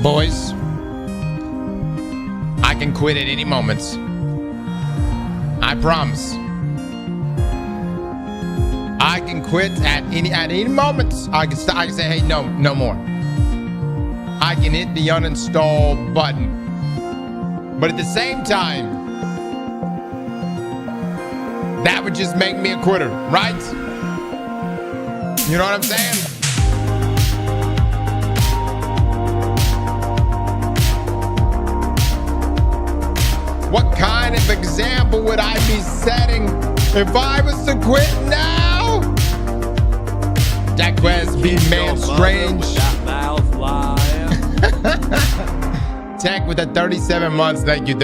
Boys, I can quit at any moment. I promise. I can quit at any moment. I can say, hey, no more. I can hit the uninstall button. But at the same time, that would just make me a quitter, right? You know what I'm saying? What kind of example would I be setting if I was to quit now? That quest be man strange. Tech with the 37 months. Thank you.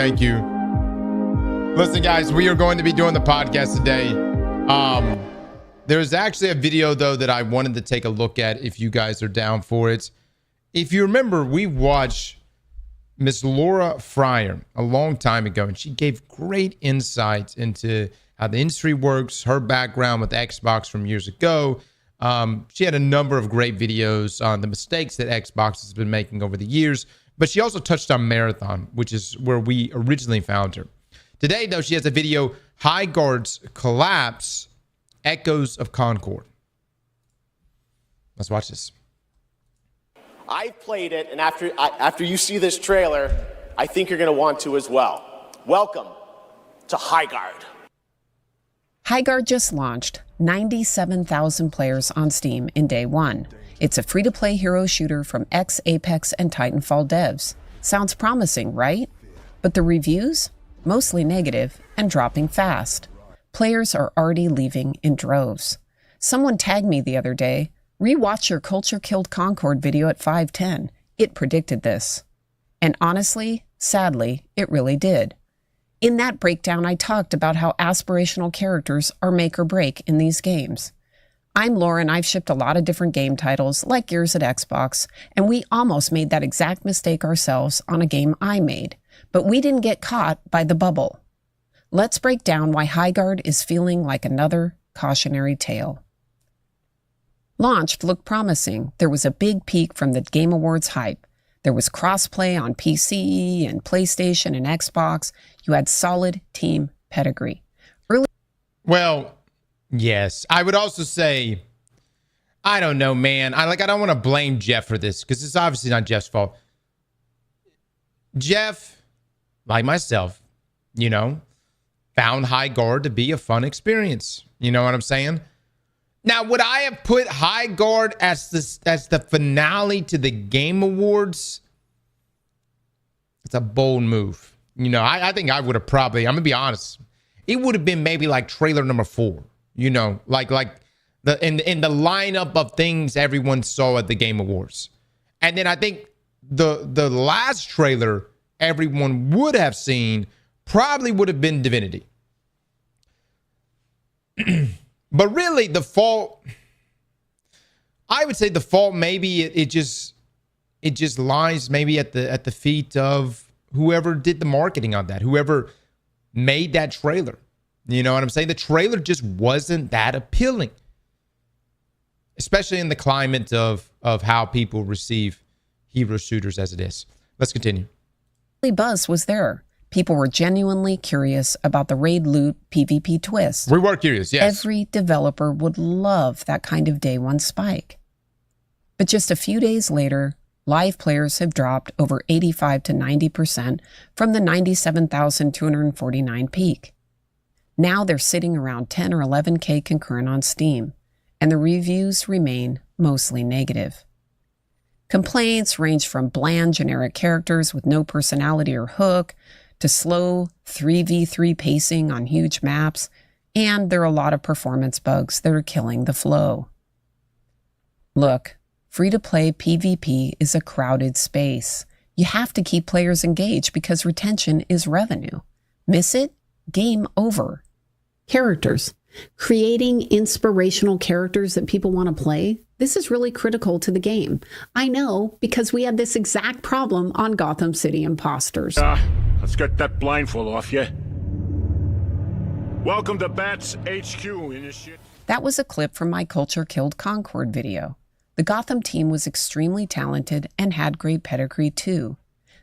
Listen, guys, we are going to be doing the podcast today. There's actually a video, though, that I wanted to take a look at if you guys are down for it. If you remember, we watched Miss Laura Fryer a long time ago, and she gave great insights into how the industry works, her background with Xbox from years ago. She had a number of great videos on the mistakes that Xbox has been making over the years, but she also touched on Marathon, which is where we originally found her. Today, though, she has a video, Highguard's Collapse, Echoes of Concord. Let's watch this. I've played it, and after you see this trailer, I think you're going to want to as well. Welcome to Highguard. Highguard just launched, 97,000 players on Steam in day one. It's a free-to-play hero shooter from ex-Apex and Titanfall devs. Sounds promising, right? But the reviews? Mostly negative and dropping fast. Players are already leaving in droves. Someone tagged me the other day, rewatch your Culture Killed Concord video at 5:10. It predicted this. And honestly, sadly, it really did. In that breakdown, I talked about how aspirational characters are make or break in these games. I'm Laura, and I've shipped a lot of different game titles, like Gears at Xbox, and we almost made that exact mistake ourselves on a game I made, but we didn't get caught by the bubble. Let's break down why Highguard is feeling like another cautionary tale. Launched looked promising. There was a big peak from the Game Awards hype. There was crossplay on PC and PlayStation and Xbox. You had solid team pedigree. Well, yes. I would also say, I don't know, man. I don't want to blame Jeff for this because it's obviously not Jeff's fault. Jeff, like myself, found Highguard to be a fun experience. You know what I'm saying? Now, would I have put Highguard as the finale to the Game Awards? It's a bold move. I think I would have probably, I'm going to be honest, it would have been maybe like trailer number 4, like the in the lineup of things everyone saw at the Game Awards. And then I think the last trailer everyone would have seen probably would have been Divinity. But really, the fault, I would say the fault maybe it just lies maybe at the feet of whoever did the marketing on that, whoever made that trailer. You know what I'm saying? The trailer just wasn't that appealing, especially in the climate of how people receive hero shooters as it is. Let's continue. Buzz was there. People were genuinely curious about the raid loot PvP twist. We were curious, yes. Every developer would love that kind of day one spike. But just a few days later, live players have dropped over 85 to 90% from the 97,249 peak. Now they're sitting around 10 or 11K concurrent on Steam, and the reviews remain mostly negative. Complaints range from bland generic characters with no personality or hook, to slow 3v3 pacing on huge maps, and there are a lot of performance bugs that are killing the flow. Look, free-to-play PvP is a crowded space. You have to keep players engaged because retention is revenue. Miss it? Game over. Characters. Creating inspirational characters that people want to play, this is really critical to the game. I know, because we had this exact problem on Gotham City Imposters. Let's get that blindfold off you. Welcome to Bats HQ. That was a clip from my Culture Killed Concord video. The Gotham team was extremely talented and had great pedigree too.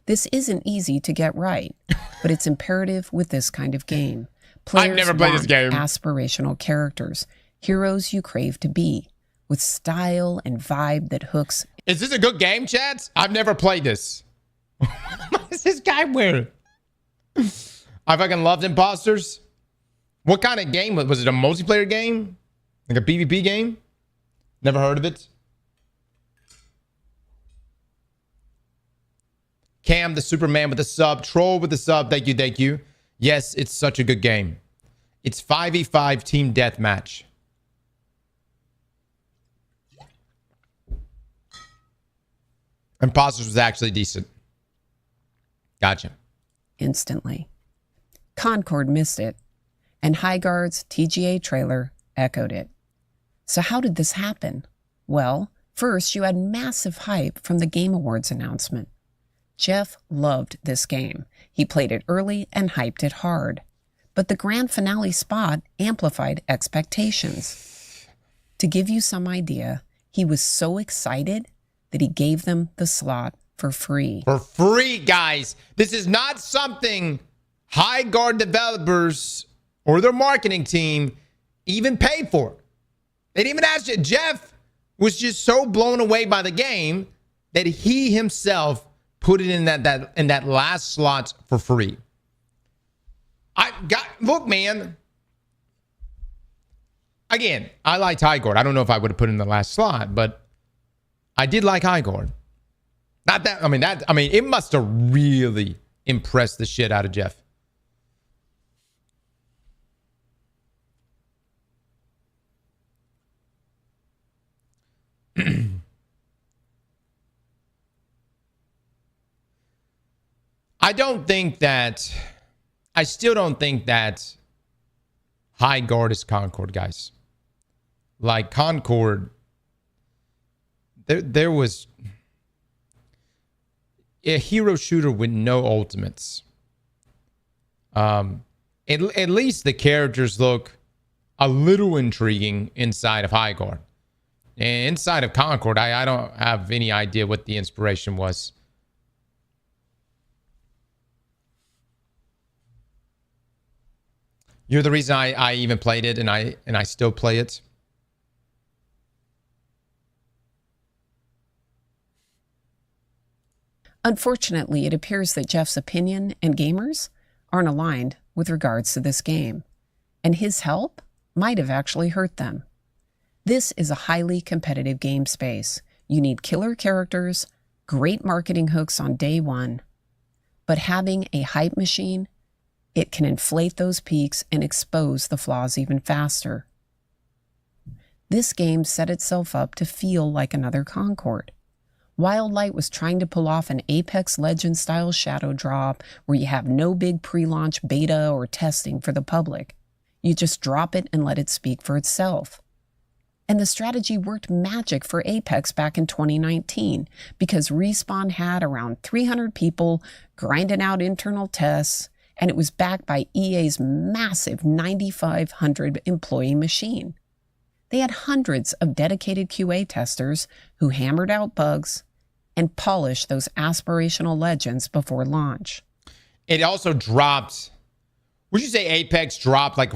This isn't easy to get right, but it's imperative with this kind of game. Players I've never played this game. Aspirational characters, heroes you crave to be, with style and vibe that hooks. Is this a good game, Chad? I've never played this. What is this guy wearing? I fucking loved Imposters. What kind of game? Was it a multiplayer game? Like a PvP game? Never heard of it. Cam, the Superman with the sub. Troll with the sub. Thank you, thank you. Yes, it's such a good game. It's 5v5 team deathmatch. Imposters was actually decent. Gotcha. Instantly. Concord missed it, and Highguard's TGA trailer echoed it. So how did this happen? Well, first you had massive hype from the Game Awards announcement. Jeff loved this game. He played it early and hyped it hard. But the grand finale spot amplified expectations. To give you some idea, he was so excited that he gave them the slot for free. For free, guys. This is not something Highguard developers or their marketing team even paid for. They didn't even ask you. Jeff was just so blown away by the game that he himself put it in that last slot for free. Look, man. Again, I liked Highguard. I don't know if I would have put it in the last slot, but I did like Highguard. Not that, I mean, it must have really impressed the shit out of Jeff. I still don't think that Highguard is Concord, guys. Like Concord, there was a hero shooter with no ultimates. At least the characters look a little intriguing inside of Highguard. And inside of Concord, I don't have any idea what the inspiration was. You're the reason I even played it, and I still play it. Unfortunately, it appears that Jeff's opinion and gamers aren't aligned with regards to this game, and his help might have actually hurt them. This is a highly competitive game space. You need killer characters, great marketing hooks on day one, but having a hype machine, it can inflate those peaks and expose the flaws even faster. This game set itself up to feel like another Concord. Wildlight was trying to pull off an Apex Legends style shadow drop where you have no big pre-launch beta or testing for the public. You just drop it and let it speak for itself. And the strategy worked magic for Apex back in 2019 because Respawn had around 300 people grinding out internal tests, and it was backed by EA's massive 9,500 employee machine. They had hundreds of dedicated QA testers who hammered out bugs and polished those aspirational legends before launch. It also dropped, would you say Apex dropped like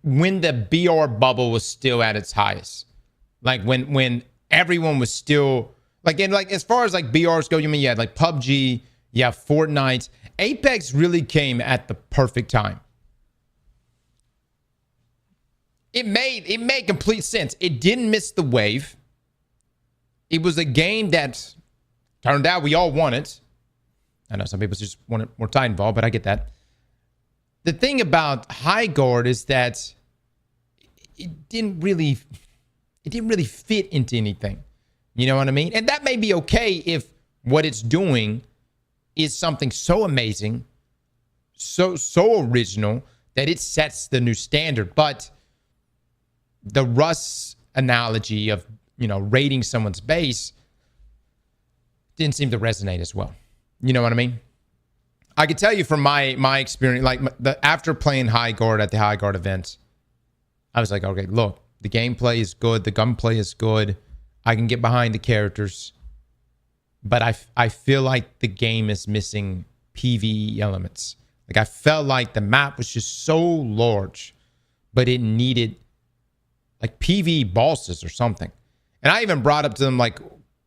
when the BR bubble was still at its highest? Like when everyone was still, like as far as like BRs go, you mean you had like PUBG, you have Fortnite. Apex really came at the perfect time. It made complete sense. It didn't miss the wave. It was a game that turned out we all wanted. I know some people just wanted more Titanfall, but I get that. The thing about Highguard is that it didn't really fit into anything. You know what I mean? And that may be okay if what it's doing is something so amazing, so original that it sets the new standard. But the Russ analogy of, raiding someone's base didn't seem to resonate as well. You know what I mean? I can tell you from my experience, like after playing Highguard at the Highguard event, I was like, okay, look, the gameplay is good, the gunplay is good. I can get behind the characters. But I feel like the game is missing PvE elements. Like, I felt like the map was just so large, but it needed like PvE bosses or something. And I even brought up to them, like,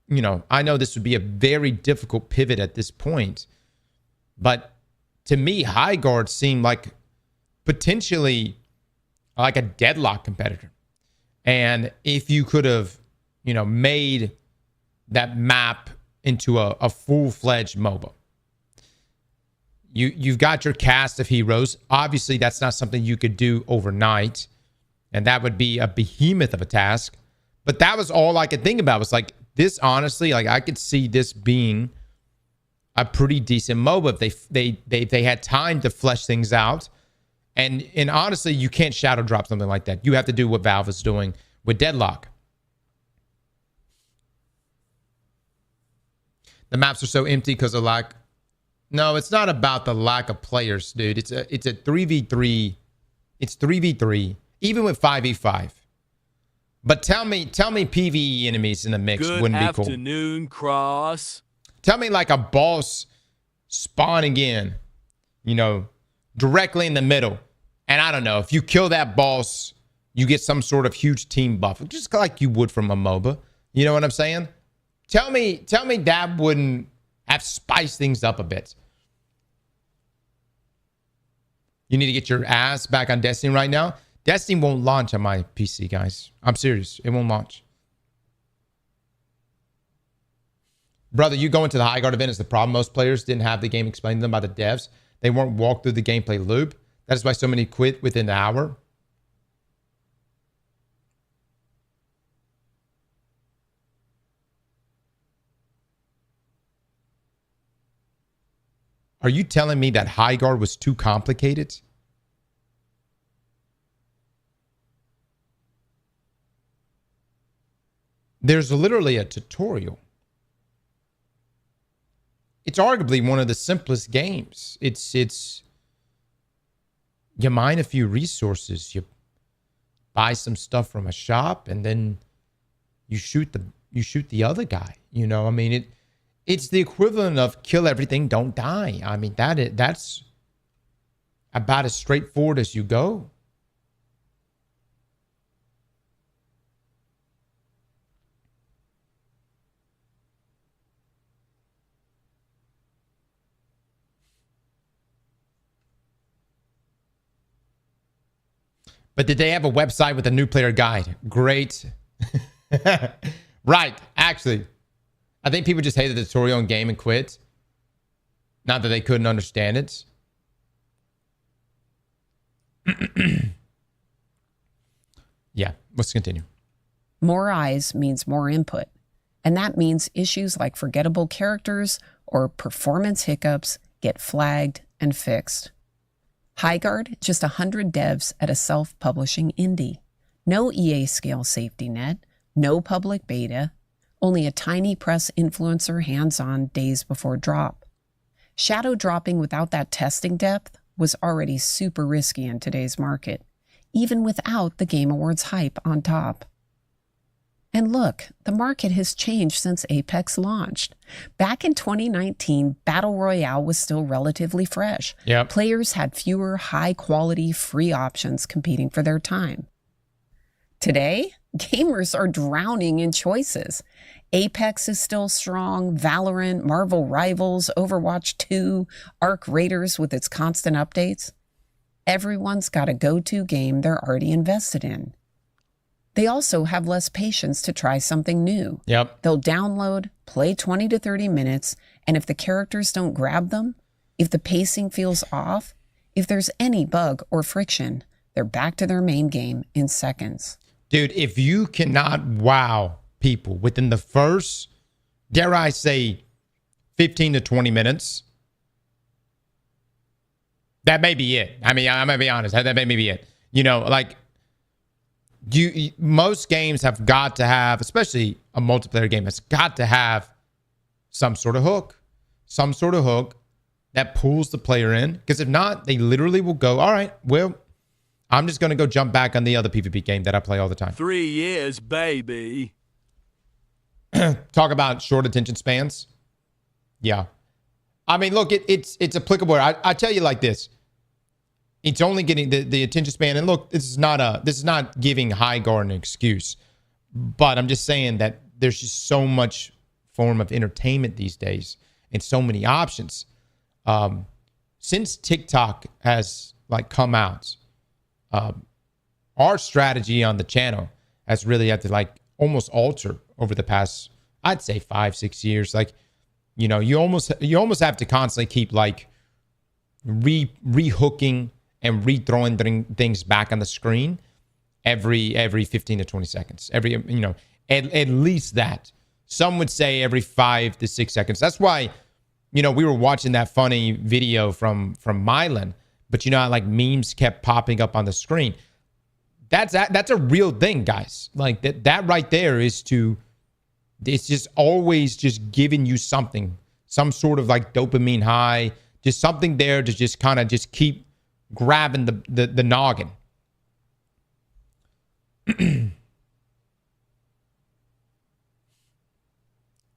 you know, I know this would be a very difficult pivot at this point, but to me, Highguard seemed like potentially like a Deadlock competitor. And if you could have, you know, made that map into a full-fledged MOBA, you've got your cast of heroes. Obviously, that's not something you could do overnight, and that would be a behemoth of a task. But that was all I could think about. Was like, this, honestly, like, I could see this being a pretty decent MOBA if they had time to flesh things out. And honestly, you can't shadow drop something like that. You have to do what Valve is doing with Deadlock. The maps are so empty because of lack. No, it's not about the lack of players, dude. It's a 3v3. It's 3v3, even with 5v5. But tell me PvE enemies in the mix wouldn't be cool. Good afternoon, Cross. Tell me like a boss spawning in, you know, directly in the middle. And I don't know, if you kill that boss, you get some sort of huge team buff, just like you would from a MOBA. You know what I'm saying? Tell me that wouldn't have spiced things up a bit. You need to get your ass back on Destiny right now. Destiny won't launch on my PC, guys. I'm serious. It won't launch. Brother, you going to the Highguard event is the problem. Most players didn't have the game explained to them by the devs. They weren't walked through the gameplay loop. That is why so many quit within an hour. Are you telling me that Highguard was too complicated? There's literally a tutorial. It's arguably one of the simplest games. It's you mine a few resources, you buy some stuff from a shop, and then you shoot the other guy. You know, I mean, it's the equivalent of kill everything, don't die. I mean, that's about as straightforward as you go. But did they have a website with a new player guide? Great. Right. Actually, I think people just hated the tutorial in game and quit. Not that they couldn't understand it. Yeah, let's continue. More eyes means more input. And that means issues like forgettable characters or performance hiccups get flagged and fixed. Highguard, just 100 devs at a self-publishing indie. No EA scale safety net, no public beta, only a tiny press influencer hands-on days before drop. Shadow dropping without that testing depth was already super risky in today's market, even without the Game Awards hype on top. And look, the market has changed since Apex launched. Back in 2019, Battle Royale was still relatively fresh. Yep. Players had fewer high-quality free options competing for their time. Today, gamers are drowning in choices. Apex is still strong, Valorant, Marvel Rivals, Overwatch 2, Arc Raiders with its constant updates. Everyone's got a go-to game they're already invested in. They also have less patience to try something new. Yep. They'll download, play 20 to 30 minutes, and if the characters don't grab them, if the pacing feels off, if there's any bug or friction, they're back to their main game in seconds. Dude, if you cannot wow people within the first, dare I say, 15 to 20 minutes, that may be it. I mean, I'm going to be honest. That may be it. You know, like, most games have got to have, especially a multiplayer game, has got to have some sort of hook that pulls the player in. Because if not, they literally will go, all right, well, I'm just going to go jump back on the other PvP game that I play all the time. 3 years, baby. talk about short attention spans. Yeah. I mean, look, it's applicable. I tell you like this. It's only getting the attention span. And look, this is not giving Highguard an excuse. But I'm just saying that there's just so much form of entertainment these days and so many options. Since TikTok has like come out, our strategy on the channel has really had to like almost alter over the past, I'd say 5-6 years. Like, you know, you almost have to constantly keep like rehooking and rethrowing things back on the screen every 15 to 20 seconds. Every, you know, at least that. Some would say every 5 to 6 seconds. That's why, you know, we were watching that funny video from Mylan, but you know how like memes kept popping up on the screen. That's a real thing, guys. Like that right there is it's just always just giving you something, some sort of like dopamine high, just something there to just kind of just keep grabbing the noggin.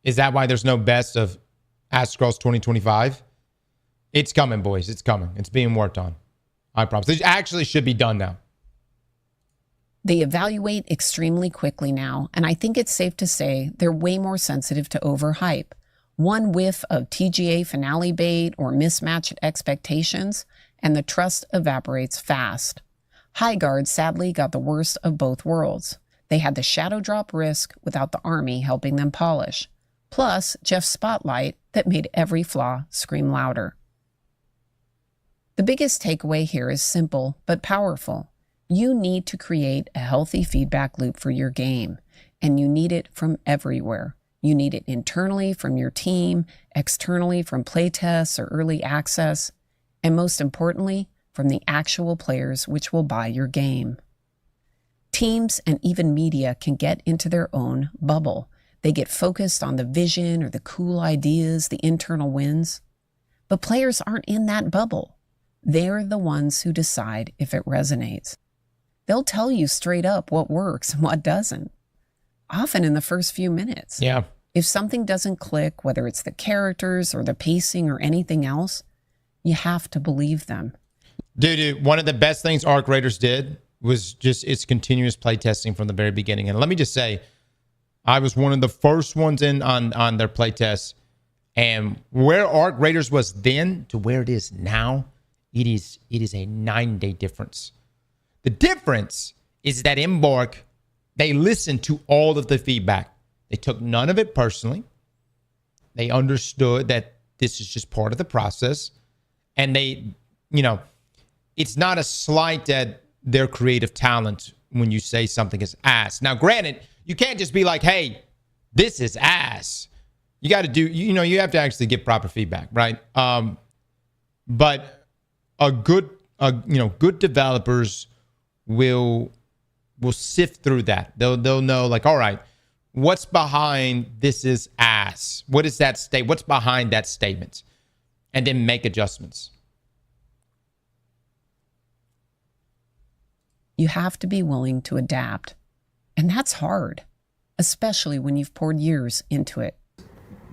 Is that why there's no best of Aztecross 2025? It's coming, boys. It's coming. It's being worked on. I promise. It actually should be done now. They evaluate extremely quickly now, and I think it's safe to say they're way more sensitive to overhype. One whiff of TGA finale bait or mismatched expectations, and the trust evaporates fast. Highguard sadly got the worst of both worlds. They had the shadow drop risk without the army helping them polish. Plus, Jeff's spotlight that made every flaw scream louder. The biggest takeaway here is simple but powerful. You need to create a healthy feedback loop for your game, and you need it from everywhere. You need it internally from your team, externally from playtests or early access, and most importantly, from the actual players which will buy your game. Teams and even media can get into their own bubble. They get focused on the vision or the cool ideas, the internal wins. But players aren't in that bubble. They're the ones who decide if it resonates. They'll tell you straight up what works and what doesn't, often in the first few minutes. Yeah. If something doesn't click, whether it's the characters or the pacing or anything else, you have to believe them. Dude, one of the best things Arc Raiders did was just its continuous playtesting from the very beginning. And let me just say, I was one of the first ones in on their playtests. And where Arc Raiders was then to where it is now, it is a 9-day difference. The difference is that Embark, they listened to all of the feedback. They took none of it personally. They understood that this is just part of the process. And they, you know, it's not a slight at their creative talent when you say something is ass. Now, granted, you can't just be like, hey, this is ass. You got to do, you know, you have to actually get proper feedback, right? But good developers will sift through that. They'll know like, all right, what's behind this is ass? What is that state? What's behind that statement? And then make adjustments. You have to be willing to adapt. And that's hard, especially when you've poured years into it.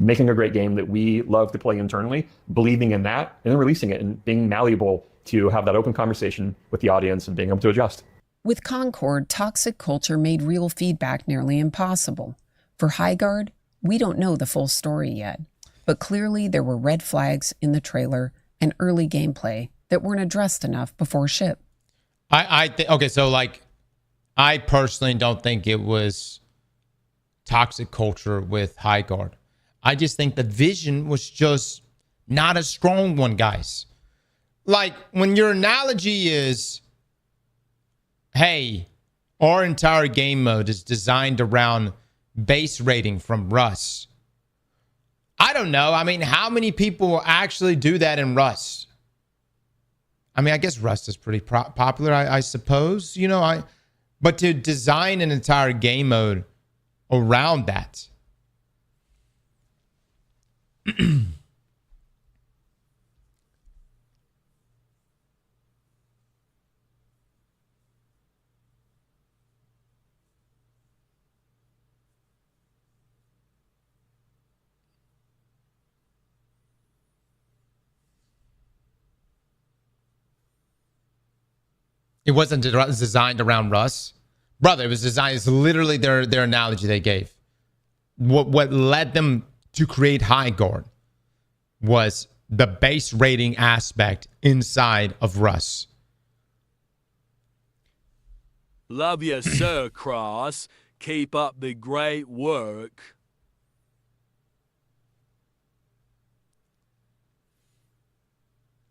Making a great game that we love to play internally, believing in that, and then releasing it and being malleable to have that open conversation with the audience and being able to adjust. With Concord, toxic culture made real feedback nearly impossible. For Highguard, we don't know the full story yet, but clearly there were red flags in the trailer and early gameplay that weren't addressed enough before ship. Okay, so like, I personally don't think it was toxic culture with Highguard. I just think the vision was just not a strong one, guys. Like, when your analogy is, hey, our entire game mode is designed around base rating from Rust. I don't know. I mean, how many people actually do that in Rust? I mean, I guess Rust is pretty popular, I suppose. You know, but to design an entire game mode around that. It wasn't designed around Russ. Brother, it was designed, it's literally their analogy they gave. What led them to create Highguard was the base rating aspect inside of Russ. Love you, Sir Cross. Keep up the great work.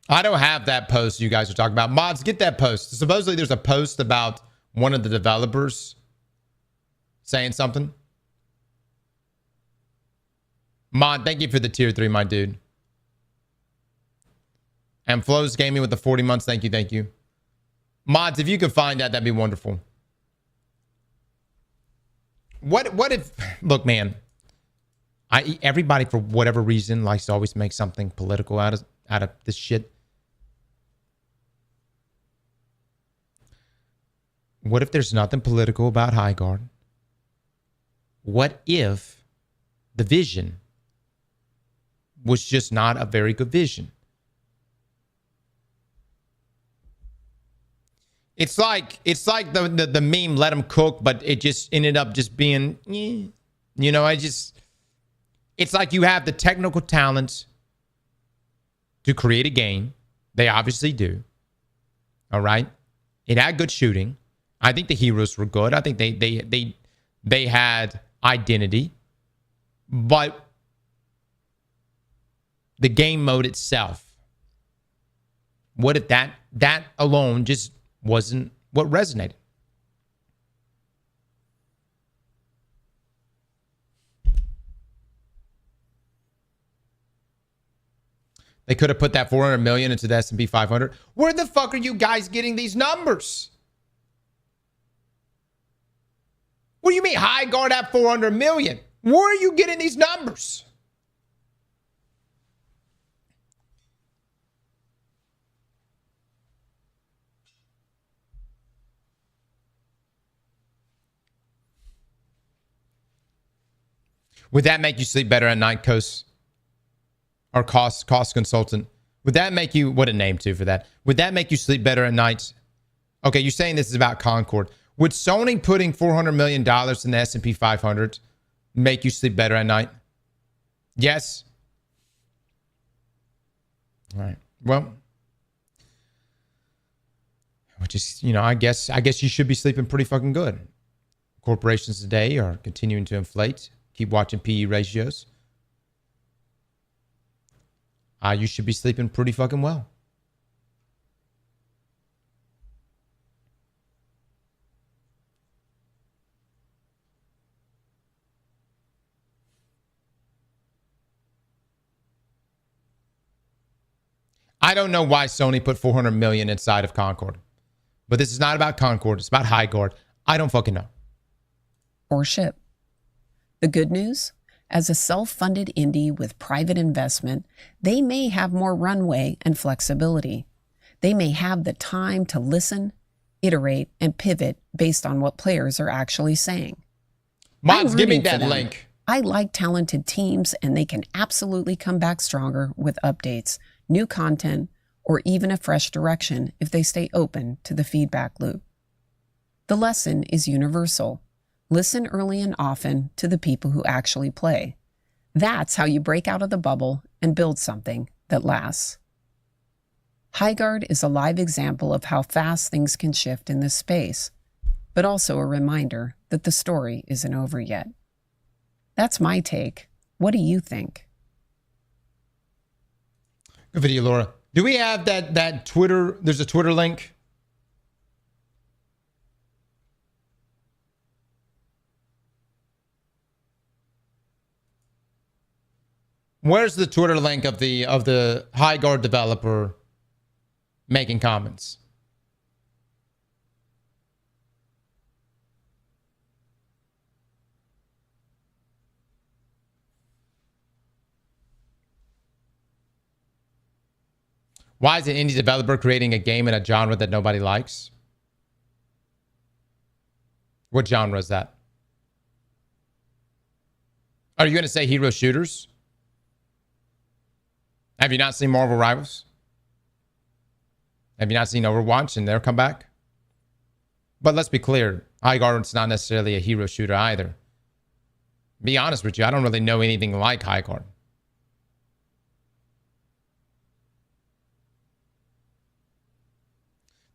I don't have that post you guys are talking about. Mods, get that post. Supposedly there's a post about one of the developers saying something. Mod, thank you for the tier 3, my dude. And Flows Gaming with the 40 months. Thank you, thank you. Mods, if you could find that, that'd be wonderful. What if, look, man, everybody for whatever reason likes to always make something political out of this shit. What if there's nothing political about Highguard? What if the vision was just not a very good vision? It's like the meme, let them cook, but it just ended up just being, you know, it's like you have the technical talent to create a game. They obviously do. All right. It had good shooting. I think the heroes were good. I think they had identity, but the game mode itself, what if that alone just wasn't what resonated? They could have put that 400 million into the S&P 500. Where the fuck are you guys getting these numbers? What do you mean Highguard at 400 million? Where are you getting these numbers? Would that make you sleep better at night, Coast? Or cost consultant? Would that make you, what a name too for that. Would that make you sleep better at night? Okay, you're saying this is about Concord. Would Sony putting $400 million in the S&P 500 make you sleep better at night? Yes. All right. Well, which is, you know, I guess you should be sleeping pretty fucking good. Corporations today are continuing to inflate. Keep watching PE ratios. You should be sleeping pretty fucking well. I don't know why Sony put 400 million inside of Concord. But this is not about Concord. It's about Highguard. I don't fucking know. Or ship. The good news? As a self-funded indie with private investment, they may have more runway and flexibility. They may have the time to listen, iterate, and pivot based on what players are actually saying. Mods, give me that link. I like talented teams, and they can absolutely come back stronger with updates, new content, or even a fresh direction if they stay open to the feedback loop. The lesson is universal. Listen early and often to the people who actually play. That's how you break out of the bubble and build something that lasts. Highguard is a live example of how fast things can shift in this space, but also a reminder that the story isn't over yet. That's my take. What do you think? Good video, Laura. Do we have that Twitter? There's a Twitter link. Where's the Twitter link of the Highguard developer making comments? Why is an indie developer creating a game in a genre that nobody likes? What genre is that? Are you going to say hero shooters? Have you not seen Marvel Rivals? Have you not seen Overwatch and their comeback? But let's be clear, Highguard's not necessarily a hero shooter either. Be honest with you, I don't really know anything like Highguard.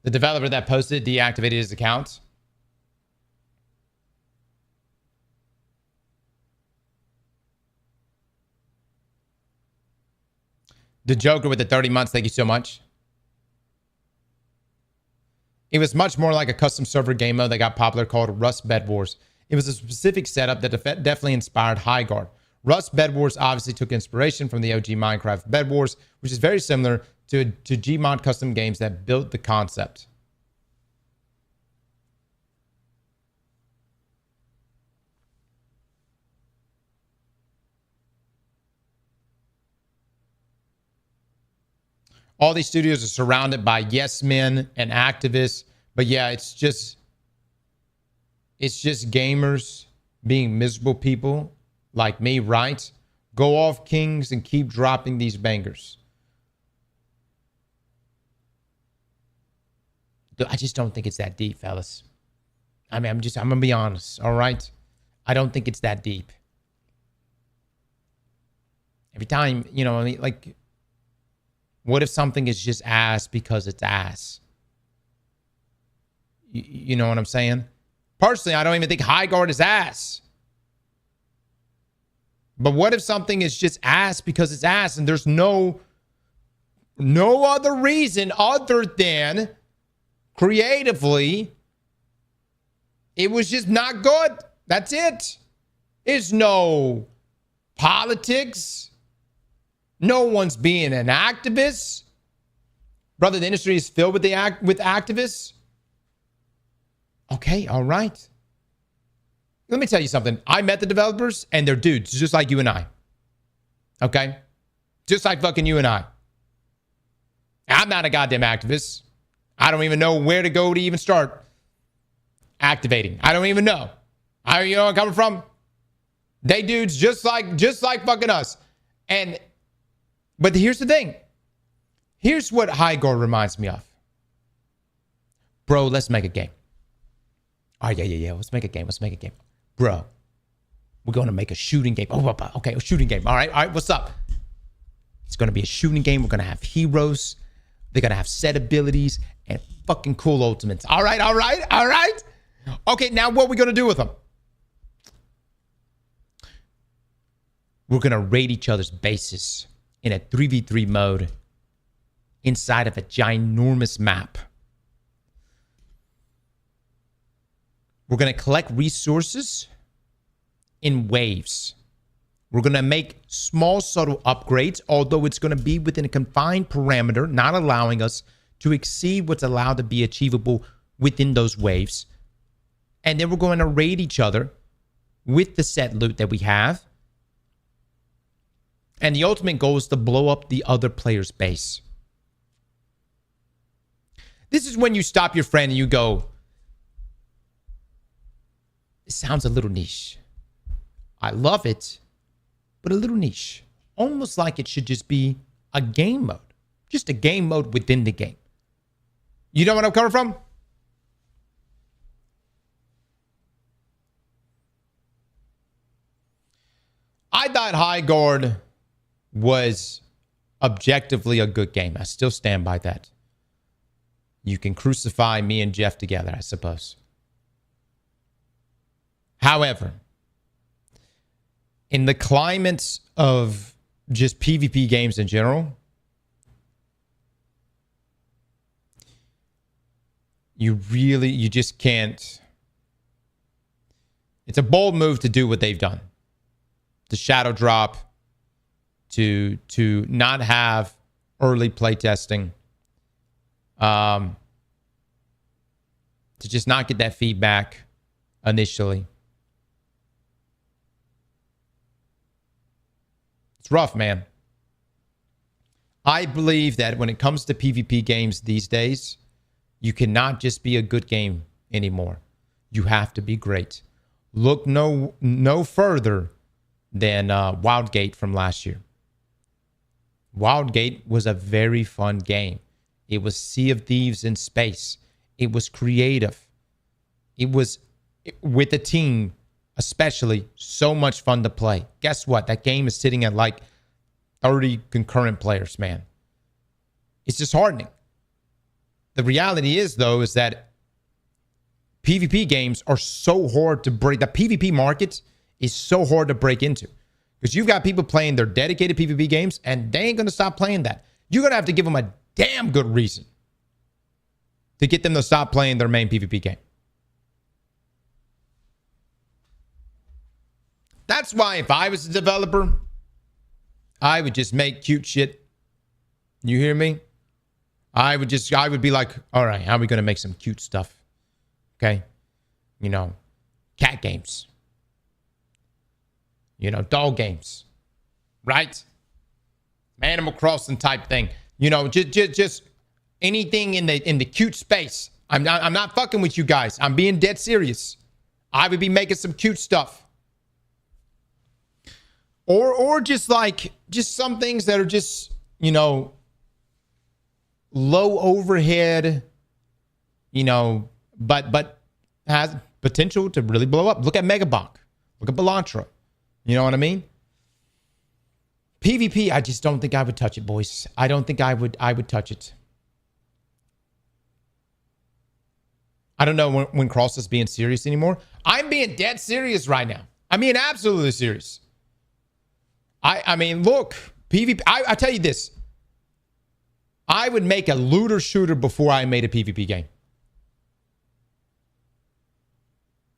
The developer that posted deactivated his account. The Joker with the 30 months, thank you so much. It was much more like a custom server game mode that got popular called Rust Bedwars. It was a specific setup that definitely inspired Highguard. Rust Bedwars obviously took inspiration from the OG Minecraft Bedwars, which is very similar to Gmod custom games that built the concept. All these studios are surrounded by yes men and activists. But yeah, it's just gamers being miserable people like me, right? Go off, kings, and keep dropping these bangers. I just don't think it's that deep, fellas. I mean, I'm gonna be honest, all right? I don't think it's that deep. Every time, you know, I mean, like, what if something is just ass because it's ass? You know what I'm saying? Personally, I don't even think Highguard is ass. But what if something is just ass because it's ass and there's no other reason other than creatively it was just not good? That's it. There's no politics. No one's being an activist. Brother, the industry is filled with activists. Okay, all right. Let me tell you something. I met the developers and they're dudes just like you and I. Okay? Just like fucking you and I. I'm not a goddamn activist. I don't even know where to go to even start activating. I don't even know. You know where I'm coming from? They dudes just like fucking us. But here's the thing. Here's what Highguard reminds me of. Bro, let's make a game. Oh, yeah. Let's make a game. Bro, we're going to make a shooting game. Oh, okay, a shooting game. All right, what's up? It's going to be a shooting game. We're going to have heroes. They're going to have set abilities and fucking cool ultimates. All right. Okay, now what are we going to do with them? We're going to raid each other's bases in a 3v3 mode inside of a ginormous map. We're going to collect resources in waves. We're going to make small, subtle upgrades, although it's going to be within a confined parameter, not allowing us to exceed what's allowed to be achievable within those waves. And then we're going to raid each other with the set loot that we have. And the ultimate goal is to blow up the other player's base. This is when you stop your friend and you go, it sounds a little niche. I love it, but a little niche. Almost like it should just be a game mode. Just a game mode within the game. You know what I'm coming from? I thought Highguard was objectively a good game. I still stand by that. You can crucify me and Jeff together, I suppose. However, in the climates of just PvP games in general, you just can't. It's a bold move to do what they've done. To shadow drop, to not have early playtesting, to just not get that feedback initially. It's rough, man. I believe that when it comes to PvP games these days, you cannot just be a good game anymore. You have to be great. Look no further than Wildgate from last year. Wildgate was a very fun game. It was Sea of Thieves in space. It was creative. It was, with a team especially, so much fun to play. Guess what? That game is sitting at like 30 concurrent players, man. It's disheartening. The reality is, though, is that PvP games are so hard to break. The PvP market is so hard to break into because you've got people playing their dedicated PvP games and they ain't going to stop playing that. You're going to have to give them a damn good reason to get them to stop playing their main PvP game. That's why if I was a developer, I would just make cute shit. You hear me? I would be like, all right, how are we going to make some cute stuff? Okay. You know, cat games. You know, dog games. Right? Animal Crossing type thing. You know, just anything in the cute space. I'm not fucking with you guys. I'm being dead serious. I would be making some cute stuff. Or just some things that are just, you know, low overhead, you know, but has potential to really blow up. Look at Megabonk. Look at Balantra. You know what I mean? PvP, I just don't think I would touch it, boys. I don't think I would touch it. I don't know when Cross is being serious anymore. I'm being dead serious right now. I mean, absolutely serious. I mean, look, PvP, I tell you this. I would make a looter shooter before I made a PvP game.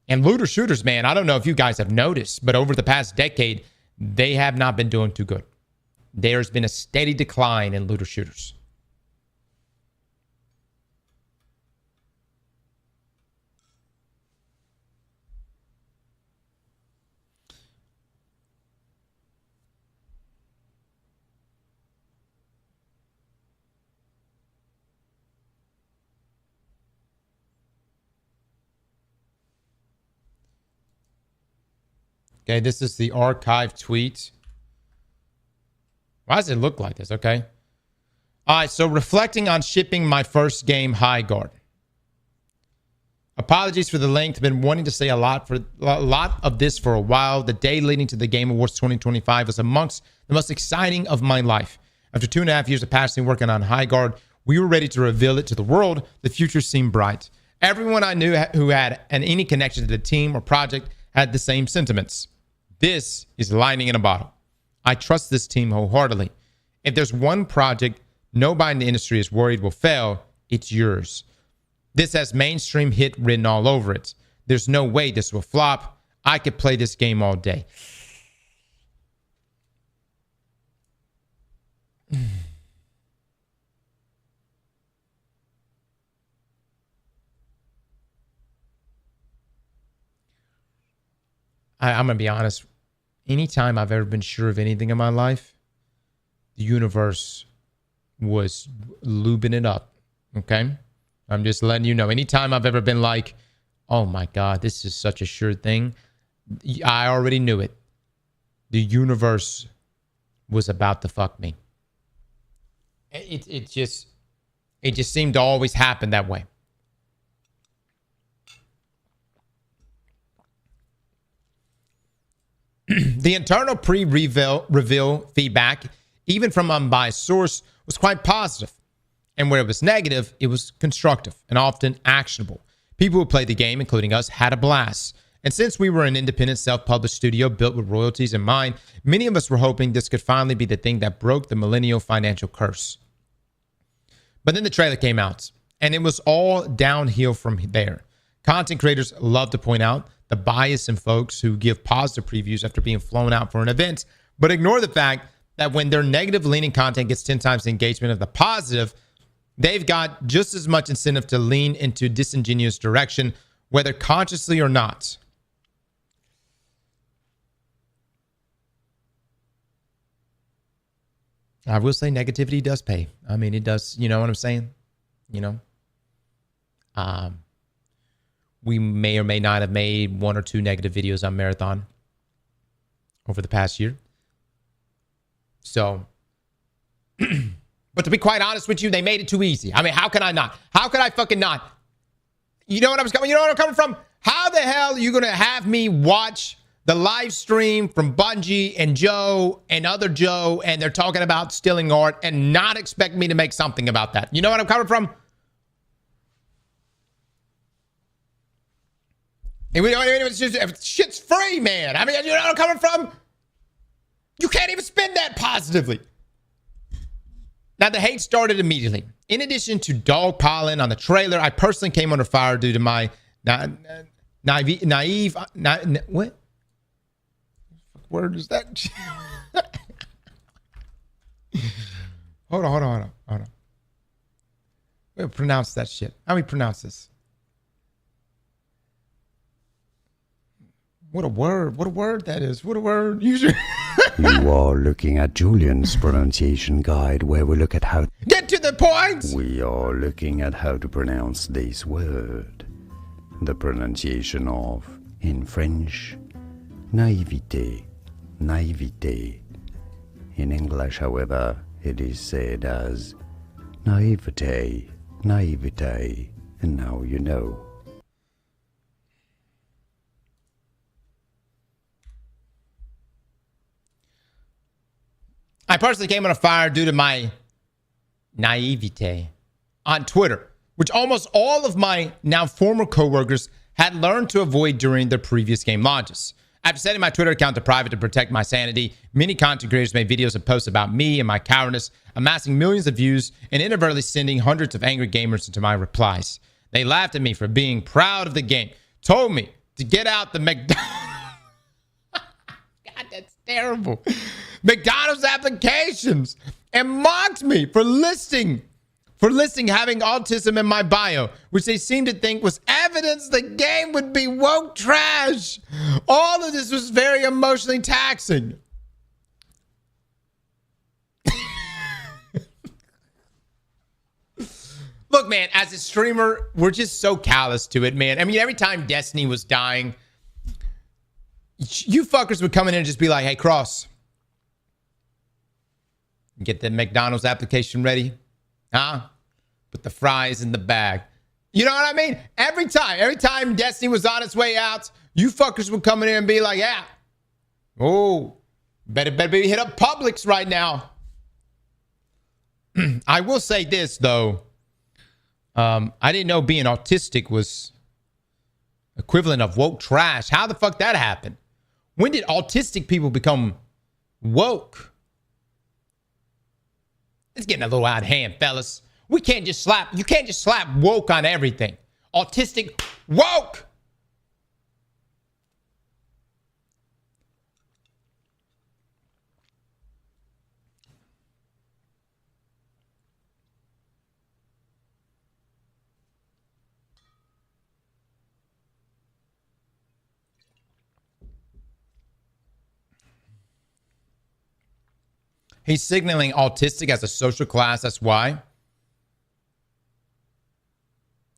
And looter shooters, man, I don't know if you guys have noticed, but over the past decade, they have not been doing too good. There's been a steady decline in looter shooters. Okay, this is the archived tweet. Why does it look like this? Okay. All right, so reflecting on shipping my first game, Highguard. Apologies for the length. I've been wanting to say a lot of this for a while. The day leading to the Game Awards 2025 was amongst the most exciting of my life. After 2.5 years of passionately working on Highguard, we were ready to reveal it to the world. The future seemed bright. Everyone I knew who had any connection to the team or project had the same sentiments. This is lightning in a bottle. I trust this team wholeheartedly. If there's one project nobody in the industry is worried will fail, it's yours. This has mainstream hit written all over it. There's no way this will flop. I could play this game all day. I'm going to be honest. Anytime I've ever been sure of anything in my life, the universe was lubing it up. Okay? I'm just letting you know. Anytime I've ever been like, oh my God, this is such a sure thing, I already knew it. The universe was about to fuck me. It just seemed to always happen that way. The internal pre-reveal feedback, even from unbiased source, was quite positive. And where it was negative, it was constructive and often actionable. People who played the game, including us, had a blast. And since we were an independent self-published studio built with royalties in mind, many of us were hoping this could finally be the thing that broke the millennial financial curse. But then the trailer came out, and it was all downhill from there. Content creators love to point out the bias in folks who give positive previews after being flown out for an event, but ignore the fact that when their negative-leaning content gets 10 times the engagement of the positive, they've got just as much incentive to lean into disingenuous direction, whether consciously or not. I will say negativity does pay. I mean, it does. You know what I'm saying? You know? We may or may not have made 1 or 2 negative videos on Marathon over the past year. So, but to be quite honest with you, they made it too easy. I mean, how can I not? How could I fucking not? You know what I'm coming from? How the hell are you going to have me watch the live stream from Bungie and Joe and other Joe, and they're talking about stealing art and not expect me to make something about that? You know what I'm coming from? And shit's free, man. I mean, you know where I'm coming from? You can't even spin that positively. Now, the hate started immediately. In addition to dogpiling on the trailer, I personally came under fire due to my naive. What word is that? Hold on. We'll pronounce that shit. How do we pronounce this? What a word that is. What a word. You are looking at Julian's pronunciation guide, where we look at how... Get to the point! We are looking at how to pronounce this word. The pronunciation of, in French, naivete. Naivete. In English, however, it is said as naivete, naivete, and now you know. I personally came on a fire due to my naivete on Twitter, which almost all of my now former coworkers had learned to avoid during their previous game launches. After setting my Twitter account to private to protect my sanity, many content creators made videos and posts about me and my cowardice, amassing millions of views and inadvertently sending hundreds of angry gamers into my replies. They laughed at me for being proud of the game, told me to get out the McDonald's. God, that's terrible. McDonald's applications, and mocked me for listing having autism in my bio, which they seemed to think was evidence the game would be woke trash. All of this was very emotionally taxing. Look, man, as a streamer, we're just so callous to it, man. I mean, every time Destiny was dying, you fuckers would come in and just be like, hey, Cross, get the McDonald's application ready. Huh? Put the fries in the bag. You know what I mean? Every time Destiny was on its way out, you fuckers would come in here and be like, yeah. Oh, better be hit up Publix right now. I will say this, though. I didn't know being autistic was equivalent of woke trash. How the fuck that happened? When did autistic people become woke? It's getting a little out of hand, fellas. You can't just slap woke on everything. Autistic, woke. He's signaling autistic as a social class. That's why.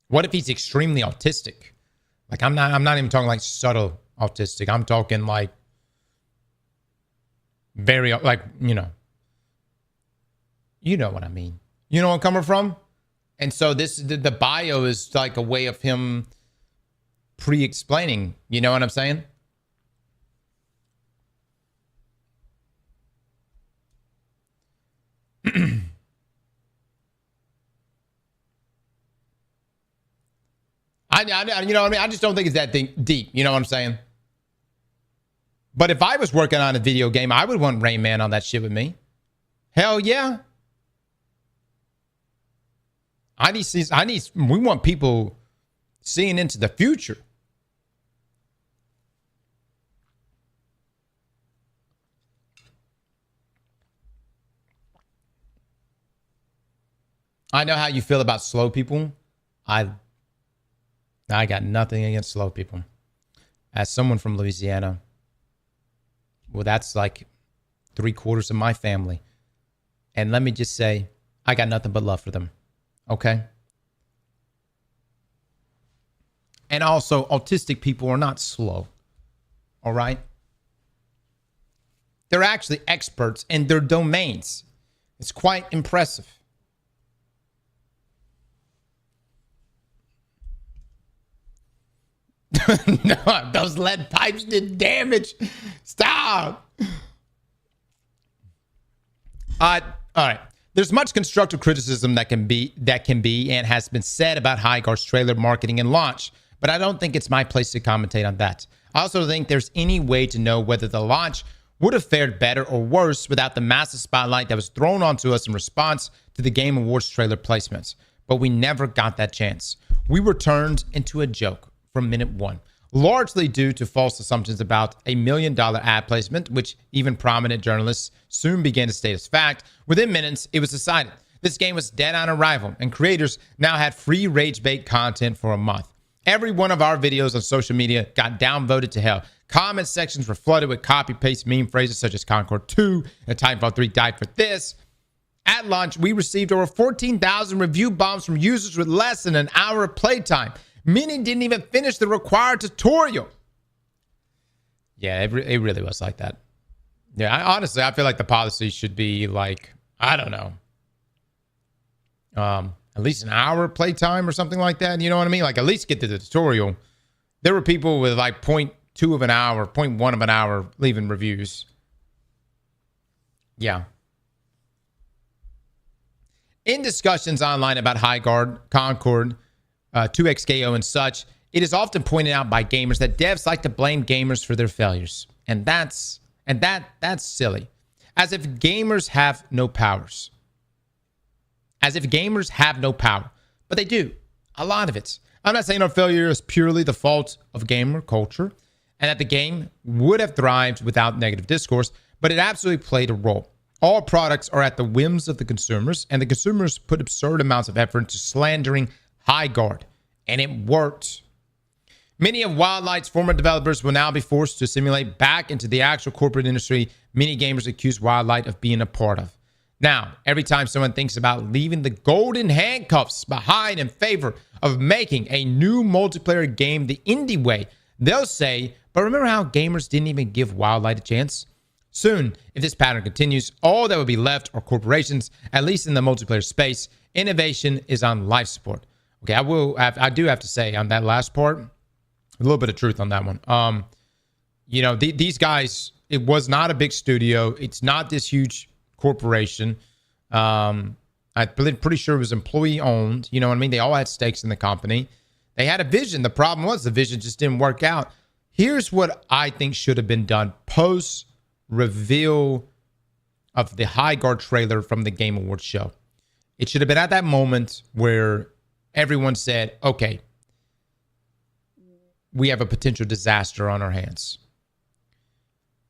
What if he's extremely autistic? Like, I'm not even talking like subtle autistic. I'm talking like very, like, you know what I mean. You know where I'm coming from? And so the bio is like a way of him pre-explaining. You know what I'm saying? You know what I mean? I just don't think it's that deep. You know what I'm saying? But if I was working on a video game, I would want Rain Man on that shit with me. Hell yeah. We want people seeing into the future. I know how you feel about slow people. I got nothing against slow people. As someone from Louisiana, well, that's like 3/4 of my family. And let me just say, I got nothing but love for them. Okay? And also, autistic people are not slow. All right? They're actually experts in their domains. It's quite impressive. No, those lead pipes did damage. Stop. All right. There's much constructive criticism that can be and has been said about Highguard's trailer marketing and launch, but I don't think it's my place to commentate on that. I also think there's any way to know whether the launch would have fared better or worse without the massive spotlight that was thrown onto us in response to the Game Awards trailer placements. But we never got that chance. We were turned into a joke from minute one, largely due to false assumptions about $1 million ad placement, which even prominent journalists soon began to state as fact. Within minutes, it was decided this game was dead on arrival, and creators now had free rage bait content for a month. Every one of our videos on social media got downvoted to hell. Comment sections were flooded with copy-paste meme phrases such as Concord 2 and Titanfall 3 died for this. At launch, we received over 14,000 review bombs from users with less than an hour of playtime. Many didn't even finish the required tutorial. Yeah, it really was like that. Yeah, honestly, I feel like the policy should be like, I don't know, at least an hour of playtime or something like that. You know what I mean? Like, at least get to the tutorial. There were people with like 0.2 of an hour, 0.1 of an hour leaving reviews. Yeah. In discussions online about Highguard, Concord, 2XKO and such, it is often pointed out by gamers that devs like to blame gamers for their failures. And that's silly. As if gamers have no powers. As if gamers have no power. But they do. A lot of it. I'm not saying our failure is purely the fault of gamer culture and that the game would have thrived without negative discourse, but it absolutely played a role. All products are at the whims of the consumers, and the consumers put absurd amounts of effort into slandering Highguard, and it worked. Many of Wildlight's former developers will now be forced to assimilate back into the actual corporate industry many gamers accuse Wildlight of being a part of. Now, every time someone thinks about leaving the golden handcuffs behind in favor of making a new multiplayer game the indie way, they'll say, but remember how gamers didn't even give Wildlight a chance? Soon, if this pattern continues, all that will be left are corporations, at least in the multiplayer space. Innovation is on life support. Okay, I do have to say on that last part, a little bit of truth on that one. You know, these guys, it was not a big studio. It's not this huge corporation. I'm pretty sure it was employee owned. You know what I mean? They all had stakes in the company. They had a vision. The problem was the vision just didn't work out. Here's what I think should have been done post reveal of the Highguard trailer from the Game Awards show. It should have been at that moment where everyone said, okay, we have a potential disaster on our hands.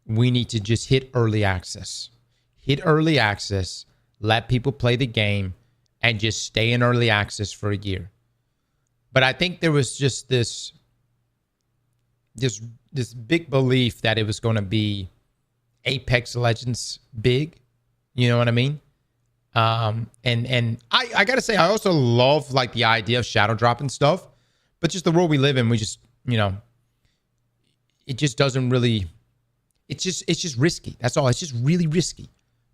We need to just hit early access. Hit early access, let people play the game, and just stay in early access for a year. But I think there was just this big belief that it was going to be Apex Legends big. You know what I mean? And I gotta say, I also love like the idea of shadow dropping stuff, but just the world we live in, we just, you know, it just doesn't really, it's just risky. That's all. It's just really risky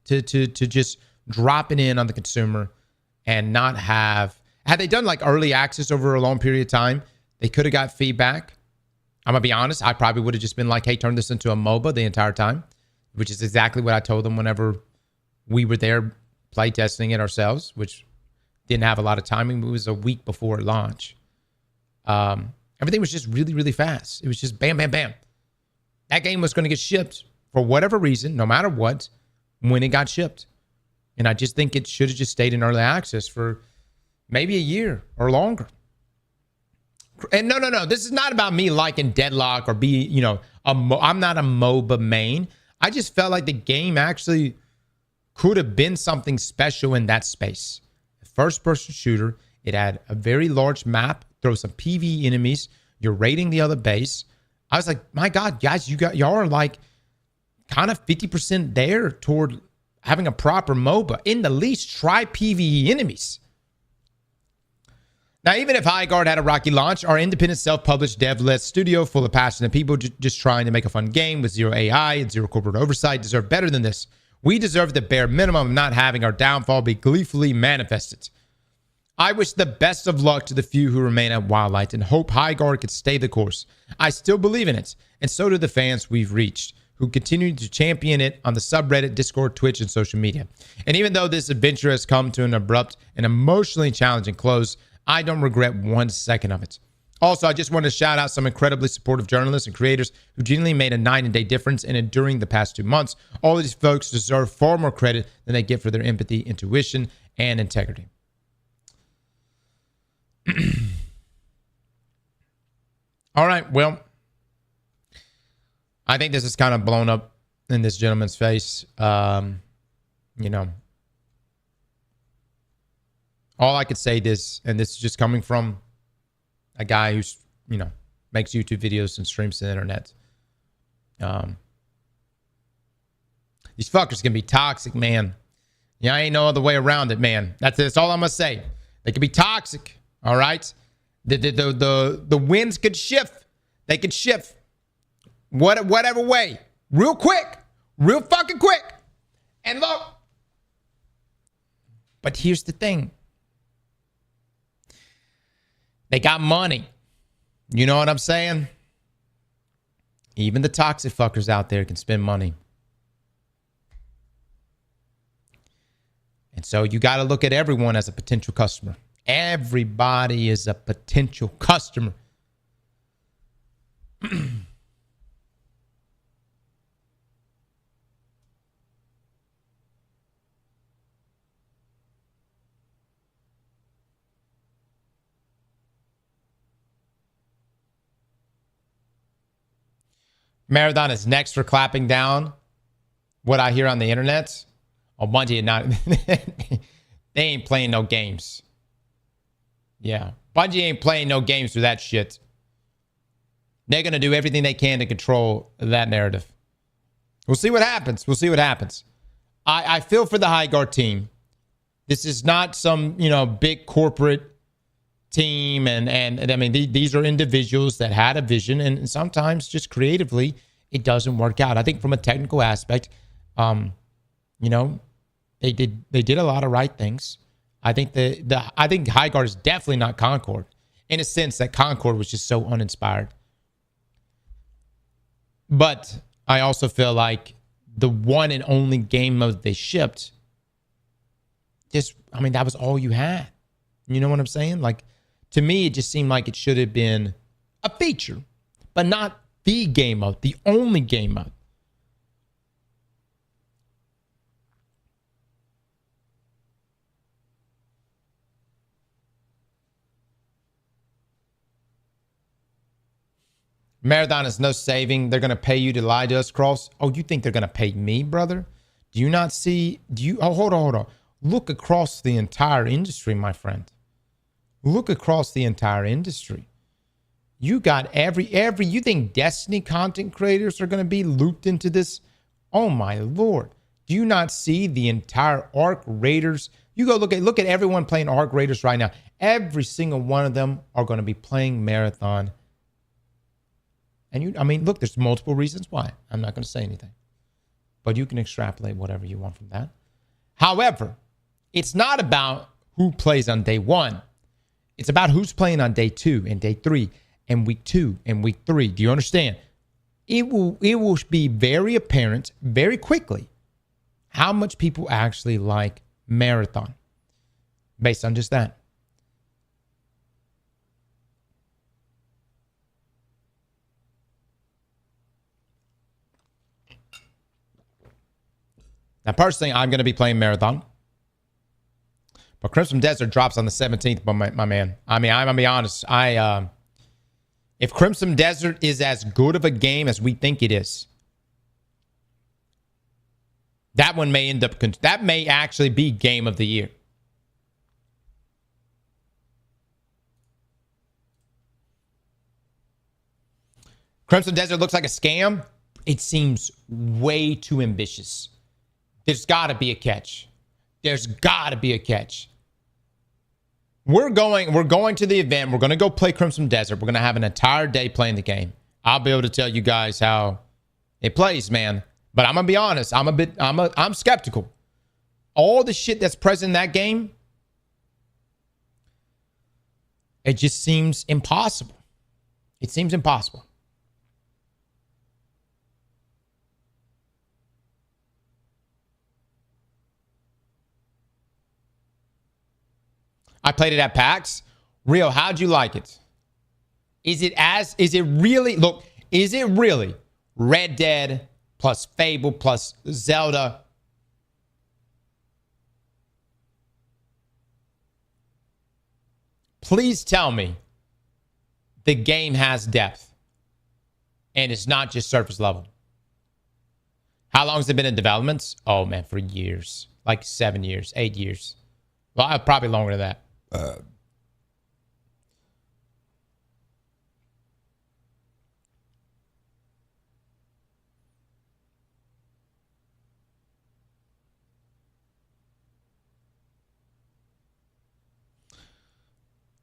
to just drop it in on the consumer and not have, had they done like early access over a long period of time, they could have got feedback. I'm gonna be honest, I probably would have just been like, hey, turn this into a MOBA the entire time, which is exactly what I told them whenever we were there play testing it ourselves, which didn't have a lot of timing. It was a week before launch. Everything was just really, really fast. It was just bam, bam, bam. That game was going to get shipped for whatever reason, no matter what, when it got shipped. And I just think it should have just stayed in early access for maybe a year or longer. And no. This is not about me liking Deadlock or I'm not a MOBA main. I just felt like the game actually could have been something special in that space. First-person shooter. It had a very large map. Throw some PvE enemies. You're raiding the other base. I was like, my God, guys, y'all are like kind of 50% there toward having a proper MOBA. In the least, try PvE enemies. Now, even if Highguard had a rocky launch, our independent self-published dev-led studio full of passionate people just trying to make a fun game with zero AI and zero corporate oversight deserve better than this. We deserve the bare minimum of not having our downfall be gleefully manifested. I wish the best of luck to the few who remain at Wildlight and hope Highguard could stay the course. I still believe in it, and so do the fans we've reached, who continue to champion it on the subreddit, Discord, Twitch, and social media. And even though this adventure has come to an abrupt and emotionally challenging close, I don't regret 1 second of it. Also, I just want to shout out some incredibly supportive journalists and creators who genuinely made a night and day difference in it during the past 2 months. All of these folks deserve far more credit than they get for their empathy, intuition, and integrity. All right, well, I think this is kind of blown up in this gentleman's face. You know, all I could say this, and this is just coming from a guy who's, you know, makes YouTube videos and streams to the internet. These fuckers can be toxic, man. Yeah, ain't no other way around it, man. That's all I'm gonna say. They can be toxic. All right. The winds could shift. They could shift. Whatever way. Real quick. Real fucking quick. And look. But here's the thing. They got money. You know what I'm saying? Even the toxic fuckers out there can spend money. And so you got to look at everyone as a potential customer. Everybody is a potential customer. Marathon is next for clapping down what I hear on the internet. Oh, Bungie not. They ain't playing no games. Yeah. Bungie ain't playing no games with that shit. They're going to do everything they can to control that narrative. We'll see what happens. We'll see what happens. I feel for the Highguard team. This is not some, you know, big corporate team. And I mean, these are individuals that had a vision, and sometimes just creatively, it doesn't work out. I think from a technical aspect, you know, they did a lot of right things. I think I think Highguard is definitely not Concord, in a sense that Concord was just so uninspired. But I also feel like the one and only game mode they shipped, I mean, that was all you had. You know what I'm saying? Like, to me, it just seemed like it should have been a feature, but not the game mode, the only game mode. Marathon is no saving. They're going to pay you to lie to us, Cross. Oh, you think they're going to pay me, brother? Do you not see? Oh, hold on. Look across the entire industry, my friend. Look across the entire industry. You got you think Destiny content creators are going to be looped into this? Oh my Lord. Do you not see the entire Arc Raiders? You go look at everyone playing Arc Raiders right now. Every single one of them are going to be playing Marathon. And I mean, look, there's multiple reasons why. I'm not going to say anything. But you can extrapolate whatever you want from that. However, it's not about who plays on day one. It's about who's playing on day 2 and day 3 and week 2 and week 3. Do you understand? It will be very apparent very quickly how much people actually like Marathon based on just that. Now, personally, I'm going to be playing Marathon. But Crimson Desert drops on the 17th, my man. I mean, I'm going to be honest. If Crimson Desert is as good of a game as we think it is, that one may end up... That may actually be game of the year. Crimson Desert looks like a scam. It seems way too ambitious. There's got to be a catch. There's got to be a catch. We're going to the event. We're going to go play Crimson Desert. We're going to have an entire day playing the game. I'll be able to tell you guys how it plays, man. But I'm going to be honest. I'm skeptical. All the shit that's present in that game, It just seems impossible. It seems impossible. I played it at PAX. Rio, how'd you like it? Is it really Red Dead plus Fable plus Zelda? Please tell me the game has depth and it's not just surface level. How long has it been in development? Oh man, for years. Like 7 years, 8 years. Well, probably longer than that.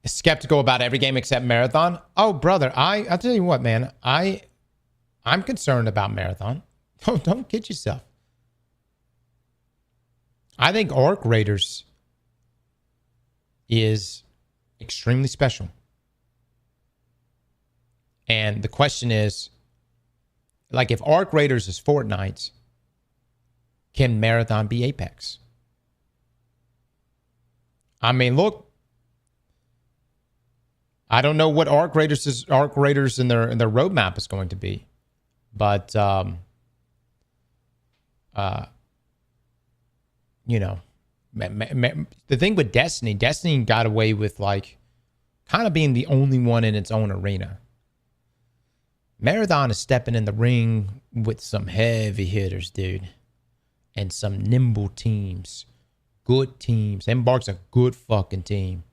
Skeptical about every game except Marathon. Oh, brother, I'll tell you what, man. I'm concerned about Marathon. Don't kid yourself. I think Orc Raiders is extremely special. And the question is, like, if Orc Raiders is Fortnite, can Marathon be Apex? I mean, look, I don't know what Arc Raiders in their roadmap is going to be, but you know, the thing with Destiny got away with like kind of being the only one in its own arena. Marathon is stepping in the ring with some heavy hitters, dude, and some nimble teams, good teams. Embark's a good fucking team.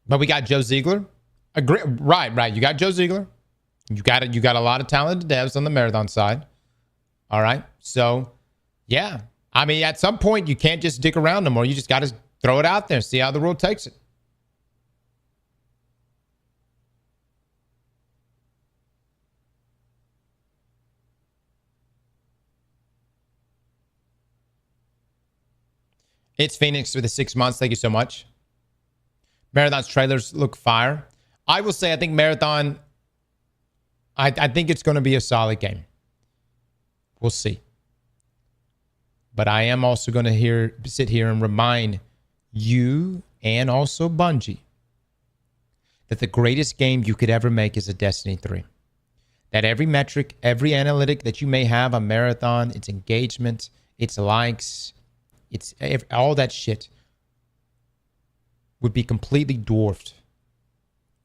But we got Joe Ziegler. Right. You got Joe Ziegler. You got a lot of talented devs on the Marathon side. All right. So, yeah. I mean, at some point, you can't just dick around no more. You just got to throw it out there and see how the world takes it. It's Phoenix for the 6 months. Thank you so much. Marathon's trailers look fire. I will say, I think Marathon, I think it's going to be a solid game. We'll see. But I am also going to sit here and remind you and also Bungie that the greatest game you could ever make is a Destiny 3. That every metric, every analytic that you may have on Marathon, its engagement, its likes, all that shit would be completely dwarfed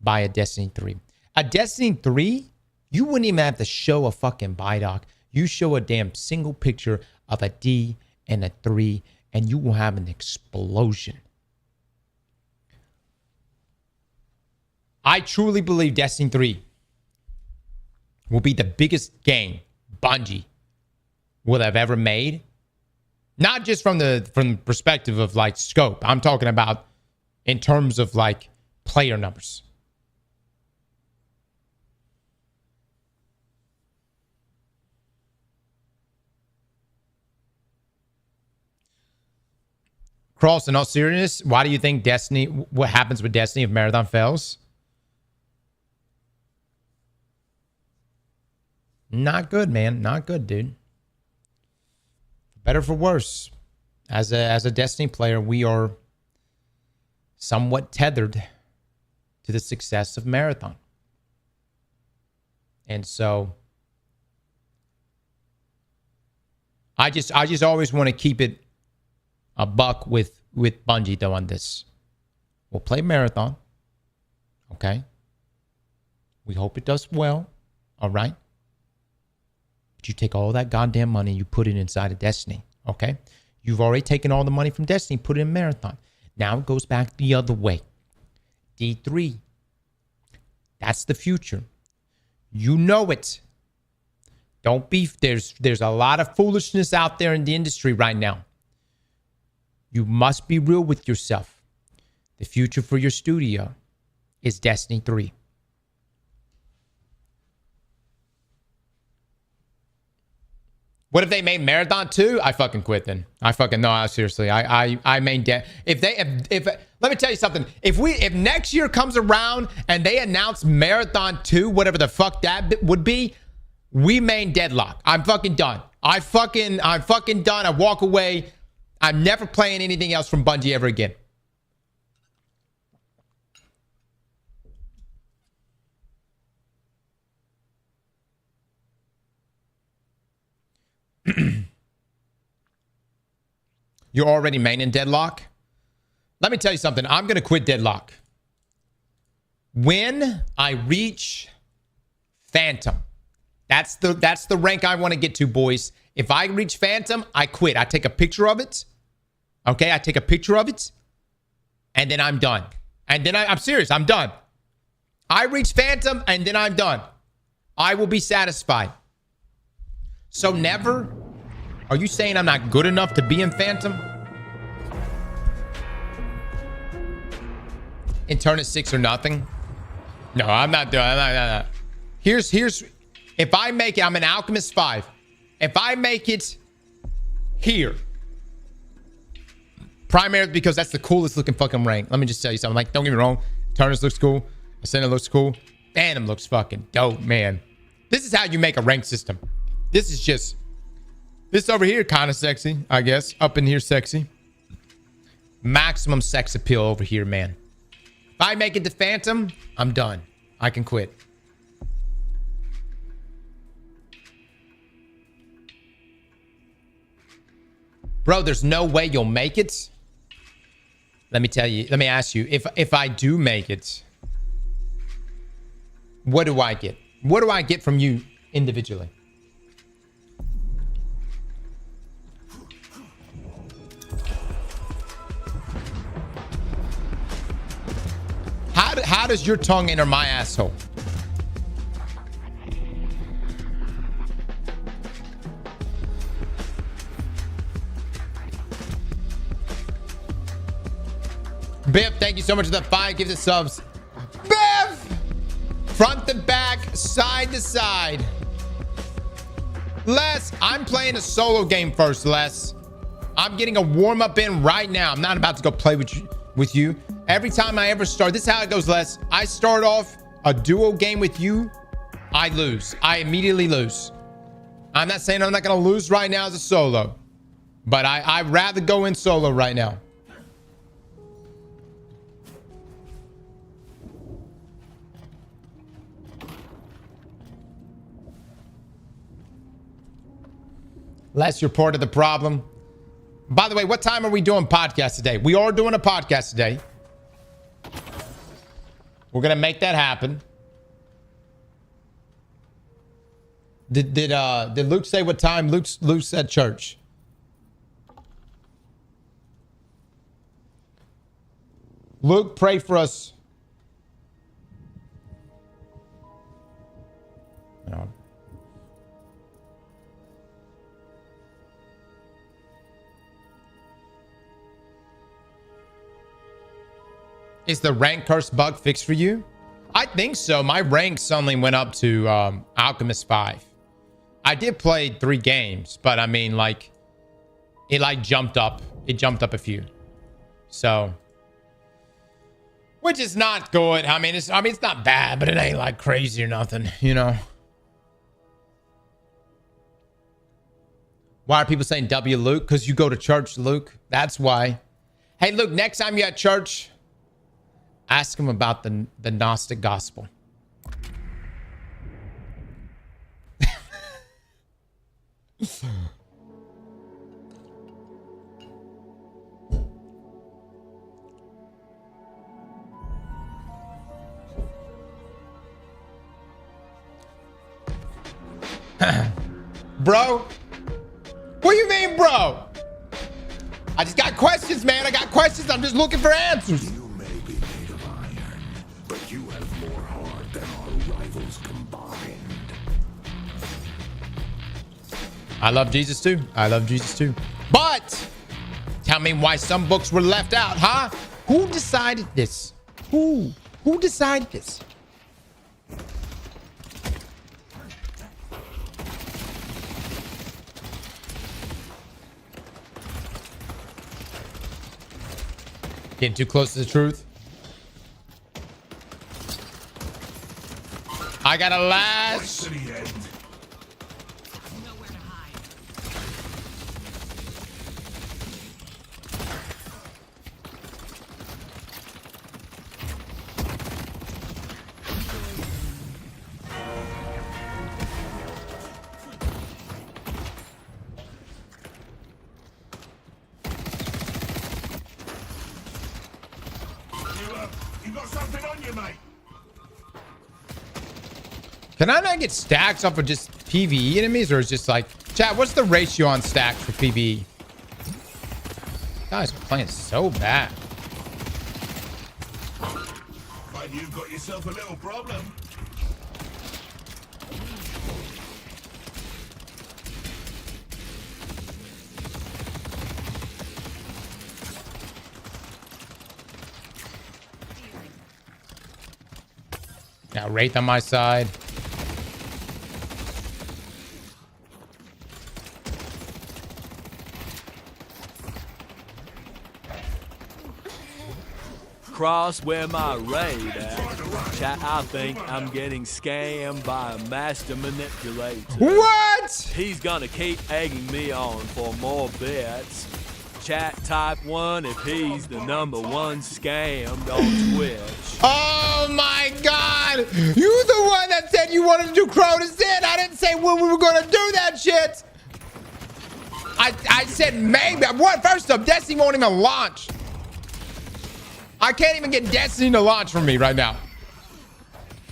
by a Destiny 3. A Destiny 3, you wouldn't even have to show a fucking BIDOC. You show a damn single picture of a D and a 3, and you will have an explosion. I truly believe Destiny 3 will be the biggest game Bungie will have ever made. Not just from the perspective of like scope. I'm talking about in terms of like player numbers. Cross, in all seriousness, why do you think what happens with Destiny if Marathon fails? Not good, man. Not good, dude. Better for worse. As a Destiny player, we are somewhat tethered to the success of Marathon. And so I just always want to keep it a buck with Bungie though on this. We'll play Marathon. Okay? We hope it does well. All right? But you take all that goddamn money, you put it inside of Destiny. Okay? You've already taken all the money from Destiny, put it in Marathon. Now it goes back the other way. D3. That's the future. You know it. Don't be... There's a lot of foolishness out there in the industry right now. You must be real with yourself. The future for your studio is Destiny 3. What if they made Marathon 2? I fucking quit then. I fucking no, seriously. I main if let me tell you something. If next year comes around and they announce Marathon 2, whatever the fuck that would be, we main Deadlock. I'm fucking done. I'm fucking done. I walk away. I'm never playing anything else from Bungie ever again. You're already maining Deadlock? Let me tell you something. I'm going to quit Deadlock. When I reach Phantom, that's the rank I want to get to, boys. If I reach Phantom, I quit. I take a picture of it. Okay, I take a picture of it. And then I'm done. And then I'm serious. I'm done. I reach Phantom, and then I'm done. I will be satisfied. So never... Are you saying I'm not good enough to be in Phantom? In turn at 6 or nothing? No, I'm not doing it. Here's if I make it, I'm an Alchemist 5. If I make it here, primarily because that's the coolest looking fucking rank. Let me just tell you something. Like, don't get me wrong. Turnus looks cool. Ascendant looks cool. Phantom looks fucking dope, man. This is how you make a rank system. This over here kind of sexy, I guess. Up in here sexy. Maximum sex appeal over here, man. If I make it to Phantom, I'm done. I can quit. Bro, there's no way you'll make it. Let me ask you, if I do make it, what do I get? What do I get from you individually? How does your tongue enter my asshole? Biff, thank you so much for the 5 gifted subs. Biff! Front to back, side to side. Les, I'm playing a solo game first, Les. I'm getting a warm-up in right now. I'm not about to go play with you. Every time I ever start, this is how it goes, Les. I start off a duo game with you, I lose. I immediately lose. I'm not saying I'm not going to lose right now as a solo, but I'd rather go in solo right now. Les, you're part of the problem. By the way, what time are we doing podcast today? We are doing a podcast today. We're gonna make that happen. Did Luke say what time? Luke's at church. Luke, pray for us. No. Is the rank curse bug fixed for you? I think so. My rank suddenly went up to Alchemist 5. I did play 3 games, but I mean, like, it like jumped up. It jumped up a few. So, which is not good. I mean, it's not bad, but it ain't like crazy or nothing, you know. Why are people saying W Luke? Because you go to church, Luke. That's why. Hey, Luke, next time you're at church, ask him about the Gnostic gospel. Bro? What do you mean, bro? I just got questions, man. I got questions. I'm just looking for answers. You may be made of iron, but you have more heart than our rivals combined. I love Jesus too. I love Jesus too. But tell me why some books were left out, huh? Who decided this? Who decided this? Getting too close to the truth. I got a lash. You got something on you, mate. Can I not get stacks off of just PvE enemies, or is just like, chat, what's the ratio on stacks for PvE? Guys are playing so bad. But you've got yourself a little problem. Now Wraith on my side. Cross, where my raid at? Chat, I think I'm getting scammed by a master manipulator. What? He's gonna keep egging me on for more bits. Chat, type 1 if he's the #1 scammed on Twitch. Oh my God! You the one that said you wanted to do Cronus in. I didn't say when we were gonna do that shit. I said maybe. What? First up, Destiny won't even launch. I can't even get Destiny to launch for me right now.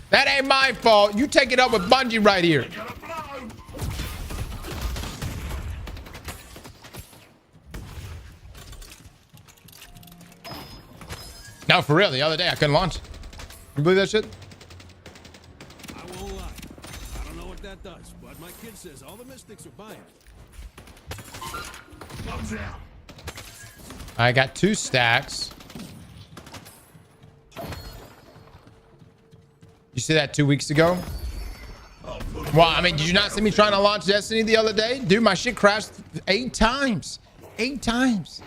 That ain't my fault. You take it up with Bungie right here. No, for real. The other day I couldn't launch. You believe that shit? I won't lie. I don't know what that does, but my kid says all the mystics are buying it. I got 2 stacks. You see that 2 weeks ago? Well, I mean, did you not see me trying to launch Destiny the other day? Dude, my shit crashed 8 times. 8 times.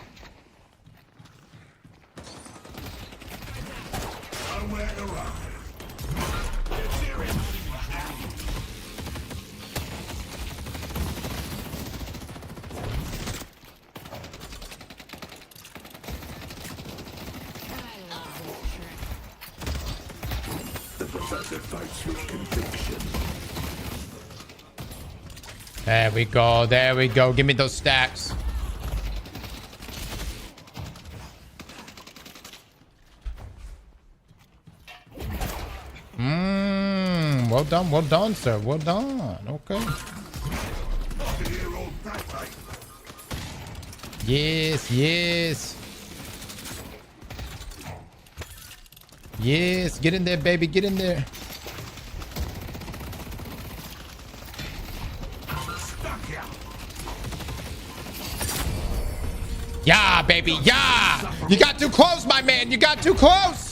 There we go. There we go. Give me those stacks. Well done. Well done, sir. Well done. Okay. Yes, yes. Yes, get in there, baby. Get in there. Yeah, baby. Yeah. You got too close, my man. You got too close.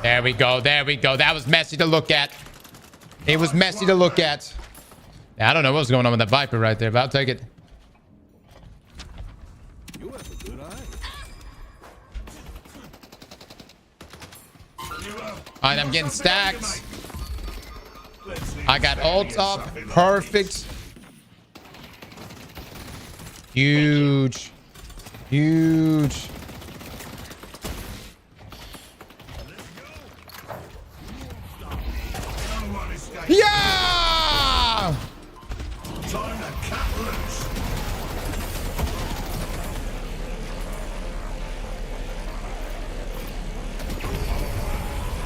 There we go. There we go. That was messy to look at. It was messy to look at. I don't know what's going on with that Viper right there, but I'll take it. You have a good eye. All right, I'm getting stacked. I got ult up. Perfect. Huge. Huge. Yeah!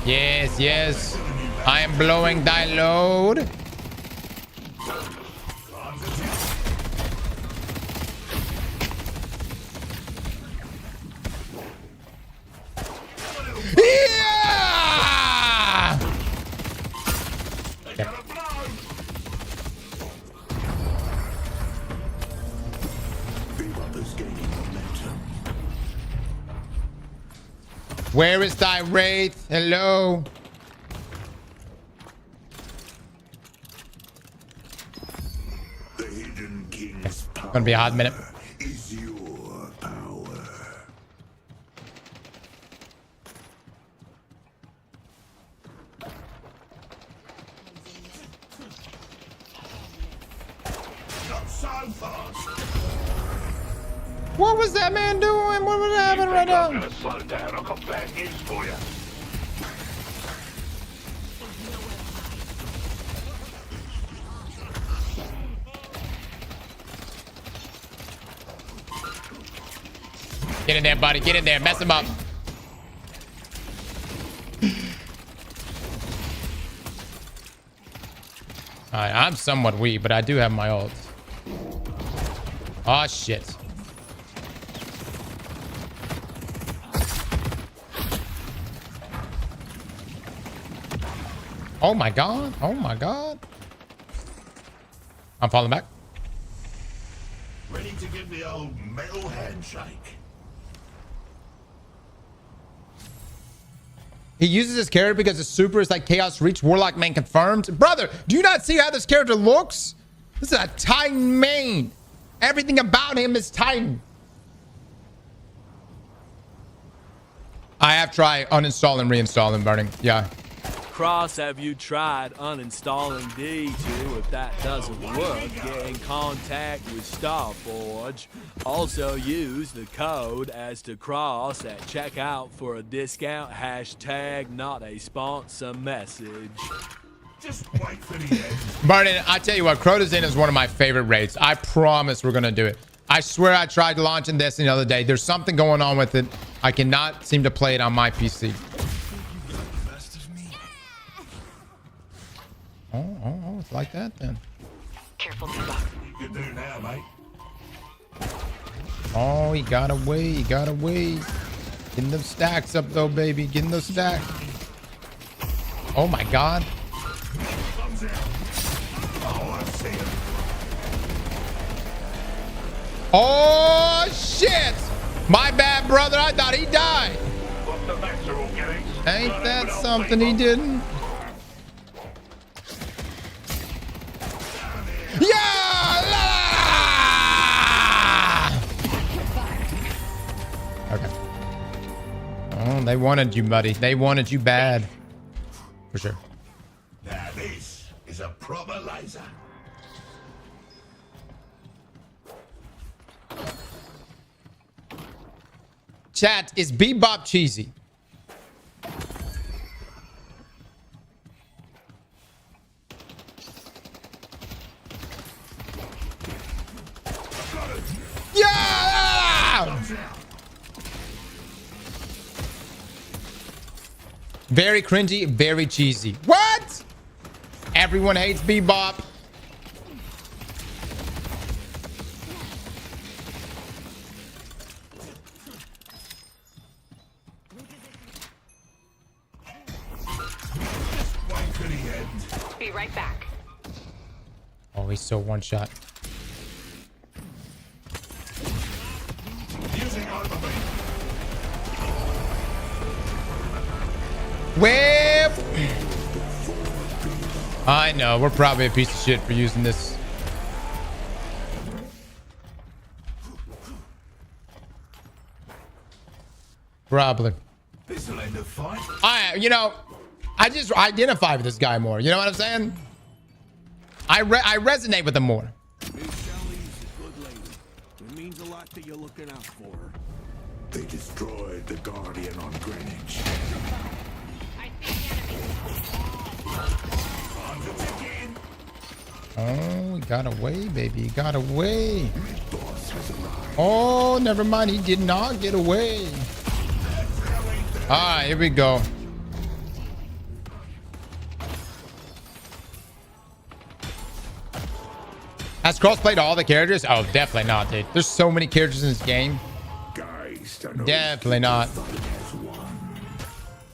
Yes, yes. I am blowing thy load. Yeah! Okay. Where is thy wraith? Hello. The hidden king's power Gonna be a hot minute. is your power. Not so fast. What was that man doing? What was happening right now? I'm gonna slow down. I've got bad news for you. Get in there, buddy. Get in there. Mess him up. Alright, I'm somewhat weak, but I do have my ult. Oh, shit. Oh, my God. Oh, my God. I'm falling back. Ready to give the old metal handshake. He uses his character because his super is like Chaos Reach Warlock main confirmed. Brother, do you not see how this character looks? This is a Titan main. Everything about him is Titan. I have tried uninstalling, reinstalling, burning. Yeah. Cross, have you tried uninstalling D2? If that doesn't work, get in contact with Starforge. Also use the code Aztecross at checkout for a discount. Hashtag not a sponsor message. Just wait for the end. Burning, I tell you what, Crotazin is one of my favorite raids. I promise we're going to do it. I swear I tried launching Destiny the other day. There's something going on with it. I cannot seem to play it on my PC. Oh, it's like that then. Careful, Deadlock. You can do now, mate. Oh, he got away. He got away. Getting those stacks up though, baby. Getting those stacks. Oh my God. Oh, I see him. Oh shit! My bad, brother. I thought he died. What's the matter, organics? Ain't that something he didn't? Yeah! Okay. Oh, they wanted you, buddy. They wanted you bad. For sure. Now this is a proper laser. Chat, is Bebop cheesy? Yeah! Very cringy, very cheesy. What? Everyone hates Bebop. Be right back. Oh, he's so one shot. Well, I know we're probably a piece of shit for using this. Probably. This'll end the fight. I just identify with this guy more. You know what I'm saying? I resonate with him more. Miss Sally's a good lady. It means a lot that you're looking out for her. They destroyed the Guardian on Greenwich. Oh, he got away, baby. He got away. Oh, never mind. He did not get away. All right, here we go. Has Cross played all the characters? Oh, definitely not, dude. There's so many characters in this game. Definitely not.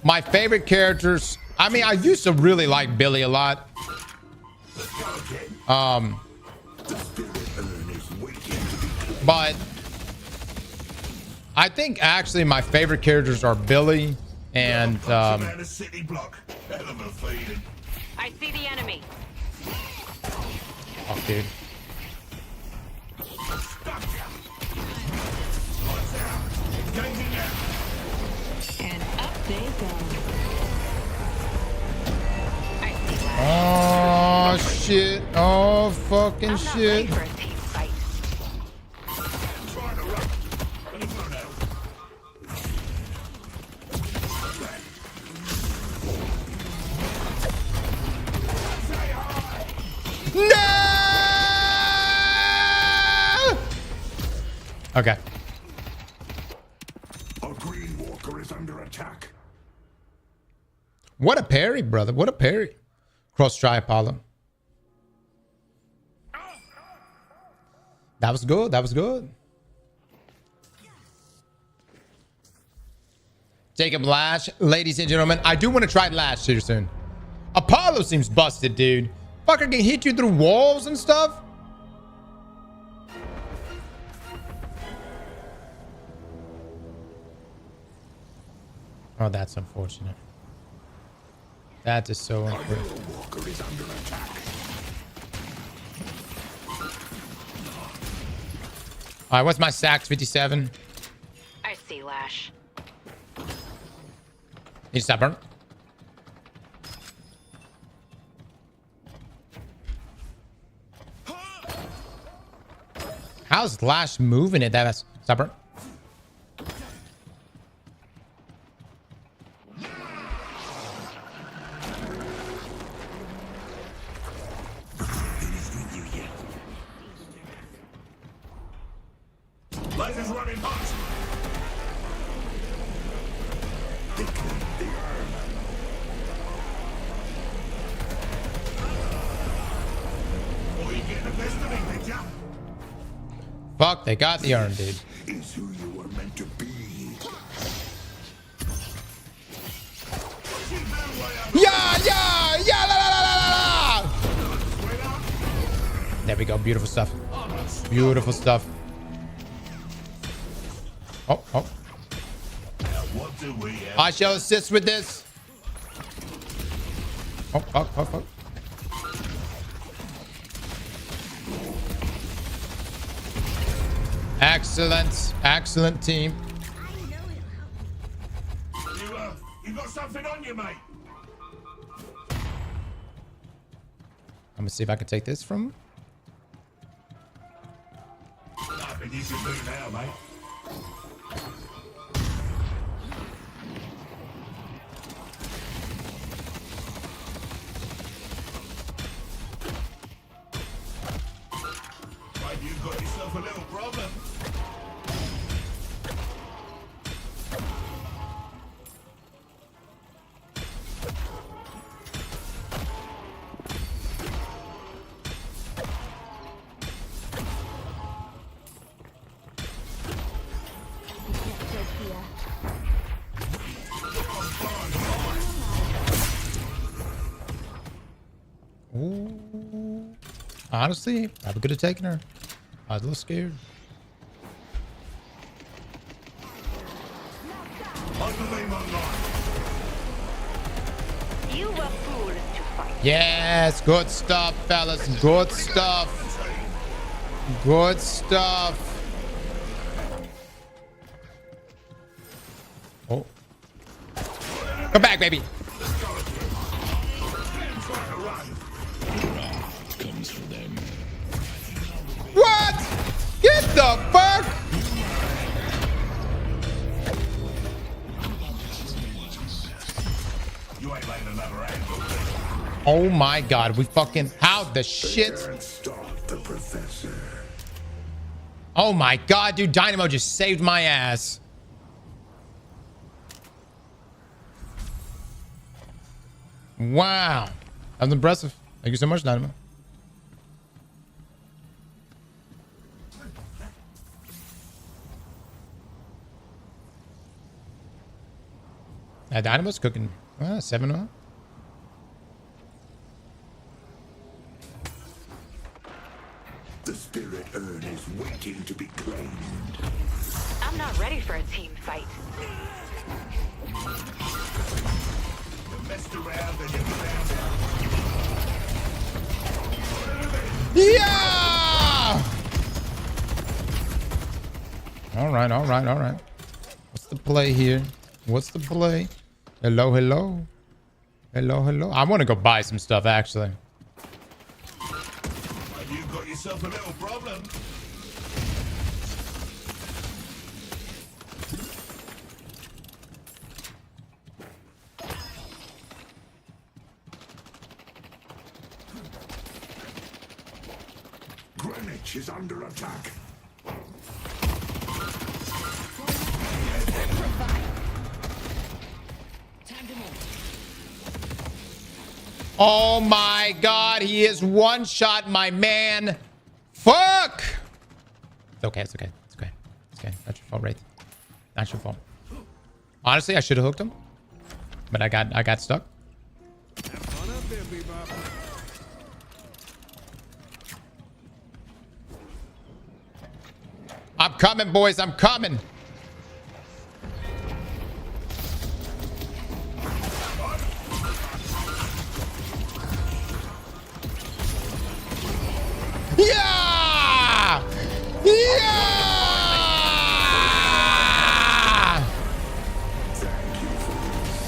My favorite characters. I mean, I used to really like Billy a lot. But I think actually my favorite characters are Billy, And I see the enemy. oh, dude. And up they go. Oh shit! Oh fucking I'm not ready shit! for a team fight. No! Okay. A green walker is under attack. What a parry, brother. What a parry. Cross try Apollo. That was good. That was good. Jacob Lash, ladies and gentlemen. I do want to try Lash here soon. Apollo seems busted, dude. Fucker can hit you through walls and stuff. Oh, that's unfortunate. That is so unfortunate. Walker is under attack. All right, what's my sacks? 57. I see Lash. Need to stop burn. How's Lash moving it? That's stop burn. Life is running hot. Oh, you getting the best of me, did ya? Fuck, they got the urn, dude. Is who you were meant to be. Yeah, yeah, yeah, la, la, la, la, la. There we go. Beautiful stuff. Beautiful stuff. Oh, oh. What do we have? I shall assist with this. Oh, fuck, fuck, fuck. Excellent. Excellent team. You got something on you, mate. I'm gonna see if I can take this from him. Nothing you can do now, mate. Right, you've got yourself a little problem. Ooh. Honestly, I could have taken her. I was a little scared. You were foolish to fight. Yes, good stuff, fellas. Good stuff. Good stuff. Oh. Come back, baby. What? Get the fuck? You ain't laying another angle. Oh my god, we fucking how the shit? Stop the professor. Oh my god, dude, Dynamo just saved my ass. Wow. That was impressive. Thank you so much, Dynamo. Dynamo's cooking 7-0. The spirit urn is waiting to be claimed. I'm not ready for a team fight. Yeah! All right, all right, all right. What's the play here? What's the play? Hello, hello. Hello, hello. I want to go buy some stuff, actually. You got yourself a little problem. Greenwich is under attack. Oh my god, he is one shot, my man. Fuck! It's okay, it's okay, it's okay. It's okay. Not your fault, Wraith. Not your fault. Honestly, I should have hooked him. But I got stuck. Have fun up there, Bebop. I'm coming, boys, I'm coming. Yeah! Yeah!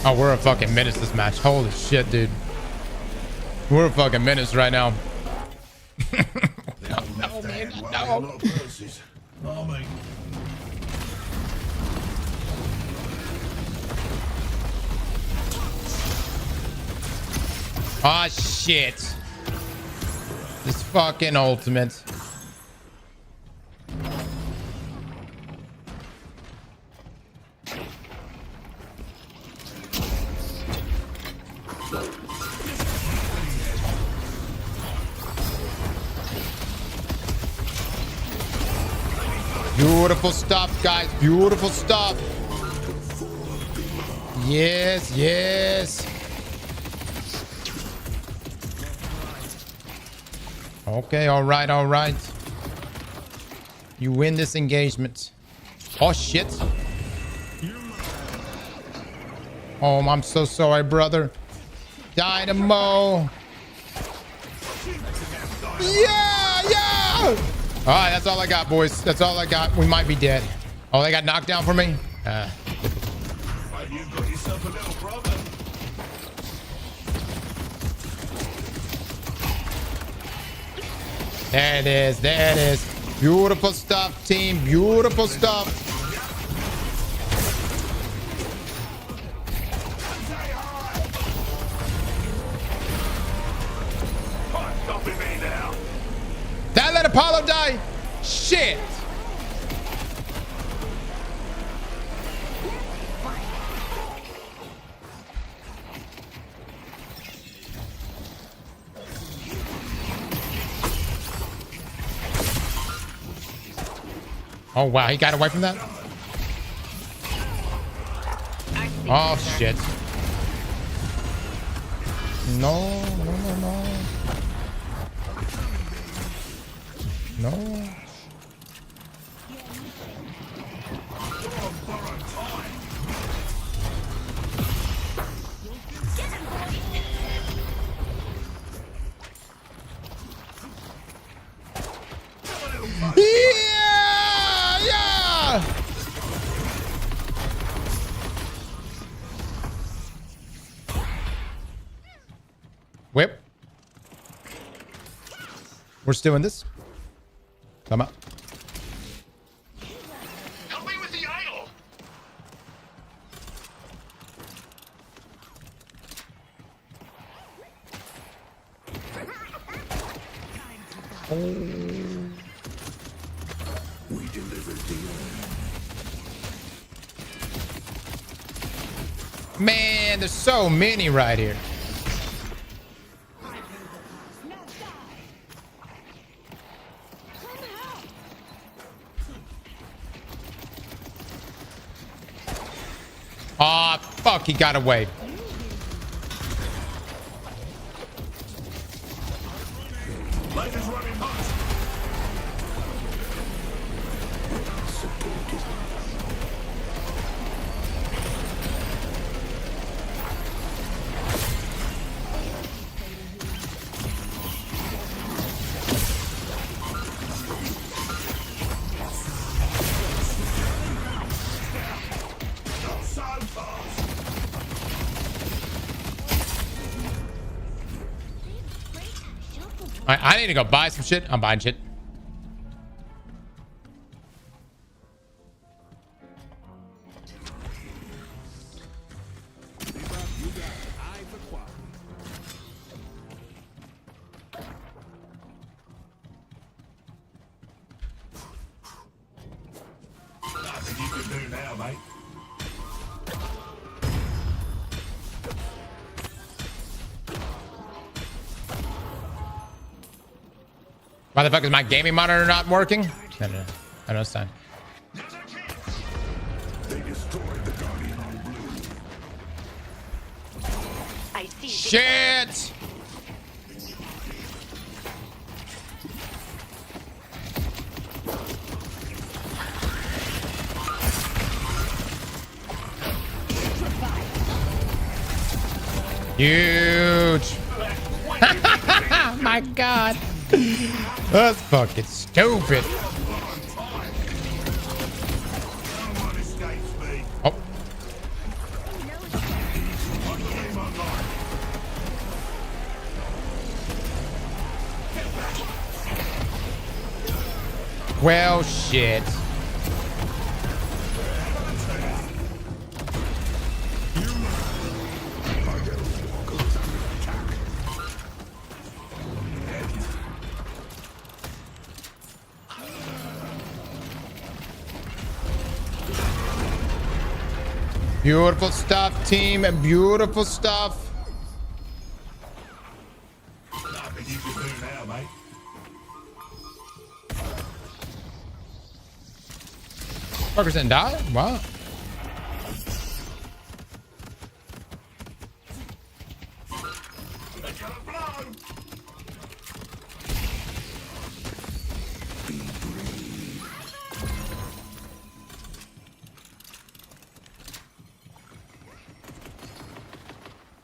Oh, we're a fucking menace this match. Holy shit, dude. We're a fucking menace right now. No, man, no. Oh, shit. This fucking ultimate. Beautiful stuff, guys. Beautiful stuff. Yes, yes. Okay, all right, all right. You win this engagement. Oh, shit. Oh, I'm so sorry, brother. Dynamo. Yeah, yeah. All right, that's all I got, boys. That's all I got. We might be dead. Oh, they got knocked down for me? You got yourself a little problem. There it is. There it is. Beautiful stuff, team. Beautiful stuff. That let Apollo die? Shit. Oh, wow. He got away from that? Oh, shit. No, no, no, no. No. Yeah! Yeah! Whip. We're still in this. Come on. Help me with the idol. We delivered the Man, there's so many right here. Ah, fuck, he got away. light is running hot. I need to go buy some shit. I'm buying shit. Nothing you can do now, mate. Why the fuck is my gaming monitor not working? No. I know it's time. They destroyed the Guardian on blue. I see. Shit! Huge. My God. That's fucking stupid. Oh. Well, shit. Beautiful stuff, team. Beautiful stuff. Nothing you can do now, mate. Fuckers didn't die? Wow.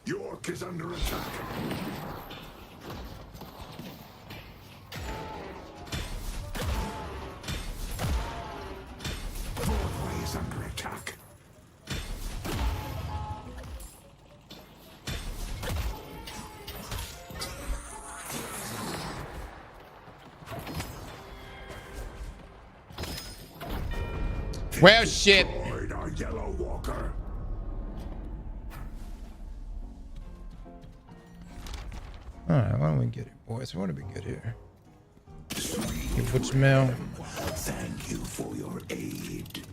York is under attack. Broadway is under attack. Well, shit. Destroyed our Yellow Walker. All right, why don't we get it, boys? What do we get here? You put some mail. Thank you for your aid.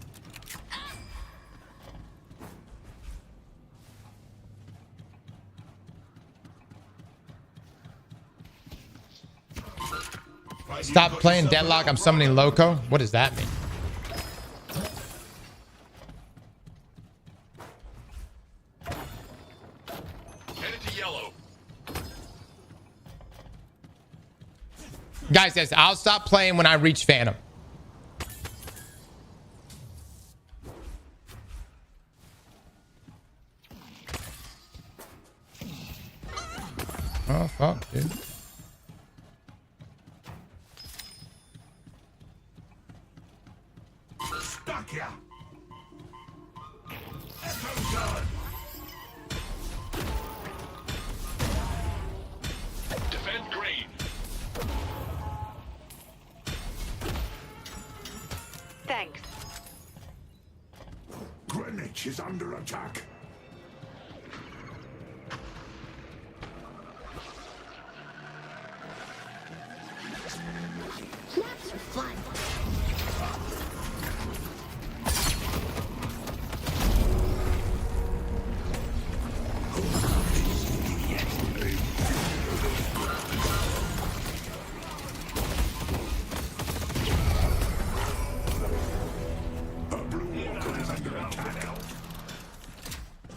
Stop playing Deadlock. I'm summoning Loco. What does that mean? Guys, yes, I'll stop playing when I reach Phantom. Oh, fuck, dude. Stuck ya. Echo done. Defend green. Thanks. Greenwich is under attack. Snaps are fun.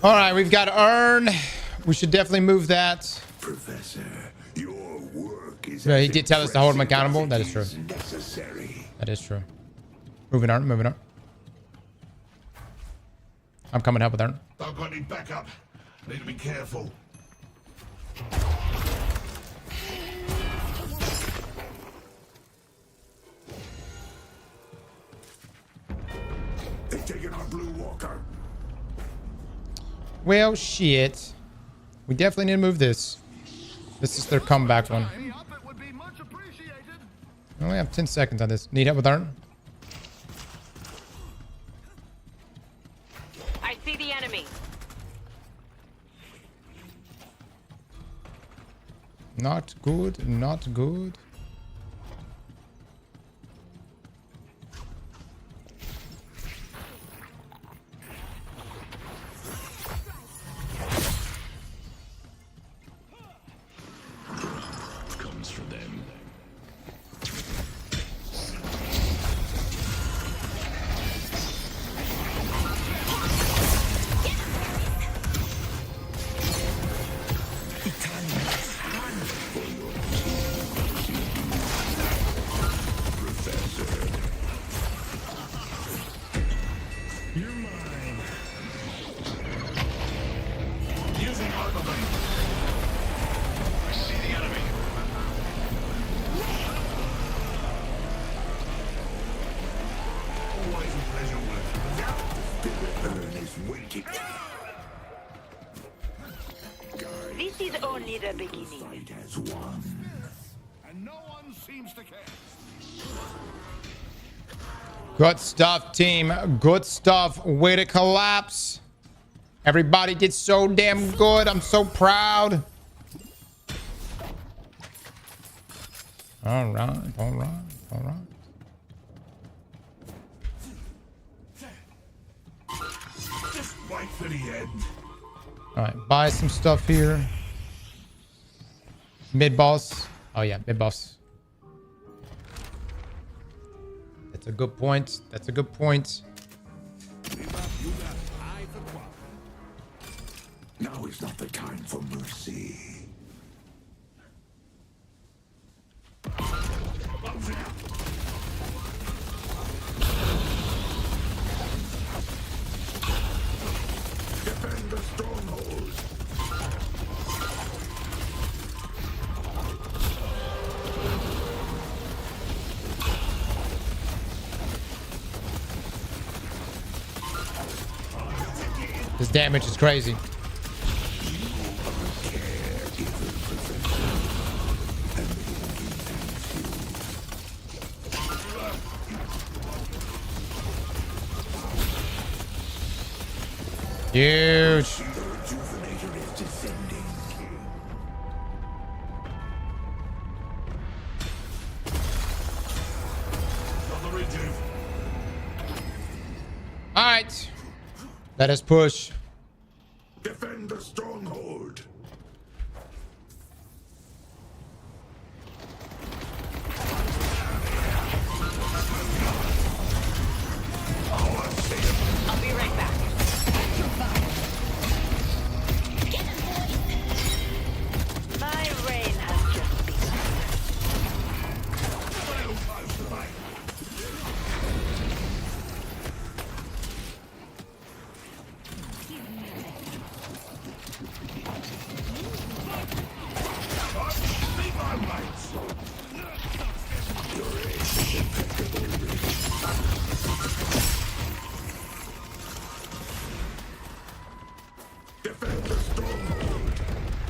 All right, we've got Earn. We should definitely move that. Professor, your work is Yeah, he did tell us to hold him accountable. That is true. necessary. That is true. Moving on, moving on. I'm coming help with Earn. I've got any backup. Need to be careful. They've taken our blue walker. Well, shit. We definitely need to move this. This is their comeback one. I only have 10 seconds on this. Need help with Arn? I see the enemy. Not good. Not good. Comes for them. You're mine. Using armament. I see the enemy. Always a pleasure working with you. Burn is waiting. This is only the beginning. Fight has won. And no one seems to care. Good stuff, team. Good stuff. Way to collapse. Everybody did so damn good. I'm so proud. All right. All right. All right. Just fight for the end. All right. Buy some stuff here. Mid boss. Oh, yeah. Mid boss. That's a good point. That's a good point. Now is not the time for mercy. Defend the stronghold. This damage is crazy. Huge. All right. Let us push. Defend the stronghold. I'll be right back. My reign has just begun.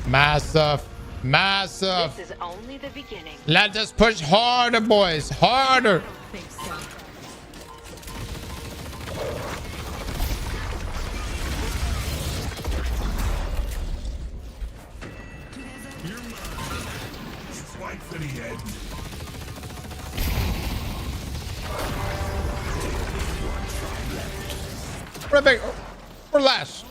Massive. Massive. This is only the beginning. Let us push harder, boys. Harder. Fight for the end. Rebecca, relax.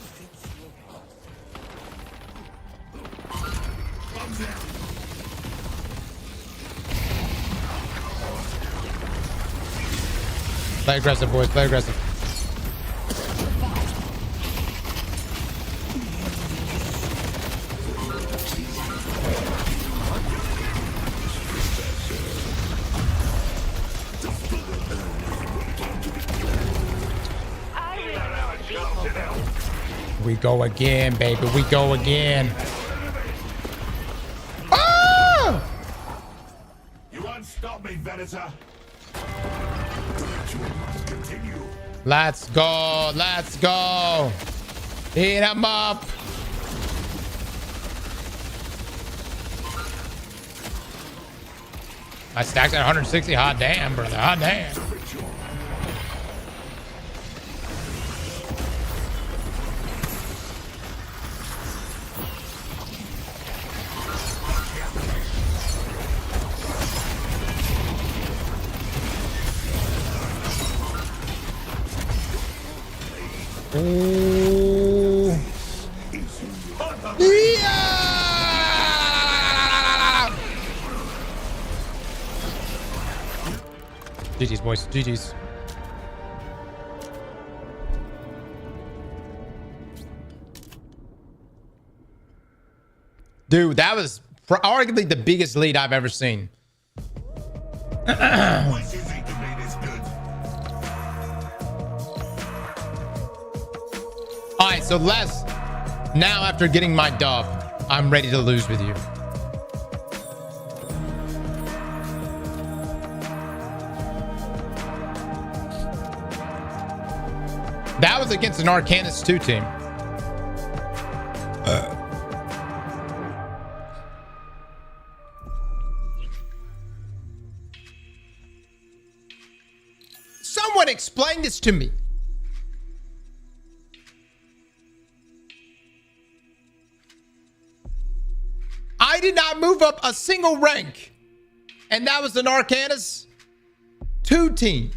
Play aggressive, boys. Play aggressive. We go again, baby. We go again. Ah! You won't stop me, Venator. Let's go. Let's go. Eat him up. My stack's at 160. Hot damn, brother. Hot damn. Ooh. Yeah! GG's, boys. GG's. Dude, that was arguably the biggest lead I've ever seen. All right, so Les, now after getting my dub, I'm ready to lose with you. That was against an Arcanist 2 team. Someone explain this to me. I did not move up a single rank. And that was an Arcanist 2 team.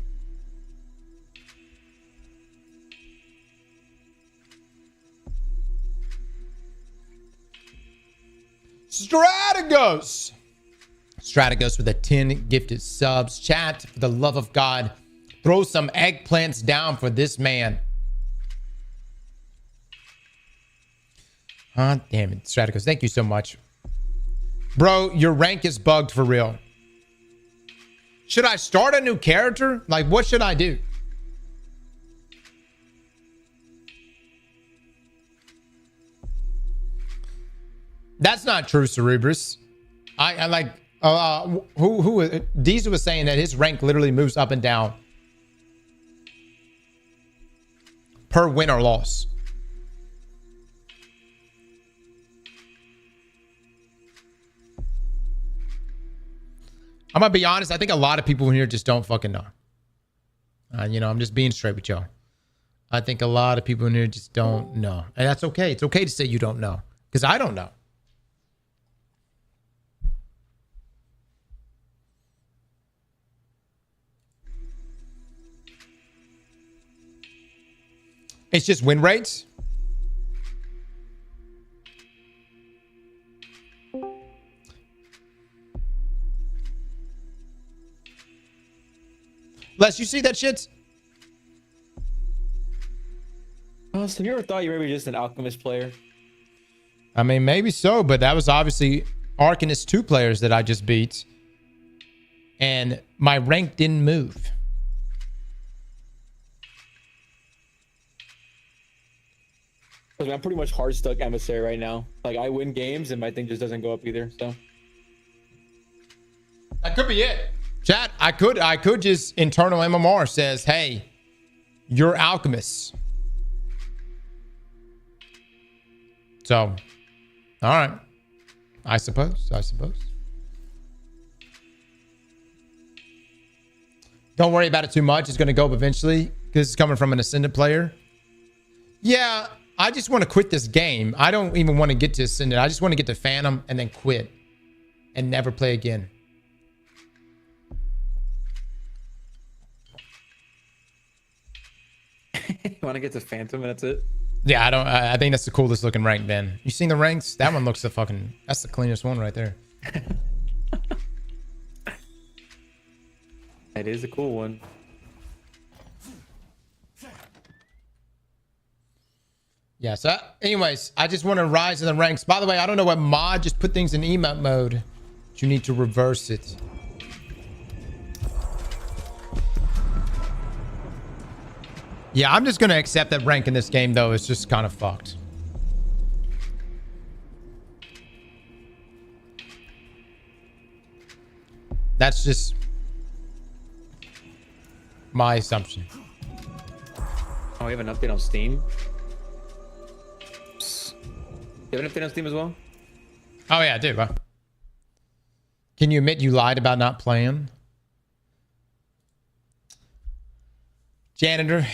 Strategos with the 10 gifted subs. Chat, for the love of God, throw some eggplants down for this man. Ah, damn it. Strategos, thank you so much. Bro, your rank is bugged for real. Should I start a new character? Like, what should I do? That's not true, Cerebrus. I like Diesel was saying that his rank literally moves up and down per win or loss. I'm gonna be honest. I think a lot of people in here just don't fucking know. You know, I'm just being straight with y'all. I think a lot of people in here just don't know, and that's okay. It's okay to say you don't know, because I don't know. It's just win rates. Les, you see that shit? Austin, you ever thought you were maybe just an Alchemist player? I mean, maybe so, but that was obviously Arcanist 2 players that I just beat. And my rank didn't move. I'm pretty much hard stuck emissary right now. Like, I win games and my thing just doesn't go up either. So that could be it. Chat, I could just internal MMR says, hey, you're alchemists. So, all right. I suppose. Don't worry about it too much. It's going to go up eventually because it's coming from an Ascendant player. Yeah, I just want to quit this game. I don't even want to get to Ascendant. I just want to get to Phantom and then quit and never play again. You want to get to Phantom and that's it? Yeah, I think that's the coolest looking rank, Ben. You seen the ranks? That one looks that's the cleanest one right there. That is a cool one. Yeah, so anyways, I just want to rise in the ranks. By the way, I don't know what mod just put things in emote mode. But you need to reverse it. Yeah, I'm just going to accept that rank in this game, though. It's just kind of fucked. That's just my assumption. Oh, we have an update on Steam? You have an update on Steam as well? Oh, yeah, I do, huh? Can you admit you lied about not playing? Janitor,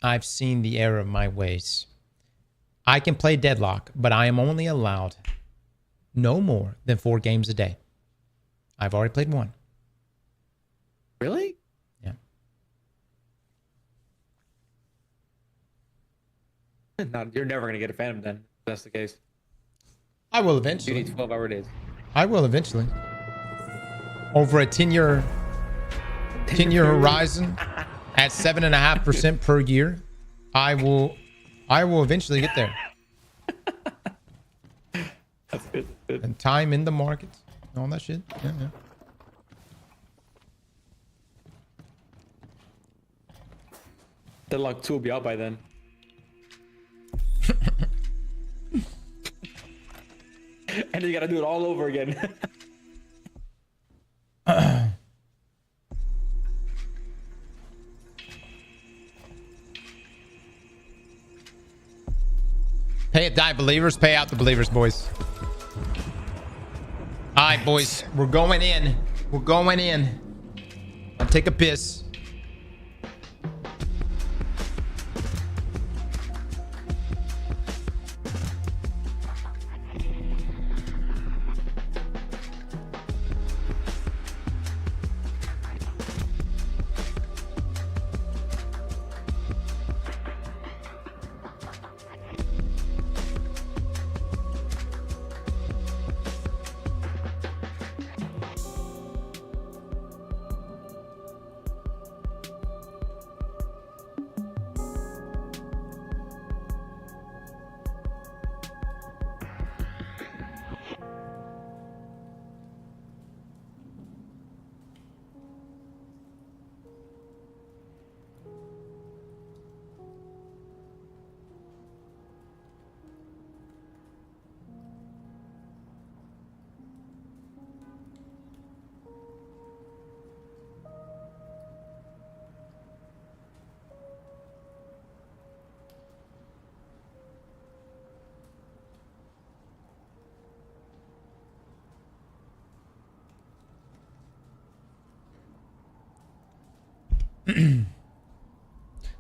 I've seen the error of my ways. I can play Deadlock, but I am only allowed no more than 4 games a day. I've already played 1. Really? Yeah. No, you're never gonna get a Phantom then. If that's the case. I will You eventually. need 12-hour days. I will eventually. Over a 10-year horizon at 7.5% per year, I will eventually get there. That's good. And time in the market, all that shit. Yeah, yeah. Deadlock 2 will be out by then. And you gotta do it all over again. Pay it, die believers. Pay out the believers, boys. All right, boys. We're going in. We're going in. I'll take a piss.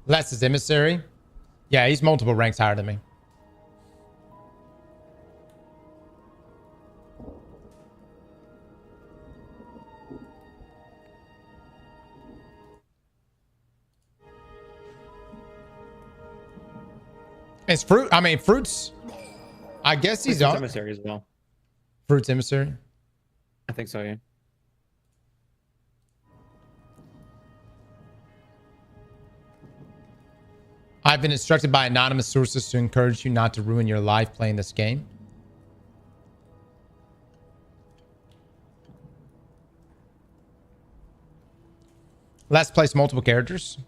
Les is emissary. Yeah, he's multiple ranks higher than me. It's fruit. I mean, fruits. I guess he's on emissary as well. Fruits emissary. I think so, yeah. I've been instructed by anonymous sources to encourage you not to ruin your life playing this game. Let's place multiple characters.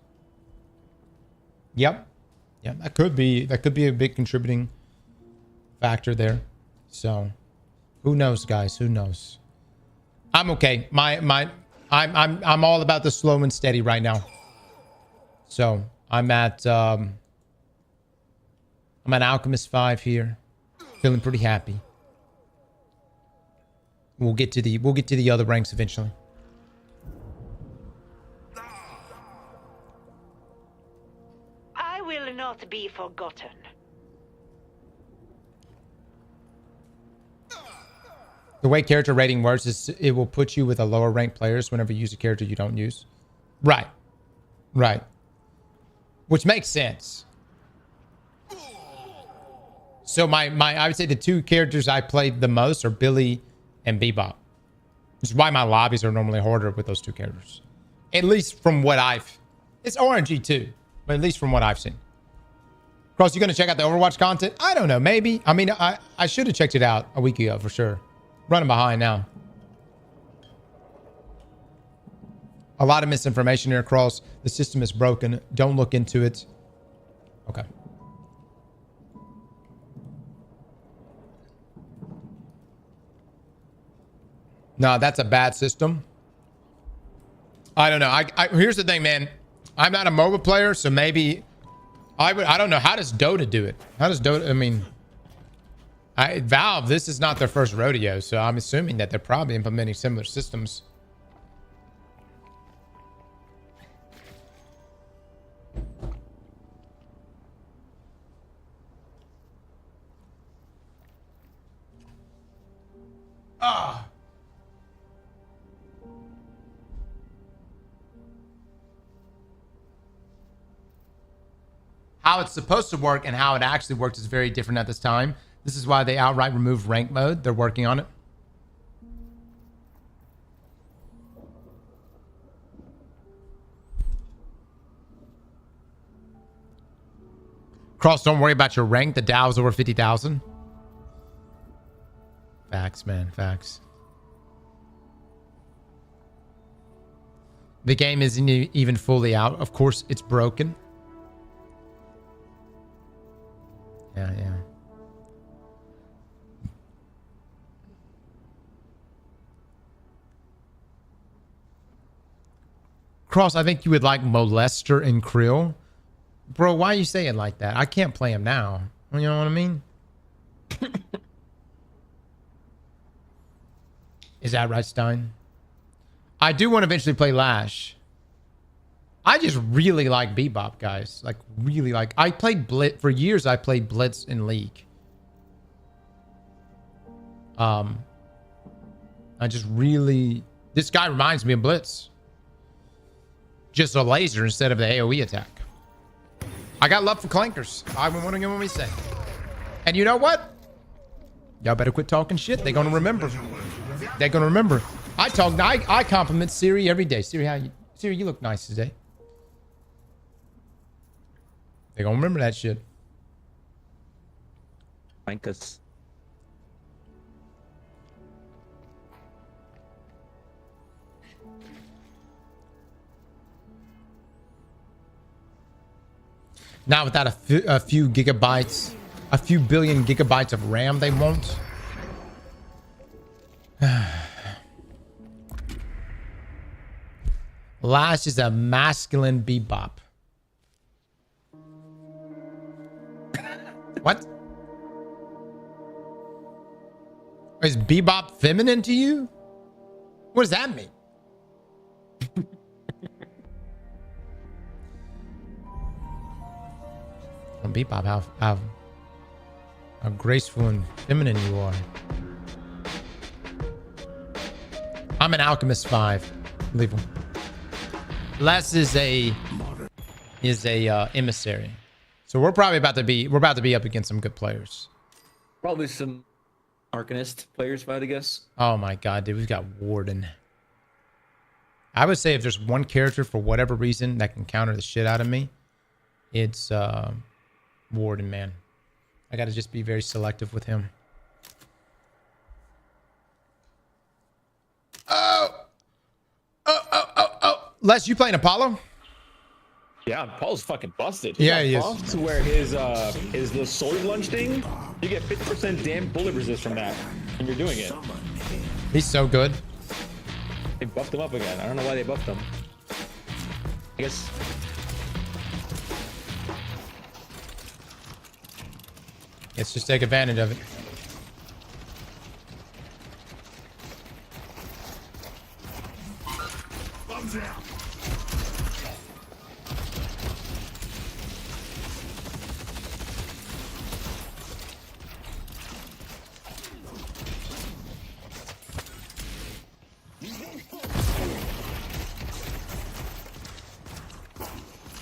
Yep. Yeah, that could be a big contributing factor there. So, who knows, guys? Who knows? I'm okay. I'm all about the slow and steady right now. So, I'm at Alchemist 5 here. Feeling pretty happy. We'll get to the other ranks eventually. I will not be forgotten. The way character rating works is it will put you with a lower ranked players whenever you use a character you don't use. Right. Right. Which makes sense. So I would say the 2 characters I played the most are Billy and Bebop. Which is why my lobbies are normally harder with those 2 characters. At least from what it's RNG too, but at least from what I've seen. Cross, you gonna check out the Overwatch content? I don't know, maybe. I mean, I should have checked it out a week ago for sure. Running behind now. A lot of misinformation here, Cross. The system is broken. Don't look into it. Okay. No, that's a bad system. I don't know. Here's the thing, man. I'm not a MOBA player, so maybe I don't know. How does Dota do it? How does Dota, I mean, Valve, this is not their first rodeo, so I'm assuming that they're probably implementing similar systems. Ah. How it's supposed to work and how it actually works is very different at this time. This is why they outright removed rank mode. They're working on it. Cross, don't worry about your rank. The Dow's over 50,000. Facts, man. Facts. The game isn't even fully out. Of course, it's broken. Yeah. Cross, I think you would like Molester and Krill. Bro, why are you saying like that? I can't play him now. You know what I mean? Is that right, Stein? I do want to eventually play Lash. I just really like Bebop, guys. Like, really like... I played Blitz... For years, I played Blitz in League. I just really... This guy reminds me of Blitz. Just a laser instead of the AoE attack. I got love for clankers. I've been wondering what we say. And you know what? Y'all better quit talking shit. They're gonna remember. They're gonna remember. I compliment Siri every day. Siri, Siri, you look nice today. They're gonna remember that shit. Clankers. Not without a few gigabytes, a few billion gigabytes of RAM, they won't. Lash is a masculine bebop. What? Is bebop feminine to you? What does that mean? Bebop, how graceful and feminine you are. I'm an Alchemist 5. Leave him. Les is a emissary. So we're about to be up against some good players. Probably some Arcanist players, I guess. Oh my god, dude, we've got Warden. I would say if there's one character for whatever reason that can counter the shit out of me, it's Warden, man. I gotta just be very selective with him. Oh. Les, you playing Apollo? Yeah, Paul's fucking busted. Yeah, he is. To where his the sword lunge thing, you get 50% damn bullet resist from that, and you're doing it. He's so good. They buffed him up again. I don't know why they buffed him. I guess. Let's just take advantage of it.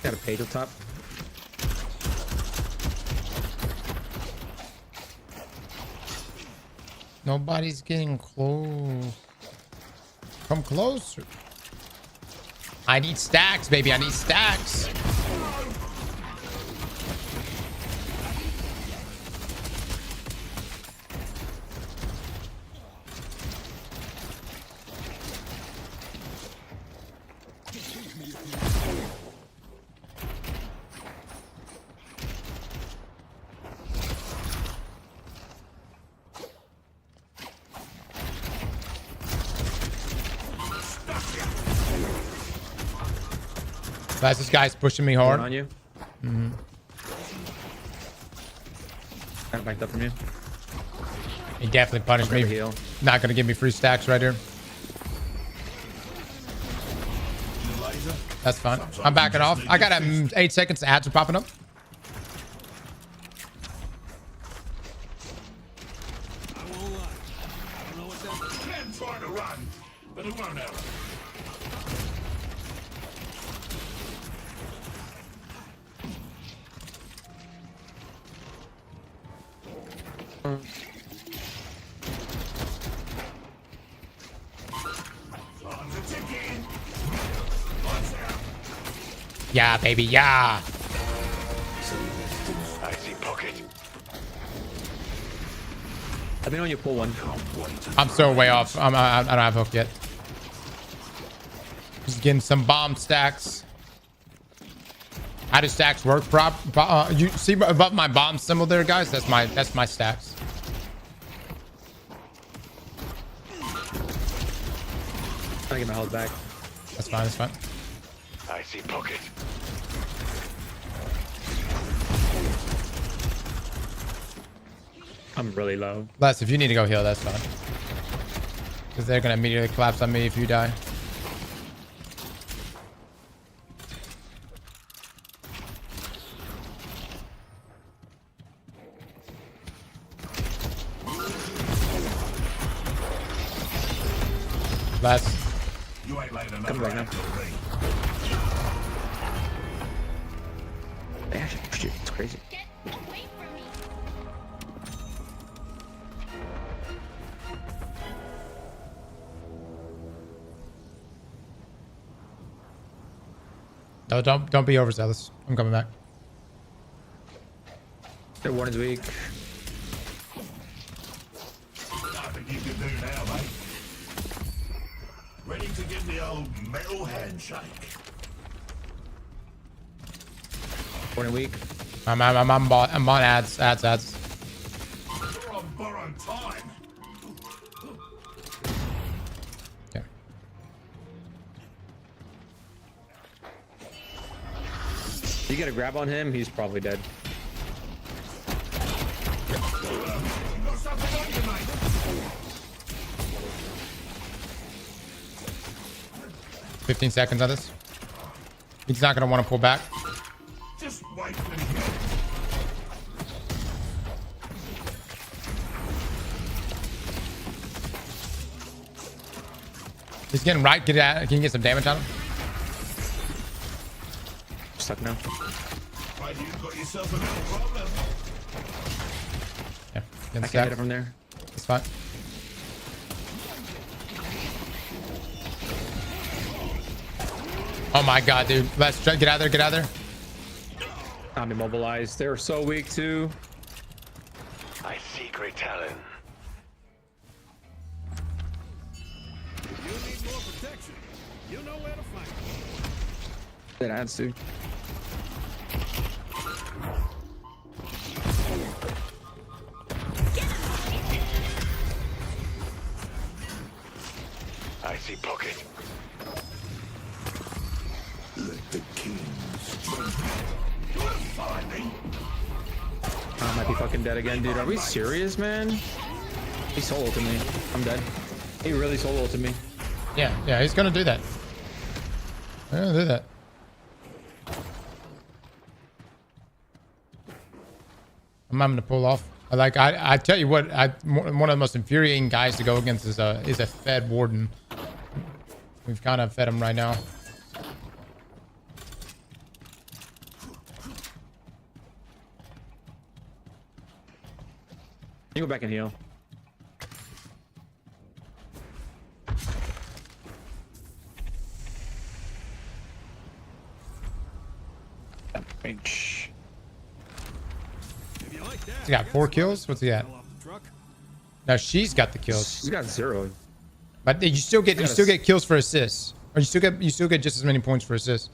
Got a page up top. Nobody's getting close. Come closer. I need stacks, baby. I need stacks. This guy's pushing me hard. On you. Mm-hmm. Kind of backed up from you. He definitely punished me. Heal. Not gonna give me free stacks right here. That's fine. I'm backing off. I got 8 seconds. Ads are popping up. I won't lie. I don't know what that does. Can try to run, but it won't help. Yeah, baby. Yeah. I see pocket. Let me know when you pull one. I'm so way off. I don't have hook yet. Just getting some bomb stacks. How do stacks work? You see above my bomb symbol there, guys? That's my stacks. Trying to get my health back. That's fine. That's fine. I see pocket. I'm really low. Les, if you need to go heal, that's fine. Because they're gonna immediately collapse on me if you die. Les. You ain't laying enough Come right now. They actually pushed you. It's crazy. No, don't be overzealous. I'm coming back. Their warning's weak. Nothing you can do now, mate. Ready to give the old metal handshake. Warning weak. I'm on ads. You're on borrowed time. Okay. You get a grab on him, he's probably dead. You got something on you, mate. 15 seconds on this. He's not gonna want to pull back. Just wait for me. He's getting right. Get out. Can you get some damage on him? Stuck now. Right, you've got yourself a little problem. Yeah. I can't hit it from there. It's fine. Oh my god, dude. Let's get out of there. Get out of there. I'm immobilized. They're so weak too. I see great talent. If you need more protection, you know where to find it. That adds to. I see pocket. Let the kings drink. You'll find me. I might be fucking dead again, dude. Are we serious, man? He solo to me. I'm dead. He really solo to me. Yeah, he's gonna do that. He's gonna do that. I'm having to pull off. I tell you what, one of the most infuriating guys to go against is a fed warden. We've kind of fed him right now. You go back and heal. If you like that, He's got 4 kills. What's he at? off the truck. No, she's got the kills. He's got 0. But you still get kills for assists, or you still get just as many points for assists.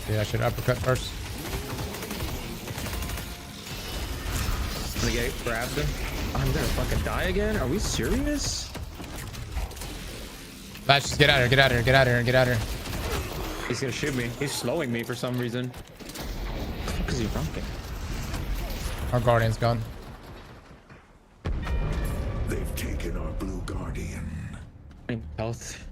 Okay, I should uppercut first. I'm gonna get grabbed. I'm gonna fucking die again. Are we serious? Let's just get out of here. Get out of here. Get out of here. Get out of here. He's gonna shoot me. He's slowing me for some reason. Because he's running. Our Guardian's gone. They've taken our blue Guardian. Health.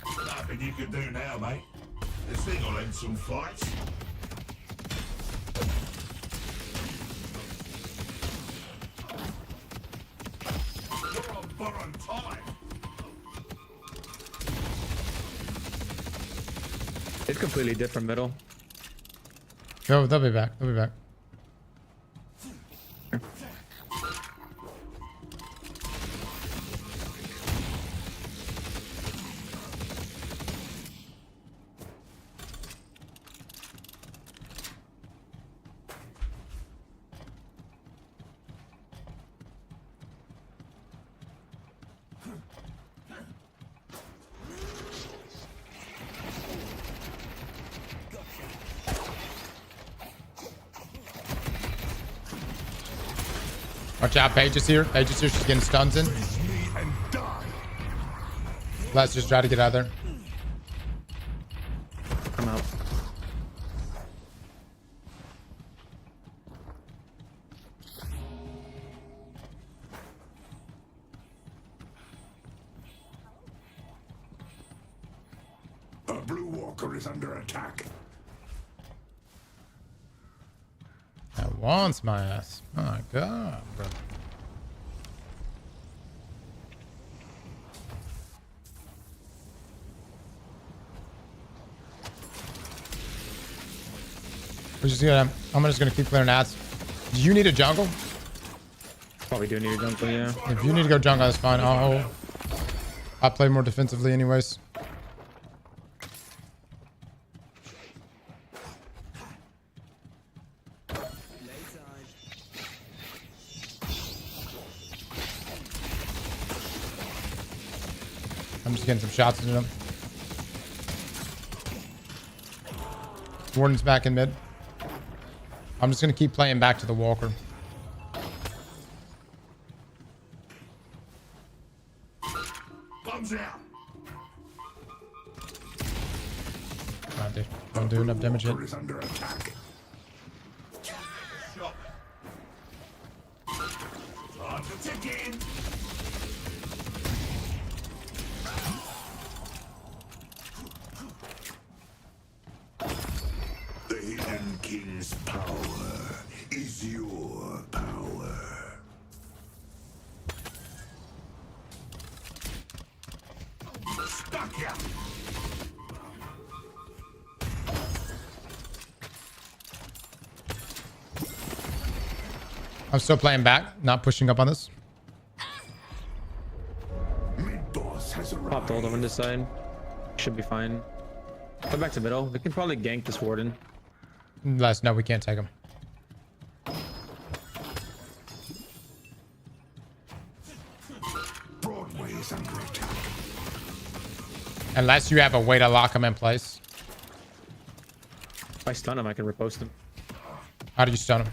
Nothing you can do now, mate. This thing will end some fights. You're on borrowed time. It's completely different middle. No, they'll be back. They'll be back. Watch out, Paige is here. Paige is here. She's getting stuns in. Let's just try to get out of there. I'm out. A blue walker is under attack. That wants my ass. My God, bro. We're just gonna. I'm just gonna keep clearing ads. Do you need a jungle? Probably do need a jungle, yeah. If you need to go jungle, that's fine. I'll play more defensively, anyways. I'm just getting some shots into them. Warden's back in mid. I'm just gonna keep playing back to the walker. Bombs out. Oh, dude. Don't do enough damage yet. Walker is under attack. Shot. Time to tick in. The Hidden King's power is your power. Stuck ya. I'm still playing back, not pushing up on this. Mid-boss has arrived. Popped all over this side. Should be fine. Go back to middle. We can probably gank this warden. Unless, no, we can't take him. Broadway is under attack. Unless you have a way to lock him in place. If I stun him, I can repost him. How do you stun him?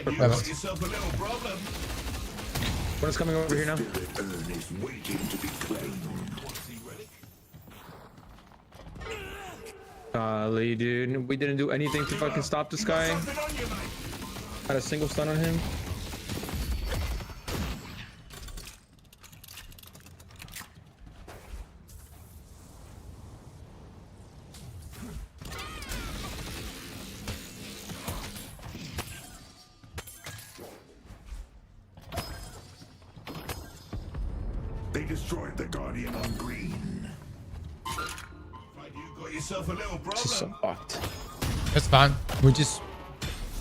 You got yourself a little problem. What is coming over here now? Spirit urn is waiting to be claimed. Golly, dude. We didn't do anything to fucking stop this guy. Had a single stun on him. They destroyed the Guardian on green. You got yourself a little This is so problem. fucked. It's fine.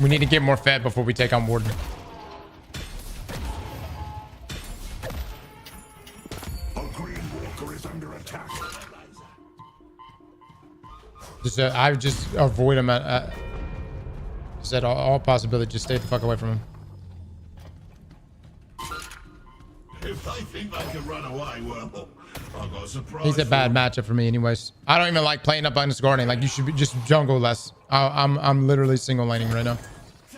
We need to get more fed before we take on Warden. A green walker is under attack. I would just avoid him at just at all possibility. Just stay the fuck away from him. If they think they can run away, well, I've got a surprise. He's a bad matchup for me, anyways. I don't even like playing up on this Guardian. Like, you should be just jungle less. I'm literally single laning right now.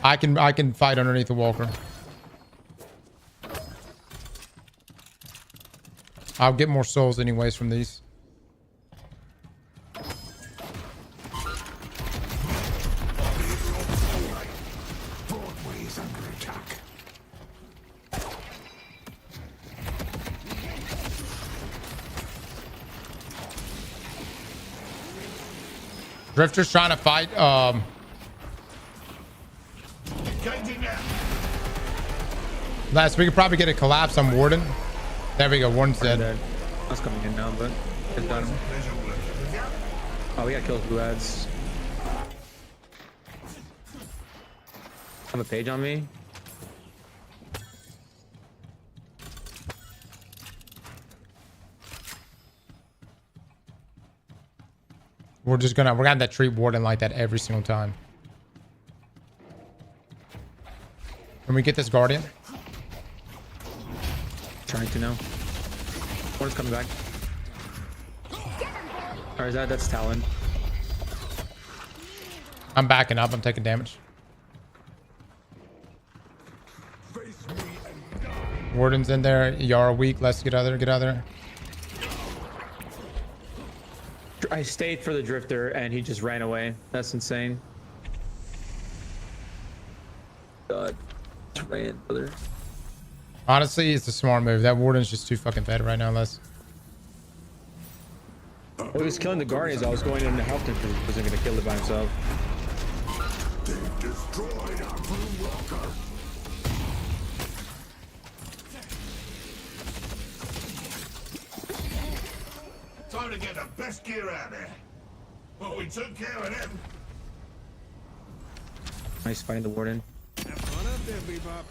I can fight underneath the walker. I'll get more souls anyways from these. Broadway is under attack. Drifter's trying to fight. Engaging now. Last, we could probably get a collapse on Warden. There we go. Warden's dead. I was coming in now, but it's done. Oh, we got kills blue ads. I have a page on me. We're gonna have that treat Warden like that every single time. Can we get this Guardian? Trying to now. Warden's coming back. Or is that's Talon? I'm backing up. I'm taking damage. Warden's in there. Yara weak. Let's get out of there. Get out of there. I stayed for the Drifter and he just ran away. That's insane. God. Ran, brother. Honestly, it's a smart move. That Warden's just too fucking fed right now. Let's. He was killing the Guardians. I was going in to help him because he wasn't going to kill it by himself. They've destroyed our boom rocker. Time to get the best gear out there. Well, we took care of them. Nice fighting the Warden. Have fun up there, Bebop.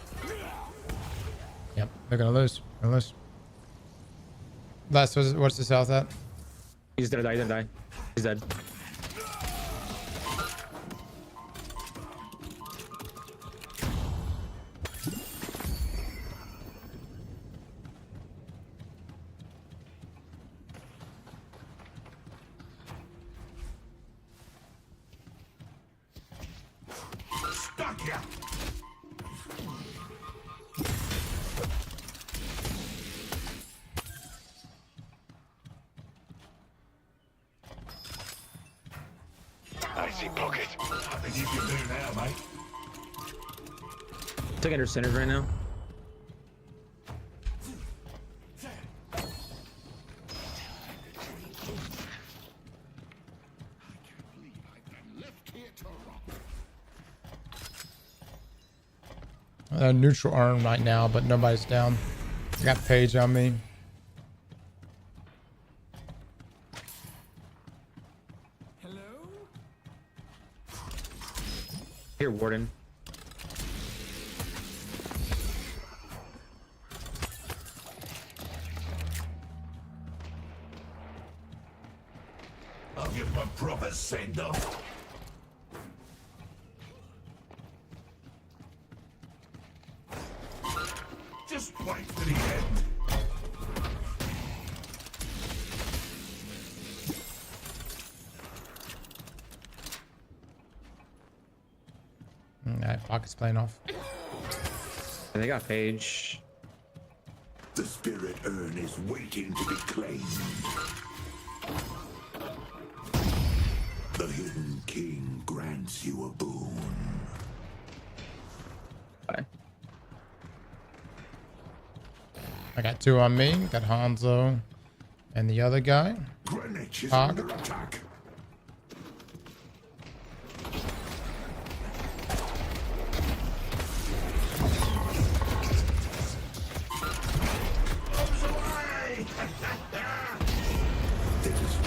Yep, they're gonna lose. They're gonna lose. Last, what's the south at? He's gonna die. He's gonna die. He's dead. Stuck ya. I see pocket. I think you can do now, mate. Took under centers right now. Neutral arm right now, but nobody's down. I got Page on me. Here, Warden. I'll give him a proper send-off. Just wait for the end. Alright, Pocket's playing off. And they got Page. The spirit urn is waiting to be claimed. The hidden king grants you a boon. Bye. I got two on me. Got Hanzo and the other guy. Greenwich is Hog. under attack.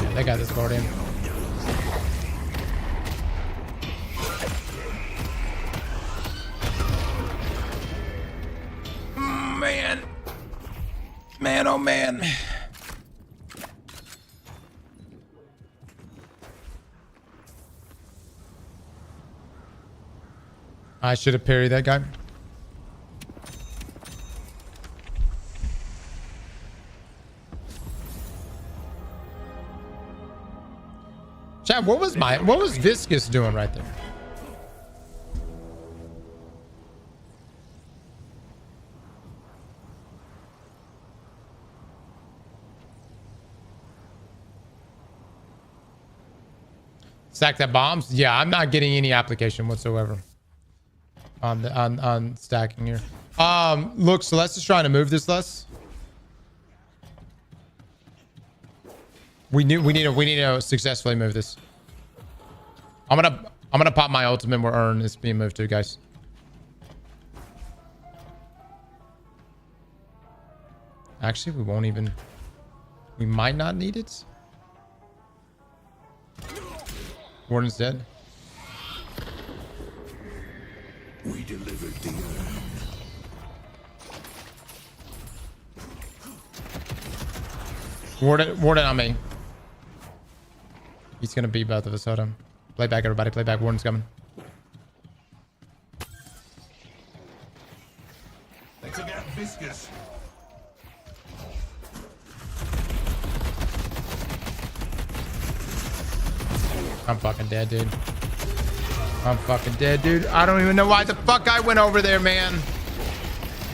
Yeah, they got this Guardian. Man. Man, oh man. I should have parried that guy. Chad, what was Viscous doing right there? Stack that bombs. Yeah, I'm not getting any application whatsoever on stacking here. Look, so let's just try to move this less. We need to successfully move this. I'm gonna pop my ultimate where Earn is being moved to, guys. Actually, we won't even. We might not need it. Warden's dead. We delivered the urn. Warden on me. He's gonna beat both of us. Hold on. Play back, everybody. Play back. Warden's coming. They took out Viscous. I'm fucking dead, dude. I'm fucking dead, dude. I don't even know why the fuck I went over there, man.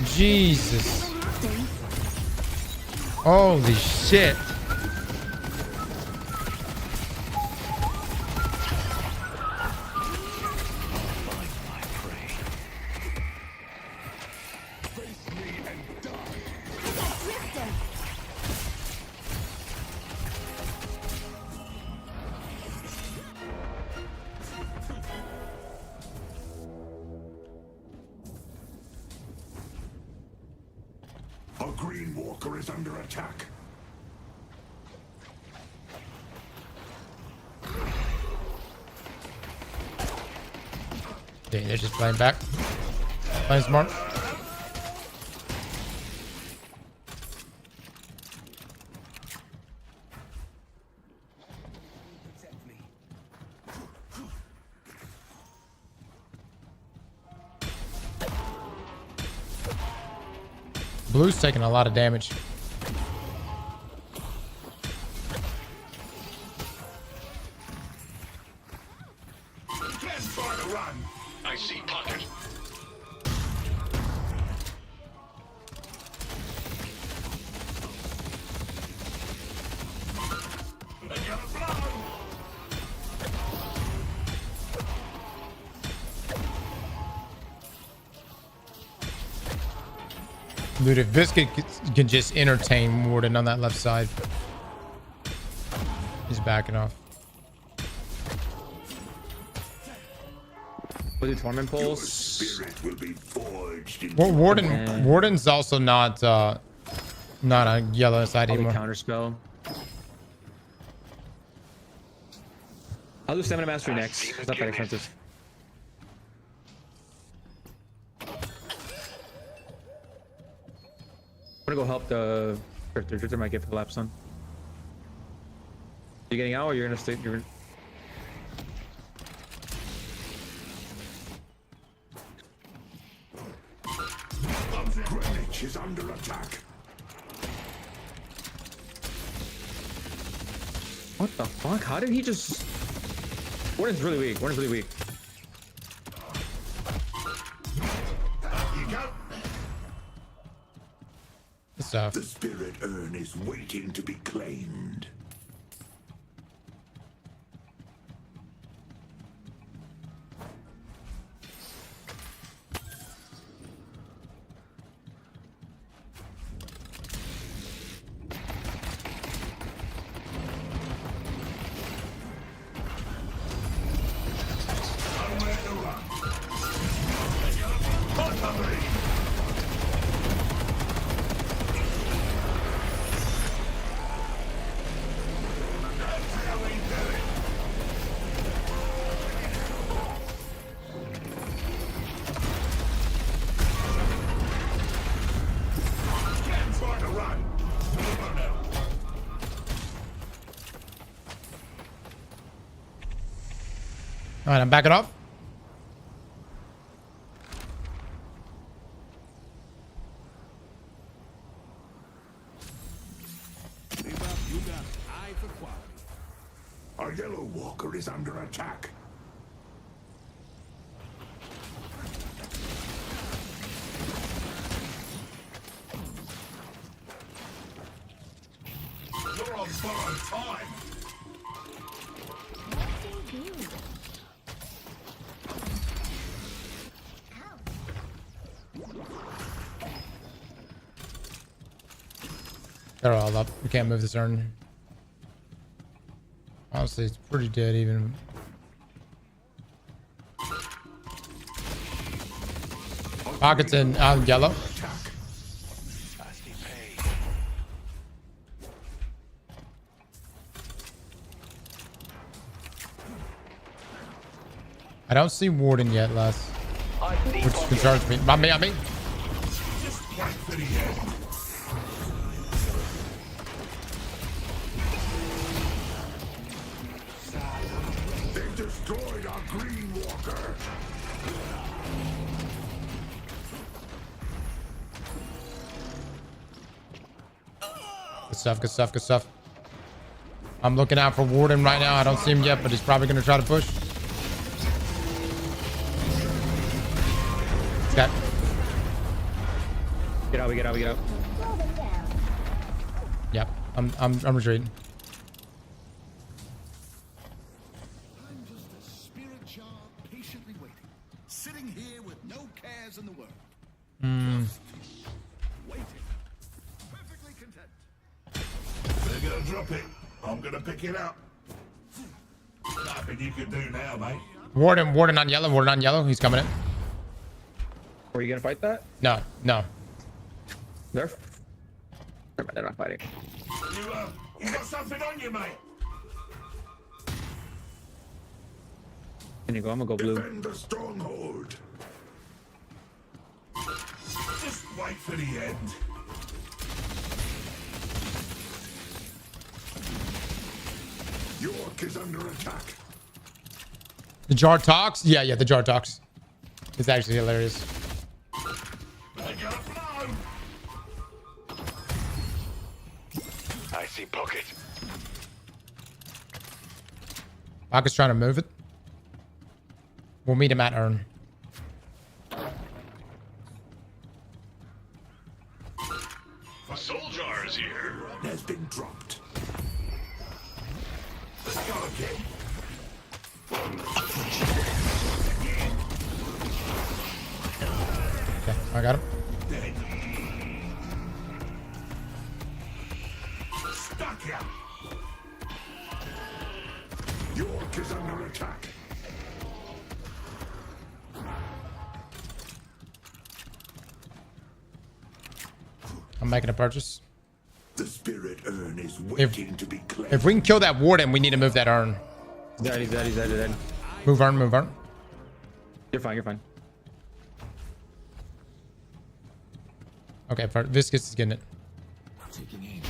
Jesus. Holy shit. Our Green Walker is under attack. Dang, they're just playing back. Playing smart. Blue's taking a lot of damage. Let's try to run. I see pocket. Dude, if Biscuit can just entertain Warden on that left side. He's backing off. We'll do torment pulls. Spirit will be forged in Warden's also not on yellow side anymore. Counter spell. I'll do stamina mastery next. It's not that expensive. I'm gonna go help the Drifter. Might get collapsed on. You getting out, or you're gonna stay? You're... Greenwich is under attack. What the fuck? How did he just? Warden's really weak. Warden's really weak. You go. Stuff. The spirit urn is waiting to be claimed. All right, I'm backing off. You got an eye for quality. Our Yellow Walker is under attack. You're on borrowed time. They're all up. We can't move this urn. Honestly, it's pretty dead even. Pockets in yellow. I don't see Warden yet, Les. Which concerns me. On me, on me. They've destroyed our green walker. Good stuff, good stuff, good stuff. I'm looking out for Warden right now. I don't see him yet, but he's probably going to try to push. Got. Get out, we get out, we get out. Yep, I'm retreating. I'm just a spirit child patiently waiting, sitting here with no cares in the world. Just waiting, perfectly content. They're gonna drop it. I'm gonna pick it up. Nothing you can do now, mate. Warden on yellow. Warden on yellow. He's coming in. Are you gonna fight that? No, no. They're not fighting. You got something on you, mate. Can you go? I'm gonna go blue. Defend the stronghold. Just wait for the end. York is under attack. The jar talks? Yeah, the jar talks. It's actually hilarious. I see pocket. Pocket's trying to move it. We'll meet him at urn. Soul jar is here. Has been dropped. Let's go again. Okay, I got him. Stuck ya. York is under attack. I'm making a purchase. The spirit urn is waiting to be cleansed. If we can kill that Warden, we need to move that urn. He's dead. Move urn, move urn. You're fine, you're fine. Okay, Viscous is getting it. Taking aim.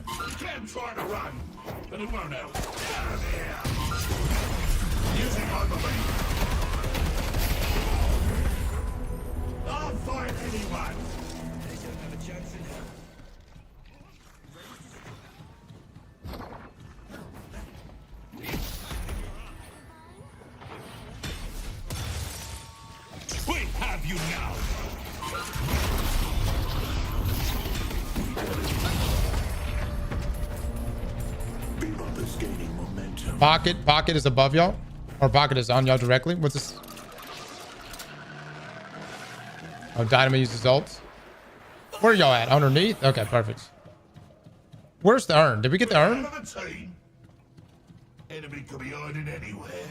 You can try to run, but it won't help. Down here. Using my belief. I'll fight anyone. They don't have a chance in hell. We have you now. Bebop is gaining momentum. Pocket is above y'all, or Pocket is on y'all directly. What's this? Oh, Dynamo uses ults. Where are y'all at? Underneath? Okay, perfect. Where's the urn? Did we get the urn? Enemy could be hiding anywhere.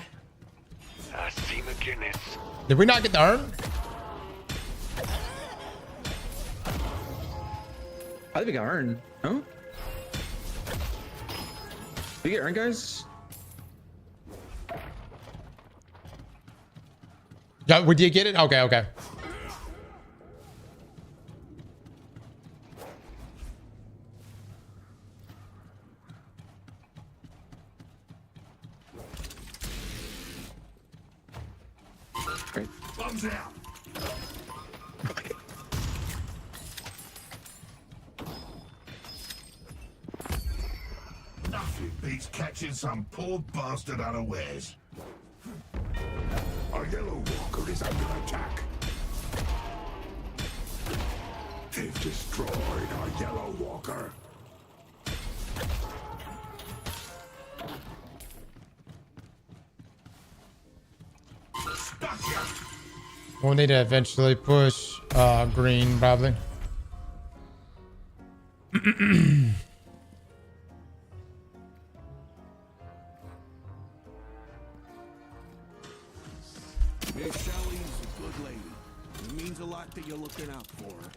I see McGinnis. Did we not get the urn? I think we got Earn. No? Did we get Earn, guys? Yeah, we did get it? Okay, okay. Great. Bombs out. Nothing beats catching some poor bastard unawares. Our yellow walker is under attack. They've destroyed our yellow walker. Stuck ya. We'll need to eventually push green, probably. Miss Shelley's a good lady. It means a lot that you're looking out for her.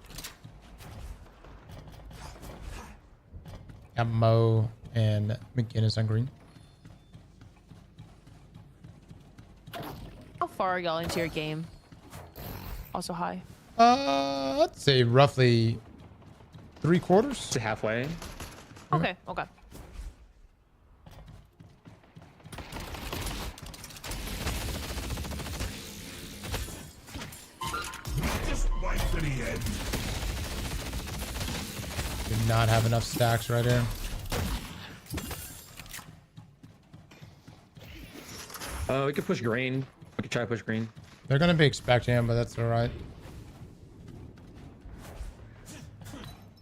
Got Mo and McGinnis on green. How far are y'all into your game? Also high. I'd say roughly 3/4. To halfway. Okay, okay. Just wait for the end. Did not have enough stacks right here. We could push green. We could try to push green. They're gonna be expecting him, but that's all right.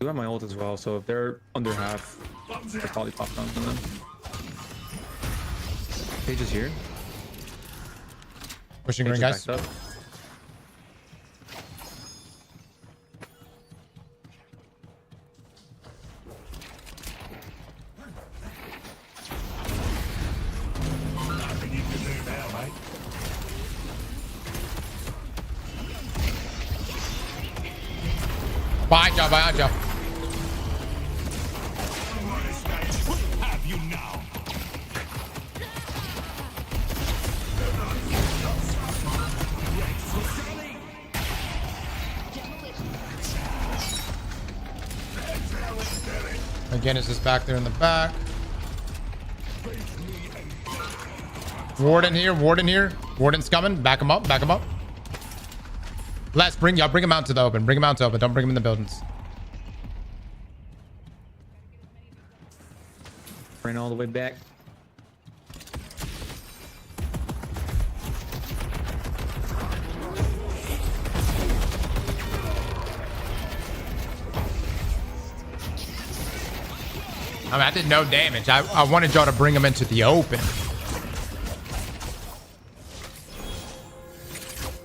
We have my ult as well, so if they're under half, they'll probably pop down on them. Page is here. Pushing Page green, is guys. backed up. Nothing you can do now, mate. Behind you, behind you. Have you now? McGinnis is back there in the back. Warden here, Warden here. Warden's coming. Back him up, back him up. Let's bring him out to the open. Bring him out to open. Don't bring him in the buildings. Ran all the way back. I mean, I did no damage. I wanted y'all to bring him into the open.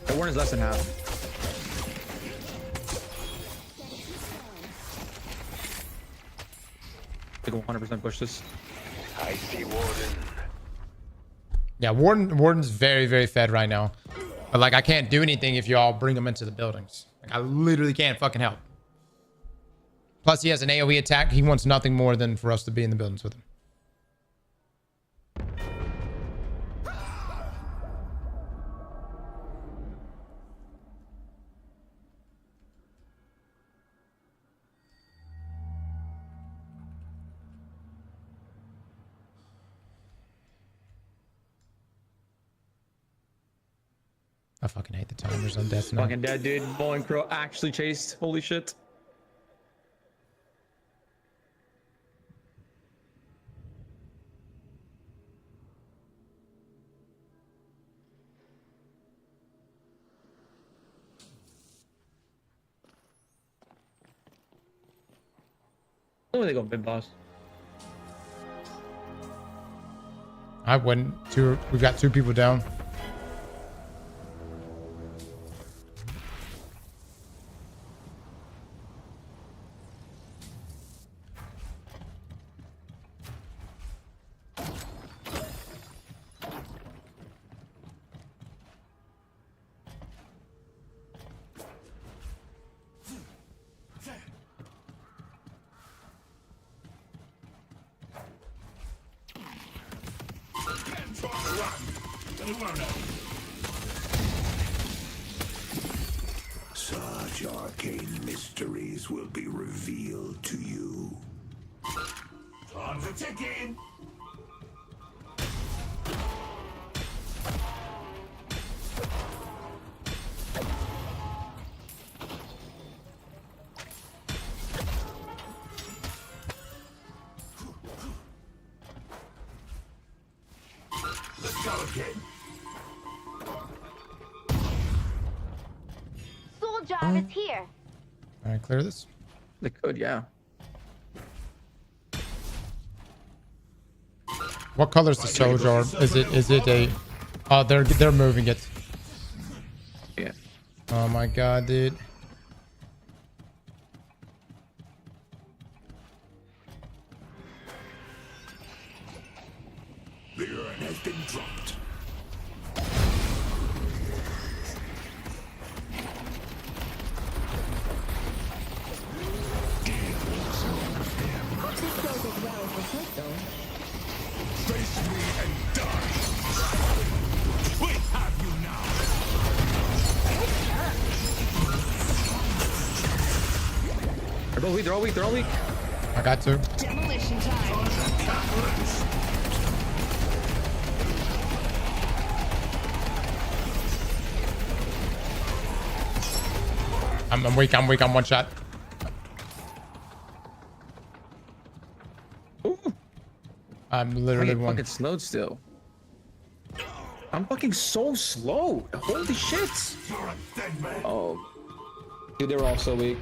The warden is less than half. I think 100% push this. I see Warden. Yeah, Warden's very, very fed right now. But like, I can't do anything if y'all bring him into the buildings. Like, I literally can't fucking help. Plus, he has an AoE attack. He wants nothing more than for us to be in the buildings with him. I fucking hate the timers on Destiny. Fucking dead, dude. Bow and Crow actually chased. Holy shit. Where they go, big boss? I wouldn't. We've got 2 people down. Such arcane mysteries will be revealed to you. Time's a ticking. Let's go again. Soldier is here. All right, clear this. They could, yeah. What color is the soldier? Is it a? Oh, they're moving it. Yeah. Oh my god, dude. has been dropped. Face me and die. We have you now. They're all weak, they're all weak, they're all weak. I got two. Demolition time. I'm weak. I'm weak. I'm one shot. Ooh. I'm literally one. Fucking slowed still. I'm fucking so slow. Holy shit. You're a dead man. Oh. Dude, they were all so weak.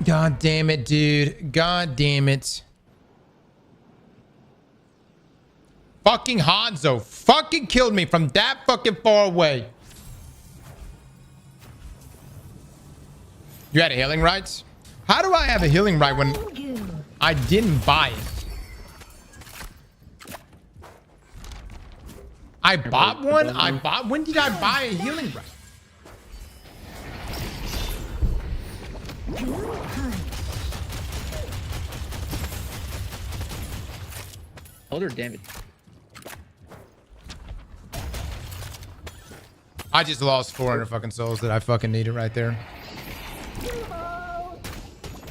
God damn it, dude. God damn it. Fucking Hanzo fucking killed me from that fucking far away. You had a healing rights? How do I have a healing right when I didn't buy it? I bought one? When did I buy a healing right? Elder damage. I just lost 400 fucking souls that I fucking needed right there.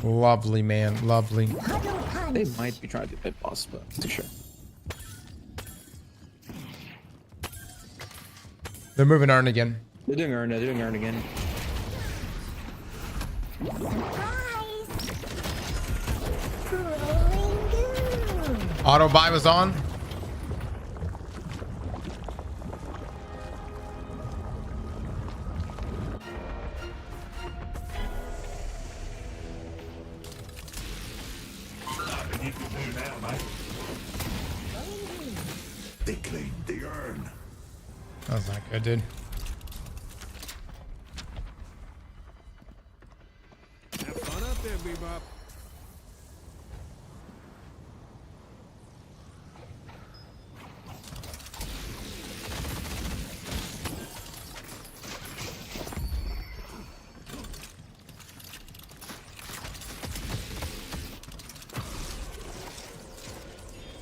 Lovely, man. Lovely. They might be trying to do pit boss, but for sure. They're moving Arn again. They're doing Earn. They're doing Earn again. Auto buy was on. They claimed the urn. That was not good, dude. Have fun up there, Bebop.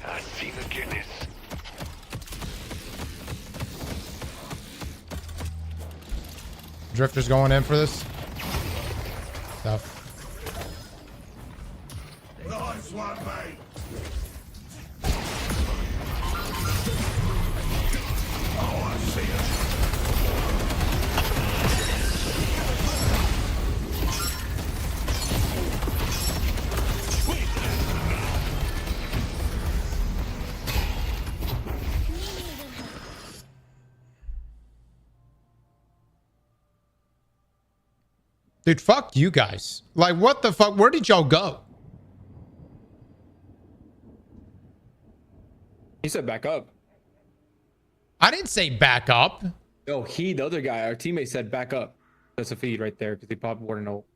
I see the Guinness. Drifter's going in for this stuff. Nice one, mate. Oh, I see it. Dude, fuck you guys. Like, what the fuck? Where did y'all go? He said back up. I didn't say back up. No, the other guy, our teammate said back up. That's a feed right there because he popped Warden ult.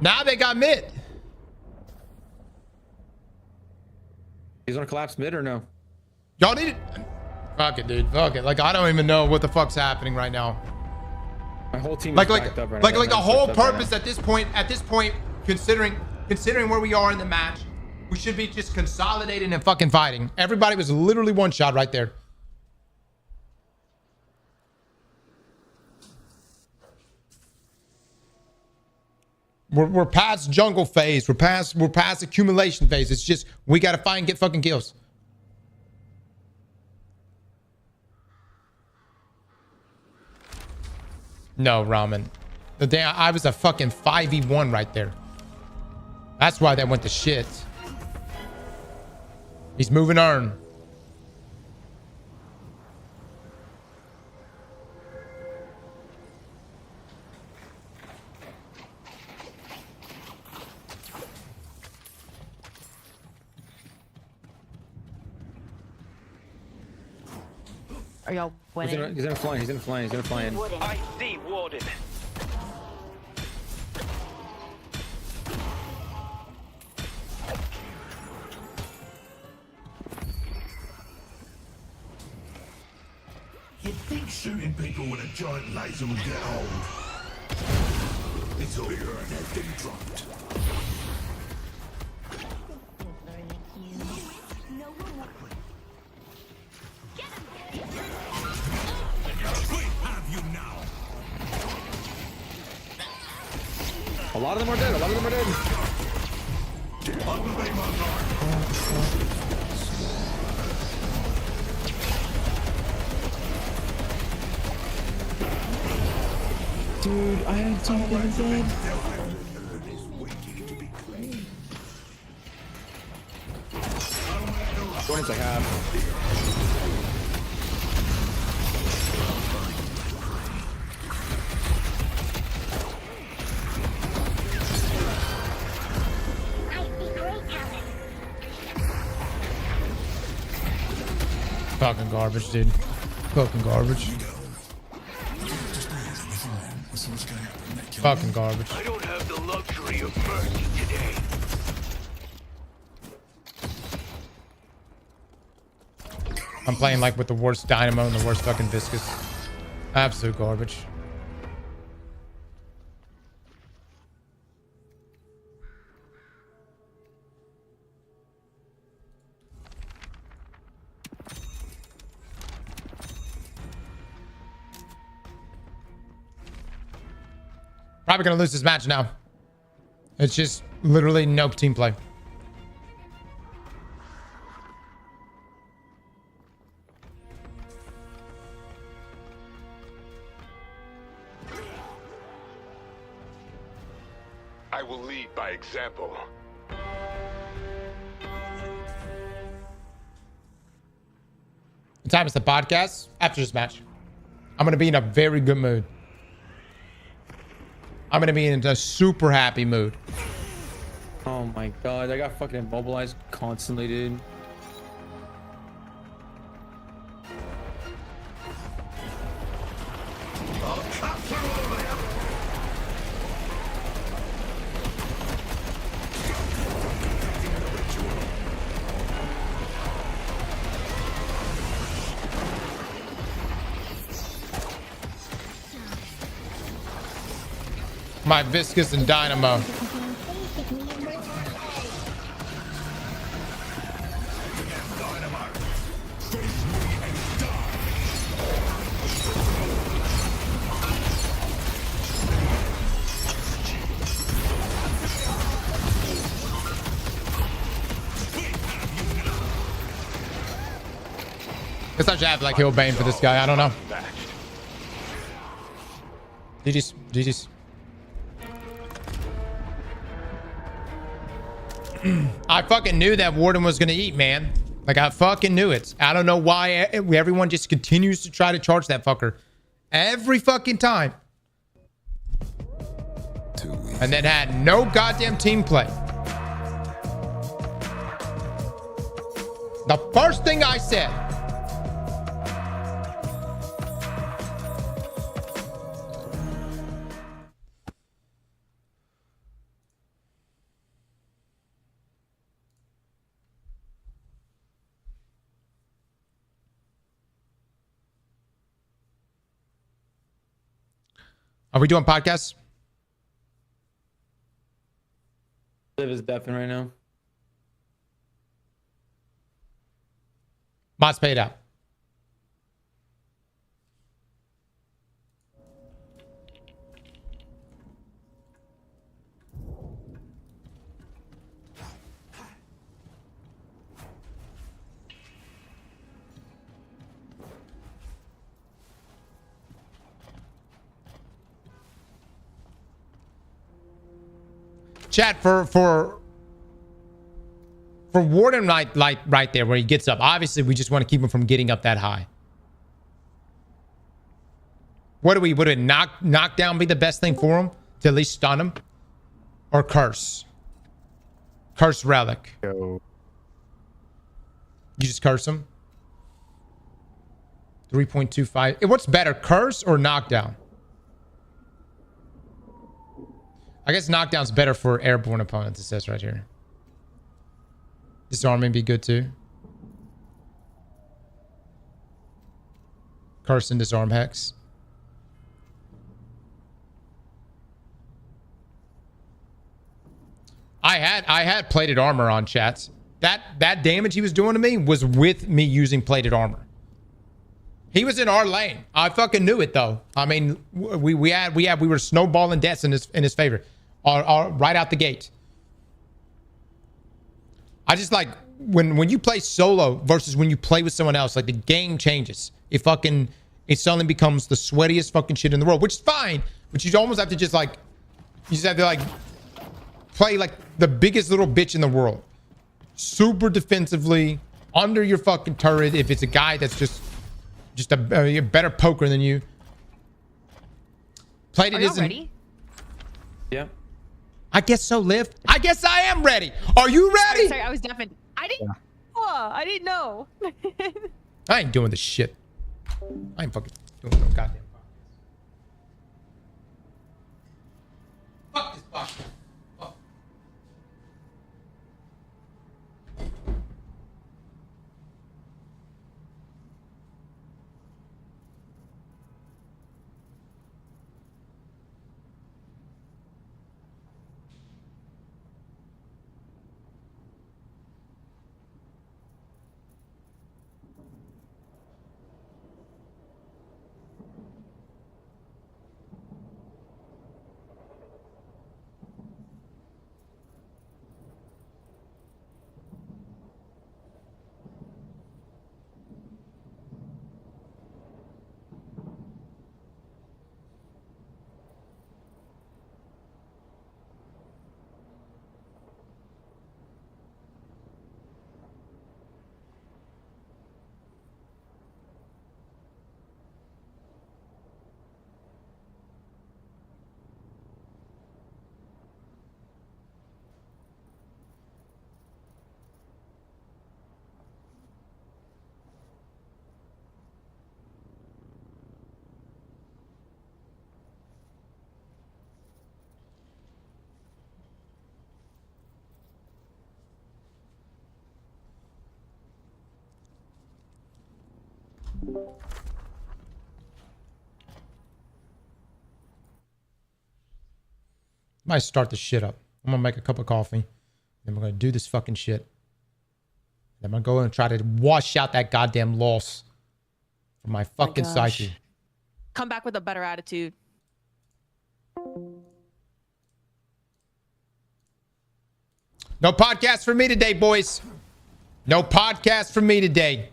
Now they got mid. He's gonna collapse mid or no? Y'all need it. Fuck it, dude. Fuck it. Like, I don't even know what the fuck's happening right now. My whole team Like, is backed up right like, now. like the whole purpose at this point, considering where we are in the match, we should be just consolidating and fucking fighting. Everybody was literally one shot right there. We're past jungle phase. We're past accumulation phase. It's just we gotta fight and get fucking kills. No, Ramen. The day I was a fucking 5v1 right there. That's why that went to shit. He's moving Arn. Are y'all winning? He's gonna fly. He's gonna fly. He's gonna fly in. I see Warden. You'd think shooting people with a giant laser would get old. It's all bigger and they've been dropped. A lot of them are dead. A lot of them are dead. Dude, I had something dead. Gordon's like half. Fucking garbage, dude. Fucking garbage. Fucking garbage. I don't have the luxury of mercy today. I'm playing like with the worst dynamo and the worst fucking viscous. Absolute garbage. Probably gonna lose this match now. It's just literally no team play. I will lead by example. What time is the podcast? After this match. I'm gonna be in a very good mood. I'm gonna be in a super happy mood. Oh my god, I got fucking immobilized constantly, dude. My viscous and dynamo. Guess I should have like Hill Bane for this guy. I don't know. GG's. GG's. I fucking knew that Warden was gonna eat, man. Like I fucking knew it. I don't know why everyone just continues to try to charge that fucker every fucking time, and then had no goddamn team play. The first thing I said. Are we doing podcasts? Liv is deafened right now. Mods paid out. Chat for Warden right there where he gets up. Obviously, we just want to keep him from getting up that high. Would it knock down be the best thing for him to at least stun him, or curse? Curse relic. You just curse him. 3.25. What's better, curse or knockdown? I guess knockdown's better for airborne opponents, it says right here. Disarming be good too. Curse and disarm hex. I had plated armor on, chats. That damage he was doing to me was with me using plated armor. He was in our lane. I fucking knew it though. I mean, we were snowballing deaths in his favor, right out the gate. I just like when you play solo versus when you play with someone else, like the game changes. It suddenly becomes the sweatiest fucking shit in the world, which is fine. But you almost have to just like, you just have to like play like the biggest little bitch in the world, super defensively under your fucking turret. If it's a guy that's just a better poker than you. Played it isn't. Ready? Yeah. I guess so, Liv. I guess I am ready. Are you ready? Sorry, I was deafened. I didn't. Yeah. Oh, I didn't know. I ain't doing this shit. I ain't fucking doing no goddamn podcast. Fuck this podcast. Fuck. Might start this shit up. I'm gonna make a cup of coffee. Then we're gonna do this fucking shit. Then I'm gonna go and try to wash out that goddamn loss from my fucking psyche. Come back with a better attitude. No podcast for me today, boys. No podcast for me today.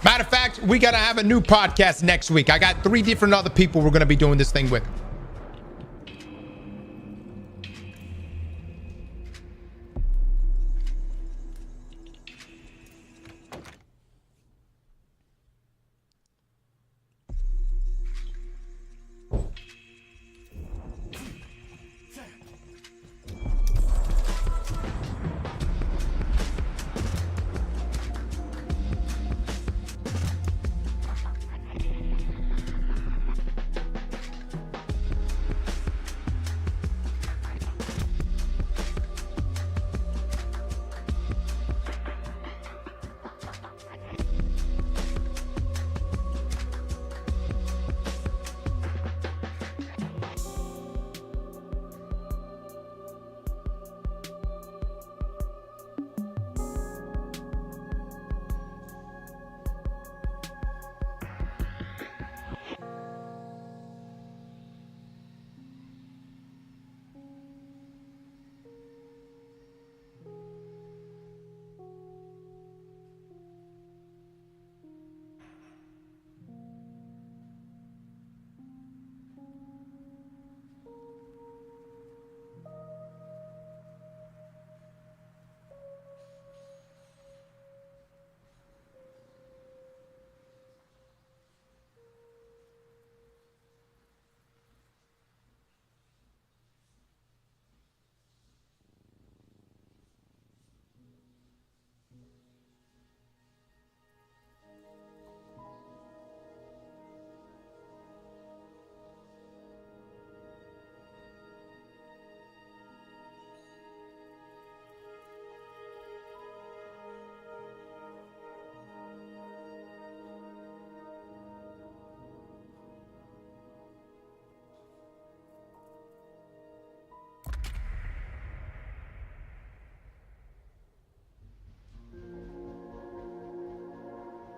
Matter of fact, we gotta have a new podcast next week. I got 3 different other people we're gonna be doing this thing with.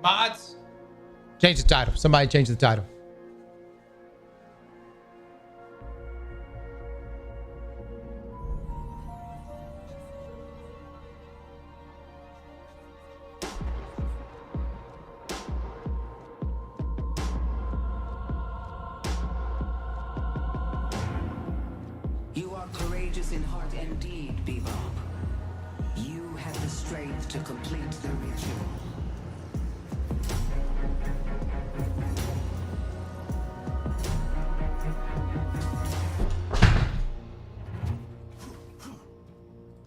Mods, change the title. Somebody change the title. You are courageous in heart and deed, Bebop. You have the strength to complete the ritual.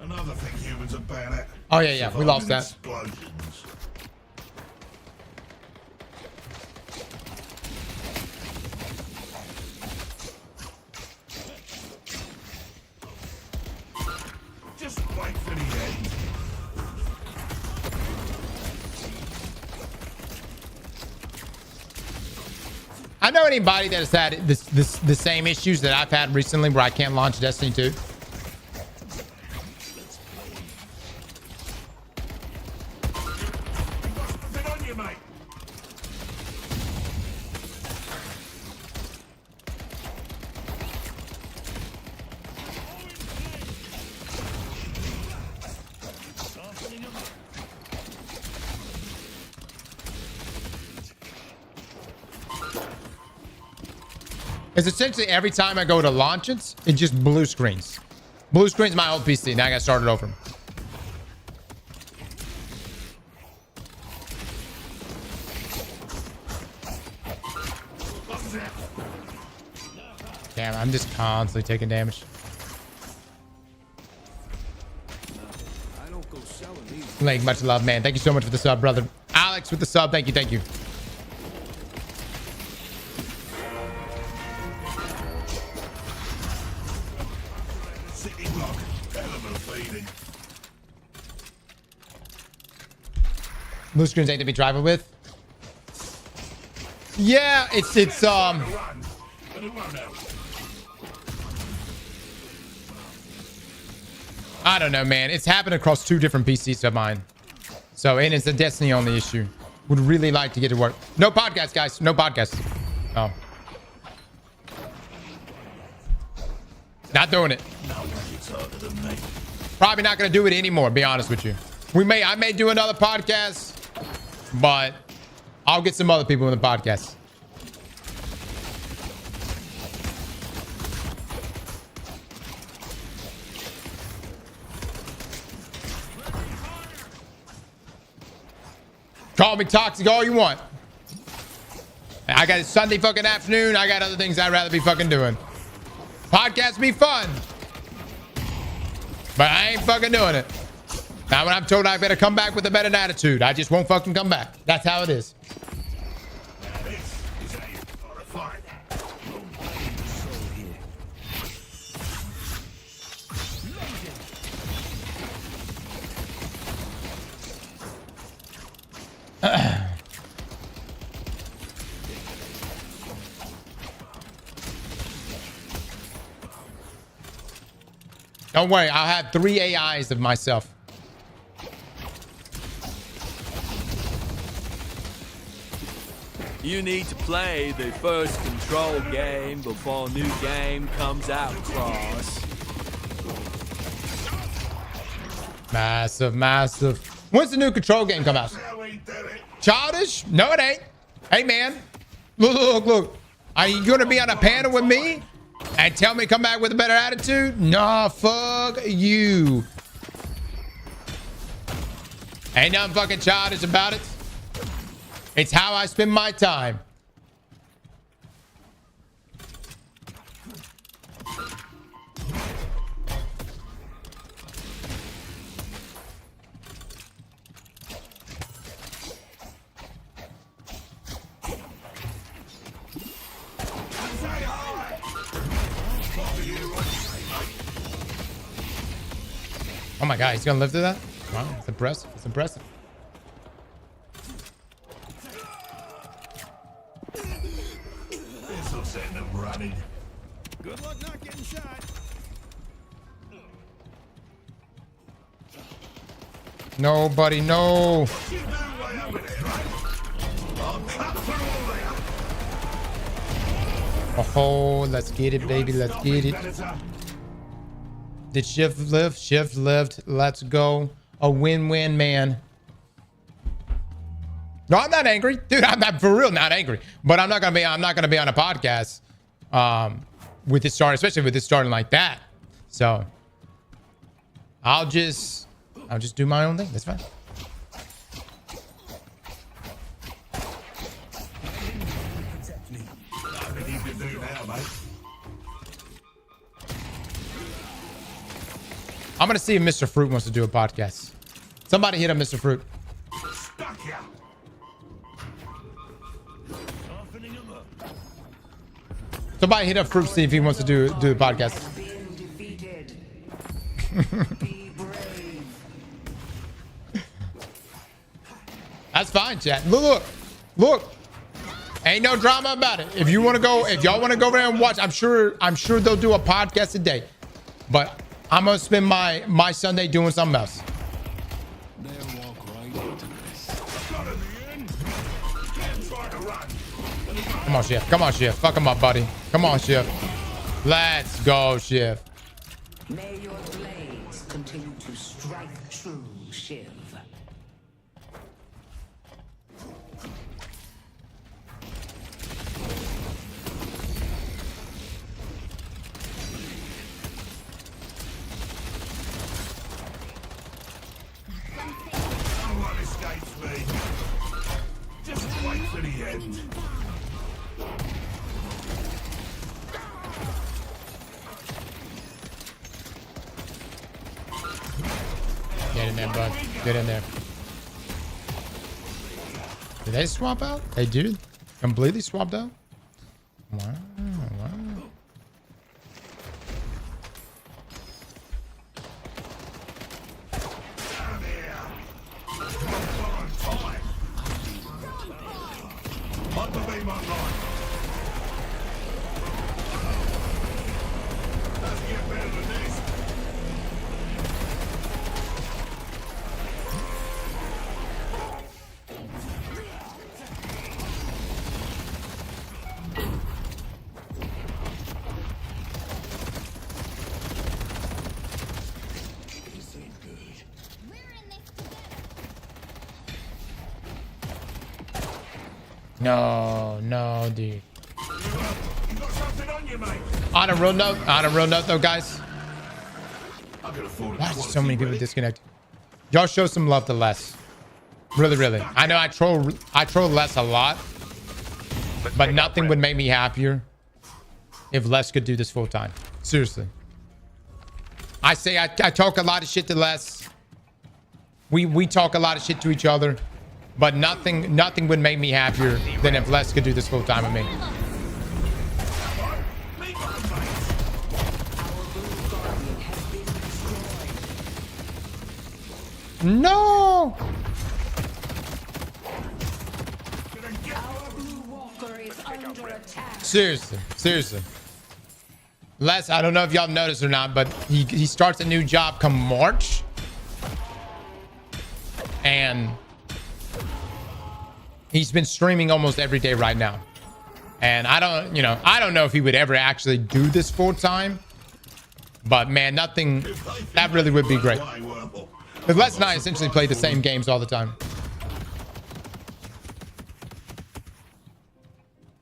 Another thing humans are bad at. Oh yeah, we lost that. Explosions. Just wait for the end. I know anybody that has had the same issues that I've had recently where I can't launch Destiny 2. Good on you, mate. It's essentially every time I go to launch it, it just blue screens. Blue screens my old PC. Now I gotta start it over. Damn, I'm just constantly taking damage. Like, much love, man. Thank you so much for the sub, brother. Alex with the sub. Thank you, thank you. City block. Hell of a feeling. Blue screens ain't to be driving with. Yeah, it's Run, but it won't help. I don't know, man. It's happened across 2 different PCs of mine. So, and it's a Destiny only issue. Would really like to get to work. No podcast, guys. No podcast. Oh. Not doing it. Probably not going to do it anymore, be honest with you. I may do another podcast, but I'll get some other people in the podcast. Call me toxic all you want. I got a Sunday fucking afternoon. I got other things I'd rather be fucking doing. Podcasts be fun, but I ain't fucking doing it. Now when I'm told I better come back with a better attitude, I just won't fucking come back. That's how it is. Don't worry, I'll have 3 AIs of myself. You need to play the first control game before a new game comes out, Cross. Massive, massive. When's the new control game come out? Childish? No, it ain't. Hey, man. Look. Are you going to be on a panel with me and tell me to come back with a better attitude? Nah, fuck you. Ain't nothing fucking childish about it. It's how I spend my time. Oh my god, he's gonna live through that? Wow, it's impressive. It's impressive. This'll send them running. Good luck not getting shot. Nobody, no. Oh, let's get it, baby. Let's get it. Did shift lift? Shift lift. Let's go. A win-win, man. No, I'm not angry, dude. I'm not for real, not angry. But I'm not gonna be on a podcast with it starting, especially with it starting like that. So I'll just do my own thing. That's fine. I'm gonna see if Mr. Fruit wants to do a podcast. Somebody hit up Mr. Fruit. Somebody hit up Fruit, see if he wants to do the podcast. That's fine, chat. Look. Ain't no drama about it. If y'all want to go over there and watch, I'm sure they'll do a podcast today. But I'm gonna spend my Sunday doing something else. Come on, Shift. Come on, Shift. Fuck him up, buddy. Come on, Shift. Let's go, Shift. May your blades continue to strike true, Shiv. Just wait for the end. Get in there, bud. Get in there. Did they swap out? They did. Completely swapped out? Wow. No, dude. On a real note though, guys. Why is so many people disconnected? Y'all show some love to Les. Really. I know I troll Les a lot, but nothing would make me happier if Les could do this full time. Seriously. I talk a lot of shit to Les. We talk a lot of shit to each other. But nothing would make me happier than if Les could do this full time with me. No! Seriously. Les, I don't know if y'all noticed or not, but he starts a new job come March. And he's been streaming almost every day right now. And I don't know if he would ever actually do this full time. But man, that really would be great. Because Les and I essentially play the same games all the time.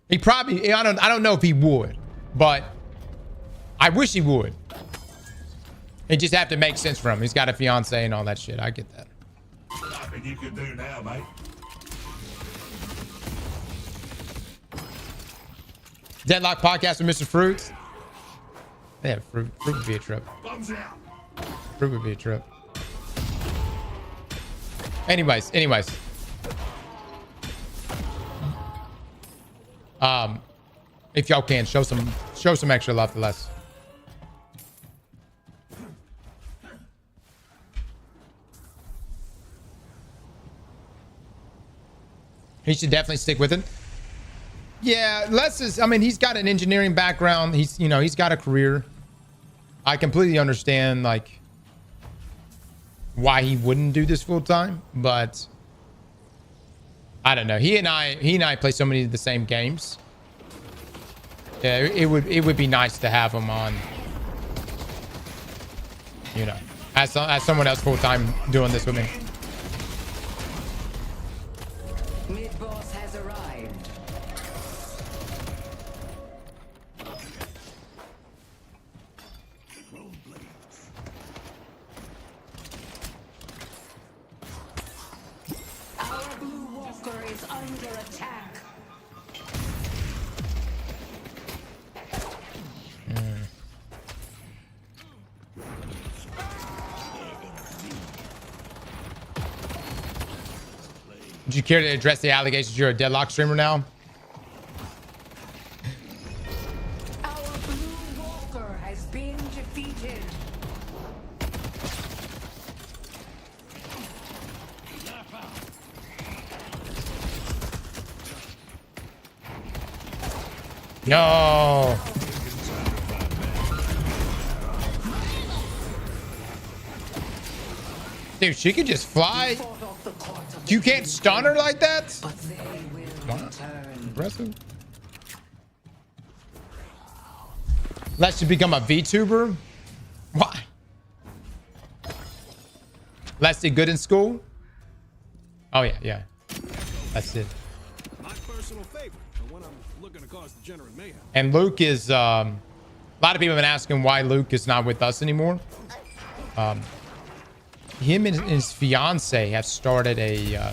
He probably, I don't know if he would, but I wish he would. It just have to make sense for him. He's got a fiance and all that shit. I get that. Nothing you can do now, mate. Deadlock podcast with Mr. Fruit. Yeah, fruit would be a trip. Fruit would be a trip. Anyways. If y'all can show some extra love to Les. He should definitely stick with it. Yeah, Les is, he's got an engineering background. He's got a career. I completely understand, like, why he wouldn't do this full time, but I don't know. He and I play so many of the same games Yeah, it would be nice to have him on, you know, as someone else full time doing this with me. Mid-boss has arrived. Our blue walker is under attack. Would you care to address the allegations you're a Deadlock streamer now? Our blue walker has been defeated. No. Dude, she could just fly. You can't stun her like that? Wow. Impressive. Let's just become a VTuber? Why? Let's do good in school? Oh, yeah. That's it. My personal favorite, the one I'm looking to cause degenerate mayhem. And Luke is, a lot of people have been asking why Luke is not with us anymore. Him and his fiance have started a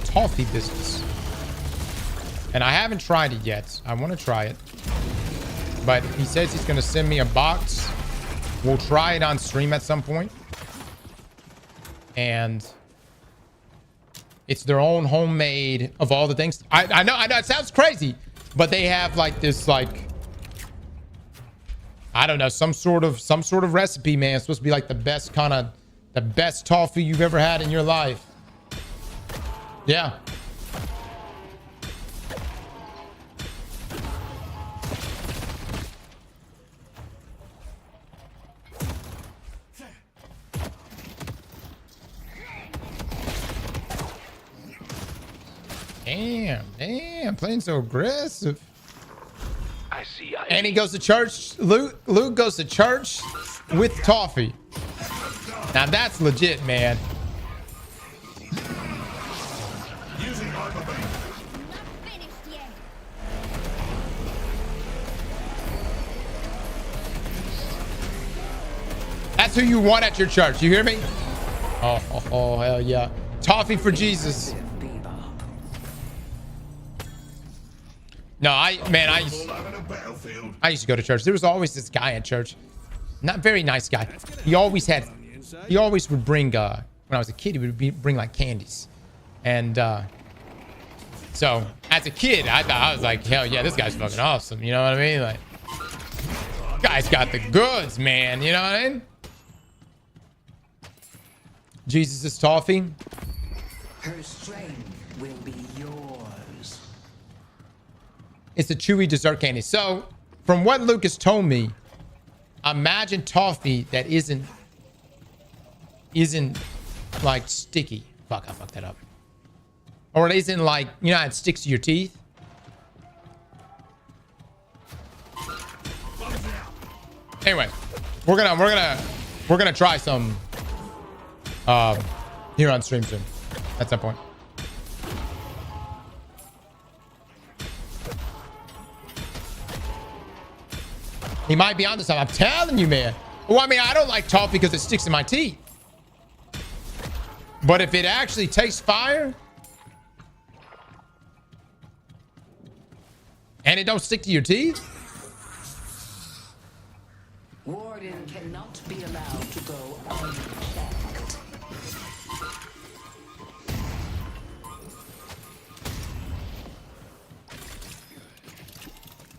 toffee business, and I haven't tried it yet. I want to try it, but he says he's going to send me a box. We'll try it on stream at some point, and it's their own homemade of all the things. I know it sounds crazy, but they have like this I don't know, some sort of recipe, man. It's supposed to be like the best toffee you've ever had in your life. Yeah. Damn, playing so aggressive. I see. And he goes to church. Luke goes to church with toffee. Now that's legit, man. That's who you want at your church. You hear me? Oh, hell yeah. Toffee for Jesus. No, I used to go to church. There was always this guy at church. Not very nice guy. He always would bring, when I was a kid, he would bring like candies. And so as a kid, I was like, hell yeah, this guy's fucking awesome. You know what I mean? Like, guy's got the goods, man. You know what I mean? Jesus is toffee. Her strength will be yours. It's a chewy dessert candy. So, from what Lucas told me, imagine toffee that isn't like sticky. Fuck, I fucked that up. Or it isn't like, you know, it sticks to your teeth. Anyway, we're gonna try some here on stream soon. At some point. He might be onto something. I'm telling you, man. Well, I mean, I don't like toffee because it sticks in my teeth. But if it actually tastes fire and it don't stick to your teeth, Warden cannot be allowed to go unchecked.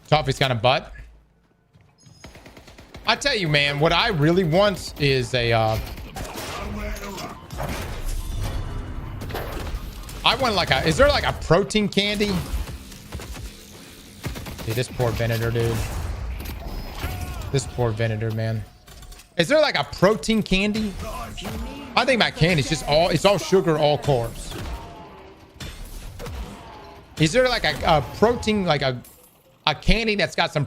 toffee's kind of butt. I tell you, man, what I really want is a I want like a, is there like a protein candy? Dude, this poor Venator, dude. This poor Venator, man. Is there like a protein candy? I think my candy is just all, it's all sugar, all carbs. Is there like a protein, like a candy that's got some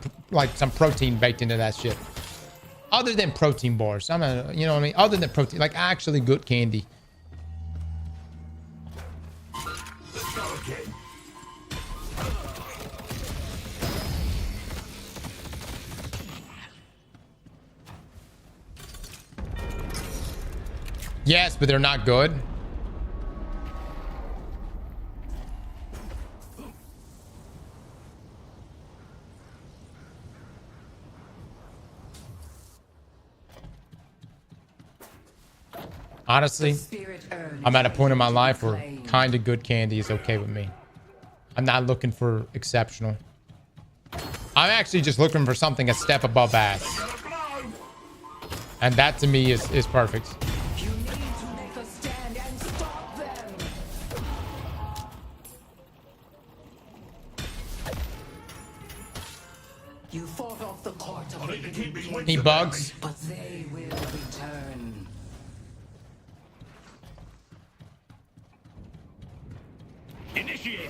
protein baked into that shit? Other than protein bars. You know what I mean? Other than protein, like actually good candy. Let's go again. Yes, but they're not good. Honestly, I'm at a point in my life where kind of good candy is okay with me. I'm not looking for exceptional. I'm actually just looking for something a step above ass. And that to me is perfect. You need to make a stand and stop them. You fought off the court of He bugs. but they will return. Initiate.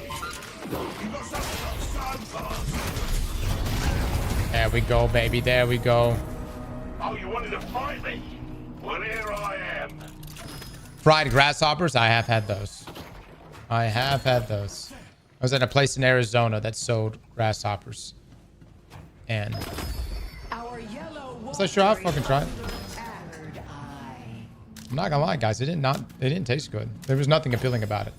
There we go, baby. There we go. Oh, you wanted to fight me? Well, here I am. Fried grasshoppers. I have had those. I have had those. I was at a place in Arizona that sold grasshoppers. And so sure, I'll fucking try it. I'm not gonna lie, guys. It didn't taste good. There was nothing appealing about it.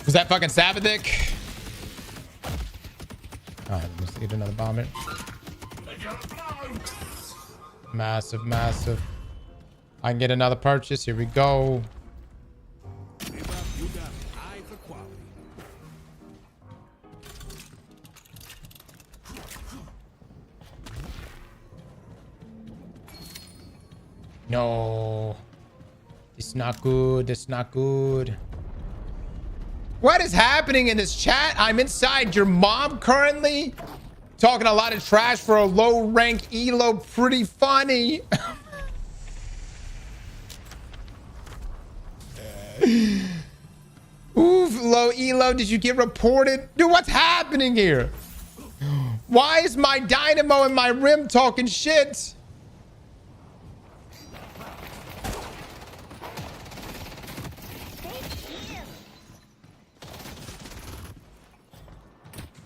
Was that fucking Sabbathic? Oh, I must get another bomb here. Massive, massive. I can get another purchase. Here we go. No. It's not good. It's not good. What is happening in this chat? I'm inside your mom currently. Talking a lot of trash for a low rank elo. Pretty funny. Oof, low elo. Did you get reported? Dude, what's happening here? Why is my dynamo and my rim talking shit?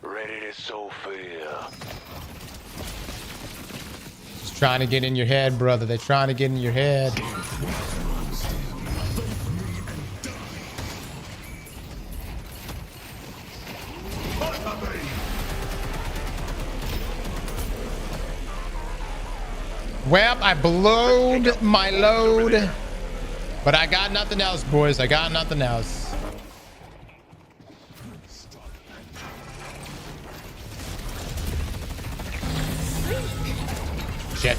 Ready to Sophia. Just trying to get in your head, brother. They're trying to get in your head. Well, I blowed my load, but I got nothing else, boys. I got nothing else. Shit.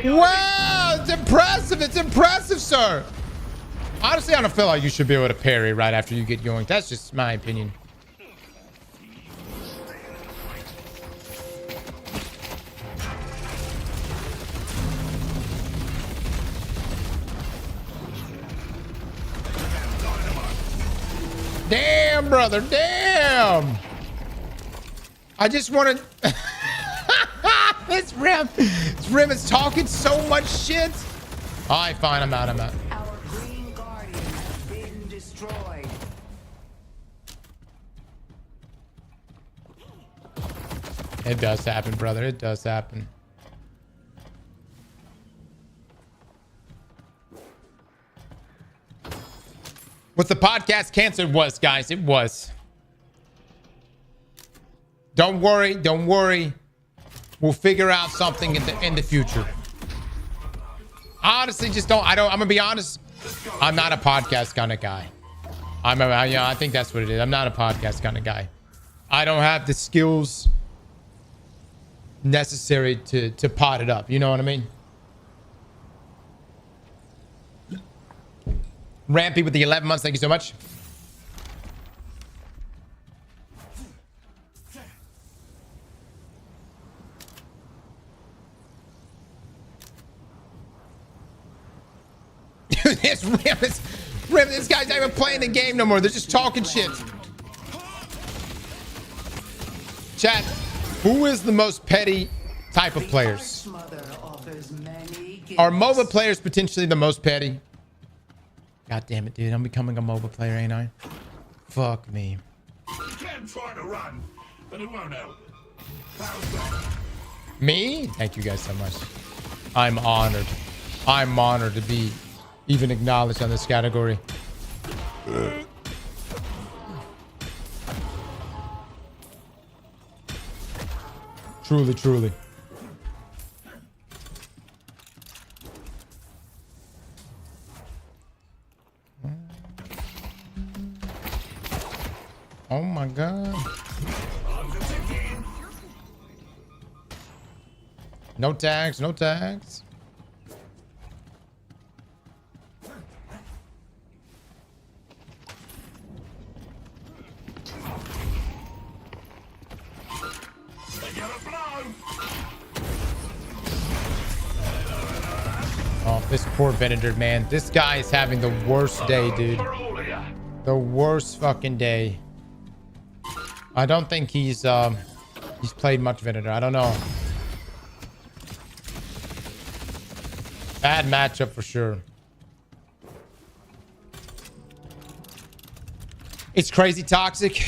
Wow, it's impressive. It's impressive, sir. Honestly, I don't feel like you should be able to parry right after you get yoinked. That's just my opinion. Damn, brother. Damn. I just want to... This rim is talking so much shit. All right, fine. I'm out. I'm out. Our green guardian has been destroyed. It does happen, brother. It does happen. Was the podcast canceled? Was, guys. It was. Don't worry. Don't worry. We'll figure out something in the future. Honestly, I'm gonna be honest. I'm not a podcast kind of guy. I think that's what it is. I'm not a podcast kind of guy. I don't have the skills necessary to pot it up. You know what I mean? Rampy with the 11 months. Thank you so much. This guy's not even playing the game no more. They're just talking shit. Chat, who is the most petty type of players? Are MOBA players potentially the most petty? God damn it, dude. I'm becoming a MOBA player, ain't I? Fuck me. You can try to run, but it won't help. Me? Thank you guys so much. I'm honored. I'm honored to be even acknowledged on this category. Truly, truly. Oh my god. No tags, no tags. Oh, this poor Venator, man. This guy is having the worst day, dude. The worst fucking day. I don't think he's played much Venator. I don't know. Bad matchup for sure. It's crazy toxic.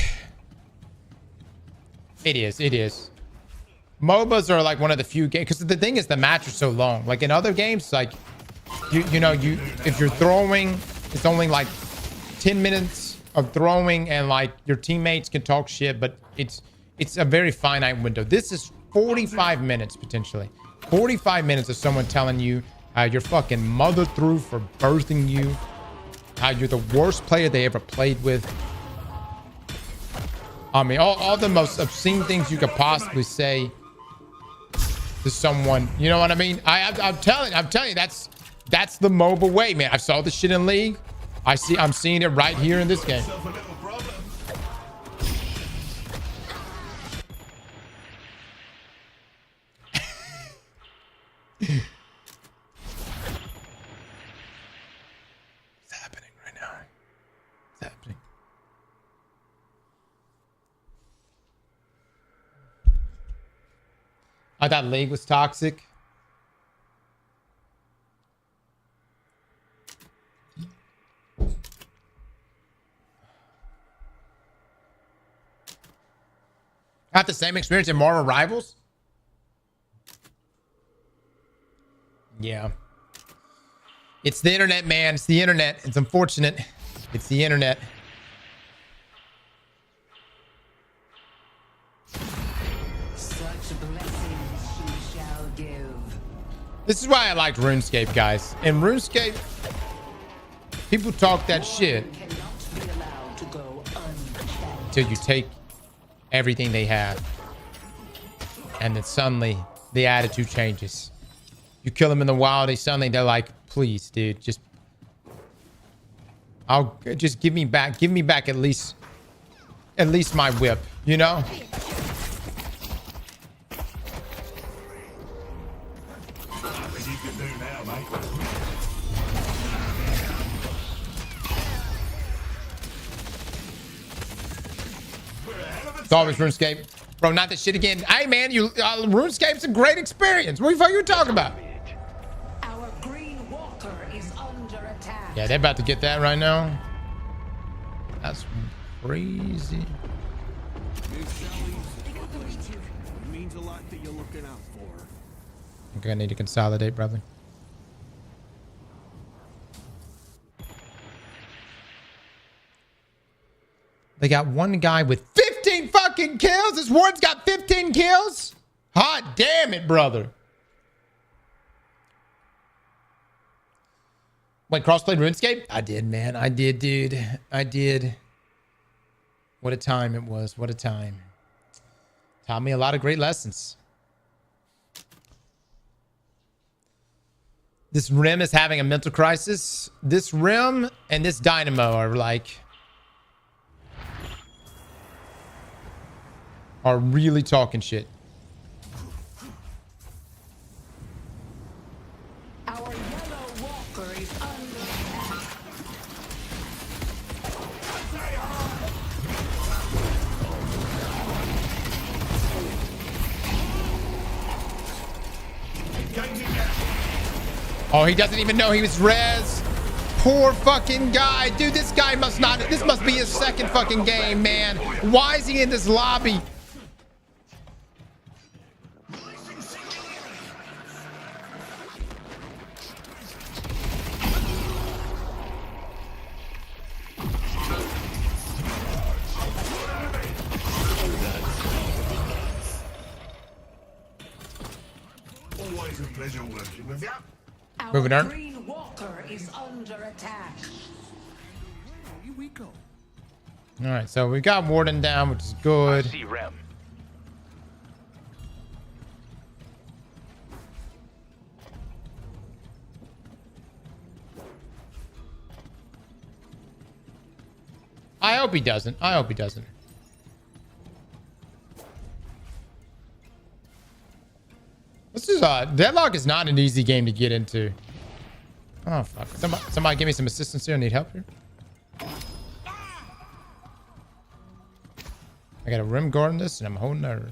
It is. It is. MOBAs are like one of the few games, because the thing is the match is so long. Like in other games, like if you're throwing, it's only like 10 minutes of throwing, and like your teammates can talk shit, but it's a very finite window. This is 45 minutes potentially. 45 minutes of someone telling you how your fucking mother threw for birthing you, how you're the worst player they ever played with. I mean, all the most obscene things you could possibly say to someone. You know what I mean? I'm telling you, that's the MOBA way, man. I saw this shit in League. I'm seeing it right here in this game. What's happening right now? What's happening? I thought League was toxic. Not the same experience in Marvel Rivals? Yeah. It's the internet, man. It's the internet. It's unfortunate. It's the internet. Such blessings she shall give. This is why I liked RuneScape, guys. In RuneScape, people talk that shit till you take everything they have, and then suddenly the attitude changes. You kill them in the wild, they're like, please, dude, just give me back at least my whip, you know? It's always RuneScape. Bro, not this shit again. Hey, man, RuneScape's a great experience. What the fuck are you talking about? Our green walker is under attack. Yeah, they're about to get that right now. That's crazy. It means a lot that you're looking out for. I'm gonna need to consolidate, brother. They got one guy with 15 fucking fucking kills. This ward's got 15 kills. Hot damn it, brother. Wait, crossplayed RuneScape? I did, man. I did, dude. I did. What a time it was. What a time. Taught me a lot of great lessons. This Rim is having a mental crisis. This Rim and this Dynamo are really talking shit. Our yellow walker is under attack. Oh, he doesn't even know he was res. Poor fucking guy. Dude, this guy must not... This must be his second fucking game, man. Why is he in this lobby? Always a pleasure working with you. Moving on. Green walker is under attack. Here we go. All right, so we got Warden down, which is good. I see Rem. I hope he doesn't. I hope he doesn't. This is Deadlock is not an easy game to get into. Oh fuck! Somebody give me some assistance here. I need help here. I got a rim guard in this, and I'm holding her.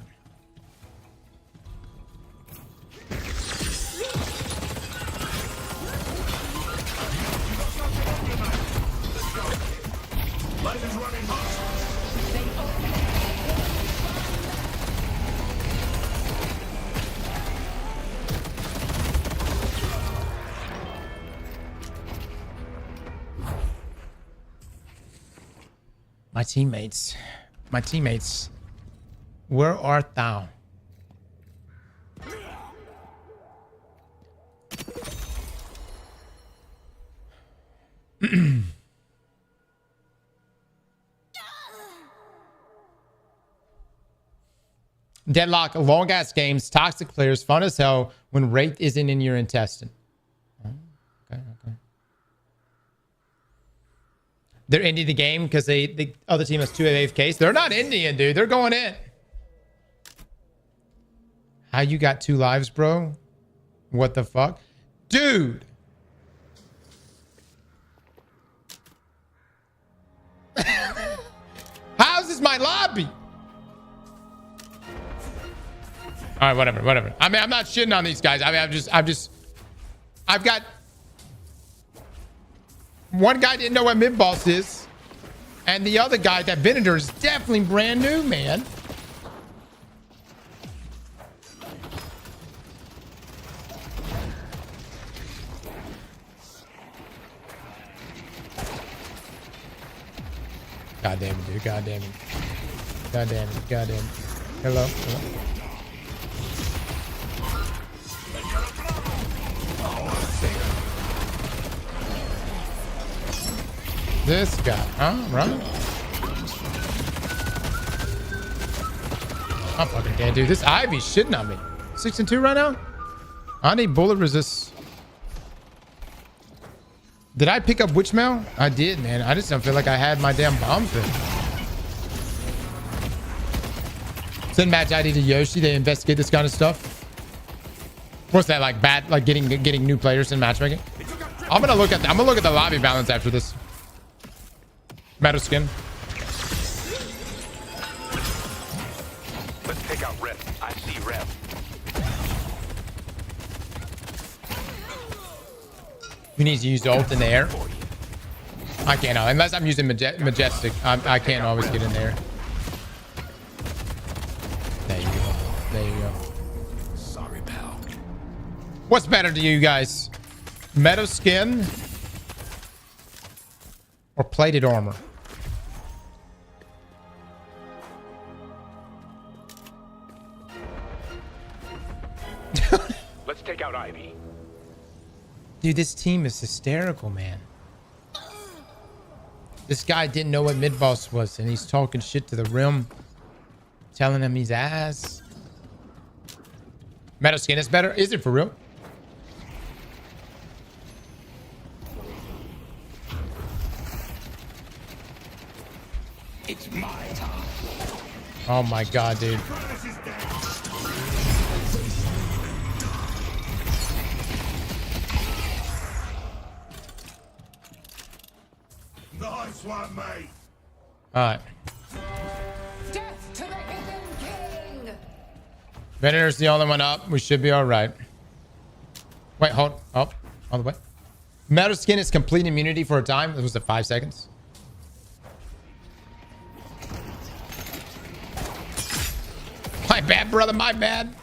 My teammates, where art thou? Deadlock, long ass games, toxic players, fun as hell when Wraith isn't in your intestine. Okay. They're ending the game because the other team has 2 AFKs. They're not Indian, dude. They're going in. How you got 2 lives, bro? What the fuck? Dude. How's this my lobby? All right, whatever. I mean, I'm not shitting on these guys. I mean, I've got... One guy didn't know what mid-boss is. And the other guy, that Venator, is definitely brand new, man. God damn it, dude. God damn it. Hello. This guy, huh? Right? I'm fucking dead, dude. This Ivy's shitting on me. 6 and 2 right now? I need bullet resist. Did I pick up Witchmail? I did, man. I just don't feel like I had my damn bomb fit. Send match ID to Yoshi. They investigate this kind of stuff. What's that like? Bad, like getting new players in matchmaking. I'm gonna look at the lobby balance after this. Metal skin. Let's take out Rep. I see Rep. You need to use the ult in the air. I can't, unless I'm using Majestic. I can't always get in there. There you go. Sorry, pal. What's better to you guys? Metal skin or plated armor? Let's take out Ivy. Dude, this team is hysterical, man. This guy didn't know what mid-boss was, and he's talking shit to the rim, telling him he's ass. Metal skin is better? Is it for real? It's my time. Oh my god, dude. Nice one, mate. Alright. Death to the Hidden King! Venator's the only one up. We should be alright. Wait, hold. Oh, all the way. Metal skin is complete immunity for a time. Was it 5 seconds? My bad, brother. My bad.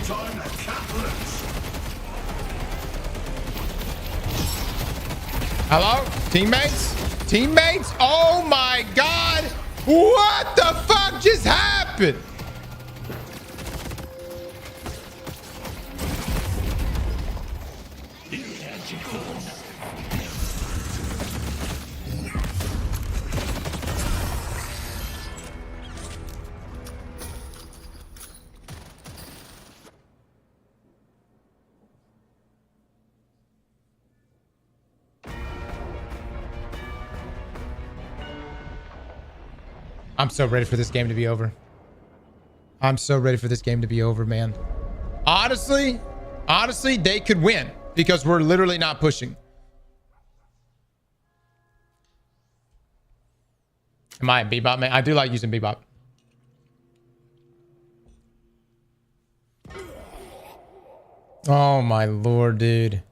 Time to cut loose. Hello? Teammates? Teammates? Oh my god! What the fuck just happened? I'm so ready for this game to be over. I'm so ready for this game to be over, man. Honestly, they could win because we're literally not pushing. Am I a Bebop, man? I do like using Bebop. Oh my lord, dude.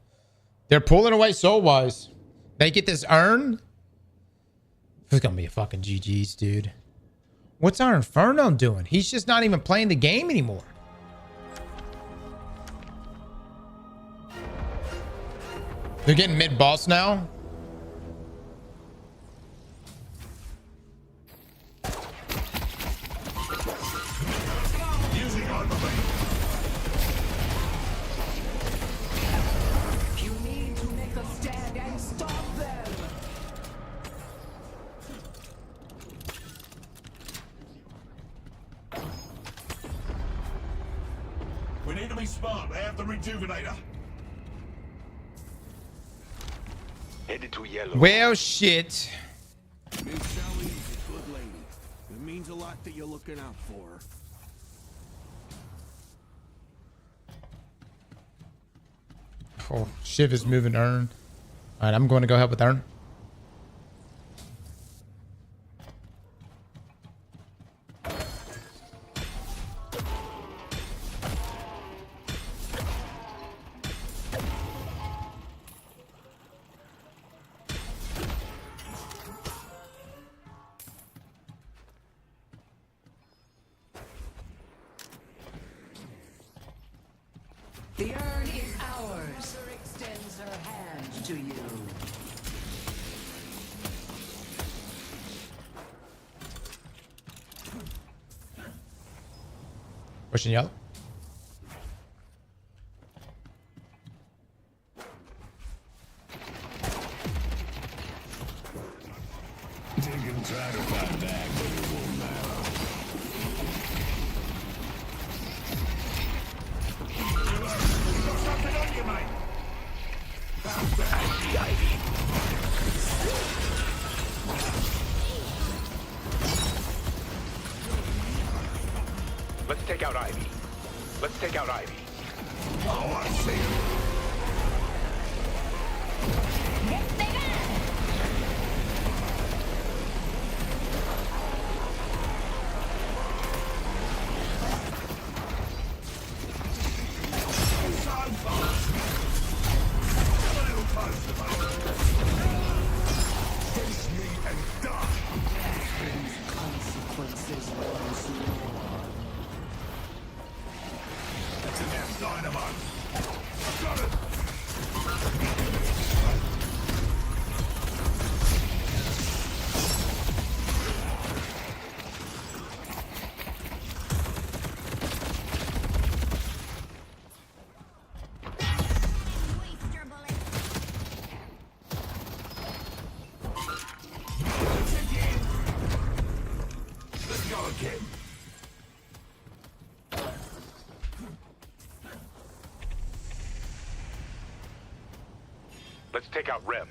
They're pulling away soul-wise. They get this urn. It's gonna be a fucking GG's, dude. What's our Inferno doing? He's just not even playing the game anymore. They're getting mid-boss now. You need to make a stand and stop them! We need to be smart. They have the rejuvenator. Headed to yellow. Well, shit. Miss Shelley's a good lady. It means a lot that you're looking out for her. Oh, Shiv is moving urn. All right, I'm going to go help with urn. The urn is ours. Her extends her hand to you. Pushing yellow. You can try to fight back, but it won't matter. Something on you, mate. I see Ivy. Let's take out Ivy. Let's take out Ivy. Oh, I see him. again. Let's take out Rem.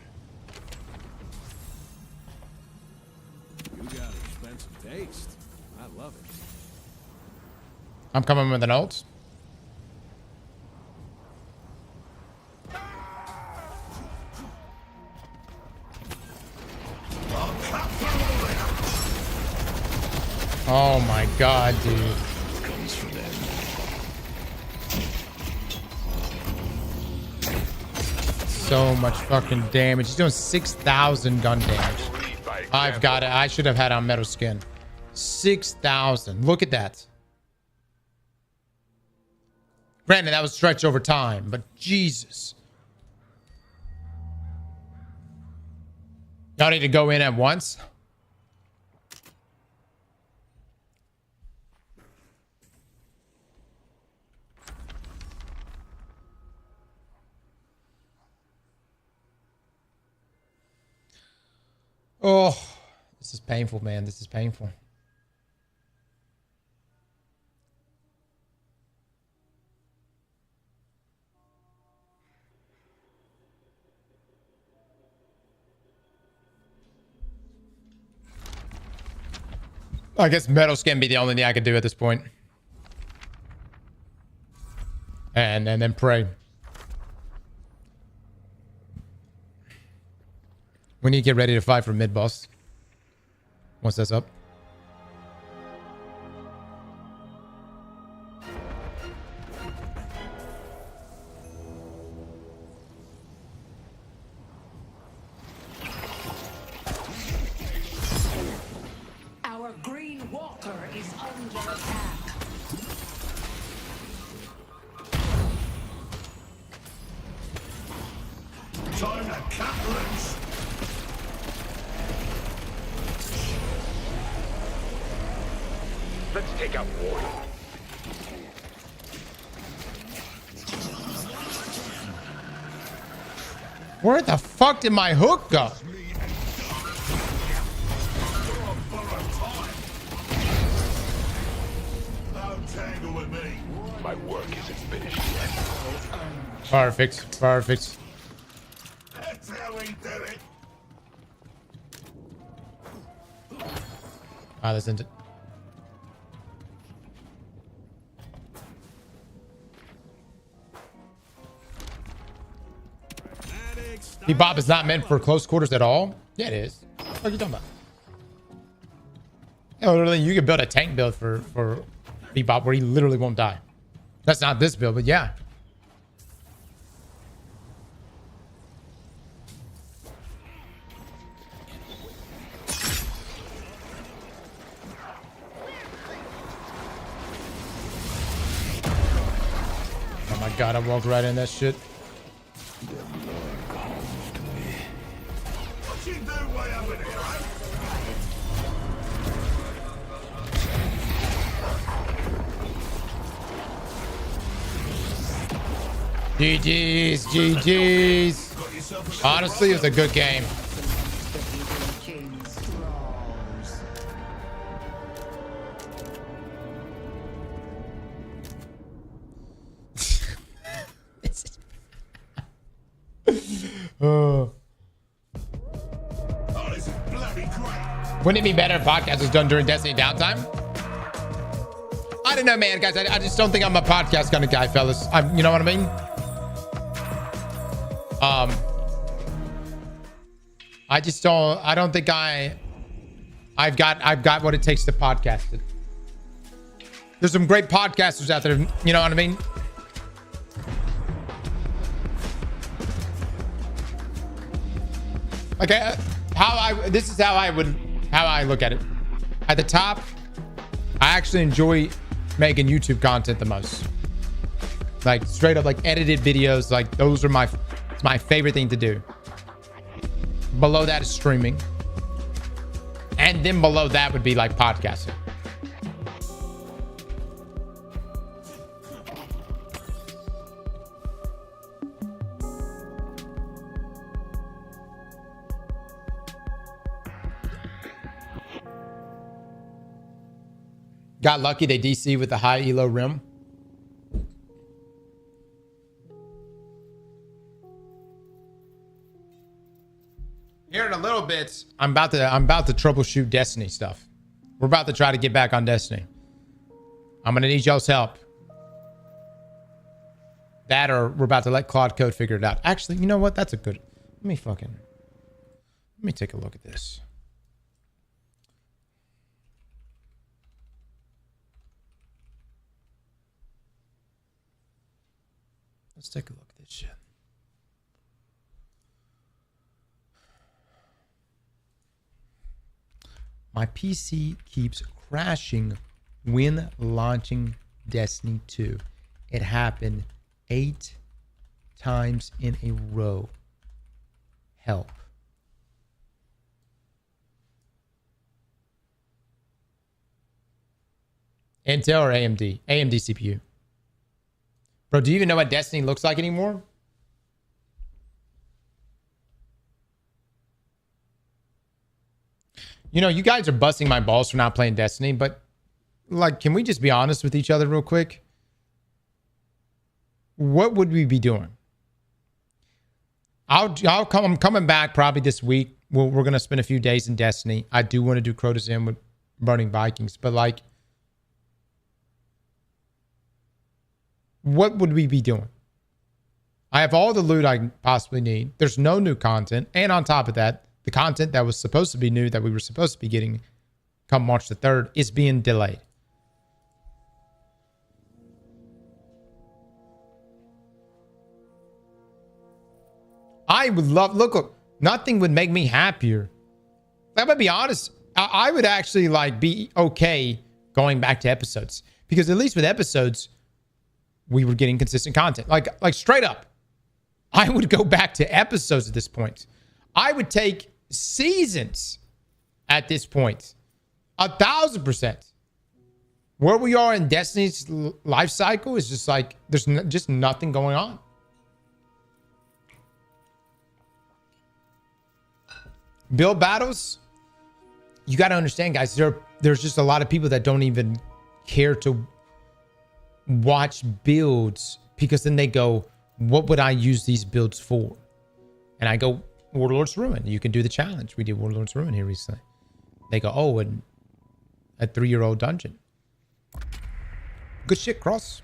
You got expensive taste. I love it. I'm coming with an ult. Oh my god, dude. Comes for them. So much fucking damage. He's doing 6,000 gun damage. I've got it. I should have had on metal skin. 6,000. Look at that. Granted, that was stretched over time, but Jesus. Y'all need to go in at once. Oh, this is painful, man. This is painful. I guess metal skin be the only thing I could do at this point. And then pray. We need to get ready to fight for mid boss. Once that's up. Our green walker is under attack. Time to cut loose. Let's take out Ward. Where the fuck did my hook go? Don't tangle with me. My work isn't finished yet. Perfect. Perfect. That's how we do it. Ah, that's into. Bebop is not meant for close quarters at all. Yeah, it is. What are you talking about? Yeah, literally, you could build a tank build for Bebop where he literally won't die. That's not this build, but yeah. Oh my god, I walked right in that shit. What you do way up in here, eh? GG's, GG's. Honestly, it was a good game. Wouldn't it be better if podcast was done during Destiny downtime? I don't know, man, guys. I just don't think I'm a podcast kind of guy, fellas. You know what I mean? I just don't. I don't think I've got what it takes to podcast it. There's some great podcasters out there. You know what I mean? Okay, this is how I look at it. At the top, I actually enjoy making YouTube content the most. Like straight up, like edited videos. Like those are my favorite thing to do. Below that is streaming, and then below that would be like podcasting. Got lucky they DC with the high elo rim. Here in a little bit, I'm about to troubleshoot Destiny stuff. We're about to try to get back on Destiny. I'm gonna need y'all's help. That or we're about to let Claude Code figure it out. Actually, you know what? That's a good. Let me take a look at this. Let's take a look at this shit. My PC keeps crashing when launching Destiny 2. It happened 8 times in a row. Help. Intel or AMD? AMD CPU. Bro, do you even know what Destiny looks like anymore? You know, you guys are busting my balls for not playing Destiny, but like, can we just be honest with each other real quick? What would we be doing? I'm coming back probably this week. We're going to spend a few days in Destiny. I do want to do Crota's Inn with Burning Vikings, but like, what would we be doing? I have all the loot I possibly need. There's no new content. And on top of that, the content that was supposed to be new, that we were supposed to be getting come March the 3rd, is being delayed. I would love, look, nothing would make me happier. I'm gonna be honest. I would actually like be okay going back to episodes, because at least with episodes, we were getting consistent content. Like straight up, I would go back to episodes at this point. I would take seasons at this point. 1,000%. Where we are in Destiny's life cycle is just like, there's just nothing going on. Build battles, you got to understand, guys, there's just a lot of people that don't even care to watch builds, because then they go, what would I use these builds for? And I go, Warlord's Ruin. You can do the challenge. We did Warlord's Ruin here recently. They go, oh, and a 3-year-old dungeon. Good shit, Cross.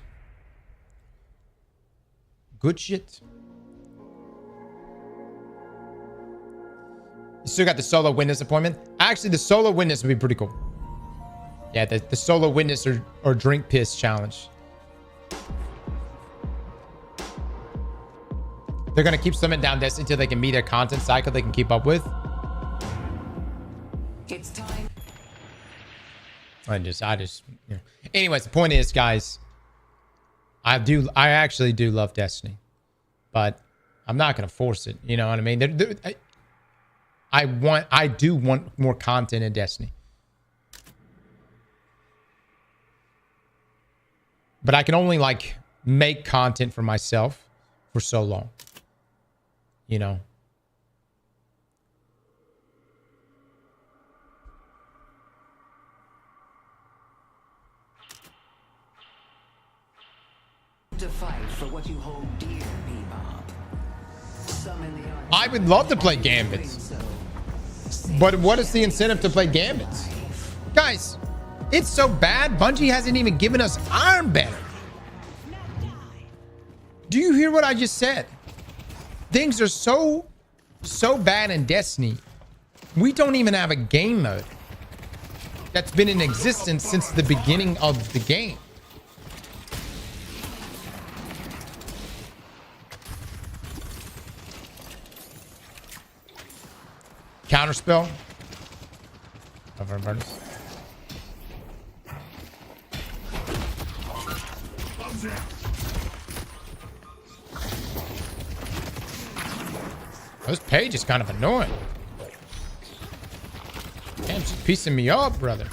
Good shit. You still got the solo witness appointment. Actually, the solo witness would be pretty cool. Yeah, the solo witness or drink piss challenge. They're going to keep slimming down Destiny until they can meet their content cycle they can keep up with. It's time. I just, you know. Anyways, the point is, guys, I actually do love Destiny, but I'm not going to force it. You know what I mean? I do want more content in Destiny. But I can only like make content for myself for so long. You know. To fight for what you hold dear, Bebop. I would love to play Gambits. But what is the incentive to play Gambits? Guys, it's so bad, Bungie hasn't even given us Iron Banner. Do you hear what I just said? Things are so bad in Destiny. We don't even have a game mode that's been in existence since the beginning of the game. Counterspell. This page is kind of annoying. Damn, she's piecing me up, brother.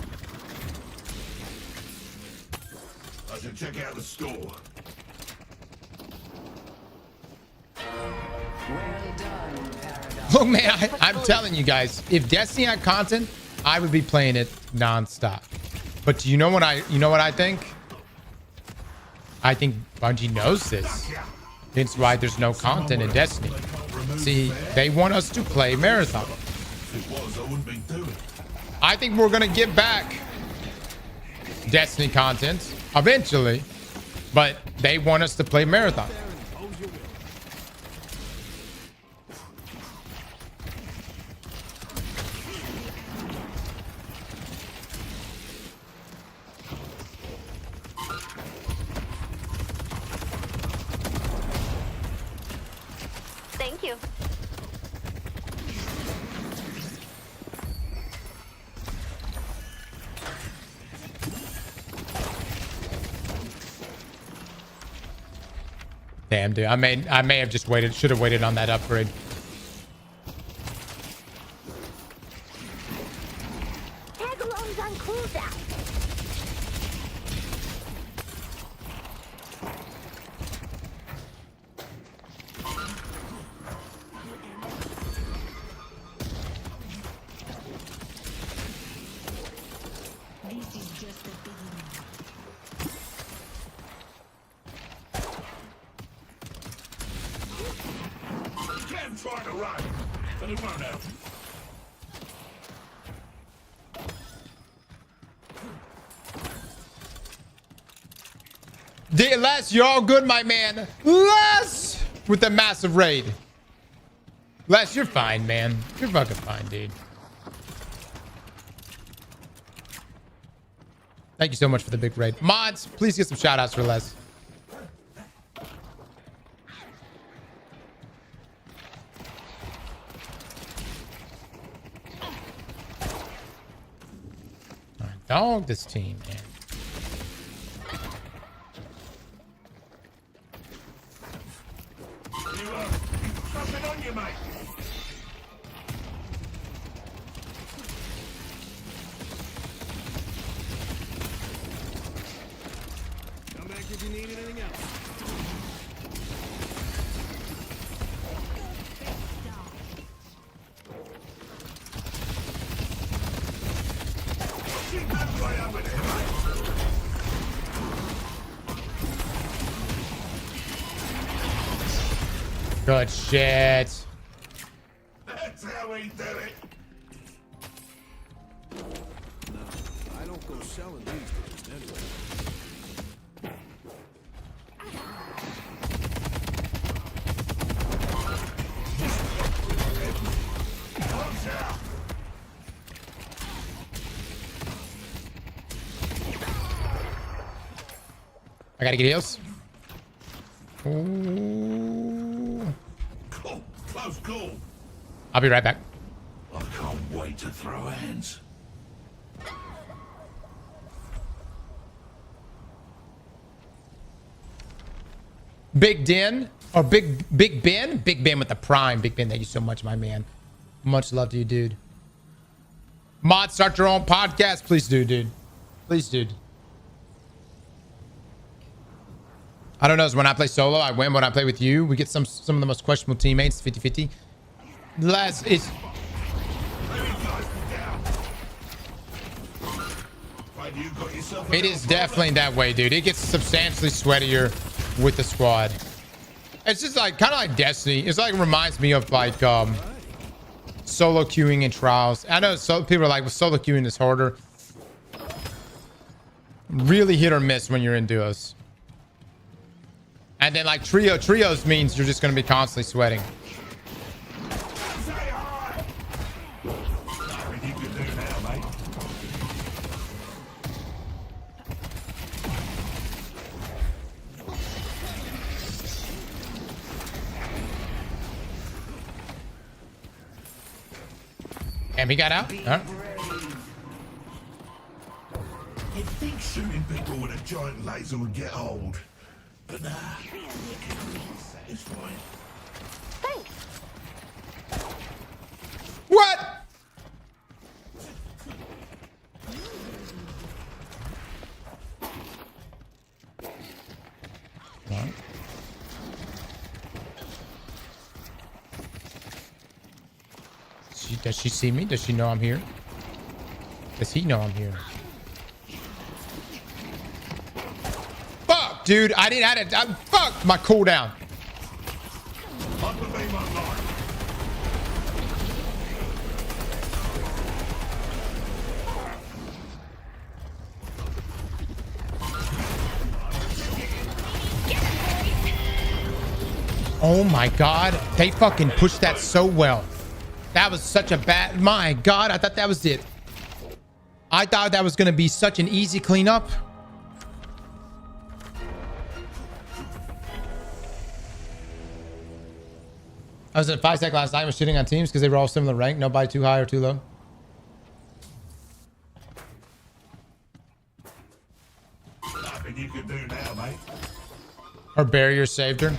I should check out the store. Look, man, I'm telling you guys, if Destiny had content, I would be playing it nonstop. But you know what I think? I think Bungie knows this. It's why there's no content in Destiny. See, they want us to play Marathon. I think we're gonna get back Destiny content eventually, but they want us to play Marathon. Thank you. Damn, dude. I may have just waited. Should have waited on that upgrade. Tag-alongs on cooldown. Try to run, but it won't help. Les, you're all good, my man. Les! With the massive raid. Les, you're fine, man. You're fucking fine, dude. Thank you so much for the big raid. Mods, please get some shout outs for Les. Dog this team, man. Something on you, mate. Come back if you need anything else. Good shit. That's how we do it. No, I don't go selling these things anyway. I gotta get heals. Cool. Close call. I'll be right back. I can't wait to throw hands. Big Den or Big Ben? Big Ben with the prime. Big Ben, thank you so much, my man. Much love to you, dude. Mod, start your own podcast. Please do, dude. Please, dude. I don't know. When I play solo, I win. When I play with you, we get some of the most questionable teammates. 50-50. Less is. It is definitely that way, dude. It gets substantially sweatier with the squad. It's just like kind of like Destiny. It's like reminds me of like solo queuing in trials. I know people are like, well, solo queuing is harder. Really hit or miss when you're in duos. And then like trios means you're just going to be constantly sweating. And he got out. Huh? You'd think shooting people with a giant laser would get old. But nah, it's fine. Thanks. What? What? Does she see me? Does she know I'm here? Does he know I'm here? Dude, I didn't have it. Fuck my cooldown. Oh my god. They fucking pushed that so well. That was such a bad... My god, I thought that was it. I thought that was going to be such an easy cleanup. I was at 5 sec last night. I was shitting on teams because they were all similar rank. Nobody too high or too low. Nothing you can do now, mate. Her barrier saved her.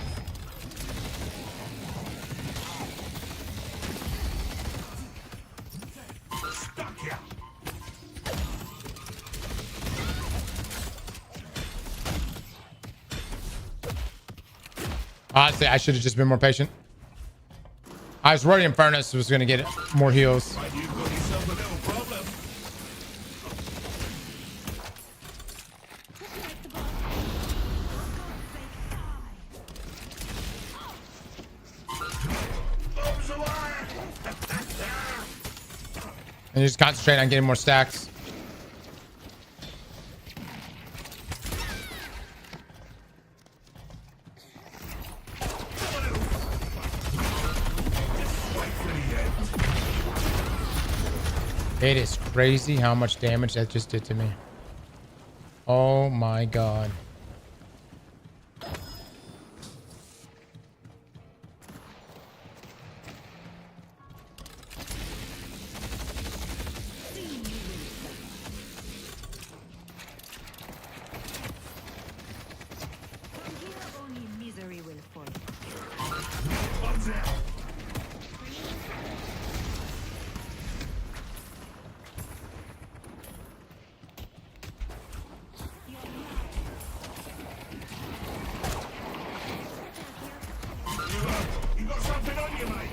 Stuck ya. Honestly, I should have just been more patient. I was worried Infernus was going to get more heals. But you've got yourself a little problem. Bombs away. And you just concentrate on getting more stacks. It is crazy how much damage that just did to me. Oh my god. You got something on you, mate.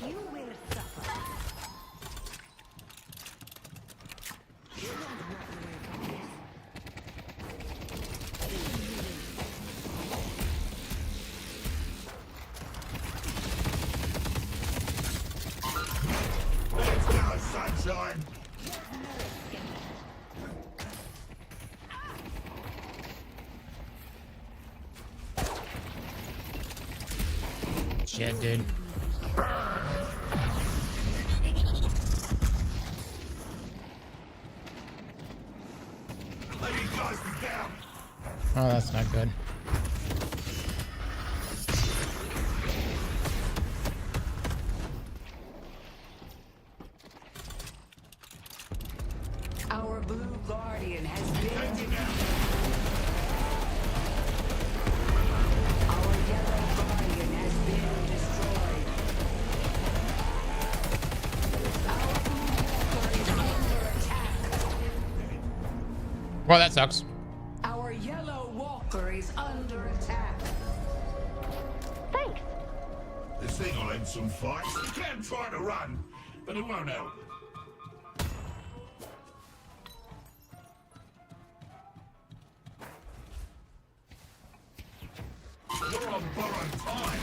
You will suffer. You won't walk away from this. Let's go, sunshine. Shit, dude. Let you guys be down. Oh, that's not good. Our blue guardian has been Our yellow guardian has been destroyed. Our blue walker is under attack. Well, that sucks. Our yellow walker is under attack. Thanks. This thing will end some fights. You can try to run, but it won't help. You're on borrowed time.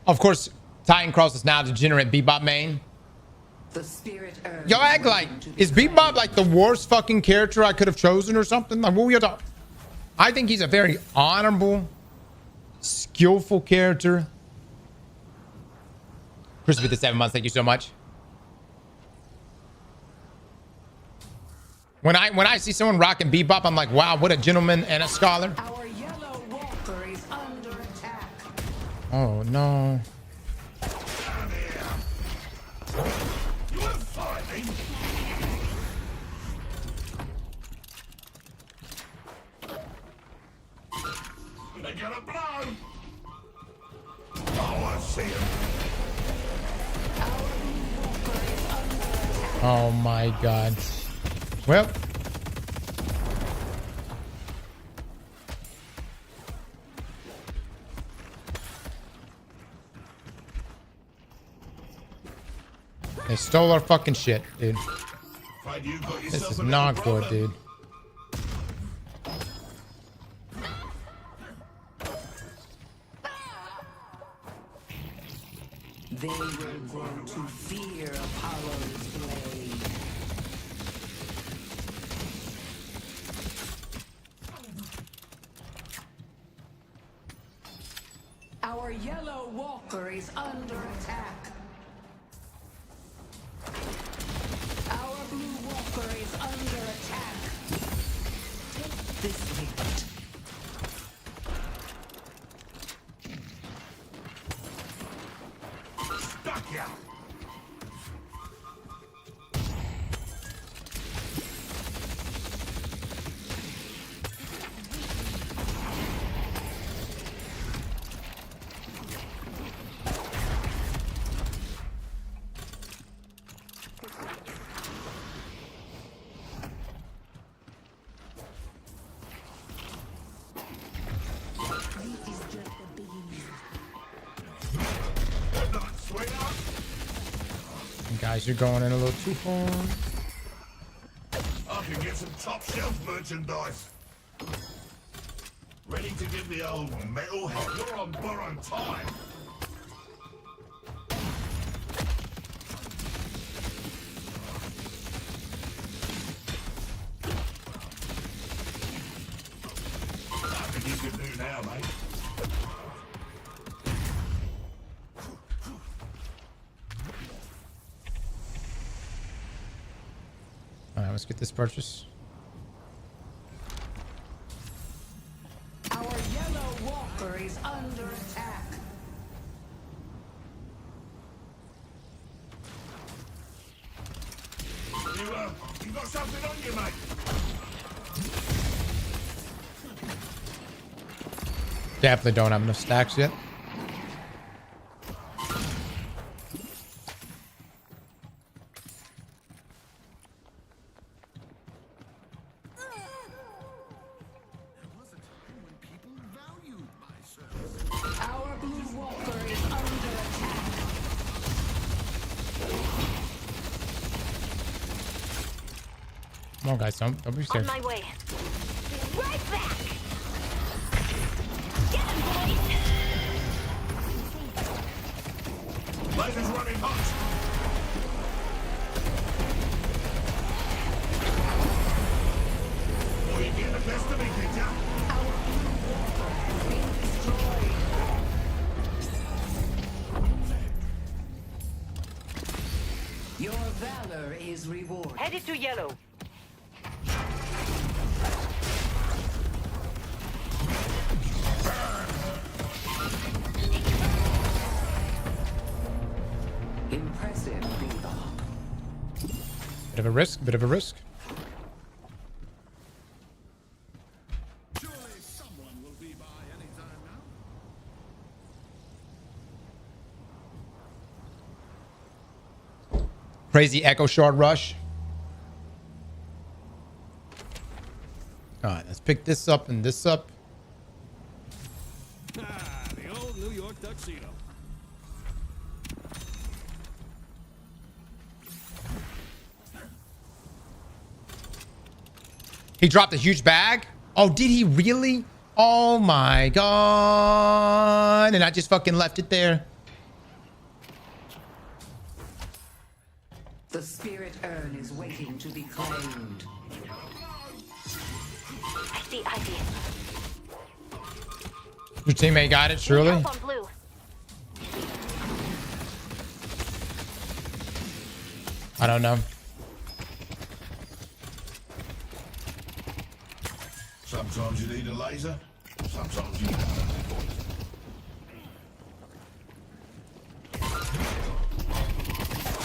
Of course, Titan-Cross is now degenerate Bebop main. The spirit urge. Y'all act like, is Bebop like the worst fucking character I could have chosen or something? Like, what were you talking? I think he's a very honorable, skillful character. Crispy the 7 months, thank you so much. When I see someone rocking Bebop, I'm like, wow, what a gentleman and a scholar. Our yellow walker is under attack. Oh no. Down here. You want to fight me? They got a blow. Oh, I see him. Oh my god. Well. They stole our fucking shit, dude. This is not good, dude. They will grow to fear Apollo's blade. Our yellow walker is under attack. Our blue walker is under attack. Take this hit. Stuck ya! Guys, you're going in a little too far. I can get some top shelf merchandise. Ready to give the old metal head. You're on borrowed time. Nothing you can do now, mate. All right, let's get this purchase. Our yellow walker is under attack. You got something on you, mate? Definitely don't have enough stacks yet. Our blue walker is under attack. Come on, guys, don't be scared. On my way. Right back. Get him, boys. Laser's running hot. Boy, you get the best of me, did ya? Our blue walker has been destroyed. Your valor is rewarded. Headed to yellow. Impressive, Bebop. Bit of a risk, bit of a risk. Surely someone will be by any time now. Crazy Echo Shard Rush. All right, let's pick this up and this up. Ah, the old New York tuxedo. He dropped a huge bag. Oh, did he really? Oh my god. And I just fucking left it there. The spirit urn is waiting to be claimed. I see Ivy. Your teammate got it, surely. Help on blue. I don't know. Sometimes you need a laser, sometimes you don't.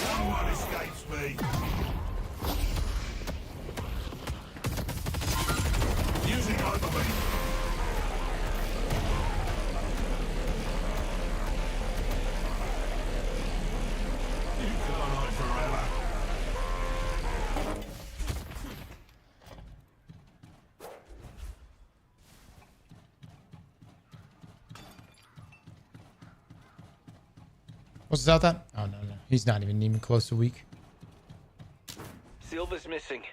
No one escapes me. Using over me. You can't hide forever. What's this out that? Oh, no, no. He's not even close to weak. Silver's missing.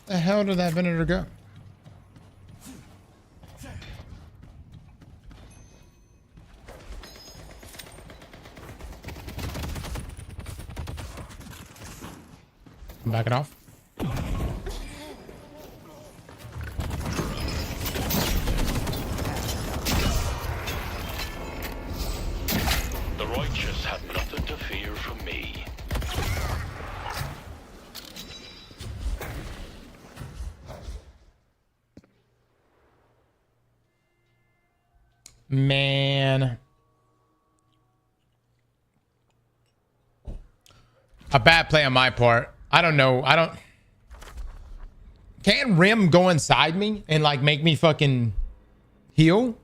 The hell did that Venator go? I'm backing off. The righteous have nothing to fear from me. Man. A bad play on my part. I don't know. Can't Rim go inside me and like make me fucking heal?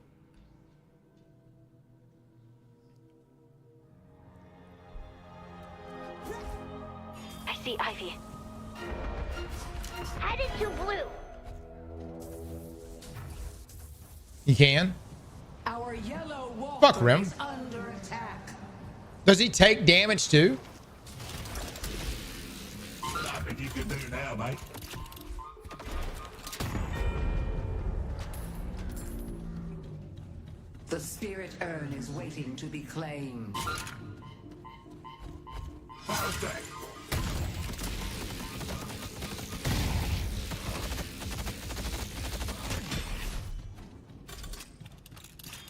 I see Ivy. Headed to blue. He can. Our yellow wall Fuck Rim. is under attack. Does he take damage too? Nothing you can do now, mate. The spirit urn is waiting to be claimed. How's that?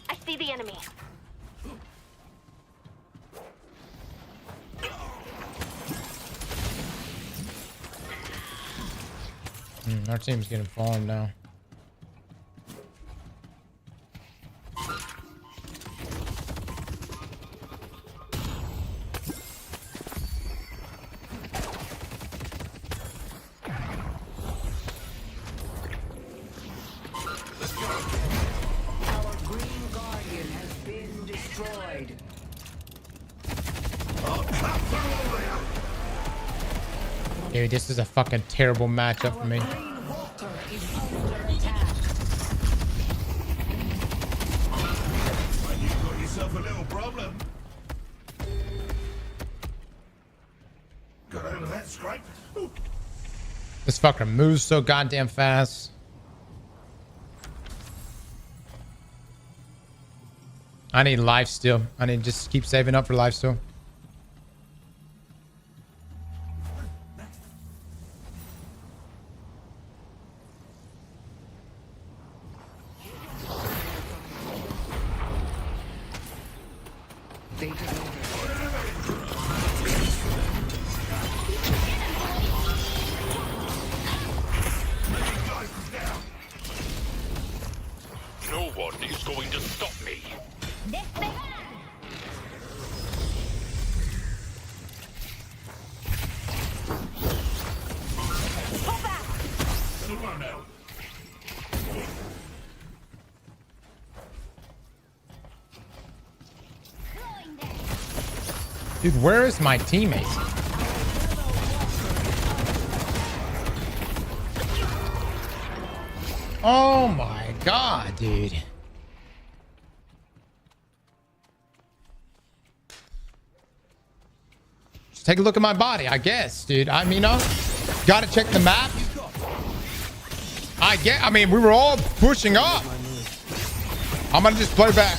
I see the enemy. Our team's getting farmed now. Our green guardian has been destroyed. Dude, this is a fucking terrible matchup for me. Green Walker is under attack. Well, you've got yourself a little problem. Got over that scrape. Ooh. This fucker moves so goddamn fast. I need life still. I need to just keep saving up for life still. No one is going to stop me. Come on now. Dude, where is my teammate? Oh my god, dude. Just take a look at my body, I guess, dude. I mean, gotta check the map. I mean, we were all pushing up. I'm gonna just play back.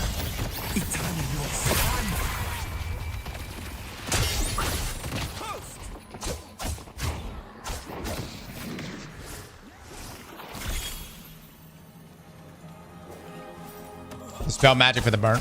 Spell magic for the burn.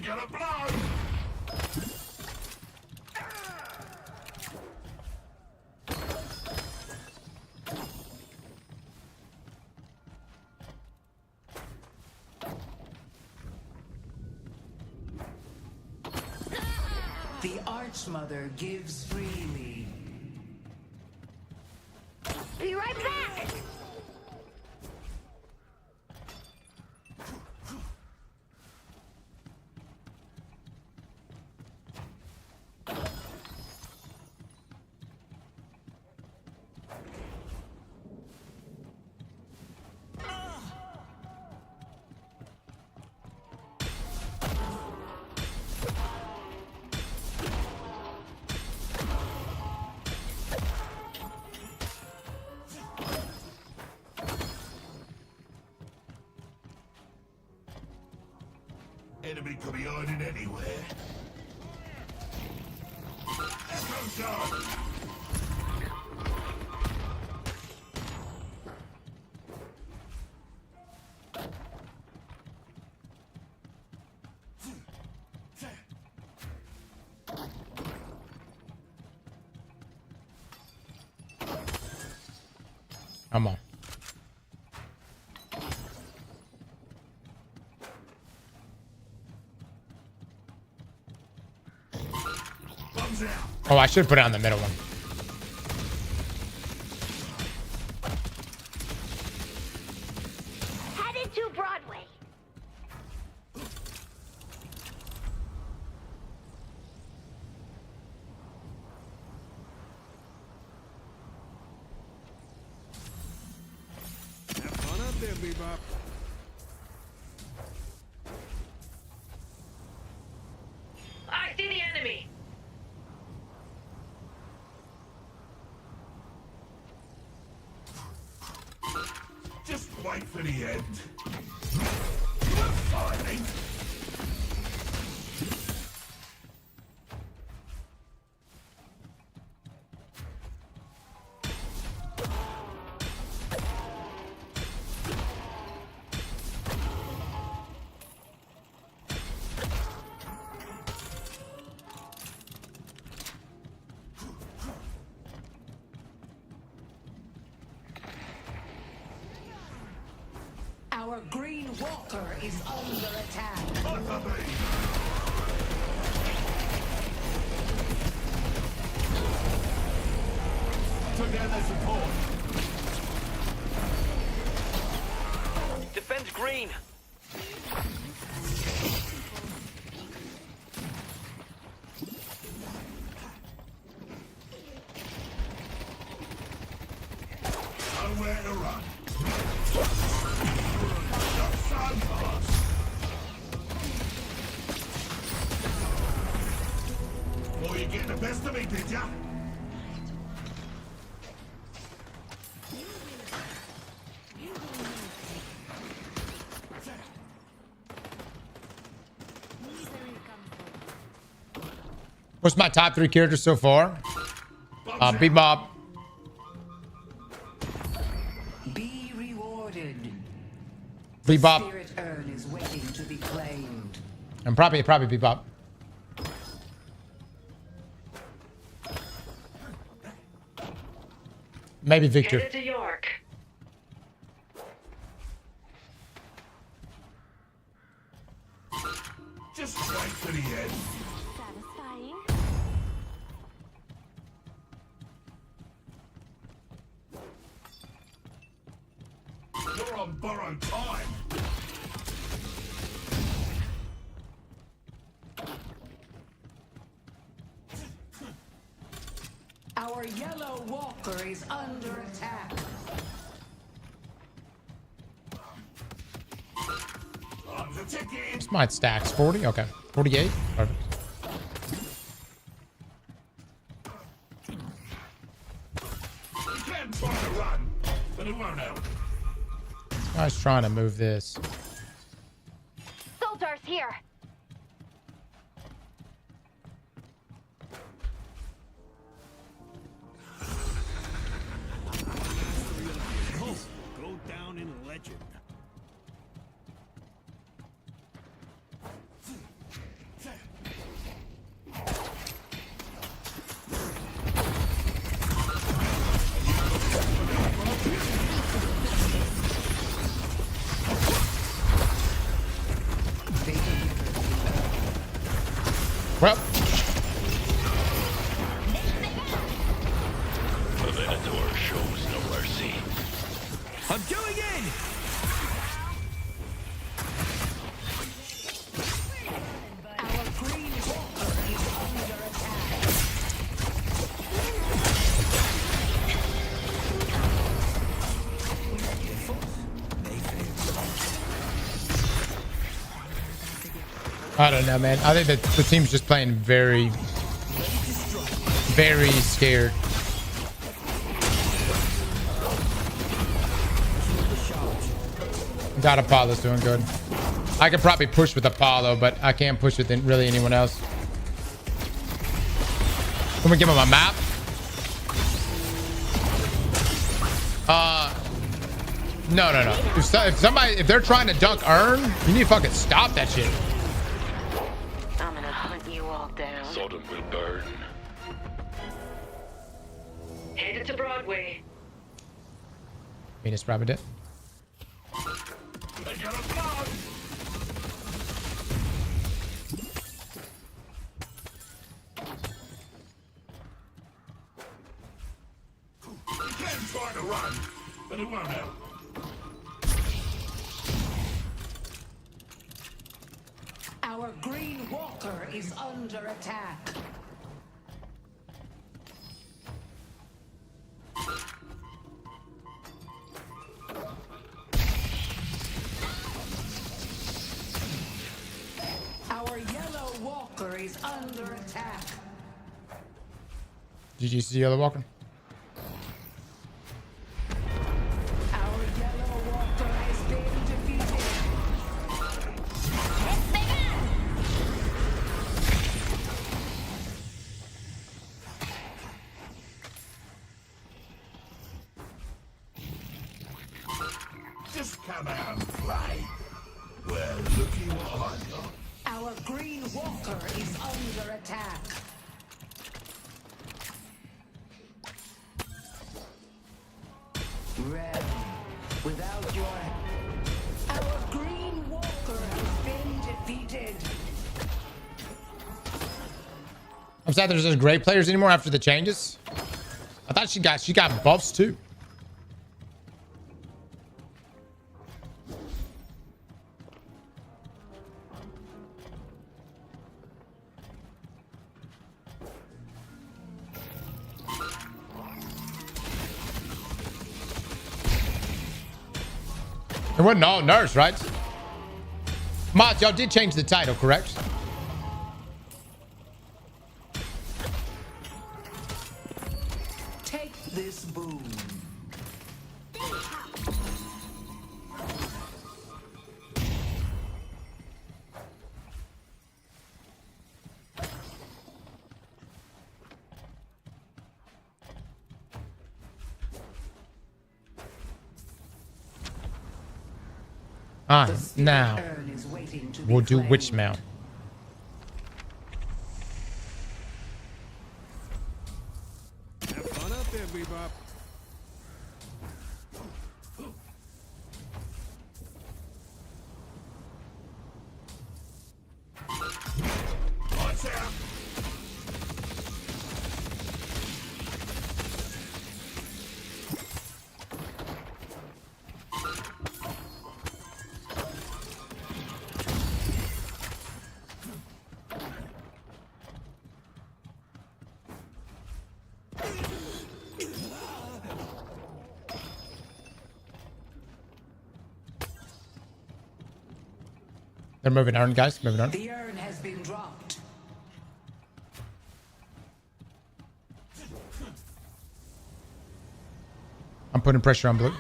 We're gonna blow! The Archmother gives freely. Be right back! Enemy could be hiding anywhere. Echo shot! Come on. Oh, I should put it on the middle one. Headed to Broadway. Have fun up there, Bebop. I see the enemy. Just wait for the end. You're fighting. Our Green Walker is under attack. Together support. Defend green. Nowhere to run. Not so fast. Oh, you get the best of me, did ya? What's my top 3 characters so far? Bebop. Be rewarded. Bebop. Spirit urn is waiting to be claimed. And probably Bebop. Maybe Victor. Headed to York. Just wait for the end. Satisfying. You're on borrowed time. Our Yellow Walker is under attack. On the ticket. This might stacks 40. Okay. 48. Perfect. You can try to run, but it won't help. I was trying to move this. Soldiers here. Go down in legend. Well. The Venator shows no mercy. I'm going in! I don't know, man. I think that the team's just playing very, very scared. God, Apollo's doing good. I could probably push with Apollo, but I can't push with really anyone else. Can we give him a map? No. If they're trying to dunk Urn, you need to fucking stop that shit. I'm gonna hunt you all down. Sodom will burn. Headed to Broadway. Venus probably did. Try to run, but it won't help. Our green walker is under attack. Our yellow walker is under attack. GG's the yellow walker. Our yellow walker has been defeated. Just come out and play. Well, looky what I got. Our green walker is under attack. Red, without your... Our green walker has been defeated. I'm sad there's just great players anymore after the changes. I thought she got buffs too. It wasn't all nurse, right? Mods, y'all did change the title, correct? Take this boon. Now we'll do witch mount. Have fun up there, Bebop. Lights out. They're moving on, guys. Moving on. The urn has been dropped. I'm putting pressure on blue.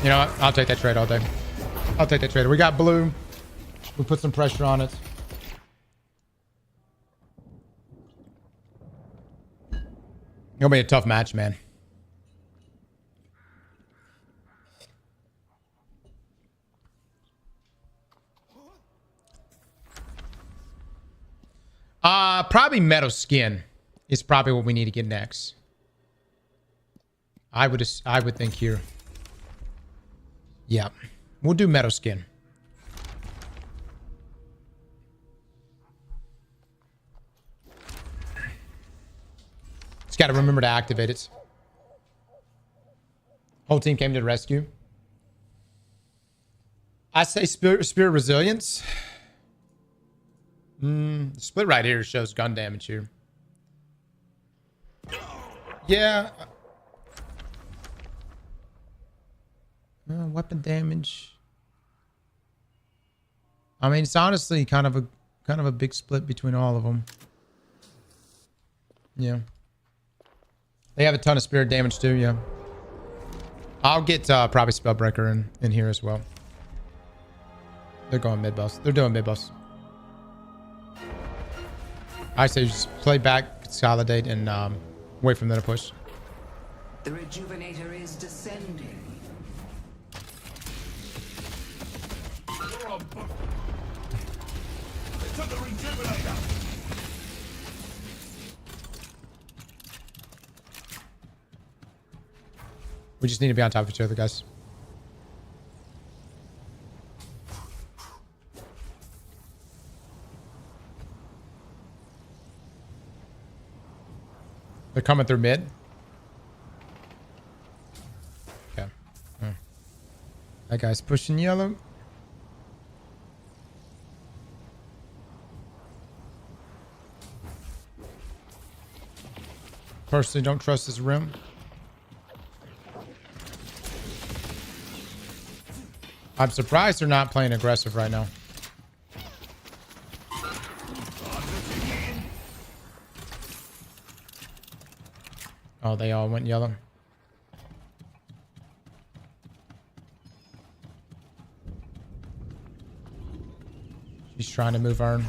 You know what? I'll take that trade all day. I'll take that trader. We got blue. We put some pressure on it. It'll be a tough match, man. Probably metal skin is probably what we need to get next. I would think here. Yeah, we'll do metal skin. Just got to remember to activate it. Whole team came to the rescue. I say spirit resilience. Split right here shows gun damage here. Yeah. Weapon damage. I mean, it's honestly kind of a big split between all of them. Yeah. They have a ton of spirit damage too. Yeah. I'll get probably Spellbreaker in here as well. They're going mid boss. They're doing mid boss. I say just play back, consolidate, and wait for them to push. The Rejuvenator is descending. We just need to be on top of each other, guys. They're coming through mid. Okay. That guy's pushing yellow. Personally, don't trust this rim. I'm surprised they're not playing aggressive right now. Oh, they all went yellow. She's trying to move Earn.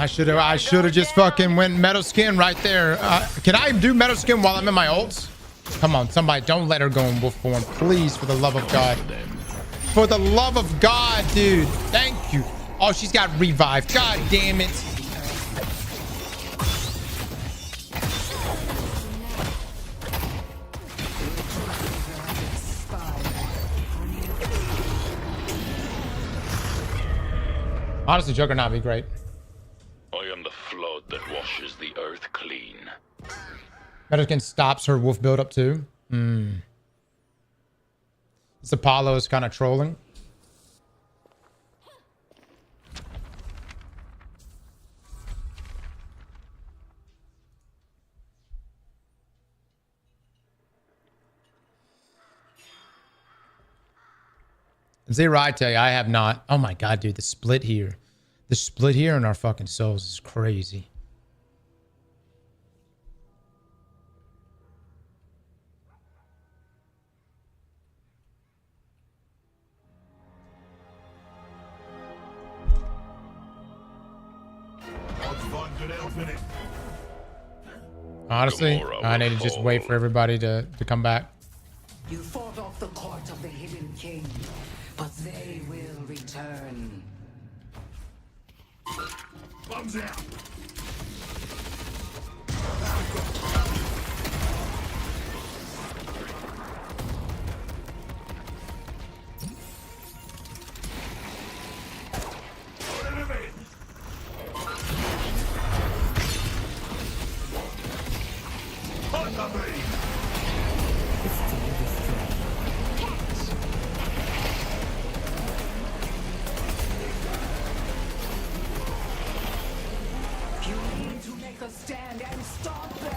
I should have just fucking went metal skin right there. Can I do metal skin while I'm in my ults? Come on, somebody, don't let her go in wolf form, please, for the love of God. For the love of God, dude. Thank you. Oh, she's got revive. God damn it. Honestly, Juggernaut would be great. I am the flood that washes the earth clean. Metalskin stops her wolf build up too. This Apollo is kind of trolling. Zero, I tell you, I have not. Oh my God, dude, the split here. The split here in our fucking souls is crazy. Honestly, I need to just wait for everybody to come back. You fought off the court of the Hidden King, but they will return. Bombs out. a stand and stop them.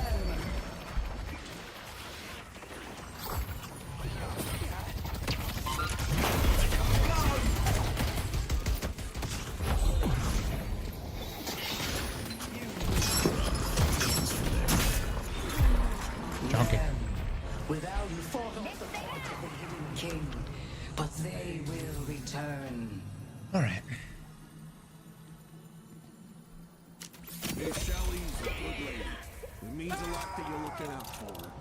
Junkie. Without fought off the court of the hidden king, but they will return. All right. Miss Shelley's a good lady. It means a lot that you're looking out for her.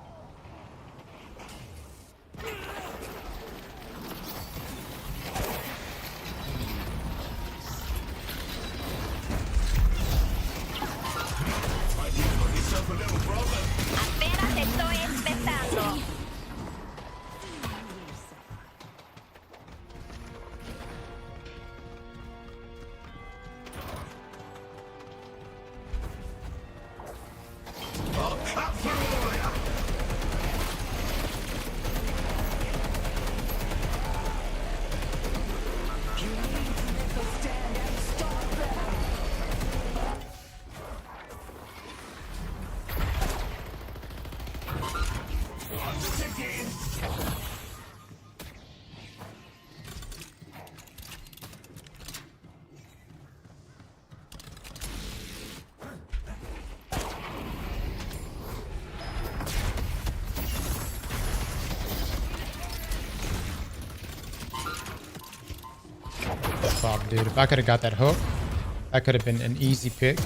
Apenas estoy empezando. Fuck, dude. If I could have got that hook, that could have been an easy pick.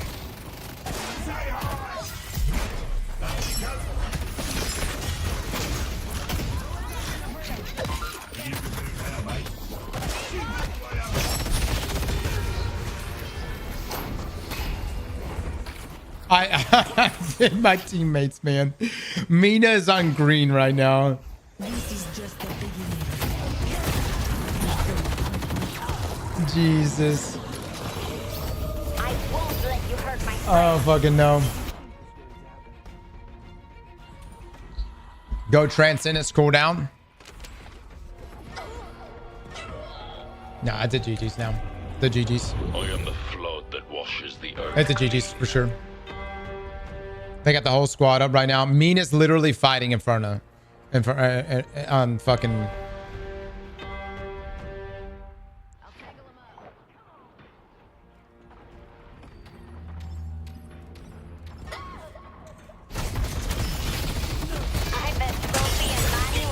I did my teammates, man. Mina is on green right now. This is just the beginning. Jesus. I won't let you hurt my Oh, fucking no. Go Transcendence cooldown. Nah, it's a GG's now. The GG's. I am the flood that washes the earth. It's a GG's for sure. They got the whole squad up right now. Mina's literally fighting Inferno. On fucking...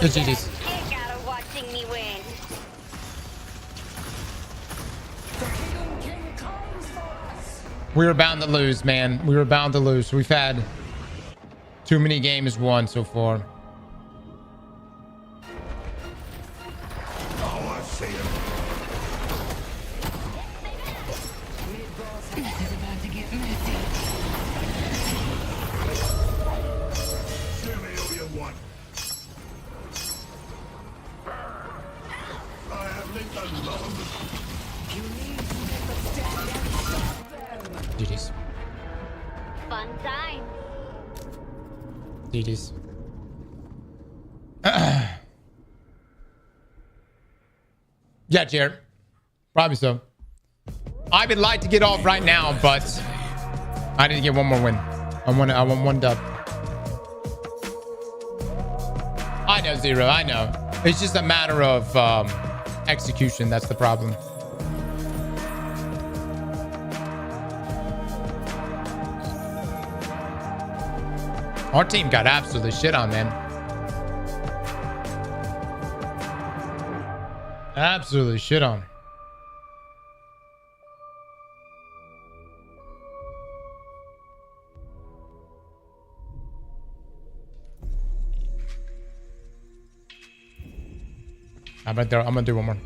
It's GG's. Kick out of watching me win. We were bound to lose, man. We were bound to lose. We've had too many games won so far. Oh, I see him. Show me all you want. I have lit the love. You need to make a stand and stop them. GG's. Fun time. GG's. Yeah, Jared. Probably so. I would like to get off right now, but I need to get one more win. I want one dub. I know, Zero. I know. It's just a matter of execution. That's the problem. Our team got absolutely shit on, man. Absolutely shit on. I'm gonna do one more.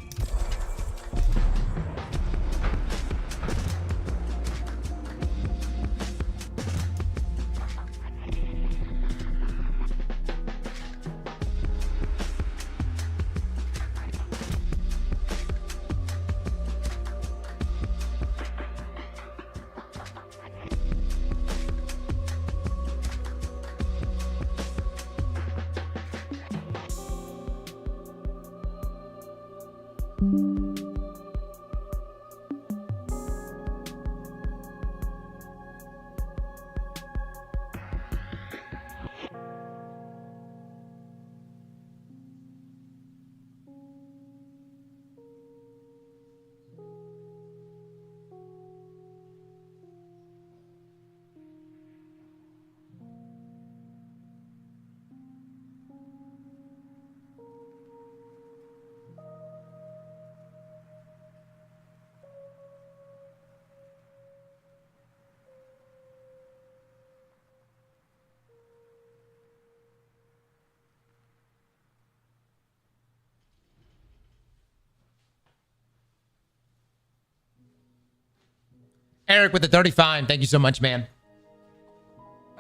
Eric with the 35. Thank you so much, man.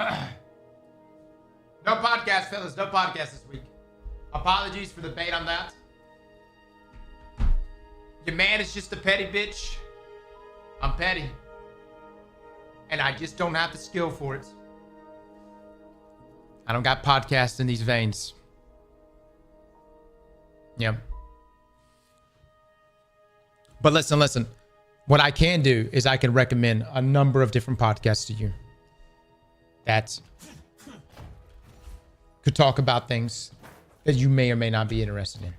No podcast, fellas. No podcast this week. Apologies for the bait on that. Your man is just a petty bitch. I'm petty. And I just don't have the skill for it. I don't got podcasts in these veins. Yep. But listen. What I can do is I can recommend a number of different podcasts to you that could talk about things that you may or may not be interested in,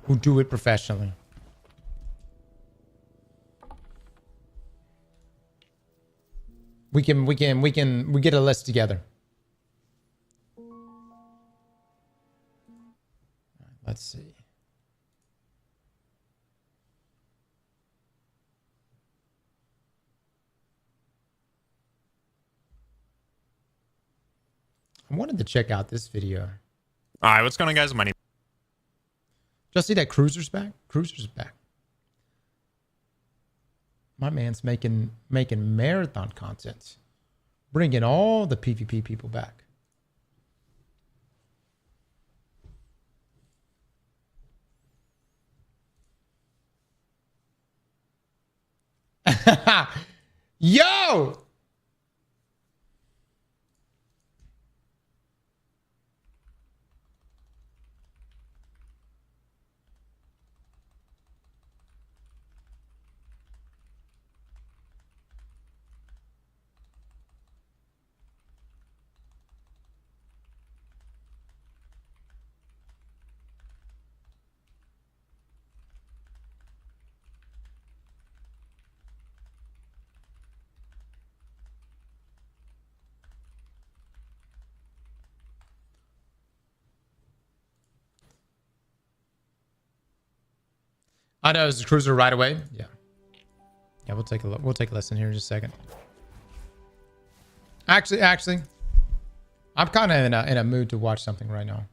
who do it professionally. We get a list together. Let's see. I wanted to check out this video. All right, what's going on, guys? My name. Just see that Cruiser's back. Cruiser's back. My man's making marathon content, bringing all the PvP people back. Yo! I know, it's a Cruiser right away. Yeah. Yeah, we'll take a look. We'll take a listen here in just a second. Actually, I'm kind of in a mood to watch something right now.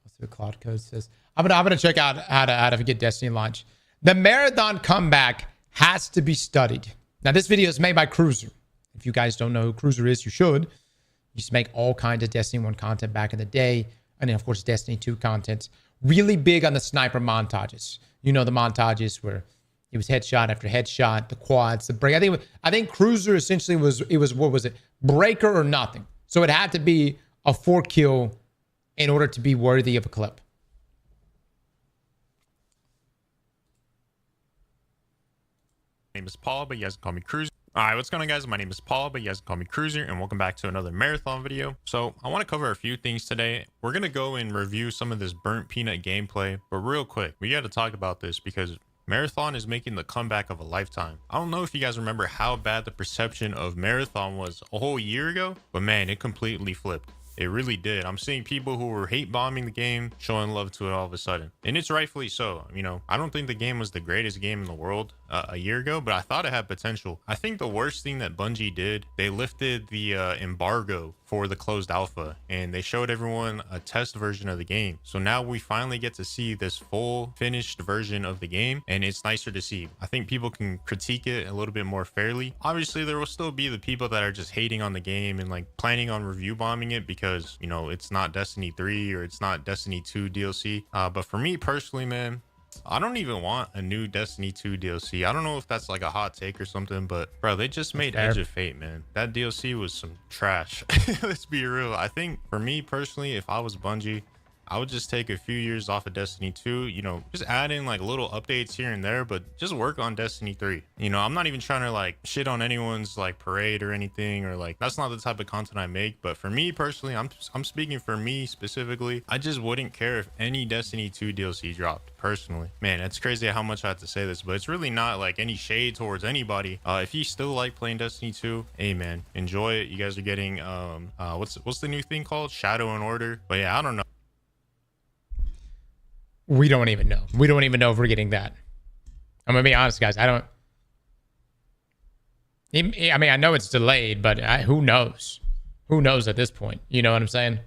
Let's see what Cloud Code says. I'm gonna check out how to get Destiny launch. The marathon comeback has to be studied. Now, this video is made by Cruiser. If you guys don't know who Cruiser is, you should. He used to make all kinds of Destiny 1 content back in the day. And then, of course, Destiny 2 content. Really big on the sniper montages. You know, the montages where it was headshot after headshot, the quads, the break. I think Cruiser essentially was what was it? Breaker or nothing. So it had to be a 4-kill in order to be worthy of a clip. My name is Paul, but you guys can call me Cruiser. All right, what's going on, guys? My name is Paul, but you guys can call me Cruiser, and welcome back to another marathon video. So I want to cover a few things today. We're going to go and review some of this burnt peanut gameplay, but real quick, we got to talk about this because Marathon is making the comeback of a lifetime. I don't know if you guys remember how bad the perception of Marathon was a whole year ago, but man, it completely flipped. It really did. I'm seeing people who were hate bombing the game showing love to it all of a sudden, and it's rightfully so. You know, I don't think the game was the greatest game in the world a year ago, but I thought it had potential. I think the worst thing that Bungie did, they lifted the embargo for the closed alpha, and they showed everyone a test version of the game. So now we finally get to see this full finished version of the game, and it's nicer to see. I think people can critique it a little bit more fairly. Obviously, there will still be the people that are just hating on the game and like planning on review bombing it because, you know, it's not Destiny 3 or it's not Destiny 2 DLC. But for me personally, man, I don't even want a new Destiny 2 DLC. I don't know if that's like a hot take or something, but bro, they just made Edge of Fate, man. That DLC was some trash. Let's be real. I think for me personally, if I was Bungie, I would just take a few years off of Destiny 2, you know, just add in like little updates here and there, but just work on Destiny 3. You know, I'm not even trying to like shit on anyone's like parade or anything, or like that's not the type of content I make. But for me personally, I'm speaking for me specifically, I just wouldn't care if any Destiny 2 DLC dropped personally. Man, it's crazy how much I have to say this, but it's really not like any shade towards anybody. If you still like playing Destiny 2, hey man, enjoy it. You guys are getting what's the new thing called? Shadow and Order. But yeah, I don't know. We don't even know. We don't even know if we're getting that. I'm gonna be honest, guys. I mean, I know it's delayed, but who knows? Who knows at this point? You know what I'm saying?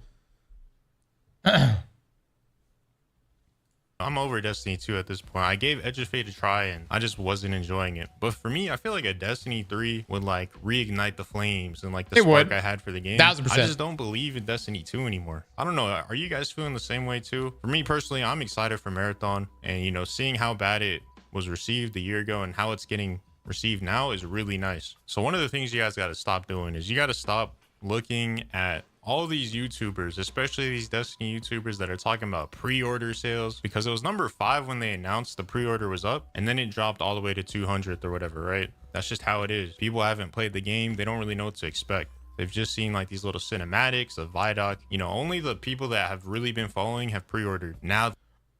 I'm over Destiny 2 at this point. I gave Edge of Fate a try and I just wasn't enjoying it. But for me, I feel like a Destiny 3 would like reignite the flames and like the spark I had for the game. 1000%. I just don't believe in Destiny 2 anymore. I don't know. Are you guys feeling the same way too? For me personally, I'm excited for Marathon, and you know, seeing how bad it was received a year ago and how it's getting received now is really nice. So one of the things you guys got to stop doing is you got to stop looking at all these YouTubers, especially these Destiny YouTubers that are talking about pre-order sales, because it was number 5 when they announced the pre-order was up, and then it dropped all the way to 200th or whatever, right? That's just how it is. People haven't played the game. They don't really know what to expect. They've just seen like these little cinematics of Vidoc. You know, only the people that have really been following have pre-ordered. Now,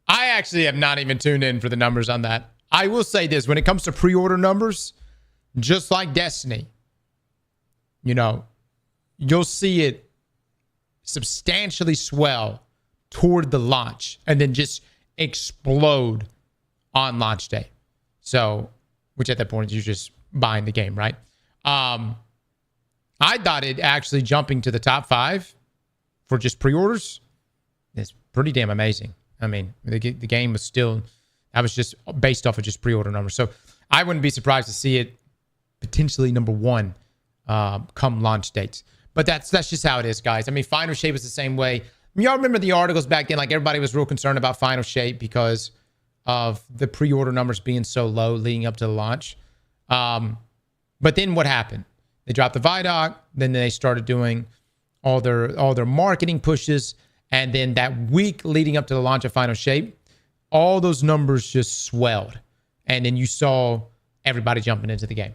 I actually have not even tuned in for the numbers on that. I will say this, when it comes to pre-order numbers, just like Destiny, you know, you'll see it substantially swell toward the launch and then just explode on launch day. So, which at that point you're just buying the game, right? I thought it actually jumping to the top 5 for just pre-orders is pretty damn amazing. I mean, the game was still, that was just based off of just pre-order numbers. So I wouldn't be surprised to see it potentially number 1 come launch dates. But that's just how it is, guys. I mean, Final Shape is the same way. Y'all remember the articles back then? Like, everybody was real concerned about Final Shape because of the pre-order numbers being so low leading up to the launch. But then what happened? They dropped the Vidoc. Then they started doing all their marketing pushes. And then that week leading up to the launch of Final Shape, all those numbers just swelled. And then you saw everybody jumping into the game.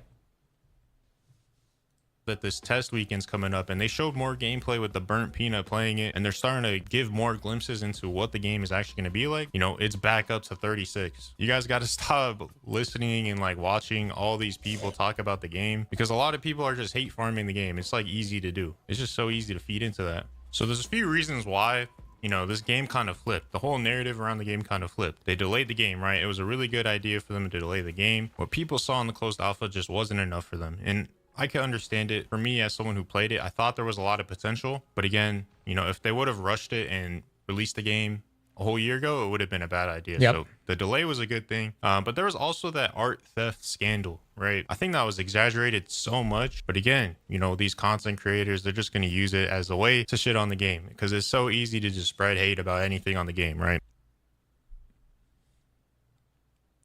that this test weekend's coming up, and they showed more gameplay with the Burnt Peanut playing it, and they're starting to give more glimpses into what the game is actually going to be like. You know, it's back up to 36. You guys got to stop listening and like watching all these people talk about the game, because a lot of people are just hate farming the game. It's like easy to do. It's just so easy to feed into that. So there's a few reasons why, you know, this game kind of flipped. The whole narrative around the game kind of flipped. They delayed the game, right? It was a really good idea for them to delay the game. What people saw in the closed alpha just wasn't enough for them. And I can understand it. For me, as someone who played it, I thought there was a lot of potential. But again, you know, if they would have rushed it and released the game a whole year ago, it would have been a bad idea. Yep. So the delay was a good thing. But there was also that art theft scandal, right? I think that was exaggerated so much. But again, you know, these content creators, they're just going to use it as a way to shit on the game, because it's so easy to just spread hate about anything on the game, right?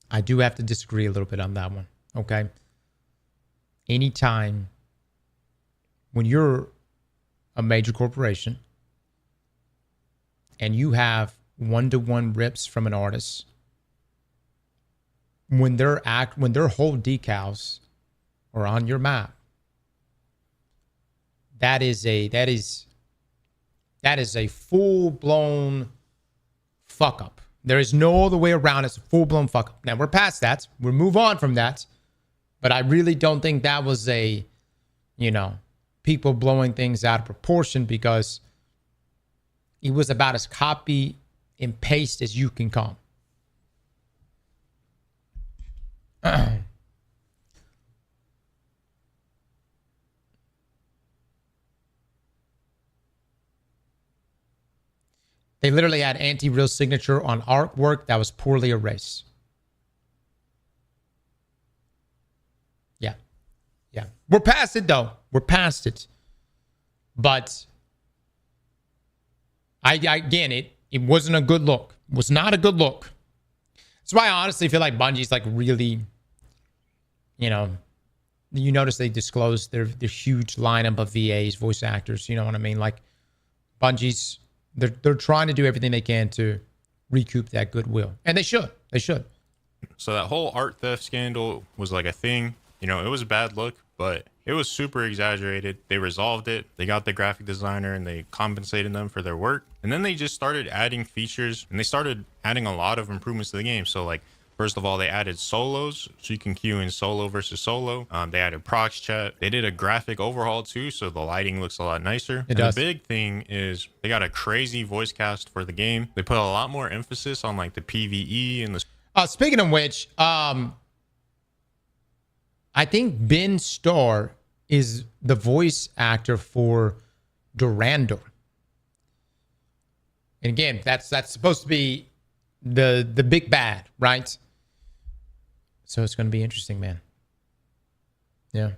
I do have to disagree a little bit on that one. Okay. Anytime when you're a major corporation and you have one-to-one rips from an artist, when their whole decals are on your map, that is a full-blown fuck up. There is no other way around. It's a full-blown fuck up. Now we're past that. We'll move on from that. But I really don't think that was a, you know, people blowing things out of proportion, because it was about as copy and paste as you can come. They literally had anti-real signature on artwork that was poorly erased. Yeah. We're past it, though. We're past it. But again, it wasn't a good look. It was not a good look. That's why I honestly feel like Bungie's like really, you know, you notice they disclosed their huge lineup of VAs, voice actors. You know what I mean? Like Bungie's, they're trying to do everything they can to recoup that goodwill, and they should. They should. So that whole art theft scandal was like a thing. You know, it was a bad look, but it was super exaggerated. They resolved it. They got the graphic designer and they compensated them for their work. And then they just started adding features, and they started adding a lot of improvements to the game. So like, first of all, they added solos, so you can queue in solo versus solo. They added prox chat. They did a graphic overhaul too, so the lighting looks a lot nicer. It does. The big thing is they got a crazy voice cast for the game. They put a lot more emphasis on like the PvE and the... Speaking of which, I think Ben Starr is the voice actor for Durandal. And again, that's supposed to be the big bad, right? So it's going to be interesting, man. Yeah.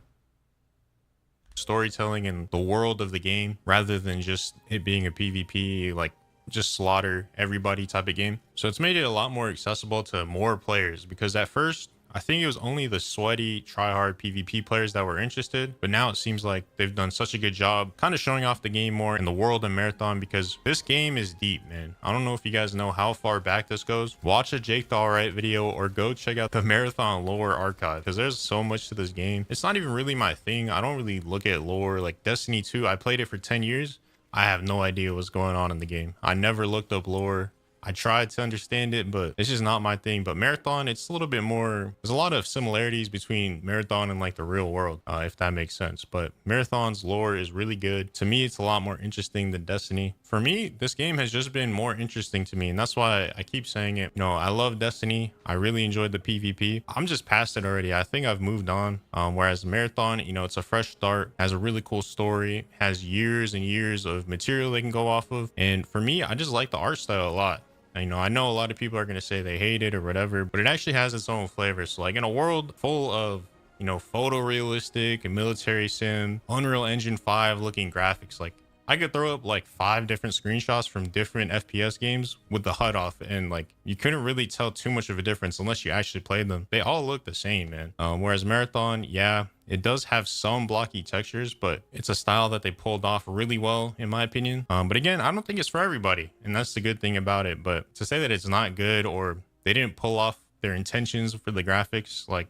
Storytelling in the world of the game rather than just it being a PvP, like just slaughter everybody type of game. So it's made it a lot more accessible to more players, because at first I think it was only the sweaty try-hard PvP players that were interested, but now it seems like they've done such a good job kind of showing off the game more in the world of Marathon, because this game is deep, man. I don't know if you guys know how far back this goes. Watch a Jake the Alright video or go check out the Marathon lore archive, because there's so much to this game. It's not even really my thing. I don't really look at lore. Like Destiny 2, I played it for 10 years. I have no idea what's going on in the game. I never looked up lore. I tried to understand it, but it's just not my thing. But Marathon, it's a little bit more, there's a lot of similarities between Marathon and like the real world, if that makes sense. But Marathon's lore is really good. To me, it's a lot more interesting than Destiny. For me, this game has just been more interesting to me, and that's why I keep saying it. You know, I love Destiny. I really enjoyed the PvP. I'm just past it already. I think I've moved on. Whereas Marathon, you know, it's a fresh start, has a really cool story, has years and years of material they can go off of. And for me, I just like the art style a lot. You know, I know a lot of people are going to say they hate it or whatever, but it actually has its own flavor. So like in a world full of, you know, photorealistic and military sim, Unreal Engine 5 looking graphics, like I could throw up like 5 different screenshots from different FPS games with the HUD off, and like you couldn't really tell too much of a difference unless you actually played them. They all look the same, man. Whereas Marathon, yeah, it does have some blocky textures, but it's a style that they pulled off really well, in my opinion. But again, I don't think it's for everybody, and that's the good thing about it. But to say that it's not good or they didn't pull off their intentions for the graphics, like,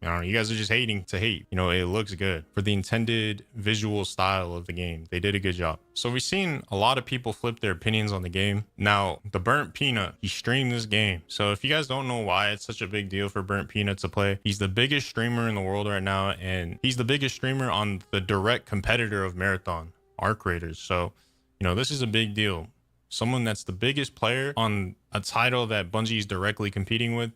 I don't know, you guys are just hating to hate. You know, it looks good for the intended visual style of the game. They did a good job. So we've seen a lot of people flip their opinions on the game. Now, the Burnt Peanut, he streamed this game. So if you guys don't know why it's such a big deal for Burnt Peanut to play, he's the biggest streamer in the world right now, and he's the biggest streamer on the direct competitor of Marathon, Arc Raiders. So, you know, this is a big deal. Someone that's the biggest player on a title that Bungie is directly competing with.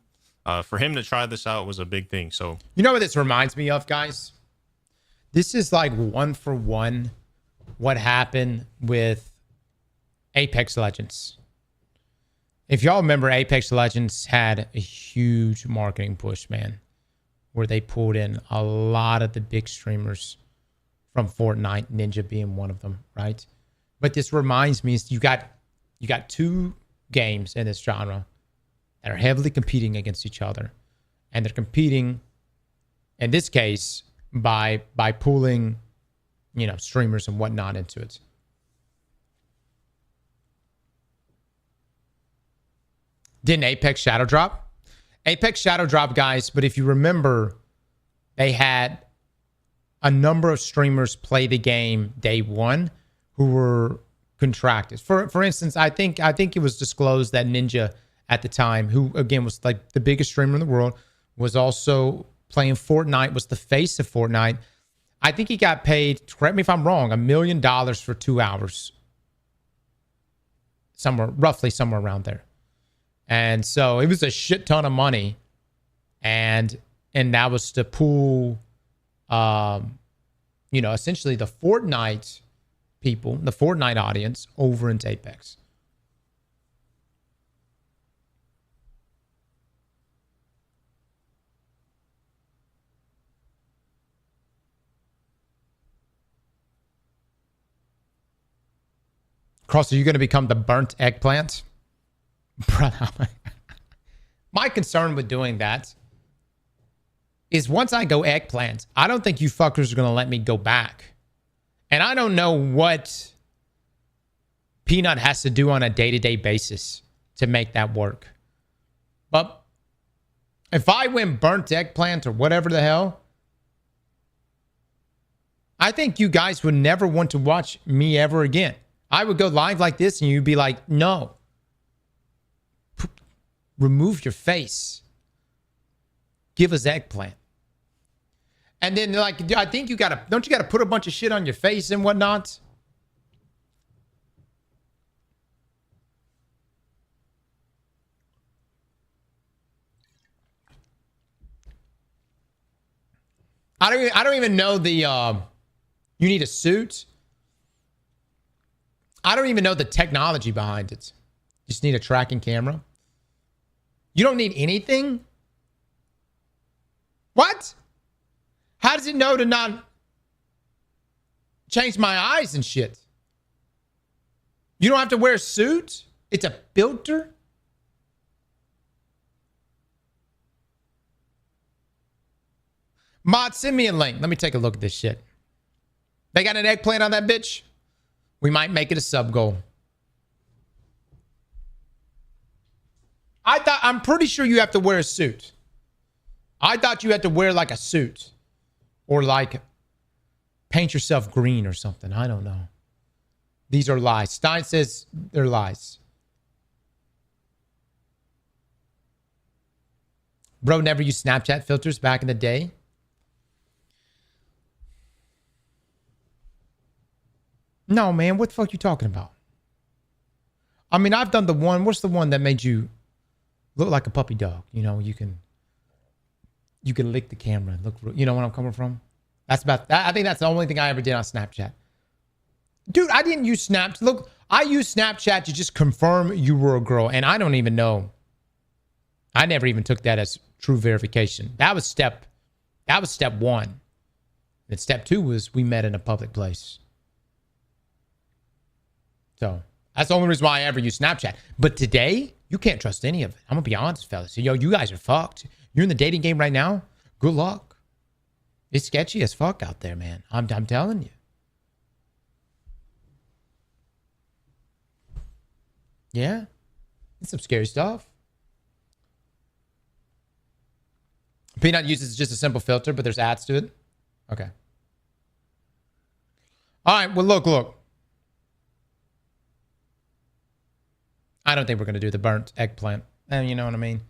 For him to try this out was a big thing. So, you know what this reminds me of, guys? This is like 1-for-1 what happened with Apex Legends. If y'all remember, Apex Legends had a huge marketing push, man, where they pulled in a lot of the big streamers from Fortnite, Ninja being one of them, right? But this reminds me, you got 2 games in this genre that are heavily competing against each other, and they're competing in this case by pulling, you know, streamers and whatnot into it. Didn't Apex Shadow Drop? Apex Shadow Drop, guys, but if you remember, they had a number of streamers play the game day one who were contracted. For instance, I think it was disclosed that Ninja at the time, who again was like the biggest streamer in the world, was also playing Fortnite, was the face of Fortnite. I think he got paid, correct me if I'm wrong, $1 million for 2 hours. Roughly somewhere around there. And so it was a shit ton of money. And that was to pull, you know, essentially the Fortnite people, the Fortnite audience over into Apex. Cross, are you going to become the burnt eggplant? Brother, my concern with doing that is once I go eggplant, I don't think you fuckers are going to let me go back. And I don't know what Peanut has to do on a day-to-day basis to make that work. But if I win burnt eggplant or whatever the hell, I think you guys would never want to watch me ever again. I would go live like this and you'd be like, no. Remove your face. Give us eggplant. And then like, I think don't you gotta put a bunch of shit on your face and whatnot? I don't even know the you need a suit. I don't even know the technology behind it. You just need a tracking camera. You don't need anything? What? How does it know to not change my eyes and shit? You don't have to wear a suit? It's a filter? Mod, send me a link. Let me take a look at this shit. They got an eggplant on that bitch? We might make it a sub goal. I'm pretty sure you have to wear a suit. I thought you had to wear like a suit. Or like paint yourself green or something. I don't know. These are lies. Stein says they're lies. Bro never used Snapchat filters back in the day. No, man. What the fuck you talking about? I mean, I've done the one. What's the one that made you look like a puppy dog? You know, you can lick the camera and look. You know where I'm coming from? That's about that. I think that's the only thing I ever did on Snapchat. Dude, I didn't use Snapchat. Look, I used Snapchat to just confirm you were a girl. And I don't even know. I never even took that as true verification. That was step one. And step two was we met in a public place. So that's the only reason why I ever use Snapchat. But today, you can't trust any of it. I'm going to be honest, fellas. Yo, you guys are fucked. You're in the dating game right now. Good luck. It's sketchy as fuck out there, man. I'm telling you. Yeah. It's some scary stuff. Peanut uses just a simple filter, but there's ads to it. Okay. All right. Well, look. I don't think we're going to do the burnt eggplant. You know what I mean?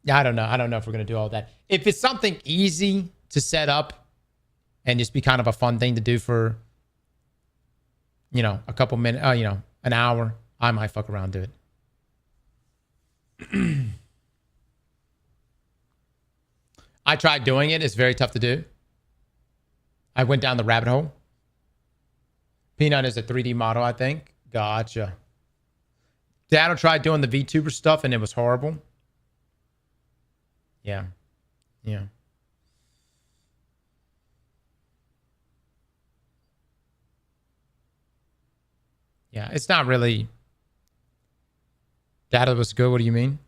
Yeah, I don't know. I don't know if we're going to do all that. If it's something easy to set up and just be kind of a fun thing to do for, you know, a couple minutes, you know, an hour, I might fuck around and do it. I tried doing it. It's very tough to do. I went down the rabbit hole. Peanut is a 3D model, I think. Gotcha. Dad tried doing the VTuber stuff and it was horrible. Yeah. Yeah. Yeah, it's not really... Data was good. What do you mean?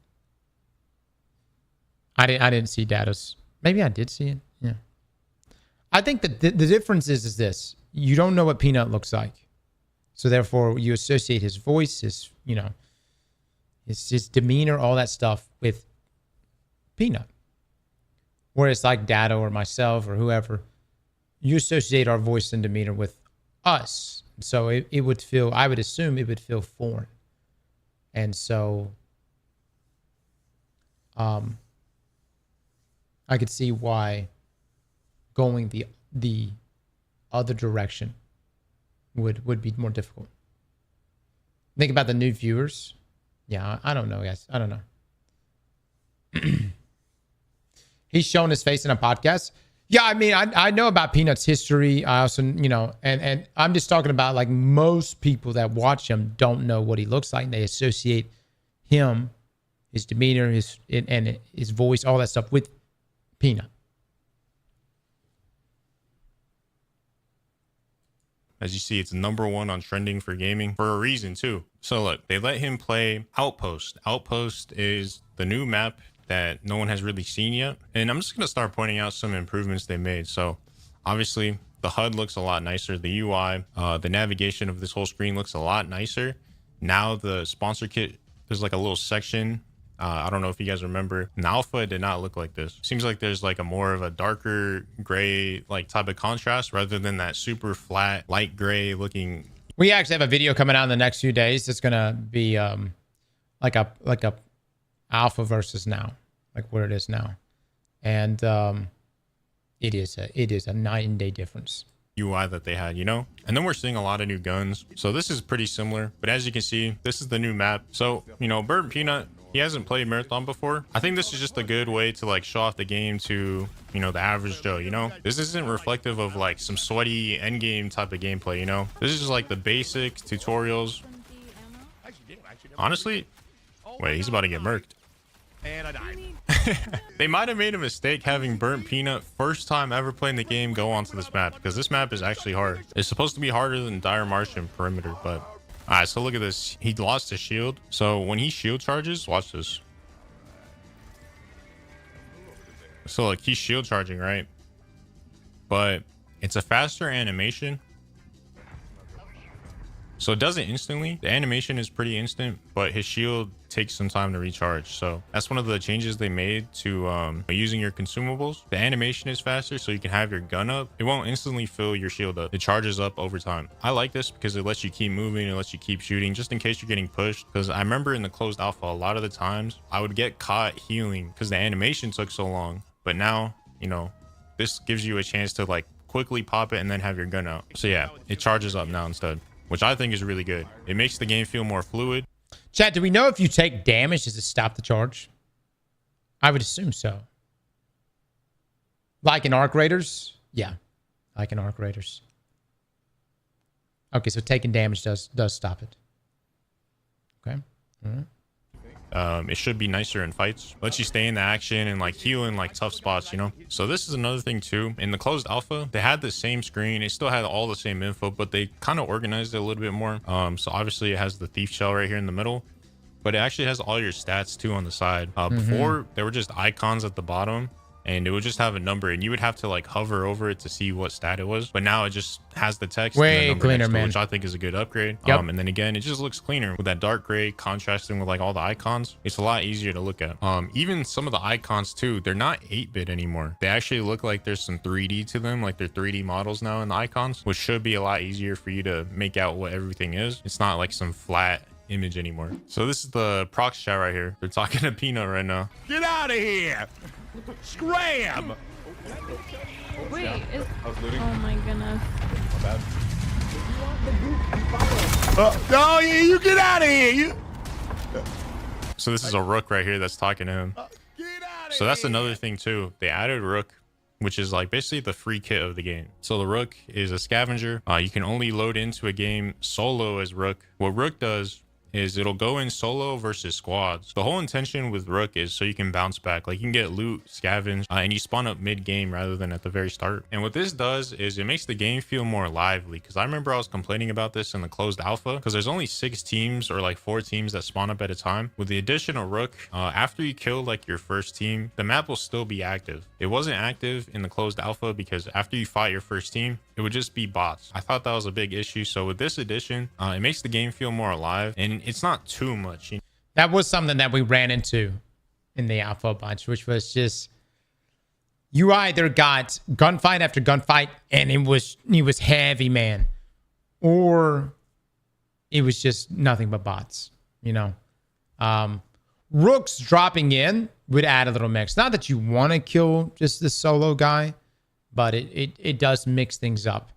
I didn't see Data's. Maybe I did see it. Yeah. I think that the difference is this. You don't know what Peanut looks like. So therefore you associate his voice, his, you know, his demeanor, all that stuff with Peanut. Whereas like Data or myself or whoever, you associate our voice and demeanor with us. So it would feel, I would assume it would feel foreign. And so I could see why going the other direction would be more difficult. Think about the new viewers. Yeah, I don't know, guys. I don't know. He's shown his face in a podcast. Yeah, I mean, I know about Peanut's history. I also, you know, and I'm just talking about like most people that watch him don't know what he looks like. They associate him, his demeanor, his voice, all that stuff with Peanut. As you see, it's #1 on trending for gaming for a reason too. So look, they let him play Outpost. Outpost is the new map that no one has really seen yet. And I'm just going to start pointing out some improvements they made. So obviously the HUD looks a lot nicer. The UI, the navigation of this whole screen looks a lot nicer. Now the sponsor kit, there's like a little section. I don't know if you guys remember. In alpha, it did not look like this. Seems like there's like a more of a darker gray like type of contrast rather than that super flat light gray looking. We actually have a video coming out in the next few days. It's gonna be like a alpha versus now, like where it is now, and it is a night and day difference. UI that they had, you know. And then we're seeing a lot of new guns, so this is pretty similar. But as you can see, this is the new map. So you know, Bird Peanut, he hasn't played Marathon before. I think this is just a good way to like show off the game to, you know, the average Joe, you know. This isn't reflective of like some sweaty end game type of gameplay, you know. This is just like the basic tutorials. Honestly, wait, he's about to get murked. And I died. They might have made a mistake having Burnt Peanut first time ever playing the game go onto this map, because this map is actually hard. It's supposed to be harder than Dire Martian Perimeter, but all right, so look at this. He lost his shield. So when he shield charges, watch this. So like he's shield charging, right? But it's a faster animation. So it does it instantly. The animation is pretty instant, but his shield takes some time to recharge. So that's one of the changes they made to using your consumables. The animation is faster, so you can have your gun up. It won't instantly fill your shield up. It charges up over time. I like this because it lets you keep moving. It lets you keep shooting just in case you're getting pushed. Because I remember in the closed alpha, a lot of the times I would get caught healing because the animation took so long. But now, you know, this gives you a chance to like quickly pop it and then have your gun out. So yeah, it charges up now instead, which I think is really good. It makes the game feel more fluid. Chat, do we know if you take damage, does it stop the charge? I would assume so. Like in Arc Raiders? Yeah, like in Arc Raiders. Okay, so taking damage does stop it. Okay. All right. It should be nicer in fights. Lets you stay in the action and like heal in like tough spots, you know? So this is another thing too. In the closed alpha, they had the same screen. It still had all the same info, but they kind of organized it a little bit more. So obviously it has the thief shell right here in the middle, but it actually has all your stats too on the side. Before, there were just icons at the bottom, and it would just have a number, and you would have to like hover over it to see what stat it was. But now it just has the text. Way and the number cleaner, next to it, man. which I think is a good upgrade. Yep. And then again, it just looks cleaner with that dark gray contrasting with like all the icons. It's a lot easier to look at. Even some of the icons too, they're not 8-bit anymore. They actually look like there's some 3D to them, like they're 3D models now in the icons, which should be a lot easier for you to make out what everything is. It's not like some flat image anymore. So this is the prox chat right here. They're talking to Peanut right now. Get out of here! Scram! Wait, oh my goodness. No, you get out of here! You. So this is a Rook right here that's talking to him. So that's another thing too. They added Rook, which is like basically the free kit of the game. So the Rook is a scavenger. You can only load into a game solo as Rook. What Rook does is it'll go in solo versus squads. The whole intention with Rook is so you can bounce back. Like you can get loot, scavenge, and you spawn up mid-game rather than at the very start. And what this does is it makes the game feel more lively. Because I remember I was complaining about this in the closed alpha, because there's only 6 teams or like 4 teams that spawn up at a time. With the addition of Rook, after you kill like your first team, the map will still be active. It wasn't active in the closed alpha because after you fight your first team, it would just be bots. I thought that was a big issue. So with this addition, it makes the game feel more alive, and it's not too much. That was something that we ran into in the alpha bunch, which was just you either got gunfight after gunfight and it was heavy, man, or it was just nothing but bots, you know. Rooks dropping in would add a little mix. Not that you want to kill just the solo guy, but it does mix things up,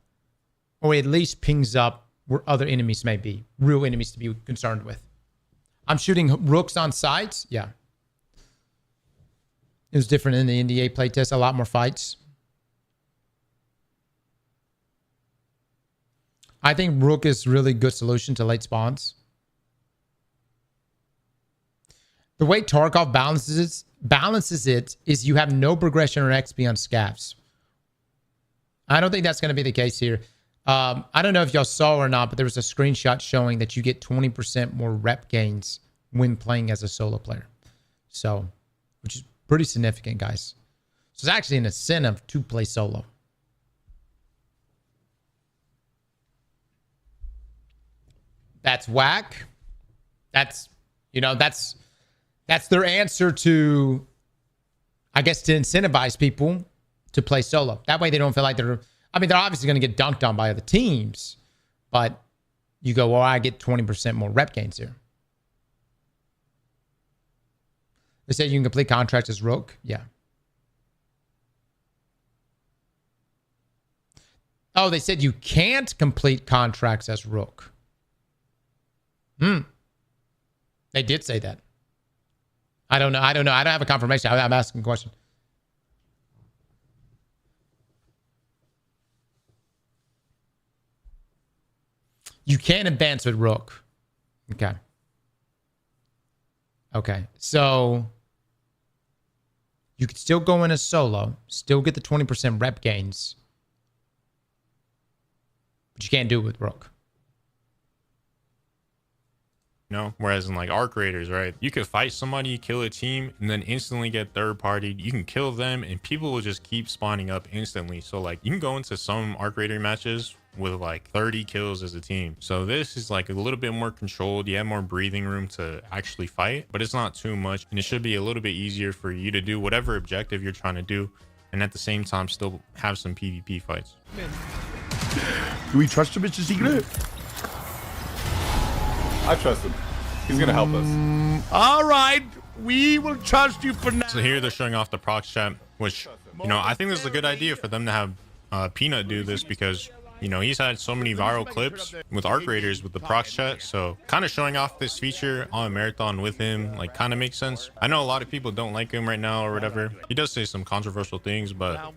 or at least pings up where other enemies may be, real enemies to be concerned with. I'm shooting Rooks on sight. Yeah. It was different in the NDA playtest, a lot more fights. I think Rook is really good solution to late spawns. The way Tarkov balances it is you have no progression or XP on scavs. I don't think that's going to be the case here. I don't know if y'all saw or not, but there was a screenshot showing that you get 20% more rep gains when playing as a solo player. So, which is pretty significant, guys. So it's actually an incentive to play solo. That's whack. That's, you know, that's their answer to, I guess, to incentivize people to play solo. That way they don't feel like they're obviously going to get dunked on by other teams, but you go, well, I get 20% more rep gains here. They said you can complete contracts as Rook. Yeah. Oh, they said you can't complete contracts as Rook. They did say that. I don't know. I don't have a confirmation. I'm asking a question. You can advance with Rook. Okay. Okay, so you could still go in as solo, still get the 20% rep gains, but you can't do it with Rook. No, whereas in like arc raiders, right, you could fight somebody, kill a team, and then instantly get third party. You can kill them and people will just keep spawning up instantly. So like you can go into some arc raider matches with like 30 kills as a team. So this is like a little bit more controlled. You have more breathing room to actually fight, but it's not too much, and it should be a little bit easier for you to do whatever objective you're trying to do, and at the same time still have some PvP fights. Do we trust him, Mr. Ziegler? I trust him. He's gonna help us. All right, we will trust you for now. So here they're showing off the procs chat, which, you know, I think this is a good idea for them to have Peanut do this, because, you know, he's had so many viral clips with arc raiders with the procs chat. So kind of showing off this feature on a marathon with him, like, kind of makes sense. I know a lot of people don't like him right now or whatever. He does say some controversial things, but,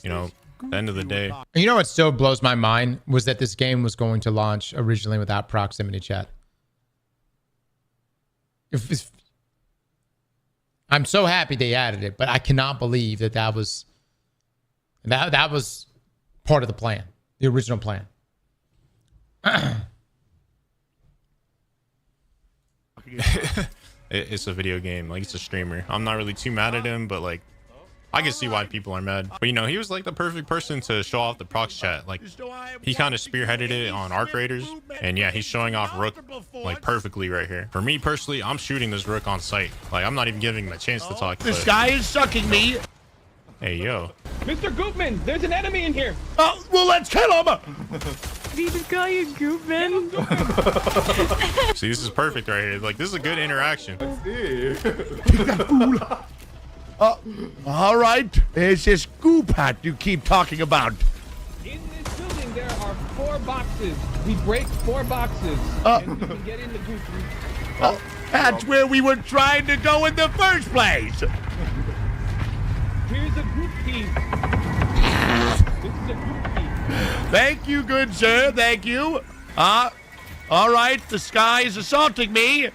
you know, at the end of the day. You know what still blows my mind was that this game was going to launch originally without proximity chat. I'm so happy they added it, but I cannot believe that that was part of the plan, the original plan. It's a video game, like, it's a streamer. I'm not really too mad at him, but like, I can see why people are mad. But, you know, he was like the perfect person to show off the procs chat. Like, he kind of spearheaded it on arc raiders, and yeah, he's showing off Rook like perfectly right here. For me personally, I'm shooting this Rook on sight. Like, I'm not even giving him a chance to talk. This guy is sucking me. Hey, yo. Mr. Goopman, there's an enemy in here. Oh, well, let's kill him. Did he call you Goopman? See, this is perfect right here. Like, this is a good interaction. All right. There's this goop hat you keep talking about. In this building, there are 4 boxes. We break 4 boxes, and we can get in the goop. That's where we were trying to go in the first place. Here's a goop key. This is a goop key. Thank you, good sir. Thank you. All right. The sky is assaulting me.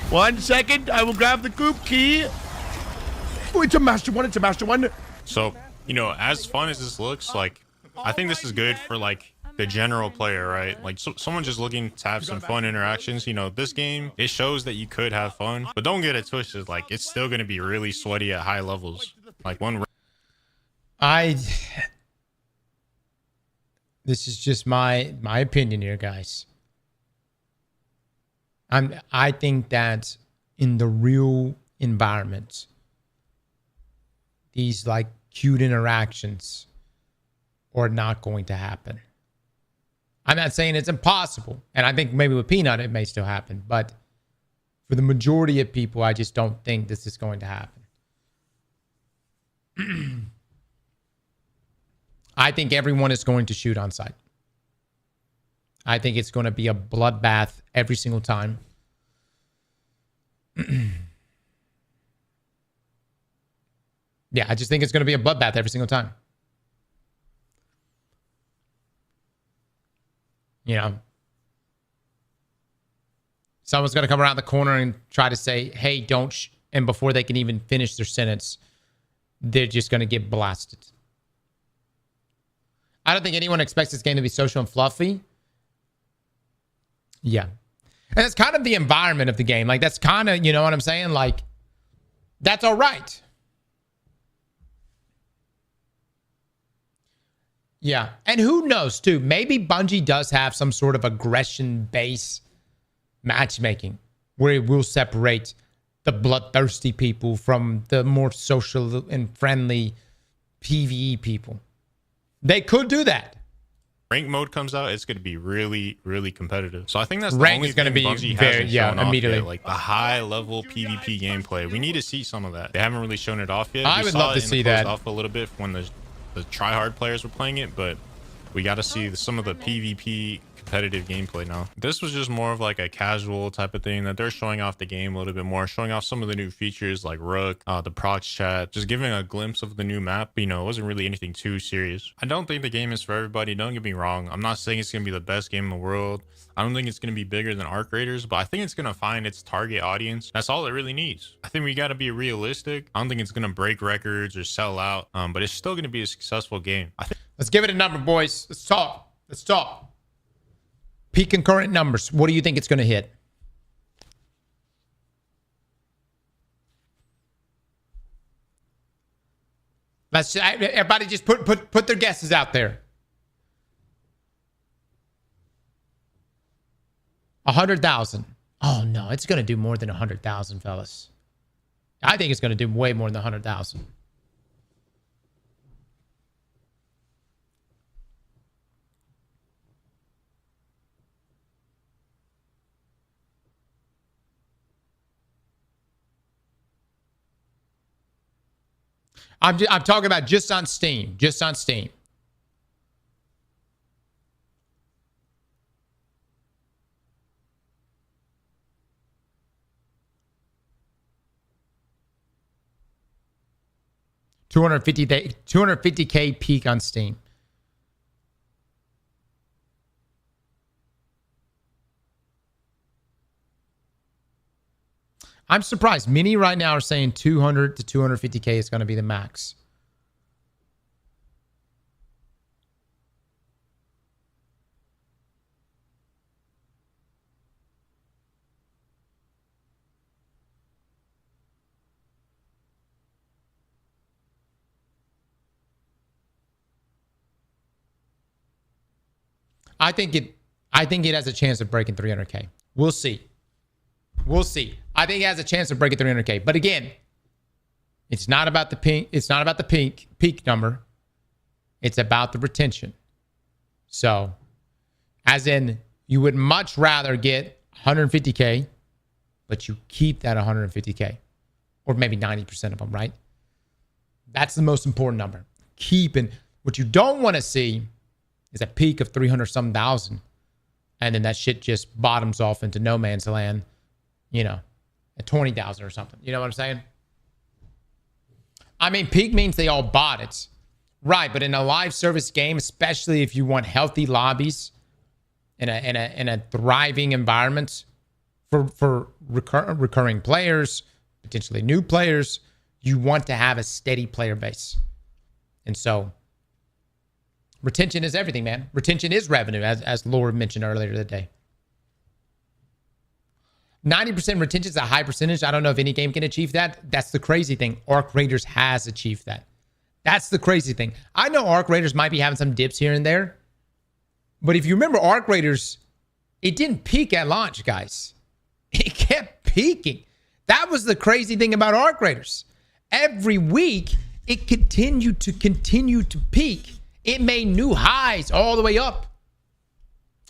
1 second. I will grab the goop key. Oh, it's a master one. It's a master one. So, you know, as fun as this looks, like, I think this is good for like the general player, right? Like, someone just looking to have some fun interactions. You know, this game, it shows that you could have fun, but don't get it twisted. Like, it's still going to be really sweaty at high levels. Like, This is just my opinion here, guys. I think that in the real environment, these like cute interactions are not going to happen. I'm not saying it's impossible, and I think maybe with Peanut it may still happen, but for the majority of people, I just don't think this is going to happen. I think everyone is going to shoot on sight. I think it's going to be a bloodbath every single time. Yeah, I just think it's going to be a bloodbath every single time. You know, someone's going to come around the corner and try to say, hey, don't, and before they can even finish their sentence, they're just going to get blasted. I don't think anyone expects this game to be social and fluffy. Yeah. And that's kind of the environment of the game. Like, that's kind of, you know what I'm saying? Like, that's all right. Yeah. And who knows, too? Maybe Bungie does have some sort of aggression-based matchmaking where it will separate the bloodthirsty people from the more social and friendly PvE people. They could do that. Rank mode comes out, it's going to be really, really competitive. So I think that's the rank only is going to be Bungie very, hasn't shown immediately. off yet, like the high level PvP gameplay. We need to see some of that. They haven't really shown it off yet. I would love to see that off a little bit when the tryhard players were playing it, but we got to see some of the PvP competitive gameplay now. This was just more of like a casual type of thing that they're showing off the game a little bit more, showing off some of the new features like Rook, the proc chat, just giving a glimpse of the new map. But, you know, it wasn't really anything too serious. I don't think the game is for everybody. Don't get me wrong. I'm not saying it's going to be the best game in the world. I don't think it's going to be bigger than Arc Raiders, but I think it's going to find its target audience. That's all it really needs. I think we got to be realistic. I don't think it's going to break records or sell out, but it's still going to be a successful game. Let's give it a number, boys. Let's talk. Let's talk. Peak concurrent numbers. What do you think it's going to hit? Everybody just put their guesses out there. 100,000. Oh no, it's going to do more than 100,000, fellas. I think it's going to do way more than 100,000. I'm talking about just on Steam. Just on Steam. $250K peak on Steam. I'm surprised. Many right now are saying 200 to 250K is going to be the max. I think it has a chance of breaking 300K. We'll see. We'll see. I think it has a chance of breaking 300K. But again, it's not about the peak. It's not about the peak number. It's about the retention. So, as in, you would much rather get 150K, but you keep that 150K, or maybe 90% of them, right? That's the most important number. Keeping. What you don't want to see is a peak of 300-some thousand, and then that shit just bottoms off into no man's land, you know, at 20,000 or something. You know what I'm saying? I mean, peak means they all bought it. Right, but in a live service game, especially if you want healthy lobbies in a thriving environment for recurring players, potentially new players, you want to have a steady player base. And so retention is everything, man. Retention is revenue, as Laura mentioned earlier today. 90% retention is a high percentage. I don't know if any game can achieve that. That's the crazy thing. Arc Raiders has achieved that. That's the crazy thing. I know Arc Raiders might be having some dips here and there, but if you remember Arc Raiders, it didn't peak at launch, guys. It kept peaking. That was the crazy thing about Arc Raiders. Every week, it continued to peak. It made new highs all the way up.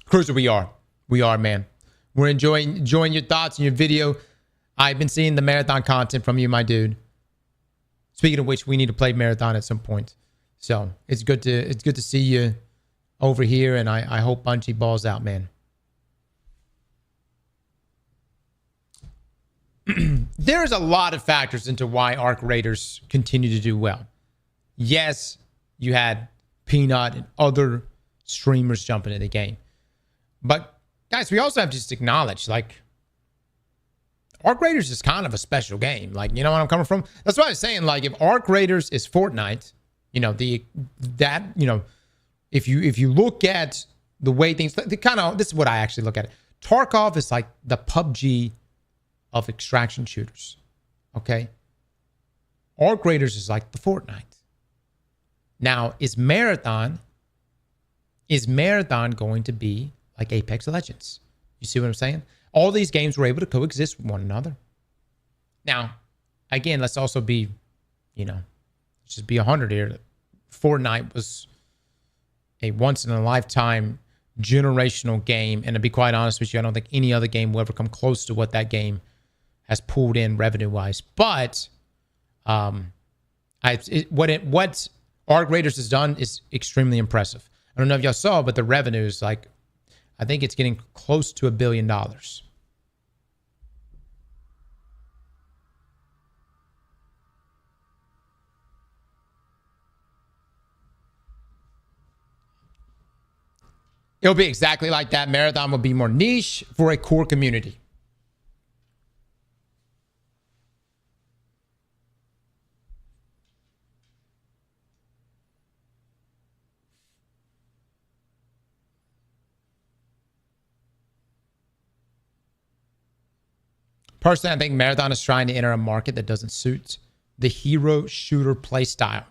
Cruiser, we are, man. We're enjoying your thoughts and your video. I've been seeing the marathon content from you, my dude. Speaking of which, we need to play marathon at some point. So it's good to see you over here, and I hope Bungie balls out, man. There's a lot of factors into why Arc Raiders continue to do well. Yes, you had Peanut and other streamers jumping in the game, but guys, we also have to just acknowledge, like, Arc Raiders is kind of a special game. Like, you know what I'm coming from? That's why I was saying, like, if Arc Raiders is Fortnite, you know, if you look at the way things, this is what I actually look at it. Tarkov is like the PUBG of extraction shooters. Okay? Arc Raiders is like the Fortnite. Now, is Marathon going to be like Apex Legends? You see what I'm saying? All these games were able to coexist with one another. Now, again, let's also be, let's just be 100 here. Fortnite was a once-in-a-lifetime generational game, and to be quite honest with you, I don't think any other game will ever come close to what that game has pulled in revenue-wise. But what Arc Raiders has done is extremely impressive. I don't know if y'all saw, but the revenue is like I think it's getting close to $1 billion. It'll be exactly like that. Marathon will be more niche for a core community. Personally, I think Marathon is trying to enter a market that doesn't suit the hero shooter play style.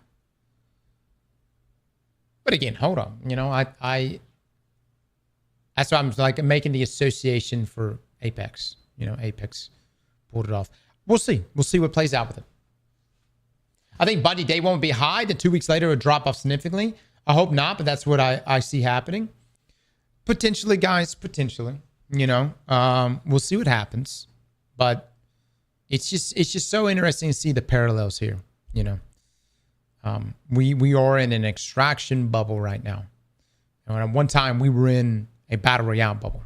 But again, hold on. You know, that's why I'm like making the association for Apex. You know, Apex pulled it off. We'll see. We'll see what plays out with it. I think Bungie day one will be high. Then 2 weeks later, it would drop off significantly. I hope not, but that's what I see happening. Potentially, guys. Potentially. You know, we'll see what happens. But it's just so interesting to see the parallels here. You know, we are in an extraction bubble right now. And at one time, we were in a battle royale bubble.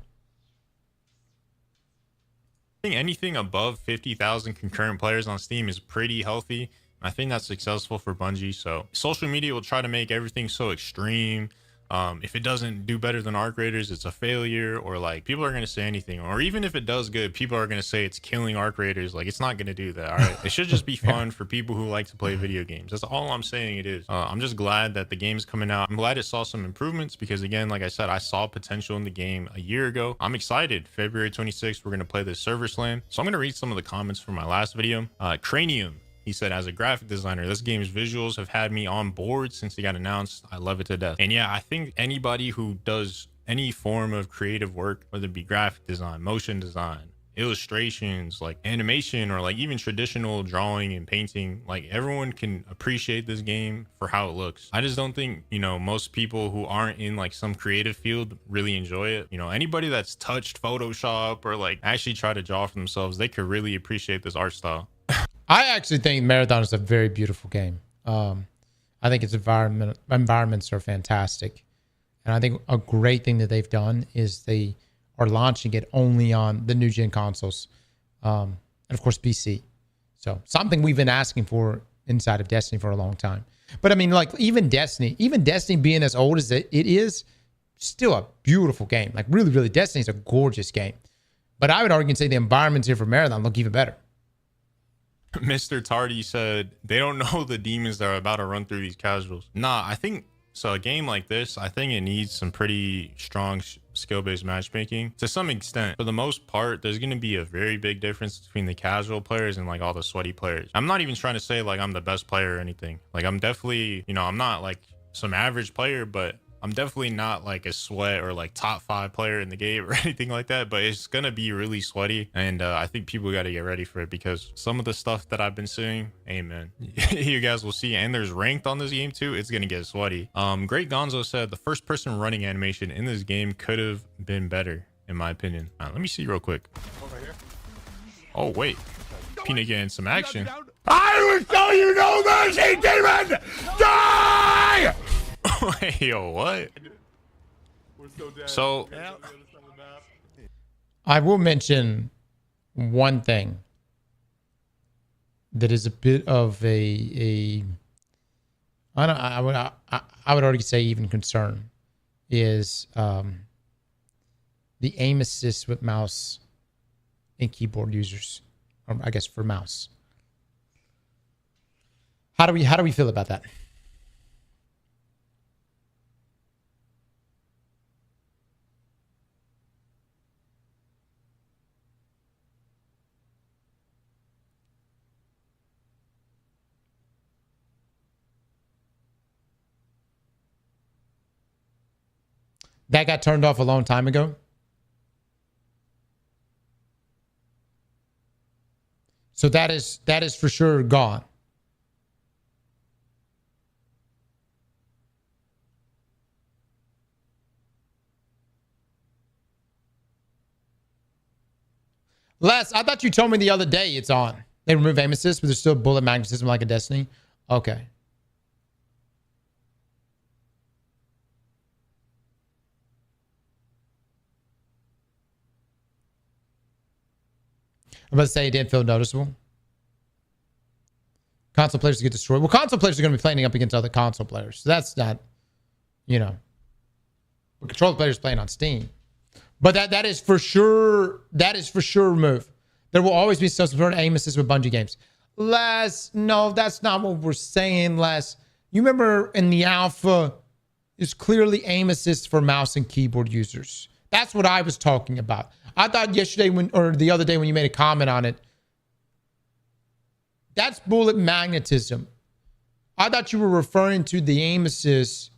I think anything above 50,000 concurrent players on Steam is pretty healthy. I think that's successful for Bungie. So social media will try to make everything so extreme. If it doesn't do better than Arc Raiders, it's a failure, or like people are going to say anything, or even if it does good, people are going to say it's killing Arc Raiders. Like, it's not going to do that. All right. It should just be fun for people who like to play video games. That's all I'm saying it is. I'm just glad that the game's coming out. I'm glad it saw some improvements because, again, like I said, I saw potential in the game a year ago. I'm excited. February 26th, we're going to play this server slam. So I'm going to read some of the comments from my last video. Cranium. He said, as a graphic designer, this game's visuals have had me on board since it got announced. I love it to death. And yeah, I think anybody who does any form of creative work, whether it be graphic design, motion design, illustrations, like animation, or like even traditional drawing and painting, like everyone can appreciate this game for how it looks. I just don't think, you know, most people who aren't in like some creative field really enjoy it. You know, anybody that's touched Photoshop or like actually try to draw for themselves, they could really appreciate this art style. I actually think Marathon is a very beautiful game. I think its environments are fantastic. And I think a great thing that they've done is they are launching it only on the new gen consoles. And of course, PC. So something we've been asking for inside of Destiny for a long time. But I mean, like even Destiny being as old as it is, still a beautiful game. Like really, really, Destiny's a gorgeous game. But I would argue and say the environments here for Marathon look even better. Mr. Tardy said they don't know the demons that are about to run through these casuals. Nah, I think so. A game like this, I think it needs some pretty strong skill-based matchmaking to some extent. For the most part, there's going to be a very big difference between the casual players and like all the sweaty players. I'm not even trying to say like I'm the best player or anything. Like I'm definitely, you know, I'm not like some average player, but I'm definitely not like a sweat or like top 5 player in the game or anything like that, but it's going to be really sweaty. And I think people got to get ready for it because some of the stuff that I've been seeing, amen, you guys will see. And there's ranked on this game too. It's going to get sweaty. Great Gonzo said the first person running animation in this game could have been better, in my opinion. Let me see real quick. Oh, wait. Peanut getting some action. I will show you no mercy, demon! Die! Wait, yo, what? So I will mention one thing that is a bit of I would already say even concern is the aim assist with mouse and keyboard users, or I guess for mouse. How do we feel about that? That got turned off a long time ago. So that is for sure gone. Les, I thought you told me the other day it's on. They remove aim assist, but there's still bullet magnetism like a Destiny. Okay. I'm about to say it didn't feel noticeable. Console players get destroyed. Well, console players are going to be playing up against other console players. So that's not, you know. Well, controller players playing on Steam. But that is for sure a move. There will always be some sort of aim assist with Bungie games. Les, no, that's not what we're saying, Les. You remember in the alpha, there's clearly aim assist for mouse and keyboard users. That's what I was talking about. I thought yesterday or the other day when you made a comment on it, that's bullet magnetism. I thought you were referring to the aim assist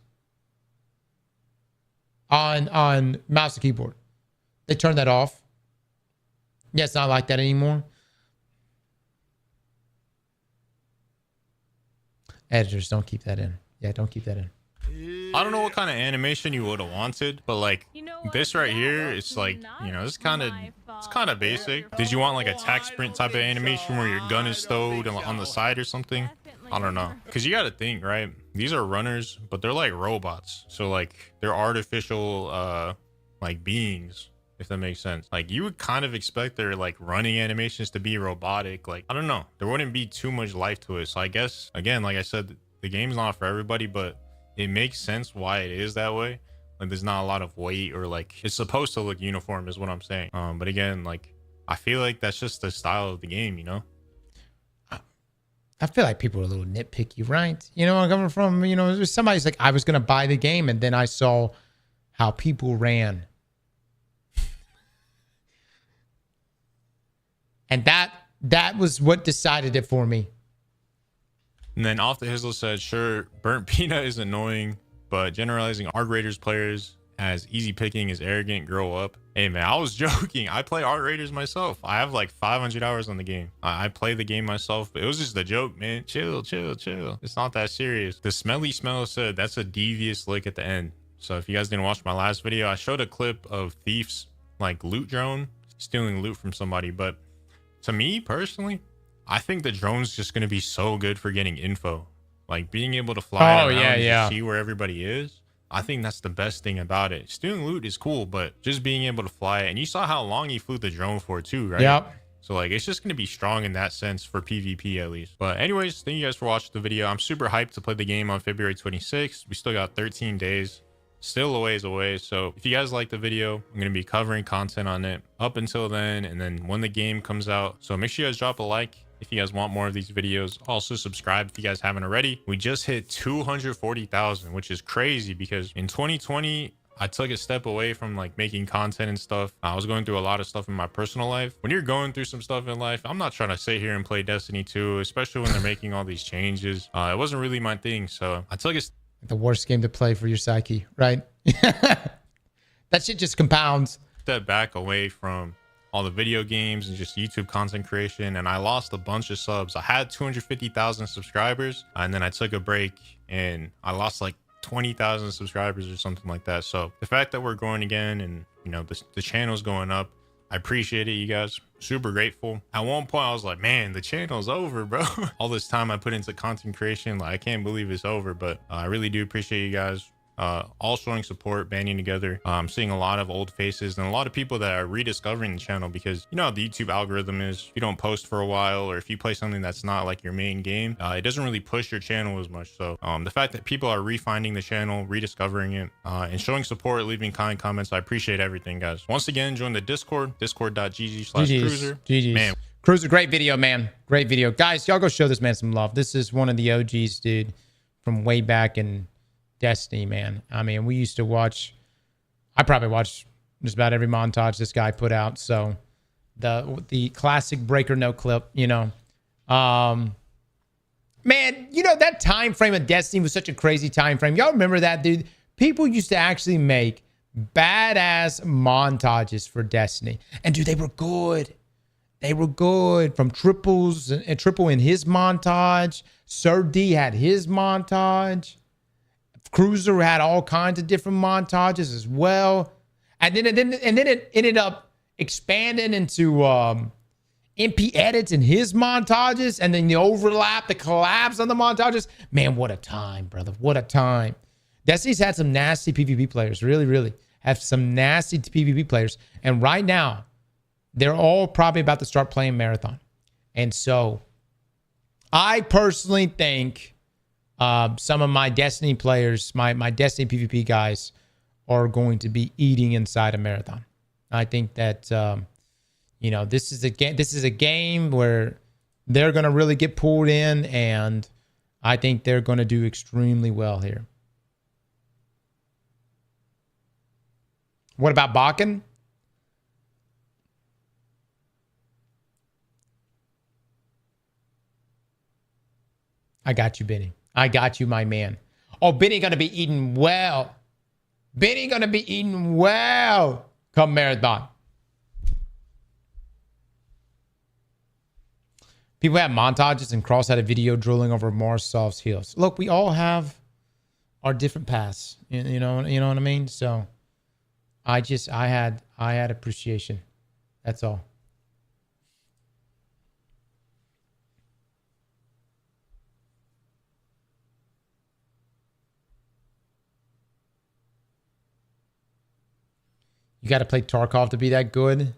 on mouse and keyboard. They turned that off. Yeah, it's not like that anymore. Editors, don't keep that in. Yeah, don't keep that in. I don't know what kind of animation you would have wanted, but like this right here, it's like, you know, it's kind of basic. Did you want like a tack sprint type of animation where your gun is stowed on the side or something? I don't know. Because you got to think, right? These are runners, but they're like robots. So like they're artificial like beings, if that makes sense. Like you would kind of expect their like running animations to be robotic. Like, I don't know. There wouldn't be too much life to it. So I guess, again, like I said, the game's not for everybody, but it makes sense why it is that way. Like there's not a lot of weight, or like it's supposed to look uniform is what I'm saying. But again, like I feel like that's just the style of the game, you know? I feel like people are a little nitpicky, right? You know where I'm coming from? You know, somebody's like, I was going to buy the game, and then I saw how people ran. And that was what decided it for me. And then Off the Hizzle said, sure, Burnt Peanut is annoying, but generalizing Arc Raiders players as easy picking is arrogant. Grow up. Hey man, I was joking. I play Arc Raiders myself. I have like 500 hours on the game. I play the game myself, but it was just a joke, man. Chill. It's not that serious. The Smelly Smell said that's a devious lick at the end. So if you guys didn't watch my last video, I showed a clip of Thief's like loot drone stealing loot from somebody. But to me personally, I think the drone's just going to be so good for getting info. Like being able to fly around and see where everybody is. I think that's the best thing about it. Stealing loot is cool, but just being able to fly it. And you saw how long he flew the drone for too, right? Yep. So like, it's just going to be strong in that sense for PvP at least. But anyways, thank you guys for watching the video. I'm super hyped to play the game on February 26th. We still got 13 days. Still a ways away. So if you guys like the video, I'm going to be covering content on it up until then, and then when the game comes out. So make sure you guys drop a like if you guys want more of these videos. Also subscribe if you guys haven't already. We just hit 240,000, which is crazy because in 2020 I took a step away from like making content and stuff. I was going through a lot of stuff in my personal life. When you're going through some stuff in life, I'm not trying to sit here and play Destiny 2, especially when they're making all these changes. It wasn't really my thing, so I took a the worst game to play for your psyche, right? That shit just compounds. Step back away from all the video games and just YouTube content creation, and I lost a bunch of subs. I had 250,000 subscribers, and then I took a break and I lost like 20,000 subscribers or something like that. So the fact that we're growing again and, you know, the channel's going up, I appreciate it, you guys. Super grateful. At one point I was like, man, the channel's over, bro. All this time I put into content creation, like I can't believe it's over. But I really do appreciate you guys all showing support, banding together. I'm seeing a lot of old faces and a lot of people that are rediscovering the channel, because you know how the YouTube algorithm is. If you don't post for a while, or if you play something that's not like your main game, it doesn't really push your channel as much. So the fact that people are refinding the channel, rediscovering it, and showing support, leaving kind comments, I appreciate everything, guys. Once again, join the Discord, discord.gg/cruiser. Man, Cruiser, great video, man. Great video. Guys, y'all go show this man some love. This is one of the OGs, dude, from way back in Destiny, man. I mean, we used to watch, I probably watched just about every montage this guy put out. So the classic breaker no clip, you know. Man, you know, that time frame of Destiny was such a crazy time frame. Y'all remember that, dude? People used to actually make badass montages for Destiny. And dude, they were good. They were good. From Triples and Triple in his montage. Sir D had his montage. Cruiser had all kinds of different montages as well. And then it ended up expanding into MP edits in his montages, and then the overlap, the collabs on the montages. Man, what a time, brother. What a time. Destiny's had some nasty PvP players. Really, really have some nasty PvP players. And right now, they're all probably about to start playing Marathon. And so I personally think some of my Destiny players, my Destiny PvP guys, are going to be eating inside a Marathon. I think that this is a game where they're going to really get pulled in, and I think they're going to do extremely well here. What about Bakken? I got you, Benny. I got you, my man. Oh, Benny going to be eating well. Benny going to be eating well come Marathon. People have montages, and Cross had a video drooling over Marsov's heels. Look, we all have our different paths. You know what I mean? So I had appreciation. That's all. You got to play Tarkov to be that good.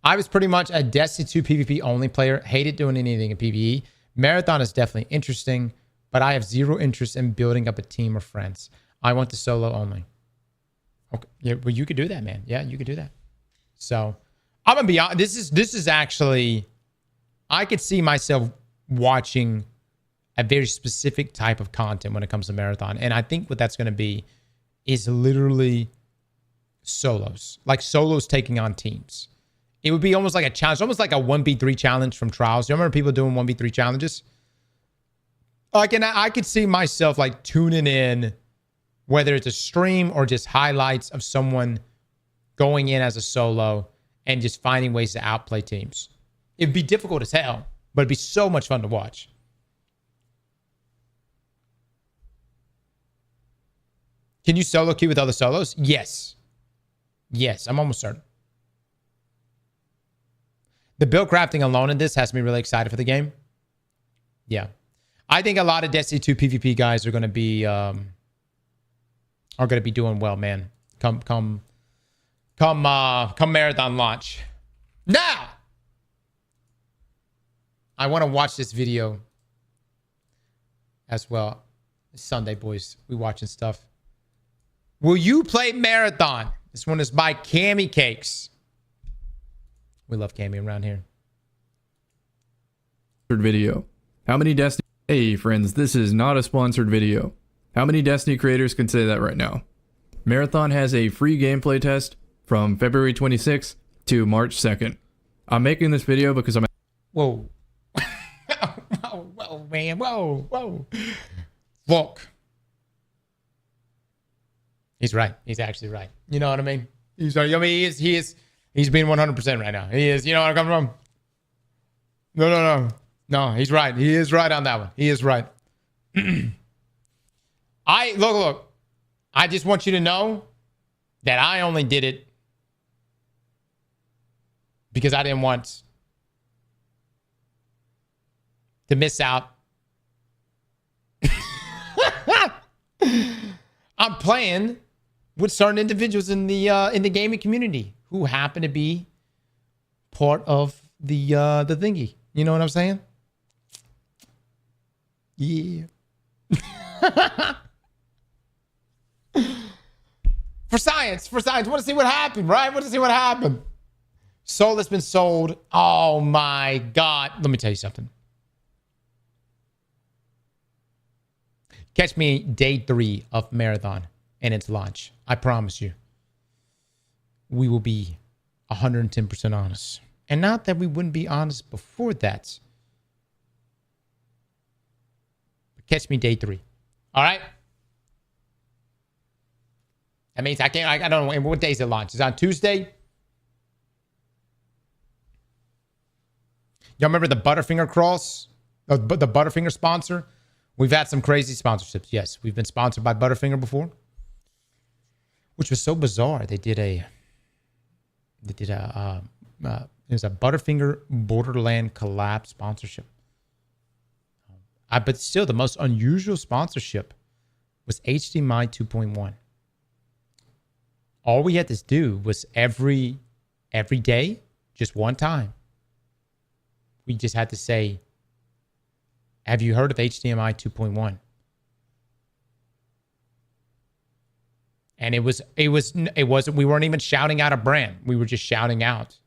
I was pretty much a Destiny 2 PvP only player. Hated doing anything in PvE. Marathon is definitely interesting, but I have zero interest in building up a team of friends. I want the solo only. Okay, yeah, well, you could do that, man. Yeah, you could do that. So I'm gonna be honest. This is actually, I could see myself watching a very specific type of content when it comes to Marathon, and I think what that's gonna be is literally solos, like solos taking on teams. It would be almost like a challenge, almost like a 1v3 challenge from Trials. You remember people doing 1v3 challenges? Like, and I could see myself like tuning in, whether it's a stream or just highlights of someone going in as a solo and just finding ways to outplay teams. It'd be difficult as hell, but it'd be so much fun to watch. Can you solo queue with other solos? Yes. Yes, I'm almost certain. The build crafting alone in this has me really excited for the game. Yeah. I think a lot of Destiny 2 PvP guys are going to be doing well, man. Come Marathon launch. Now, I want to watch this video as well. It's Sunday, boys. We watching stuff. Will you play Marathon? This one is by Cammy Cakes. We love Cammy around here. Video. How many Destiny... Hey, friends, this is not a sponsored video. How many Destiny creators can say that right now? Marathon has a free gameplay test from February 26th to March 2nd. I'm making this video because I'm... Whoa. Whoa, man. Whoa. Look. He's right. He's actually right. You know what I mean? He's right. I mean, he's being 100% right now. He is. You know where I come from? No, he's right. He is right on that one. He is right. Look. I just want you to know that I only did it because I didn't want to miss out. I'm playing with certain individuals in the gaming community who happen to be part of the thingy. You know what I'm saying? Yeah. For science. Want to see what happened, right? Want to see what happened. Soul has been sold. Oh my God. Let me tell you something. Catch me day 3 of Marathon and its launch. I promise you. We will be 110% honest. And not that we wouldn't be honest before that. But catch me day 3. All right? That means I don't know what day is it launch. Is it on Tuesday? Y'all remember the Butterfinger cross? The Butterfinger sponsor? We've had some crazy sponsorships. Yes, we've been sponsored by Butterfinger before. Which was so bizarre. It was a Butterfinger Borderland collab sponsorship. But still, the most unusual sponsorship was HDMI 2.1. All we had to do was every every day, just one time, we just had to say, have you heard of HDMI 2.1? And it wasn't, we weren't even shouting out a brand. We were just shouting out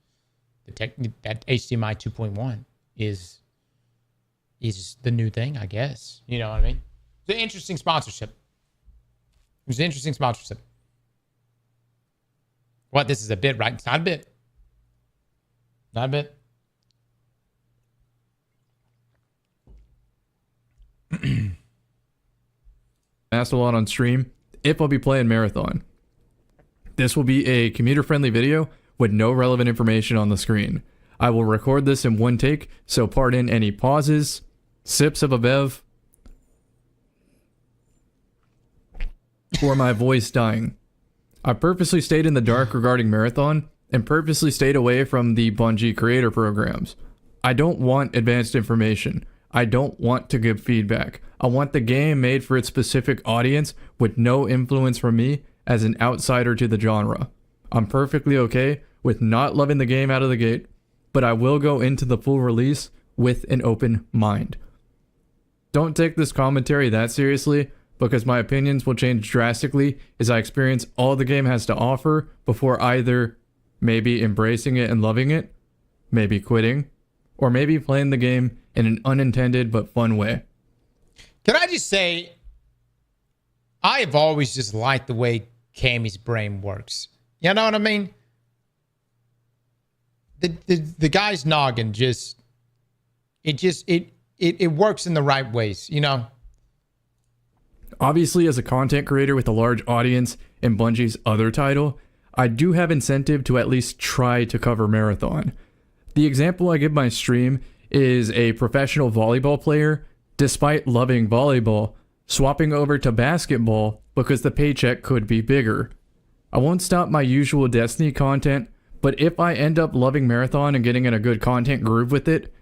that HDMI 2.1 is the new thing, I guess. You know what I mean? It's an interesting sponsorship. It was an interesting sponsorship. What, this is a bit, right? It's not a bit. Not a bit. Asked a lot on stream if I'll be playing Marathon. This will be a commuter-friendly video with no relevant information on the screen. I will record this in one take, so pardon any pauses, sips of a bev, or my voice dying. I purposely stayed in the dark regarding Marathon and purposely stayed away from the Bungie creator programs. I don't want advanced information. I don't want to give feedback. I want the game made for its specific audience with no influence from me as an outsider to the genre. I'm perfectly okay with not loving the game out of the gate, but I will go into the full release with an open mind. Don't take this commentary that seriously, because my opinions will change drastically as I experience all the game has to offer before either maybe embracing it and loving it, maybe quitting, or maybe playing the game in an unintended but fun way. Can I just say, I have always just liked the way Cammy's brain works. You know what I mean? The guy's noggin it works in the right ways, you know? Obviously, as a content creator with a large audience in Bungie's other title, I do have incentive to at least try to cover Marathon. The example I give my stream is a professional volleyball player, despite loving volleyball, swapping over to basketball because the paycheck could be bigger. I won't stop my usual Destiny content, but if I end up loving Marathon and getting in a good content groove with it,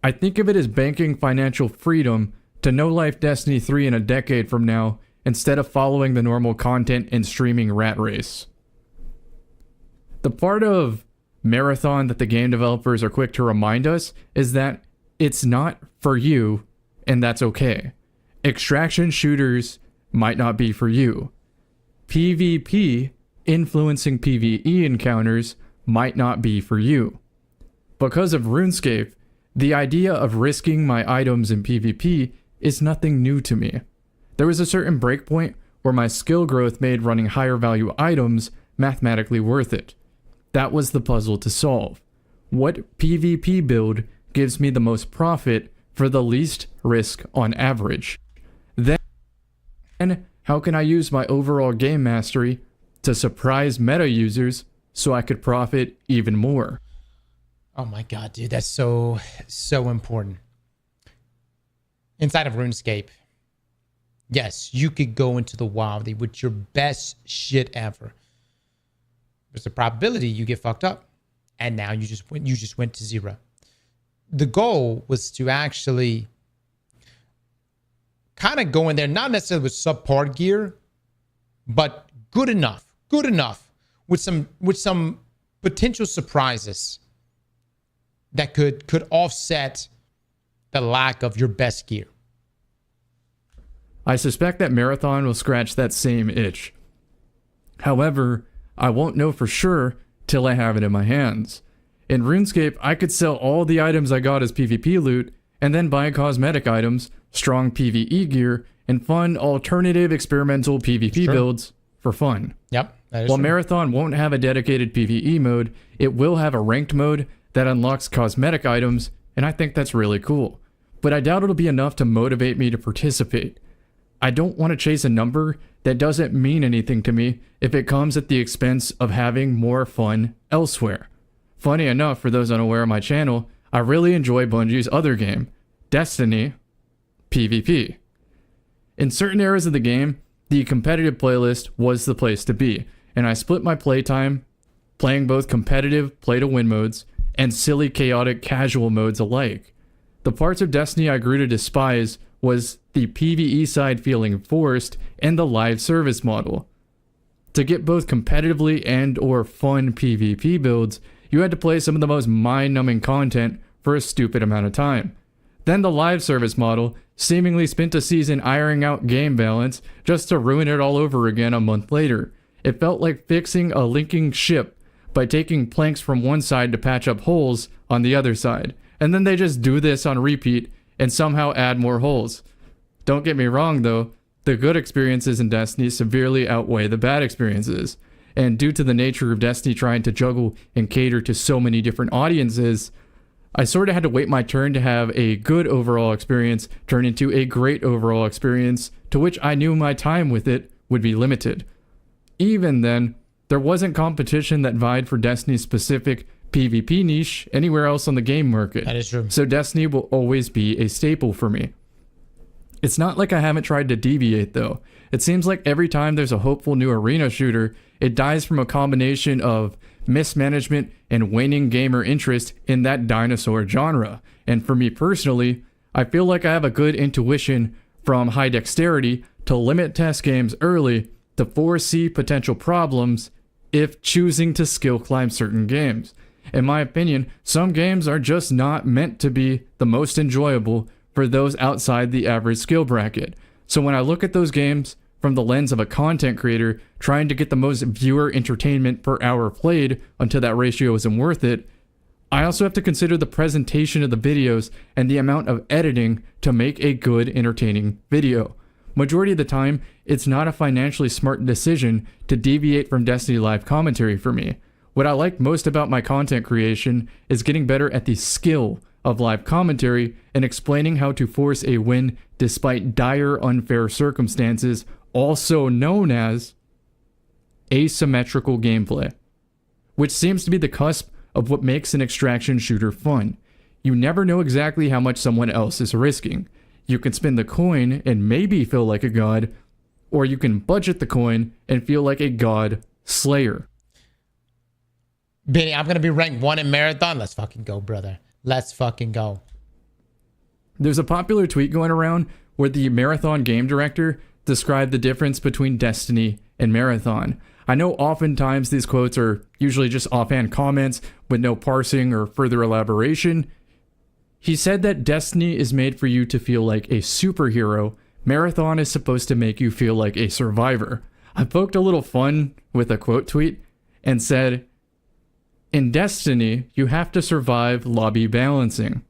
I think of it as banking financial freedom to no-life Destiny 3 in a decade from now, instead of following the normal content and streaming rat race. The part of Marathon that the game developers are quick to remind us is that it's not for you, and that's okay. Extraction shooters might not be for you. PvP influencing PvE encounters might not be for you. Because of RuneScape, the idea of risking my items in PvP is nothing new to me. There was a certain breakpoint where my skill growth made running higher value items mathematically worth it. That was the puzzle to solve. What PvP build gives me the most profit for the least risk on average? Then, how can I use my overall game mastery to surprise meta users so I could profit even more? Oh my god, dude, that's so important. Inside of RuneScape, yes, you could go into the wildy with your best shit ever. There's a probability you get fucked up, and now you just went to zero. The goal was to actually kind of go in there, not necessarily with subpar gear, but good enough with some potential surprises that could offset the lack of your best gear. I suspect that Marathon will scratch that same itch. However, I won't know for sure till I have it in my hands. In RuneScape, I could sell all the items I got as PvP loot and then buy cosmetic items, strong PvE gear, and fun alternative experimental PvP builds for fun. Yep. While Marathon won't have a dedicated PvE mode, it will have a ranked mode that unlocks cosmetic items, and I think that's really cool. But I doubt it'll be enough to motivate me to participate. I don't want to chase a number that doesn't mean anything to me if it comes at the expense of having more fun elsewhere. Funny enough, for those unaware of my channel, I really enjoy Bungie's other game, Destiny PvP. In certain areas of the game, the competitive playlist was the place to be, and I split my playtime playing both competitive play-to-win modes and silly chaotic casual modes alike. The parts of Destiny I grew to despise was the PvE side feeling forced and the live service model. To get both competitively and or fun PvP builds, you had to play some of the most mind-numbing content for a stupid amount of time. Then the live service model seemingly spent a season ironing out game balance just to ruin it all over again a month later. It felt like fixing a linking ship by taking planks from one side to patch up holes on the other side. And then they just do this on repeat and somehow add more holes. Don't get me wrong though, the good experiences in Destiny severely outweigh the bad experiences. And due to the nature of Destiny trying to juggle and cater to so many different audiences, I sort of had to wait my turn to have a good overall experience turn into a great overall experience, to which I knew my time with it would be limited. Even then, there wasn't competition that vied for Destiny's specific PvP niche anywhere else on the game market. That is true. So Destiny will always be a staple for me. It's not like I haven't tried to deviate though. It seems like every time there's a hopeful new arena shooter, it dies from a combination of mismanagement and waning gamer interest in that dinosaur genre. And for me personally, I feel like I have a good intuition from high dexterity to limit test games early to foresee potential problems if choosing to skill climb certain games. In my opinion, some games are just not meant to be the most enjoyable for those outside the average skill bracket. So when I look at those games from the lens of a content creator trying to get the most viewer entertainment per hour played until that ratio isn't worth it, I also have to consider the presentation of the videos and the amount of editing to make a good, entertaining video. Majority of the time, it's not a financially smart decision to deviate from Destiny live commentary for me. What I like most about my content creation is getting better at the skill of live commentary and explaining how to force a win despite dire unfair circumstances, also known as asymmetrical gameplay, which seems to be the cusp of what makes an extraction shooter fun. You never know exactly how much someone else is risking. You can spin the coin and maybe feel like a god, or you can budget the coin and feel like a god slayer. Benny, I'm going to be ranked 1 in Marathon. Let's fucking go, brother. Let's fucking go. There's a popular tweet going around where the Marathon game director described the difference between Destiny and Marathon. I know oftentimes these quotes are usually just offhand comments with no parsing or further elaboration. He said that Destiny is made for you to feel like a superhero. Marathon is supposed to make you feel like a survivor. I poked a little fun with a quote tweet and said, in Destiny, you have to survive lobby balancing.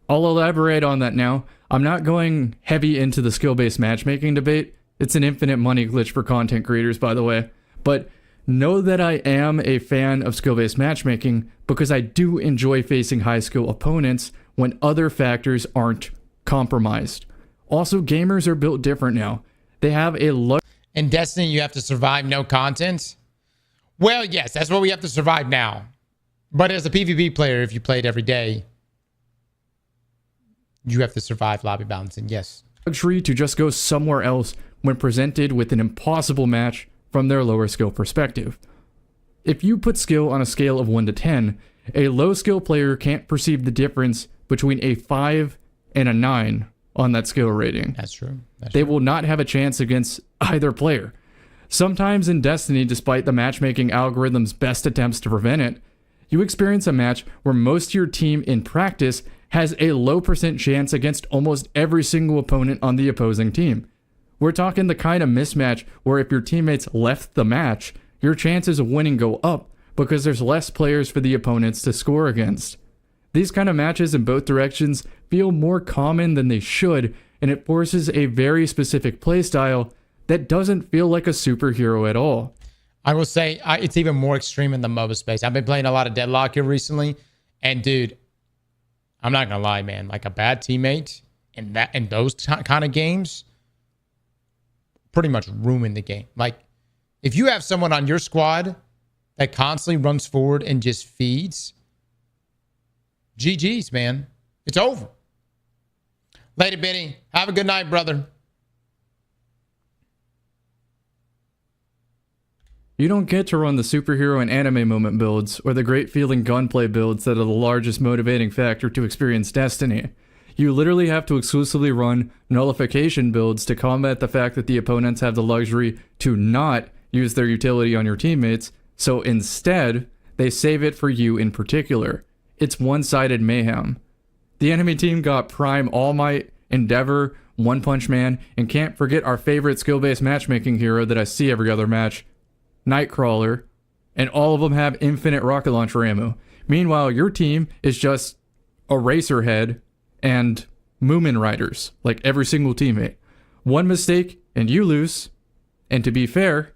I'll elaborate on that now. I'm not going heavy into the skill-based matchmaking debate. It's an infinite money glitch for content creators, by the way. But know that I am a fan of skill-based matchmaking because I do enjoy facing high-skill opponents when other factors aren't compromised. Also, gamers are built different now. They have a in Destiny, you have to survive no content? Well, yes, that's what we have to survive now. But as a PvP player, if you played every day, you have to survive lobby balancing, yes. Luxury to just go somewhere else when presented with an impossible match from their lower skill perspective. If you put skill on a scale of 1 to 10, a low skill player can't perceive the difference between a 5 and a 9 on that skill rating. That's true. They will not have a chance against either player. Sometimes in Destiny, despite the matchmaking algorithm's best attempts to prevent it, you experience a match where most of your team in practice has a low % chance against almost every single opponent on the opposing team. We're talking the kind of mismatch where if your teammates left the match, your chances of winning go up because there's less players for the opponents to score against. These kind of matches in both directions feel more common than they should, and it forces a very specific playstyle that doesn't feel like a superhero at all. I will say it's even more extreme in the MOBA space. I've been playing a lot of Deadlock here recently, and dude, I'm not gonna lie, man. Like a bad teammate in those kind of games pretty much ruin the game. Like if you have someone on your squad that constantly runs forward and just feeds, GG's, man. It's over. Later, Benny. Have a good night, brother. You don't get to run the superhero and anime moment builds, or the great feeling gunplay builds that are the largest motivating factor to experience Destiny. You literally have to exclusively run nullification builds to combat the fact that the opponents have the luxury to not use their utility on your teammates, so instead, they save it for you in particular. It's one-sided mayhem. The enemy team got Prime, All Might, Endeavor, One Punch Man, and can't forget our favorite skill-based matchmaking hero that I see every other match, Nightcrawler, and all of them have infinite rocket launcher ammo. Meanwhile, your team is just Eraserhead and Moomin Riders, like every single teammate. One mistake and you lose. And to be fair,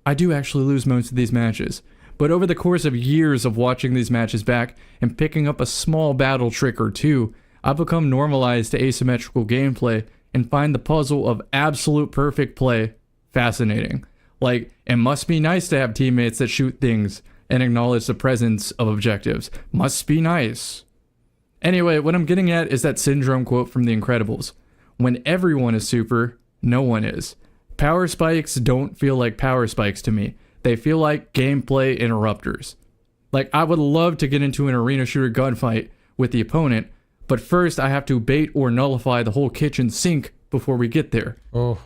I do actually lose most of these matches. But over the course of years of watching these matches back and picking up a small battle trick or two, I've become normalized to asymmetrical gameplay and find the puzzle of absolute perfect play fascinating. Like, it must be nice to have teammates that shoot things and acknowledge the presence of objectives. Must be nice. Anyway, what I'm getting at is that Syndrome quote from The Incredibles. When everyone is super, no one is. Power spikes don't feel like power spikes to me. They feel like gameplay interrupters. Like, I would love to get into an arena shooter gunfight with the opponent, but first I have to bait or nullify the whole kitchen sink before we get there. Oh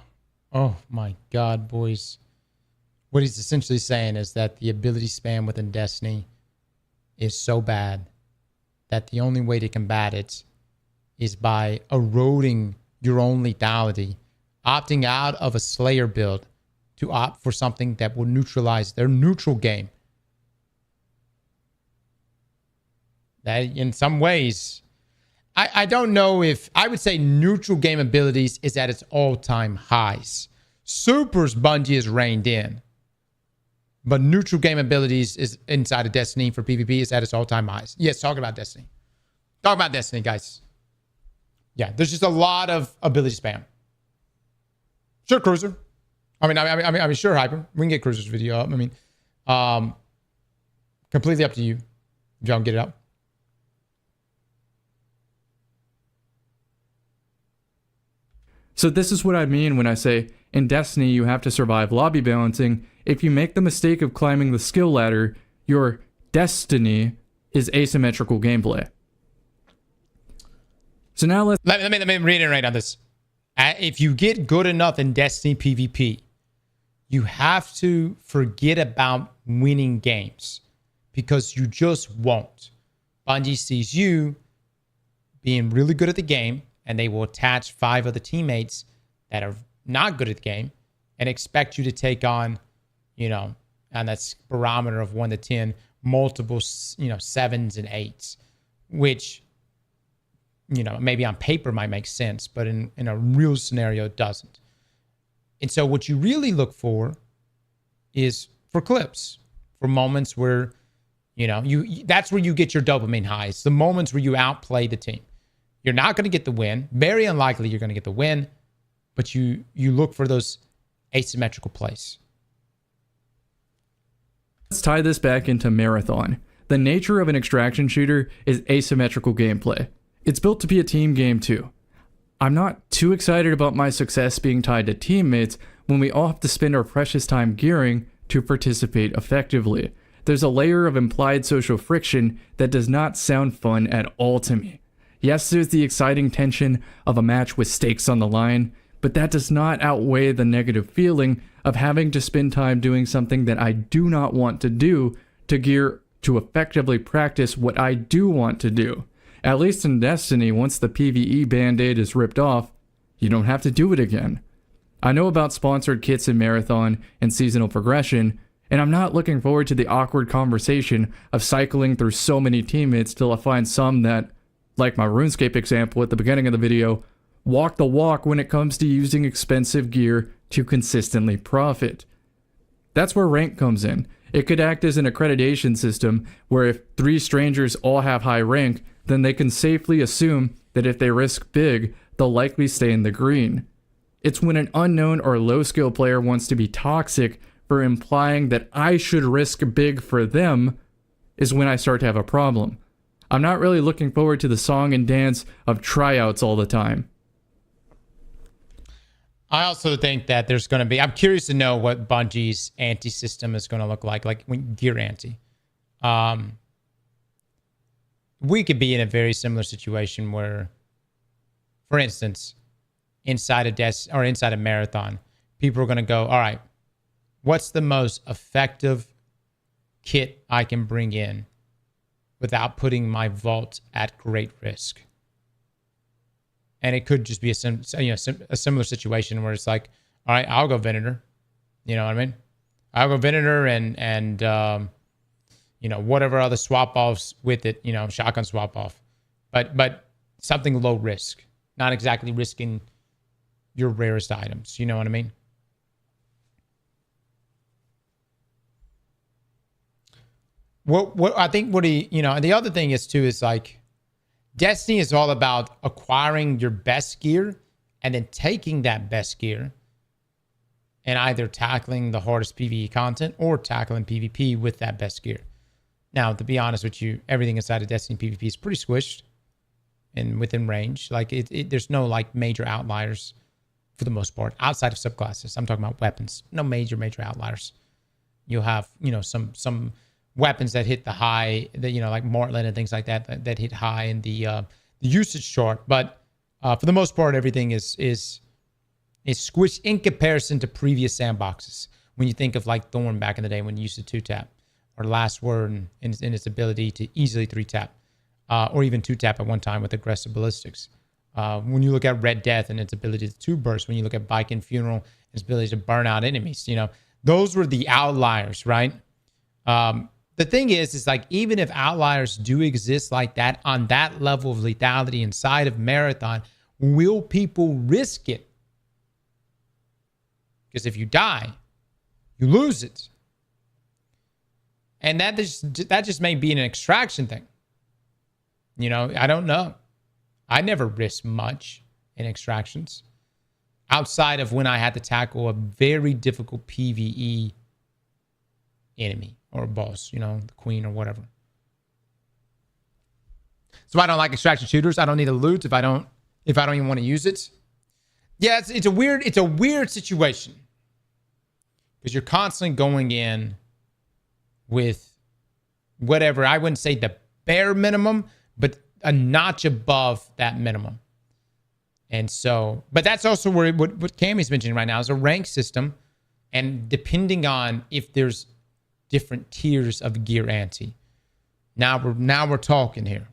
my God, boys. What he's essentially saying is that the ability spam within Destiny is so bad that the only way to combat it is by eroding your own lethality, opting out of a Slayer build to opt for something that will neutralize their neutral game. That in some ways, I don't know if I would say neutral game abilities is at its all-time highs. Supers Bungie is reined in. But neutral game abilities is inside of Destiny for PvP is at its all-time highs. Yes, talking about Destiny. Talk about Destiny, guys. Yeah, there's just a lot of ability spam. Sure, Cruiser. I mean, sure, Hyper. We can get Cruiser's video up. I mean, completely up to you. John, get it up. So this is what I mean when I say, in Destiny you have to survive lobby balancing. If you make the mistake of climbing the skill ladder, your destiny is asymmetrical gameplay. So now let me reiterate on this. If you get good enough in Destiny PvP, you have to forget about winning games because you just won't. Bungie sees you being really good at the game, and they will attach 5 other teammates that are not good at the game and expect you to take on, on that barometer of 1 to 10, multiple, 7s and 8s, which, maybe on paper might make sense, but in a real scenario, it doesn't. And so what you really look for is for clips, for moments where, that's where you get your dopamine highs, the moments where you outplay the team. You're not going to get the win. Very unlikely you're going to get the win, but you look for those asymmetrical plays. Let's tie this back into Marathon. The nature of an extraction shooter is asymmetrical gameplay. It's built to be a team game too. I'm not too excited about my success being tied to teammates when we all have to spend our precious time gearing to participate effectively. There's a layer of implied social friction that does not sound fun at all to me. Yes, there's the exciting tension of a match with stakes on the line, but that does not outweigh the negative feeling of having to spend time doing something that I do not want to do to gear to effectively practice what I do want to do. At least in Destiny, once the PvE band-aid is ripped off, you don't have to do it again. I know about sponsored kits in Marathon and seasonal progression, and I'm not looking forward to the awkward conversation of cycling through so many teammates till I find some that, like my RuneScape example at the beginning of the video, walk the walk when it comes to using expensive gear to consistently profit. That's where rank comes in. It could act as an accreditation system where if 3 strangers all have high rank, then they can safely assume that if they risk big, they'll likely stay in the green. It's when an unknown or low skill player wants to be toxic for implying that I should risk big for them is when I start to have a problem. I'm not really looking forward to the song and dance of tryouts all the time. I also think that there's going to be, I'm curious to know what Bungie's anti-system is going to look like when gear anti. We could be in a very similar situation where, for instance, inside a Marathon, people are going to go, all right, what's the most effective kit I can bring in without putting my vault at great risk. And it could just be a similar situation where it's like, all right, I'll go Venator. You know what I mean? I'll go Venator and whatever other swap offs with it, shotgun swap off. But something low risk, not exactly risking your rarest items. You know what I mean? What I think the other thing is too is like Destiny is all about acquiring your best gear and then taking that best gear and either tackling the hardest PvE content or tackling PvP with that best gear. Now, to be honest with you, everything inside of Destiny PvP is pretty squished and within range. Like there's no like major outliers for the most part outside of subclasses. I'm talking about weapons. No major outliers. You'll have some weapons that hit the high, like Mortland and things like that hit high in the usage chart. But for the most part, everything is squished in comparison to previous sandboxes. When you think of like Thorn back in the day when you used to 2-tap, or Last Word in its ability to easily 3-tap, or even 2-tap at one time with aggressive ballistics. When you look at Red Death and its ability to 2-burst, when you look at Viking Funeral and its ability to burn out enemies, those were the outliers, right? The thing is like, even if outliers do exist like that on that level of lethality inside of Marathon, will people risk it? Because if you die, you lose it. And that just may be an extraction thing. I don't know. I never risked much in extractions outside of when I had to tackle a very difficult PvE enemy or boss, the queen or whatever. So I don't like extraction shooters. I don't need a loot if I don't even want to use it. Yeah, it's a weird situation because you're constantly going in with whatever, I wouldn't say the bare minimum, but a notch above that minimum. And so, but that's also where what Cammy's mentioning right now is a rank system. And depending on if there's different tiers of gear ante. Now we're talking here.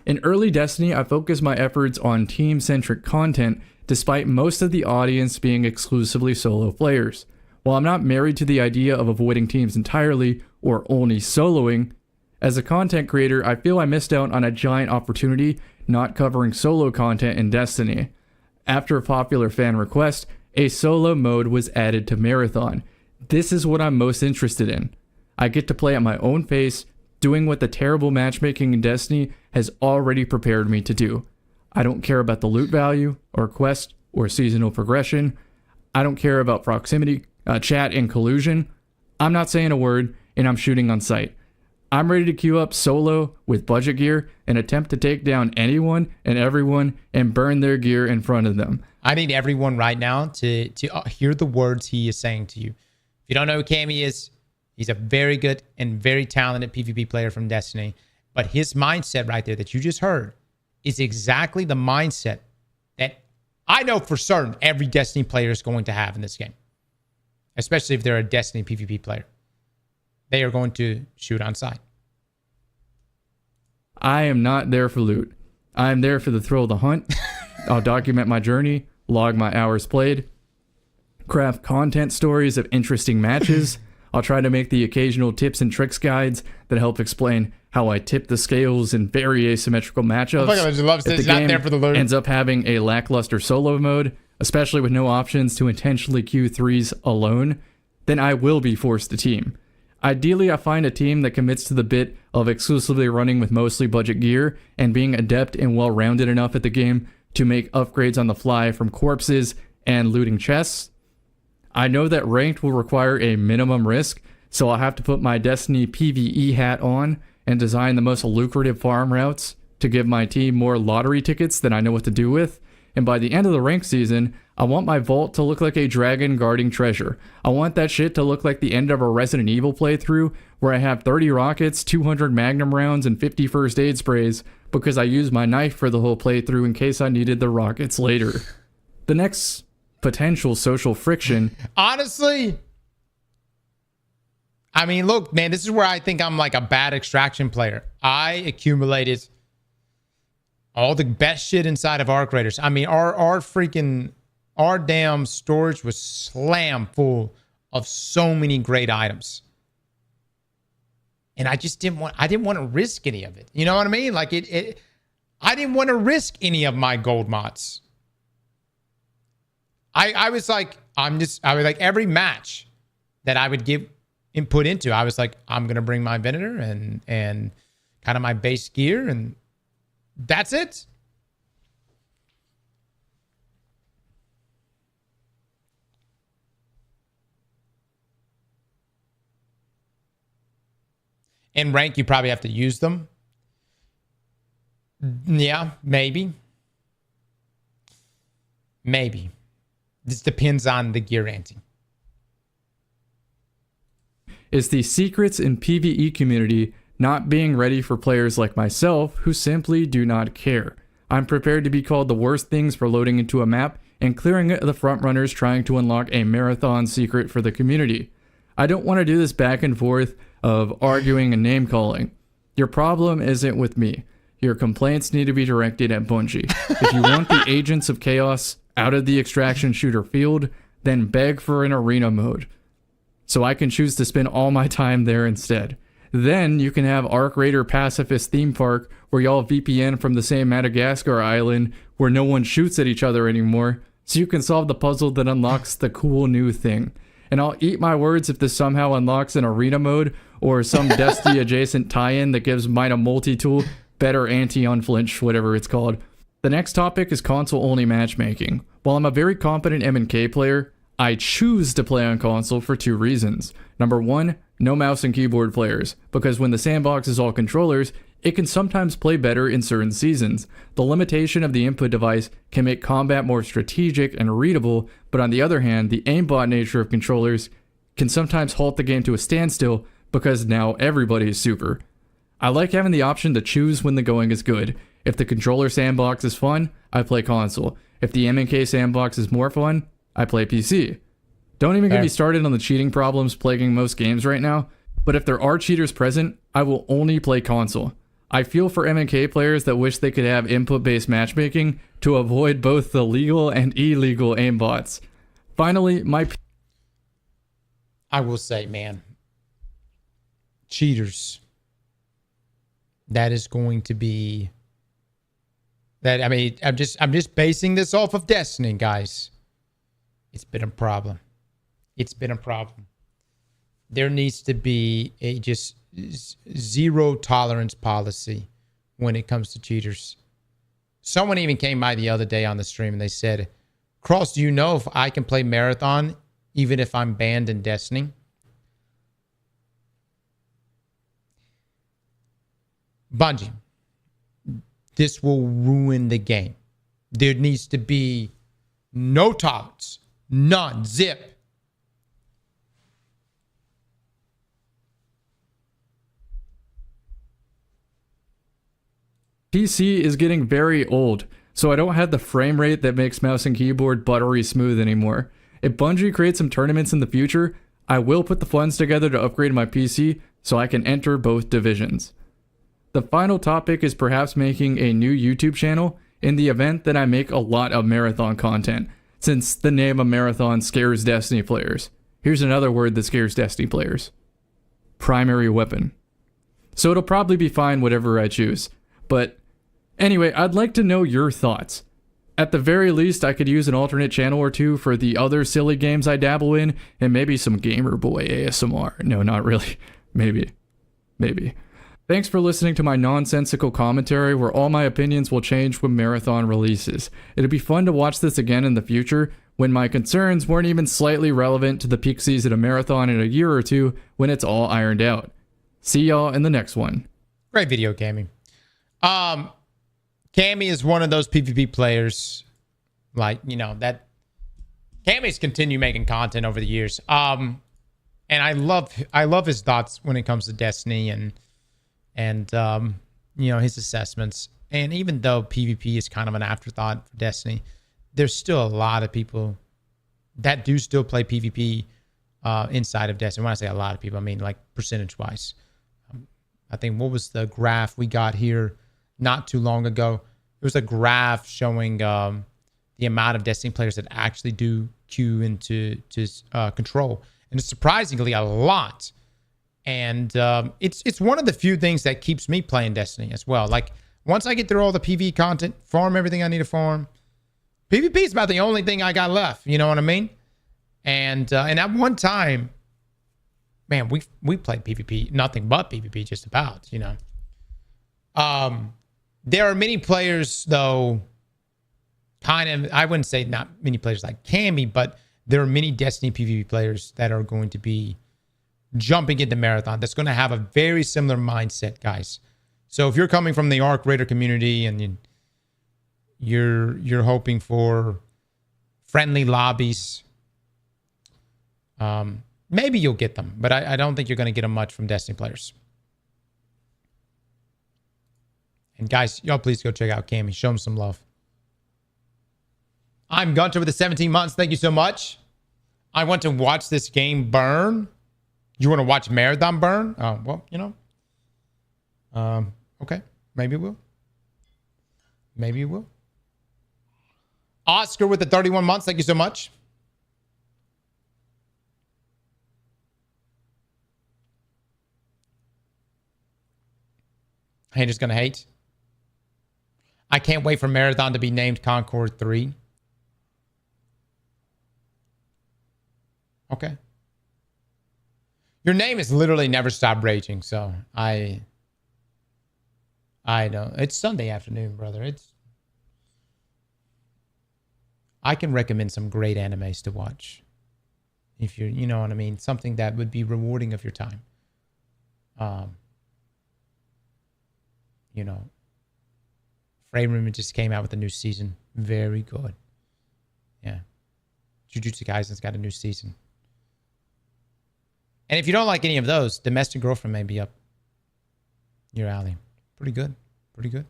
In early Destiny, I focused my efforts on team-centric content, despite most of the audience being exclusively solo players. While I'm not married to the idea of avoiding teams entirely or only soloing, as a content creator, I feel I missed out on a giant opportunity not covering solo content in Destiny. After a popular fan request, a solo mode was added to Marathon. This is what I'm most interested in. I get to play at my own pace, doing what the terrible matchmaking in Destiny has already prepared me to do. I don't care about the loot value, or quest, or seasonal progression. I don't care about proximity, chat, and collusion. I'm not saying a word, and I'm shooting on sight. I'm ready to queue up solo with budget gear and attempt to take down anyone and everyone and burn their gear in front of them. I need everyone right now to hear the words he is saying to you. If you don't know who Cammy is, he's a very good and very talented PvP player from Destiny. But his mindset right there that you just heard is exactly the mindset that I know for certain every Destiny player is going to have in this game. Especially if they're a Destiny PvP player. They are going to shoot on sight. I am not there for loot. I am there for the thrill of the hunt. I'll document my journey, log my hours played, craft content stories of interesting matches. I'll try to make the occasional tips and tricks guides that help explain how I tip the scales in very asymmetrical matchups. If the game ends up having a lackluster solo mode, especially with no options to intentionally queue threes alone, then I will be forced to team. Ideally, I find a team that commits to the bit of exclusively running with mostly budget gear and being adept and well-rounded enough at the game to make upgrades on the fly from corpses and looting chests. I know that ranked will require a minimum risk, so I'll have to put my Destiny PvE hat on and design the most lucrative farm routes to give my team more lottery tickets than I know what to do with. And by the end of the ranked season, I want my vault to look like a dragon guarding treasure. I want that shit to look like the end of a Resident Evil playthrough where I have 30 rockets, 200 magnum rounds, and 50 first aid sprays because I used my knife for the whole playthrough in case I needed the rockets later. The next potential social friction. Honestly, I mean, look, man, this is where I think I'm like a bad extraction player. I accumulated all the best shit inside of Arc Raiders. I mean, our damn storage was slam full of so many great items. And I just didn't want to risk any of it. You know what I mean? Like I didn't want to risk any of my gold mods. I was like, every match that I would give input into, I was like, I'm going to bring my Venator and kind of my base gear, and that's it. In rank, you probably have to use them. Yeah, maybe. Maybe. This depends on the gear ante. Is the secrets in PvE community not being ready for players like myself who simply do not care. I'm prepared to be called the worst things for loading into a map and clearing the frontrunners trying to unlock a marathon secret for the community. I don't want to do this back and forth of arguing and name calling. Your problem isn't with me. Your complaints need to be directed at Bungie. If you want the agents of chaos out of the extraction shooter field, then beg for an arena mode, so I can choose to spend all my time there instead. Then you can have Arc Raider Pacifist Theme Park, where y'all VPN from the same Madagascar island where no one shoots at each other anymore, so you can solve the puzzle that unlocks the cool new thing. And I'll eat my words if this somehow unlocks an arena mode or some Destiny adjacent tie-in that gives mine a multi-tool, better anti-unflinch, whatever it's called. The next topic is console-only matchmaking. While I'm a very competent M&K player, I choose to play on console for two reasons. Number one, no mouse and keyboard players, because when the sandbox is all controllers, it can sometimes play better in certain seasons. The limitation of the input device can make combat more strategic and readable, but on the other hand, the aimbot nature of controllers can sometimes halt the game to a standstill because now everybody is super. I like having the option to choose when the going is good. If the controller sandbox is fun, I play console. If the M&K sandbox is more fun, I play PC. Don't even get me started on the cheating problems plaguing most games right now, but if there are cheaters present, I will only play console. I feel for M&K players that wish they could have input-based matchmaking to avoid both the legal and illegal aimbots. Finally, I will say, man, cheaters. That is going to be that. I mean, I'm just basing this off of Destiny, guys. It's been a problem. It's been a problem. There needs to be a just zero tolerance policy when it comes to cheaters. Someone even came by the other day on the stream and they said, Cross, do you know if I can play Marathon even if I'm banned in Destiny? Bungie, this will ruin the game. There needs to be no tolerance. None. Zip. PC is getting very old, so I don't have the frame rate that makes mouse and keyboard buttery smooth anymore. If Bungie creates some tournaments in the future, I will put the funds together to upgrade my PC so I can enter both divisions. The final topic is perhaps making a new YouTube channel in the event that I make a lot of Marathon content, since the name of Marathon scares Destiny players. Here's another word that scares Destiny players. Primary weapon. So it'll probably be fine whatever I choose. But anyway, I'd like to know your thoughts. At the very least, I could use an alternate channel or two for the other silly games I dabble in, and maybe some Gamer Boy ASMR. No, not really. Maybe. Thanks for listening to my nonsensical commentary where all my opinions will change when Marathon releases. It'd be fun to watch this again in the future when my concerns weren't even slightly relevant to the peak season of Marathon in a year or two when it's all ironed out. See y'all in the next one. Great video, Cammy. Cammy is one of those PvP players, like, you know, that Cammy's continued making content over the years. And I love his thoughts when it comes to Destiny and you know, his assessments. And even though PvP is kind of an afterthought for Destiny, there's still a lot of people that do still play PvP inside of Destiny. When I say a lot of people, I mean like percentage-wise. I think, what was the graph we got here not too long ago? It was a graph showing the amount of Destiny players that actually do queue into Control. And it's surprisingly a lot. And it's one of the few things that keeps me playing Destiny as well. Like, once I get through all the PvE content, farm everything I need to farm, PvP is about the only thing I got left. You know what I mean? And at one time, man, we played PvP, nothing but PvP, just about, you know. There are many players, though, kind of, I wouldn't say not many players like Cammy, but there are many Destiny PvP players that are going to be jumping into Marathon. That's going to have a very similar mindset, guys. So if you're coming from the Arc Raider community and you're hoping for friendly lobbies, maybe you'll get them, but I don't think you're going to get them much from Destiny players. And guys, y'all please go check out Cammy. Show him some love. I'm Gunter with the 17 months. Thank you so much. I want to watch this game burn. You want to watch Marathon burn? Well, you know. Okay. Maybe we'll. Maybe you will. Oscar with the 31 months. Thank you so much. Haters gonna hate. I can't wait for Marathon to be named Concord 3. Okay. Your name is literally Never Stop Raging, so I don't. It's Sunday afternoon, brother. I can recommend some great animes to watch. If you're, you know what I mean, something that would be rewarding of your time. You know, Frame Room just came out with a new season. Very good. Yeah. Jujutsu Kaisen's got a new season. And if you don't like any of those, Domestic Girlfriend may be up your alley. Pretty good. Pretty good.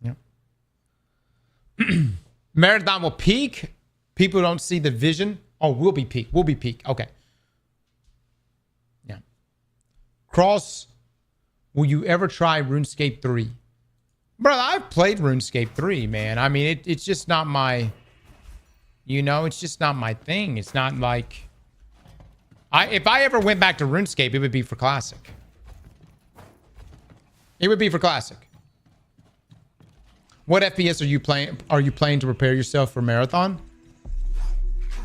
Yep. Marathon will peak. People don't see the vision. Oh, we'll be peak. We'll be peak. Okay. Yeah. Cross, will you ever try RuneScape 3? Brother, I've played RuneScape 3, man. I mean, it's just not my... You know, it's just not my thing. It's not like... If I ever went back to RuneScape, it would be for Classic. It would be for Classic. What FPS are you playing to prepare yourself for Marathon?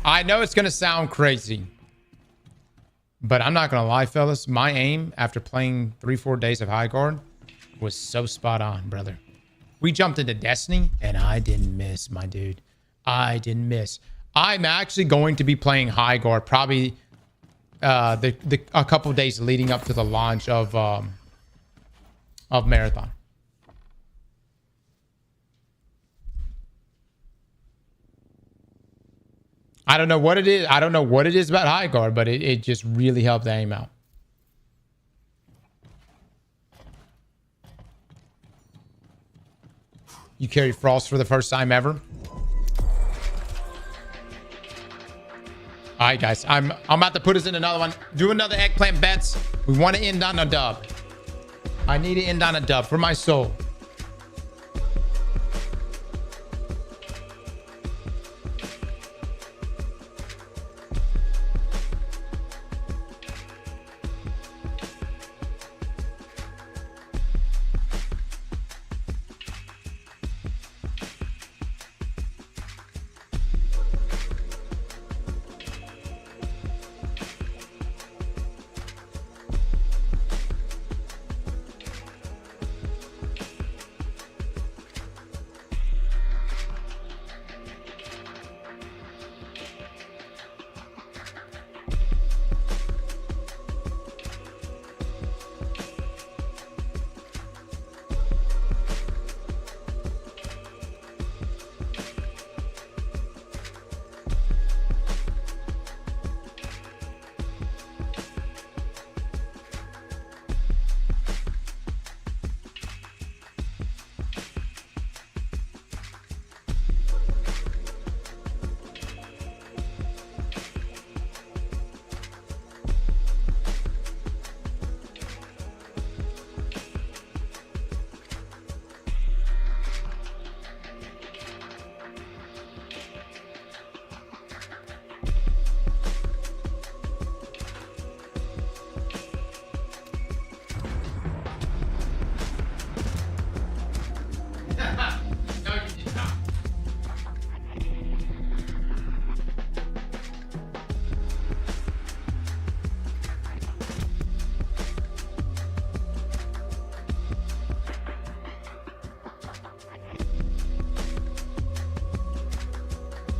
I know it's going to sound crazy. But I'm not going to lie, fellas. My aim after playing 3-4 days of Highguard was so spot on, brother. We jumped into Destiny, and I didn't miss, my dude. I didn't miss. I'm actually going to be playing Highguard probably a couple of days leading up to the launch of Marathon. I don't know what it is. I don't know what it is about Highguard, but it just really helped the aim out. You carry Frost for the first time ever? All right, guys. I'm about to put us in another one. Do another eggplant bets. We want to end on a dub. I need to end on a dub for my soul.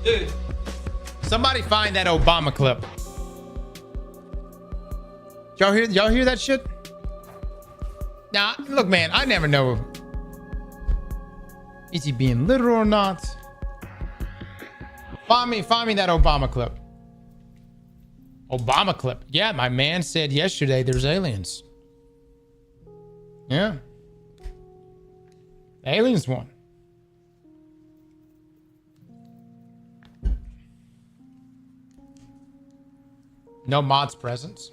Dude, somebody find that Obama clip. Y'all hear that shit? Now, look, man, I never know. Is he being literal or not? Find me that Obama clip. Obama clip. Yeah, my man said yesterday there's aliens. Yeah. The aliens won. No mods presence.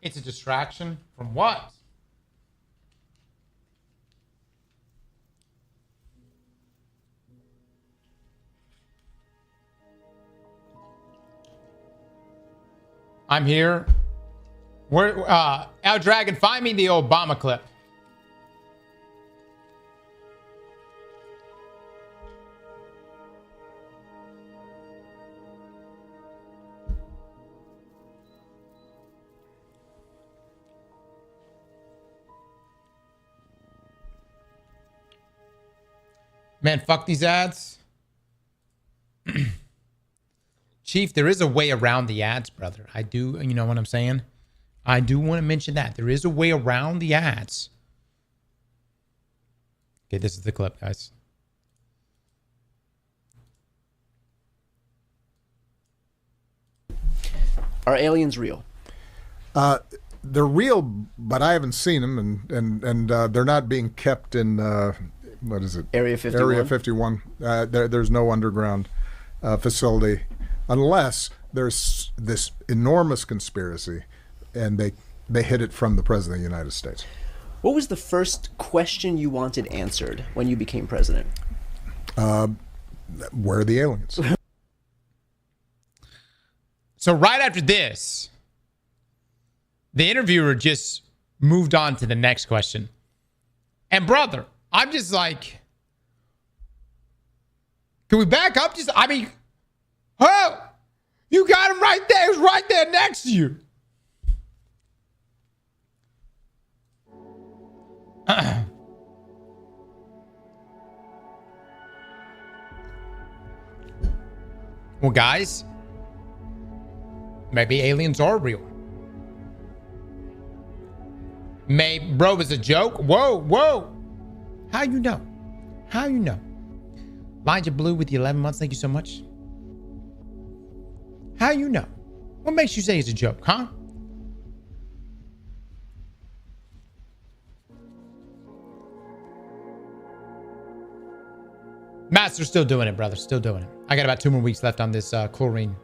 It's a distraction from what? I'm here. Where, Al Dragon, find me the Obama clip. Man, fuck these ads. Chief, there is a way around the ads, brother. I do, you know what I'm saying? I do want to mention that. There is a way around the ads. Okay, this is the clip, guys. Are aliens real? They're real, but I haven't seen them, and they're not being kept in... what is it? Area 51? Area 51. There's no underground facility unless there's this enormous conspiracy and they hid it from the President of the United States. What was the first question you wanted answered when you became president? Where are the aliens? So right after this, the interviewer just moved on to the next question. And brother, I'm just like, can we back up? Oh, you got him right there. He was right there next to you. Well, guys, maybe aliens are real. Bro, it's a joke. Whoa. How you know? How you know? Elijah Blue with the 11 months. Thank you so much. How you know? What makes you say it's a joke, huh? Master's still doing it, brother. Still doing it. I got about 2 more weeks left on this chlorine.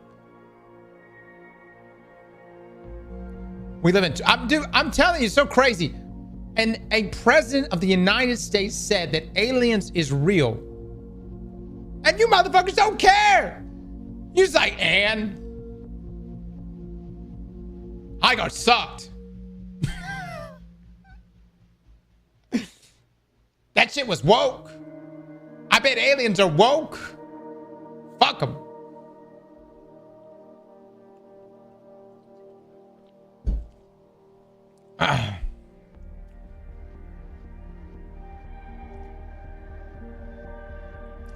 We live in... I'm telling you, it's so crazy. And a president of the United States said that aliens is real. And you motherfuckers don't care. You're just like, and Highguard sucked. That shit was woke. I bet aliens are woke. Fuck them.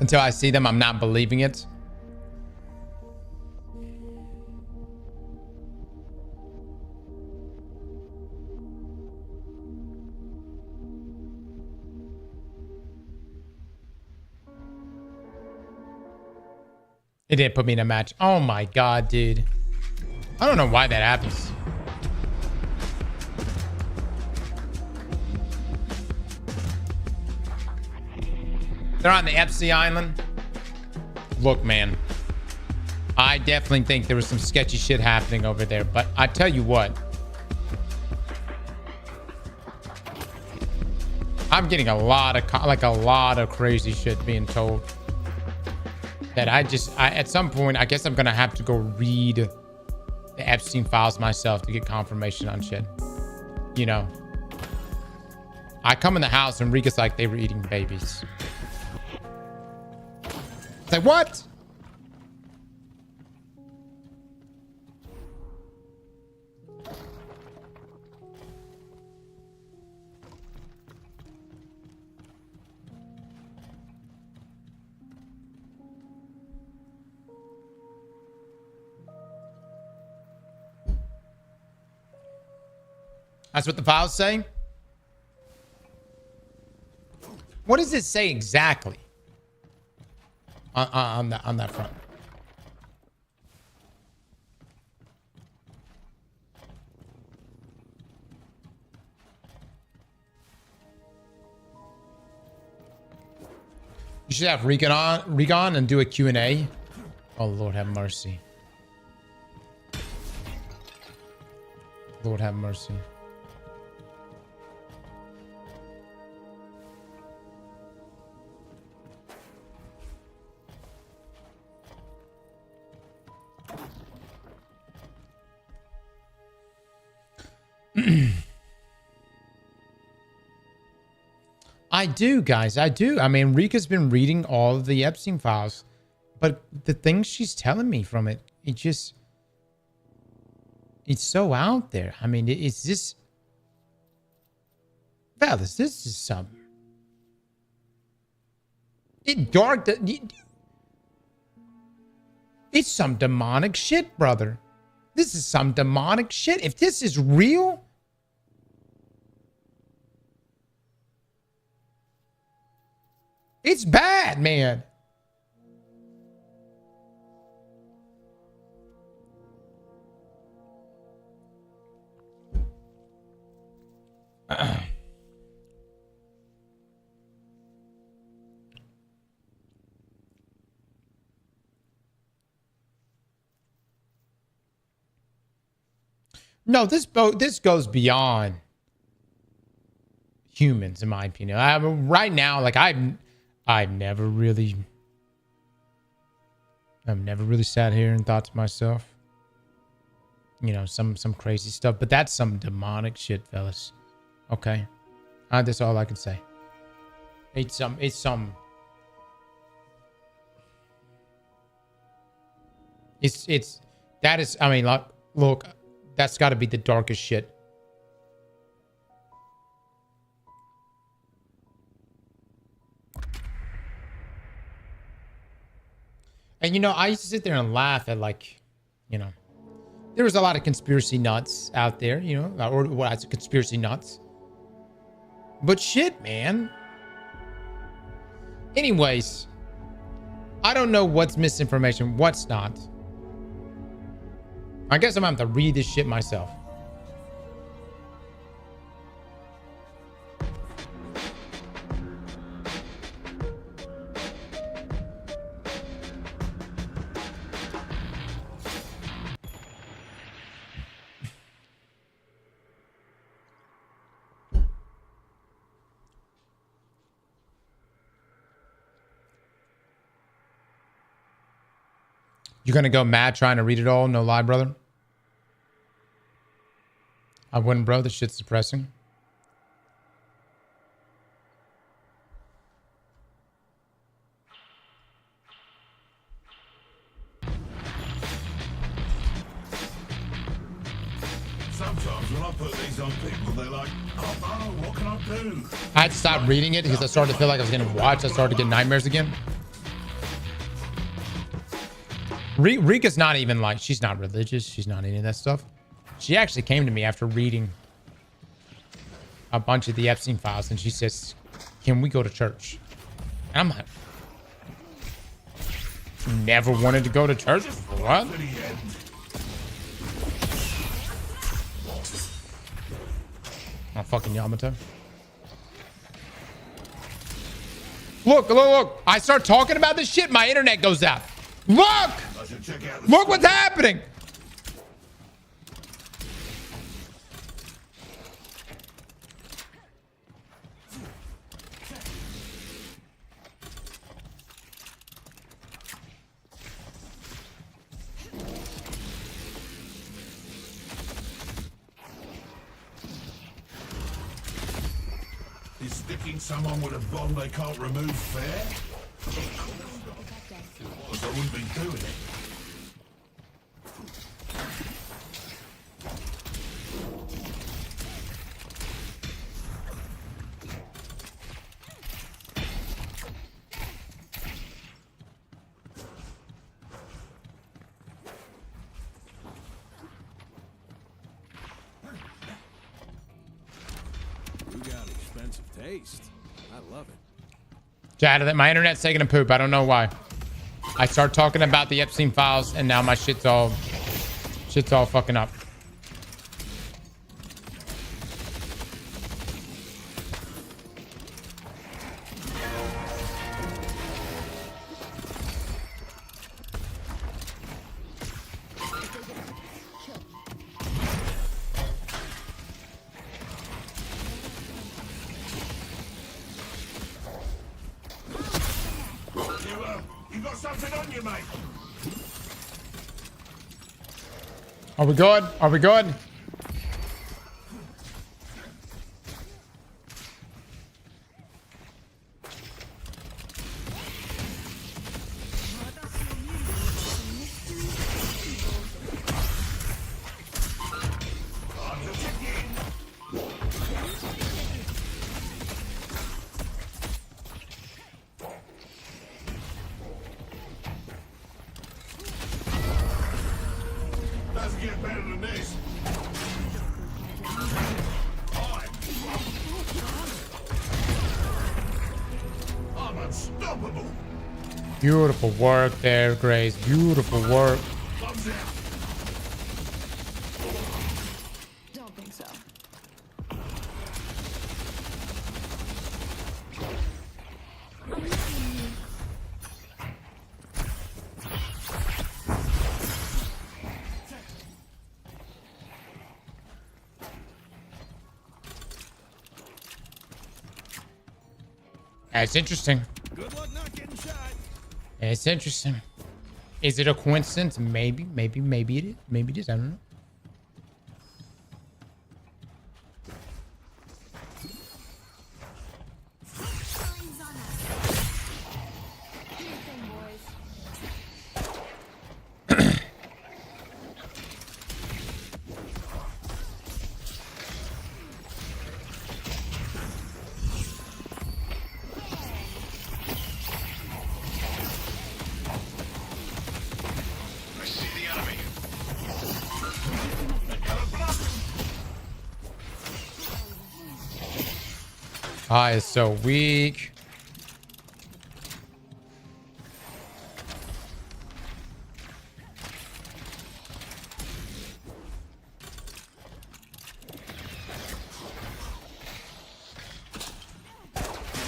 Until I see them, I'm not believing it. It didn't put me in a match. Oh my god, dude. I don't know why that happens. They're on the FC Island. Look, man. I definitely think there was some sketchy shit happening over there. But I tell you what. I'm getting a lot of crazy shit being told. That I at some point, I guess I'm going to have to go read the Epstein files myself to get confirmation on shit. You know. I come in the house and Rika's like, they were eating babies. It's like, what? That's what the file's saying? What does it say exactly on that front? You should have Regan and do a Q&A. Oh, Lord have mercy. Lord have mercy. I do, guys. I do. I mean, Rika's been reading all of the Epstein files, but the things she's telling me from it, it's so out there. I mean, it's just, fellas, this is some it's some demonic shit, brother. This is some demonic shit. If this is real, it's bad, man. No, this goes beyond humans, in my opinion. I mean, right now, like I've never really sat here and thought to myself, you know, some crazy stuff, but that's some demonic shit, fellas. Okay, that's all I can say. It's that is. I mean, look, that's got to be the darkest shit. And, you know, I used to sit there and laugh at, like, you know, there was a lot of conspiracy nuts out there, you know, or what I say, conspiracy nuts. But shit, man. Anyways, I don't know what's misinformation, what's not. I guess I'm gonna have to read this shit myself. You're gonna go mad trying to read it all? No lie, brother. I wouldn't, bro. This shit's depressing. Sometimes when I put these on people, they're like, oh, what can I do? I had to stop reading it because I started to feel like I was gonna watch. I started to get nightmares again. Rika's not even like, she's not religious. She's not any of that stuff. She actually came to me after reading a bunch of the Epstein files and she says, can we go to church? And I'm like, never wanted to go to church? What? Oh, fucking Yamato. Look. I start talking about this shit, my internet goes out. Look! Look what's happening! Is sticking someone with a bomb they can't remove fair? Otherwise I wouldn't be doing it. taste. I love it. Chat, my internet's taking a poop. I don't know why. I start talking about the Epstein files, and now my shit's all fucking up. You got something on you, mate. Are we good? Are we good? Doesn't get better than this. I'm unstoppable. Beautiful work there, Grace. Beautiful work. Thumbs out. Don't think so. That's interesting. Good luck not getting shot. It's interesting. Is it a coincidence? Maybe it is. Maybe it is. I don't know. Ah, is so weak.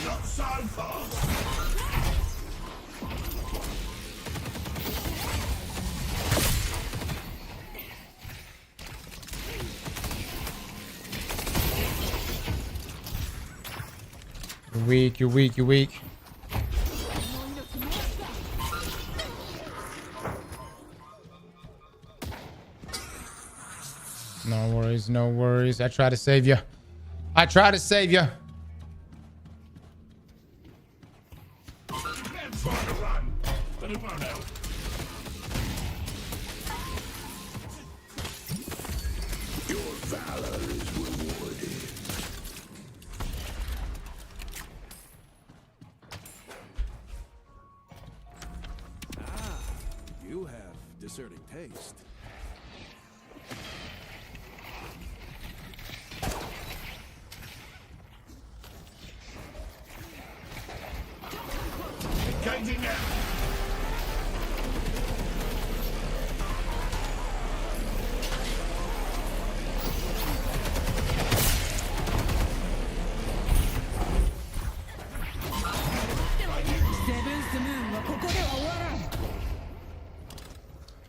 Not so fast. You're weak, you're weak, you're weak. No worries, no worries. I try to save you. I try to save you. I'm trying to run, but it won't help. Your valor is rewarded. Ah, you have discerning taste. Engaging now.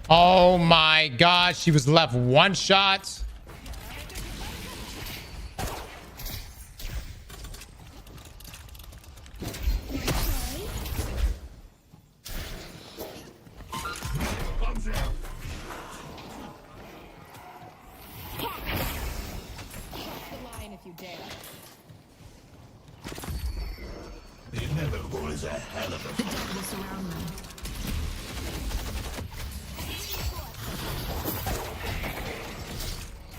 Oh my God, she was left one shot. Thumbs out. The inevitable is a hell of a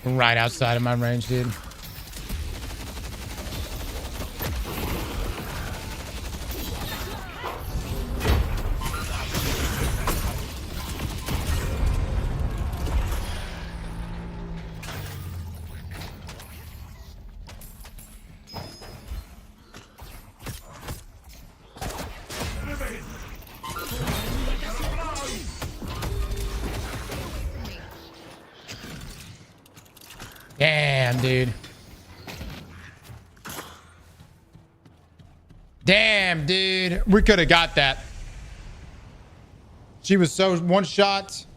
Right outside of my range, dude. Damn, dude. Damn, dude. We could have got that. She was so one shot.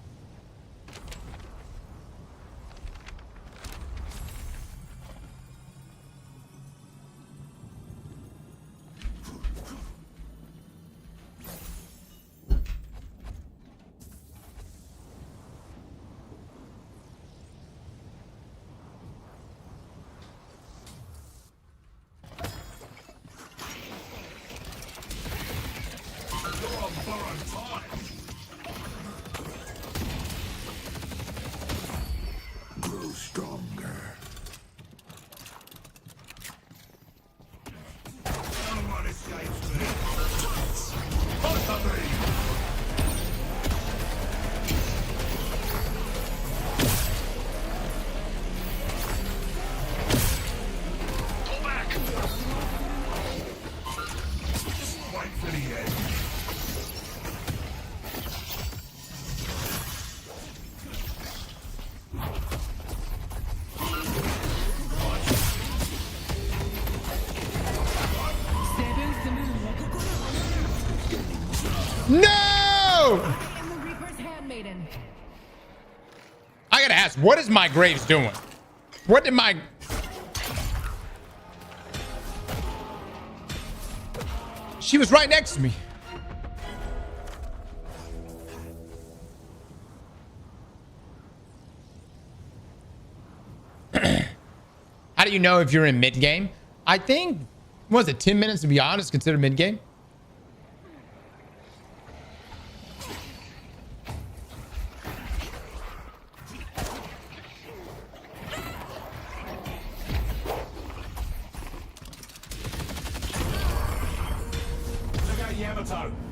No! I gotta ask, what is my Graves doing? What did my... She was right next to me. How do you know if you're in mid-game? I think, what was it, 10 minutes to be honest, considered mid-game?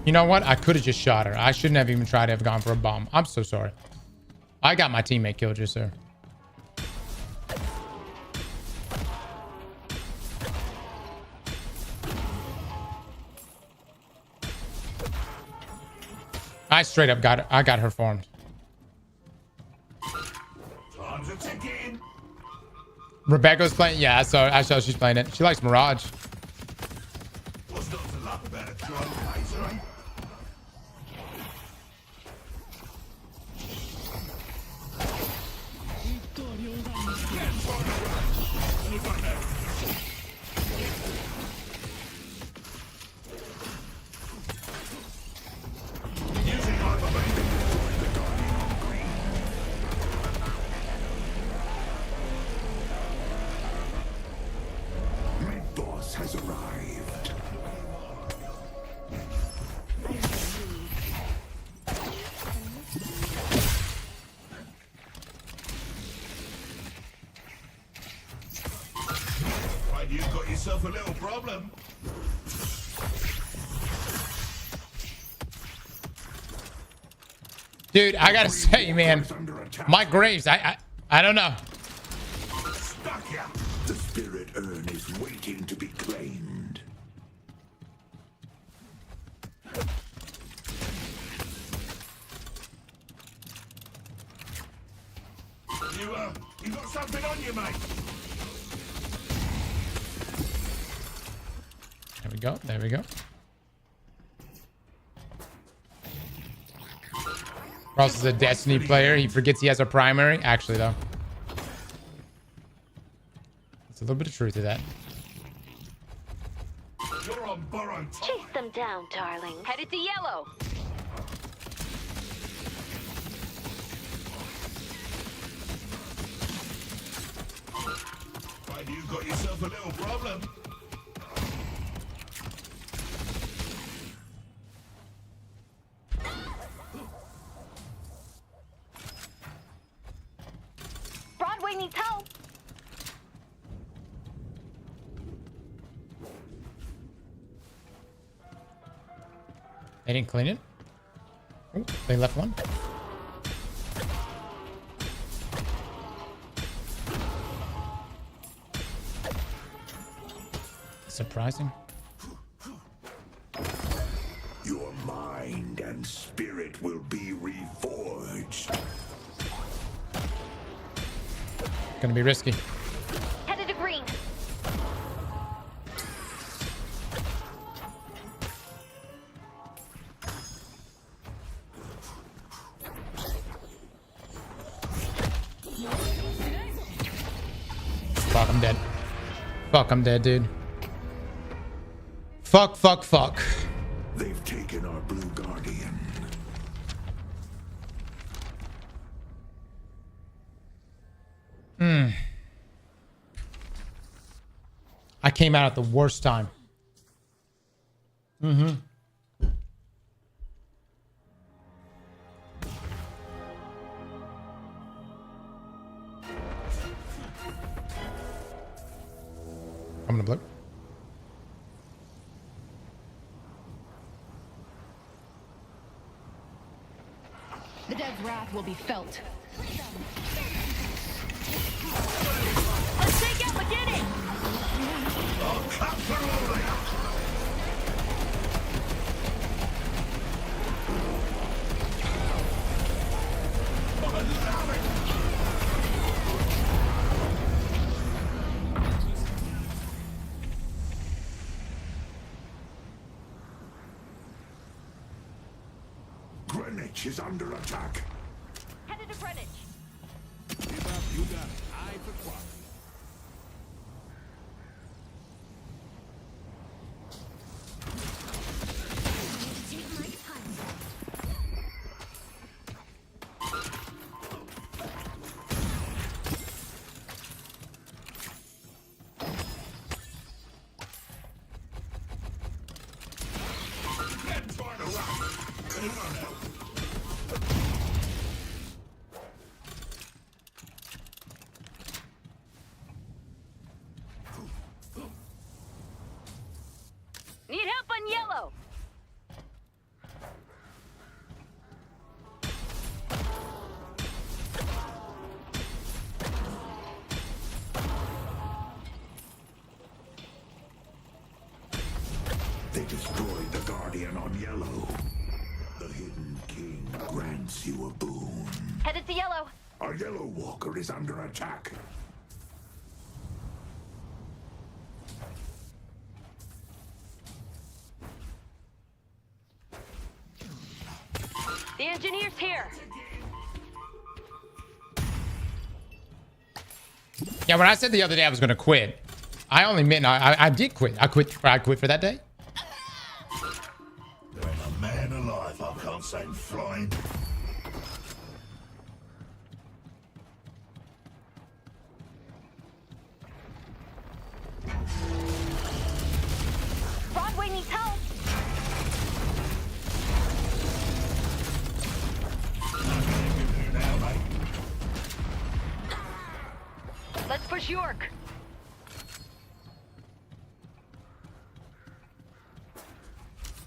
You know what? I could have just shot her. I shouldn't have even tried to have gone for a bomb. I'm so sorry. I got my teammate killed just there. I straight up got her. I got her formed. Rebecca's playing. Yeah, I saw she's playing it. She likes Mirage. Has arrived. Right, you've got yourself a little problem. Dude, I gotta say, man, my Graves, I don't know. Stuck ya. The spirit urn is waiting to be claimed. You got something on you, mate. There we go. There we go. Ross is a Destiny player. He forgets he has a primary. Actually, though. There's a little bit of truth to that. You're on borrowed time. Chase them down, darling. Headed to yellow. Right, you got yourself a little problem. Broadway needs help. They didn't clean it. Ooh, they left one. Surprising. Your mind and spirit will be reforged. Gonna be risky. Fuck, I'm dead, dude. Fuck, fuck, fuck. They've taken our blue guardian. I came out at the worst time. Mm-hmm. I'm gonna block. The dead's wrath will be felt. Let's take out beginning! I'll cut through all they are. Greenwich is under attack. Headed to Greenwich. Give up, you got it. Eye for quality. Need help on yellow. They destroyed the guardian on yellow. The hidden king grants you a boon. Headed to yellow. Our yellow walker is under attack. The engineer's here. Yeah, when I said the other day I was gonna quit, I only meant I did quit. I quit for that day. There ain't a man alive I can't send flying. Broadway needs help. Let's push York.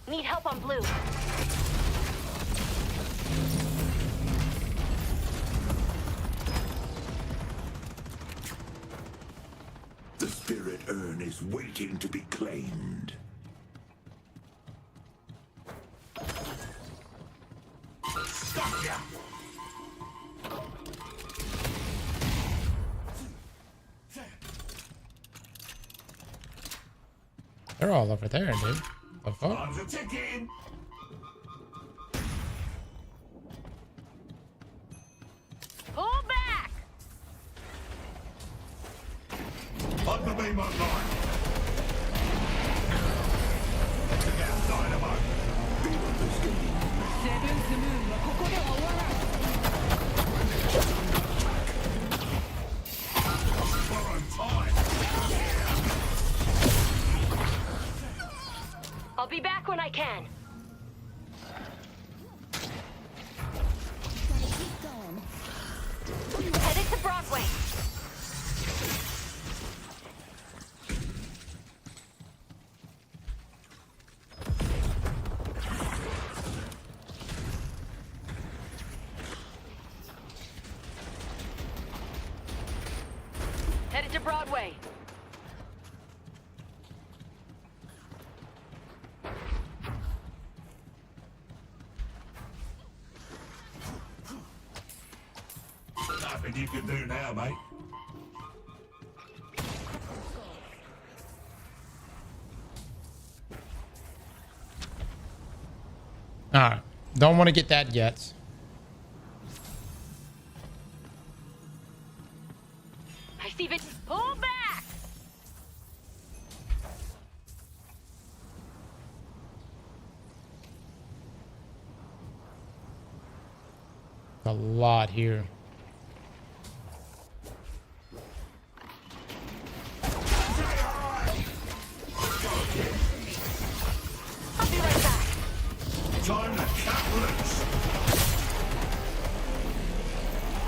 Need help on blue. The spirit urn is waiting to be claimed. Stop ya! They're all over there, dude. The fuck? Time's a ticking. Pull back. On the beam online. Take out dynamite. Beam up this game. Borrowed time. I'll be back when I can. Headed to Broadway. Headed to Broadway. Nothing you can do now, mate. Alright. Don't want to get that yet. I see it. Pull back. lot here.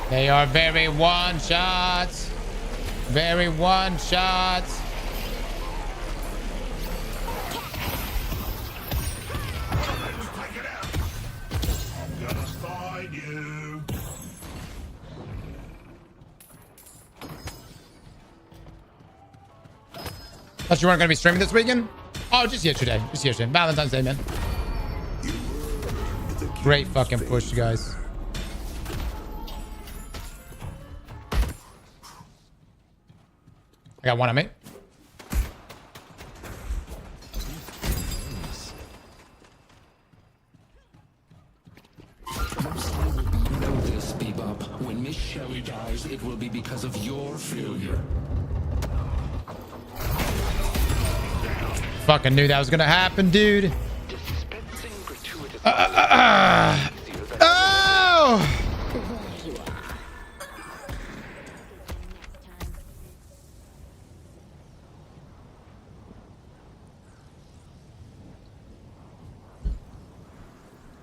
They are very one shots. Very one shots. I'm gonna find you. Thought you weren't gonna be streaming this weekend? Oh, just yesterday. Just yesterday. Valentine's Day, man. Great fucking push, guys. I got one on me. Know this, Bebop. When Miss Shelley dies, it will be because of your failure. Fucking knew that was gonna happen, dude. Oh!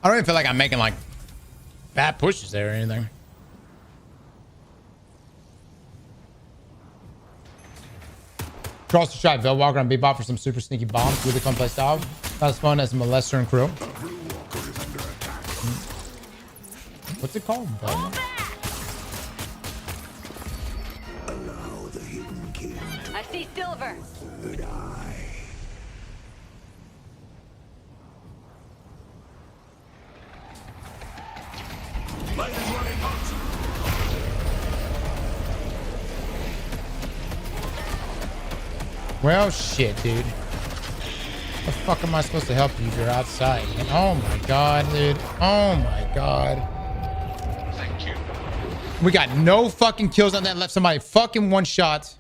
I don't even feel like I'm making like bad pushes there or anything. Cross the stripe, Velwalker and Bebop for some super sneaky bombs. Really fun play style. Not as fun as Molester and Crew. What's it called? I see silver. Well, shit, dude. How the fuck am I supposed to help you if you're outside? Man? Oh my god, dude. Oh my god. Thank you. We got no fucking kills on that. Left somebody fucking one shot.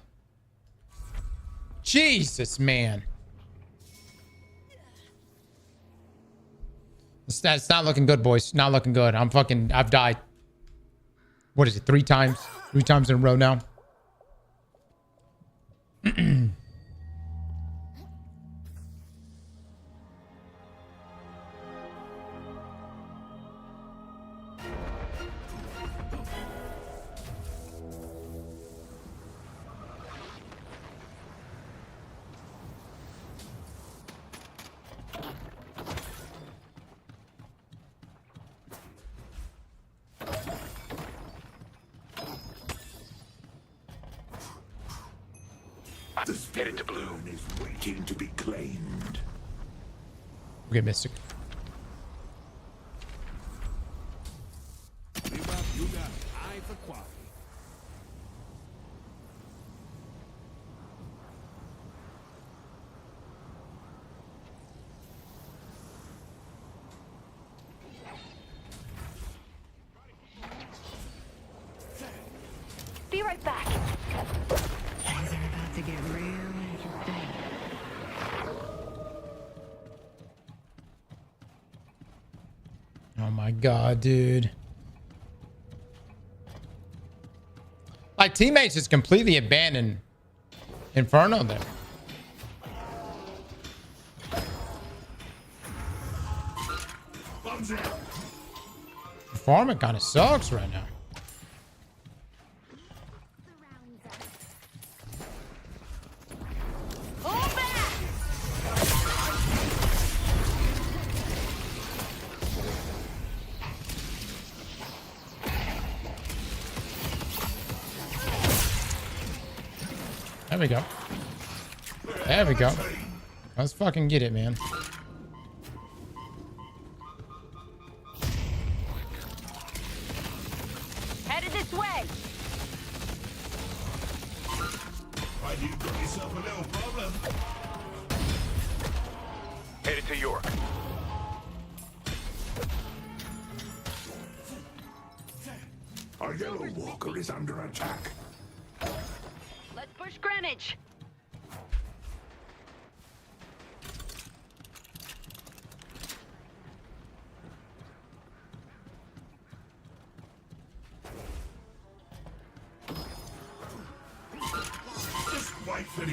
Jesus, man. It's not looking good, boys. Not looking good. I've died. What is it? 3 times? 3 times in a row now. The spirit of bloom is waiting to be claimed. Okay, Mystic. You got eye for quality. Be right back. Things are about to get real interesting. Oh my god, dude. My teammates just completely abandoned Inferno there. Farming kind of sucks right now. There we go. There we go. Let's fucking get it, man. Headed this way. Why do you got yourself a little problem? Headed to York. Our yellow walker is under attack. Let's push Greenwich.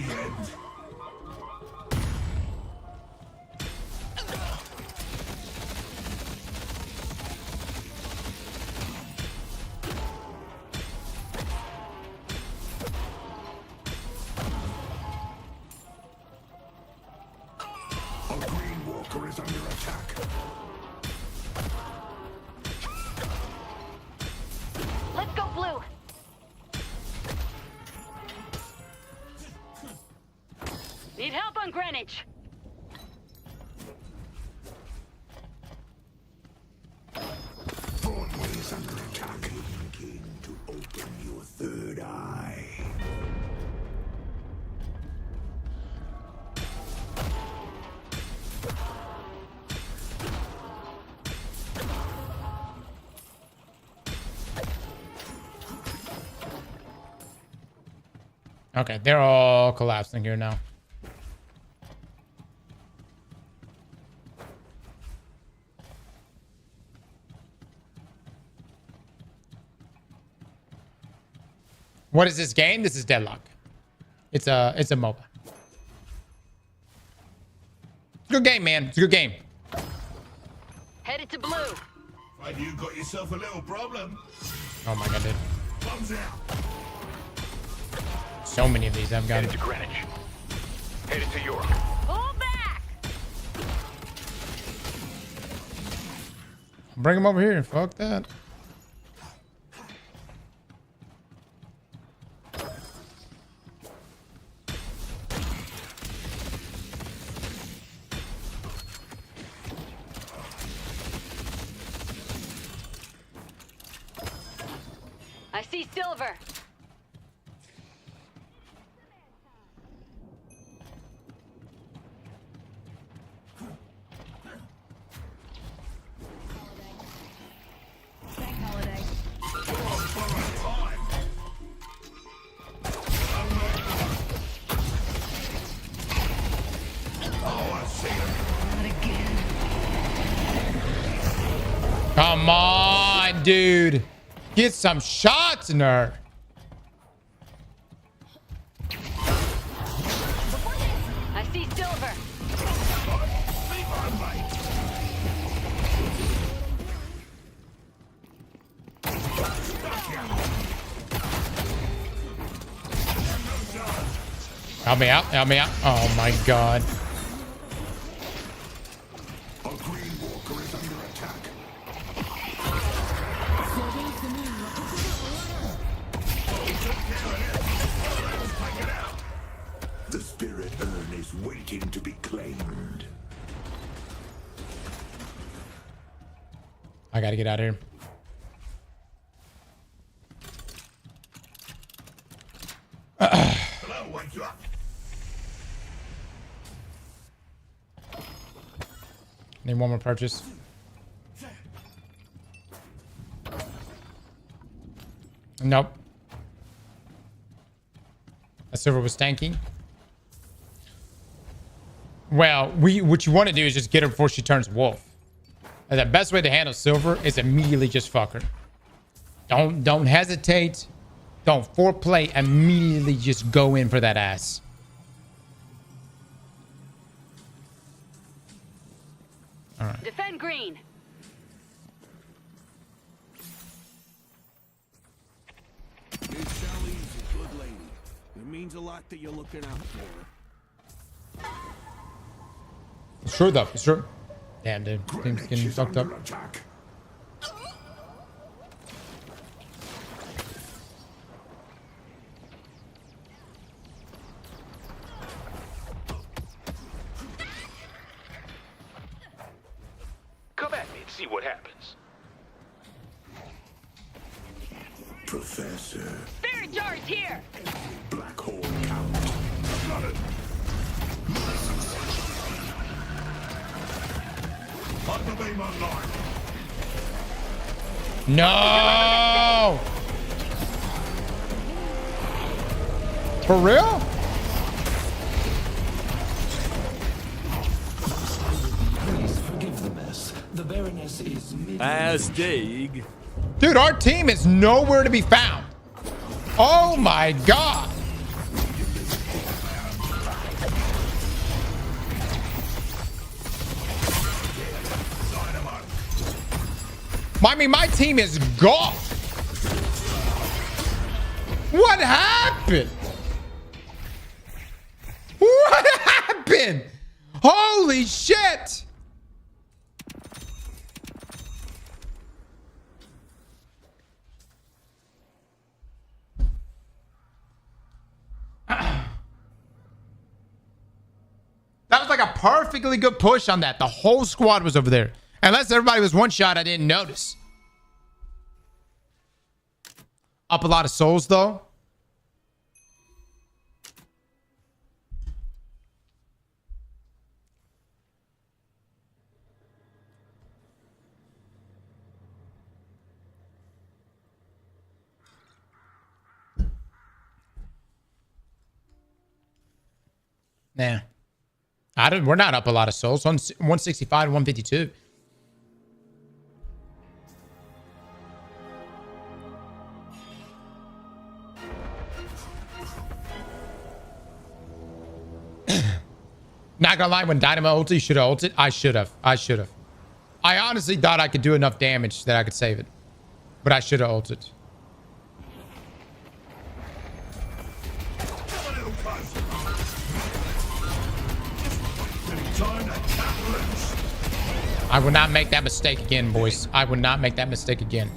end. A green walker is under attack. Let's go blue. Need help on Greenwich. Broadway is under attack. Begin to open your third eye. Okay, they're all collapsing here now. What is this game? This is Deadlock. It's a MOBA. It's a good game, man. It's a good game. Headed to blue. And you got yourself a little problem. Oh my god, dude. Bombs out. So many of these I've got. Headed to Greenwich. Headed to York. Pull back. Bring them over here. Fuck that. I see silver. Come on, dude. Get some shots in her. I see silver. Help me out. Help me out. Oh my god. A green walker is under attack. The spirit urn is waiting to be claimed. I gotta get out of here. Hello, wake you up. Need one more purchase. Nope. That silver was tanky. Well, what you want to do is just get her before she turns wolf. And the best way to handle silver is immediately just fuck her. Don't hesitate. Don't foreplay. Immediately just go in for that ass. All right. Defend green. Miss Sally's a good lady. It means a lot that you're looking out for her. It's true though. It's true. Damn, dude. Things getting fucked up. Come at me and see what happens. Professor. Spirit jars here. Black hole count. Got it. Hyper beam online. No! For real? Please forgive the mess. The Baroness is Aztec. Dude, our team is nowhere to be found. Oh my god. I mean, my team is gone. What happened? What happened? Holy shit. That was like a perfectly good push on that. The whole squad was over there. Unless everybody was one shot, I didn't notice. Up a lot of souls, though. Nah. We're not up a lot of souls. 165 to 152. Not gonna lie, when Dynamo ulted, you should have ulted. I should have. I honestly thought I could do enough damage that I could save it. But I should have ulted. I will not make that mistake again, boys. I will not make that mistake again.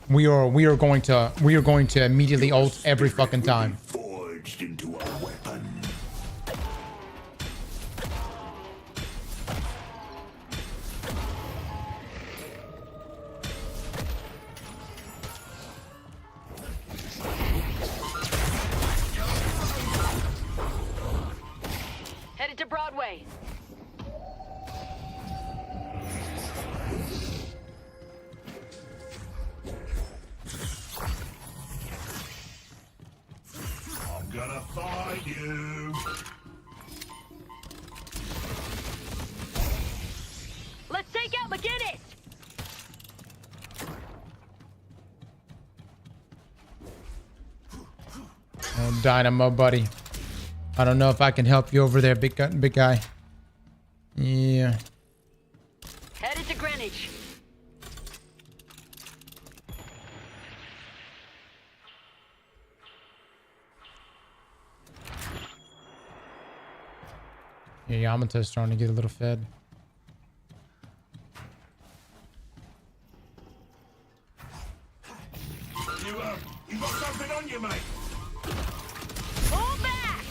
We are going to immediately ult every fucking time. Forged into a weapon. Headed to Broadway. Gonna find you. Let's take out McGinnis. Oh, Dynamo, buddy. I don't know if I can help you over there, big guy. Yeah. Headed to Greenwich. Yeah, Yamato's trying to get a little fed. You got something on you, mate. Pull back.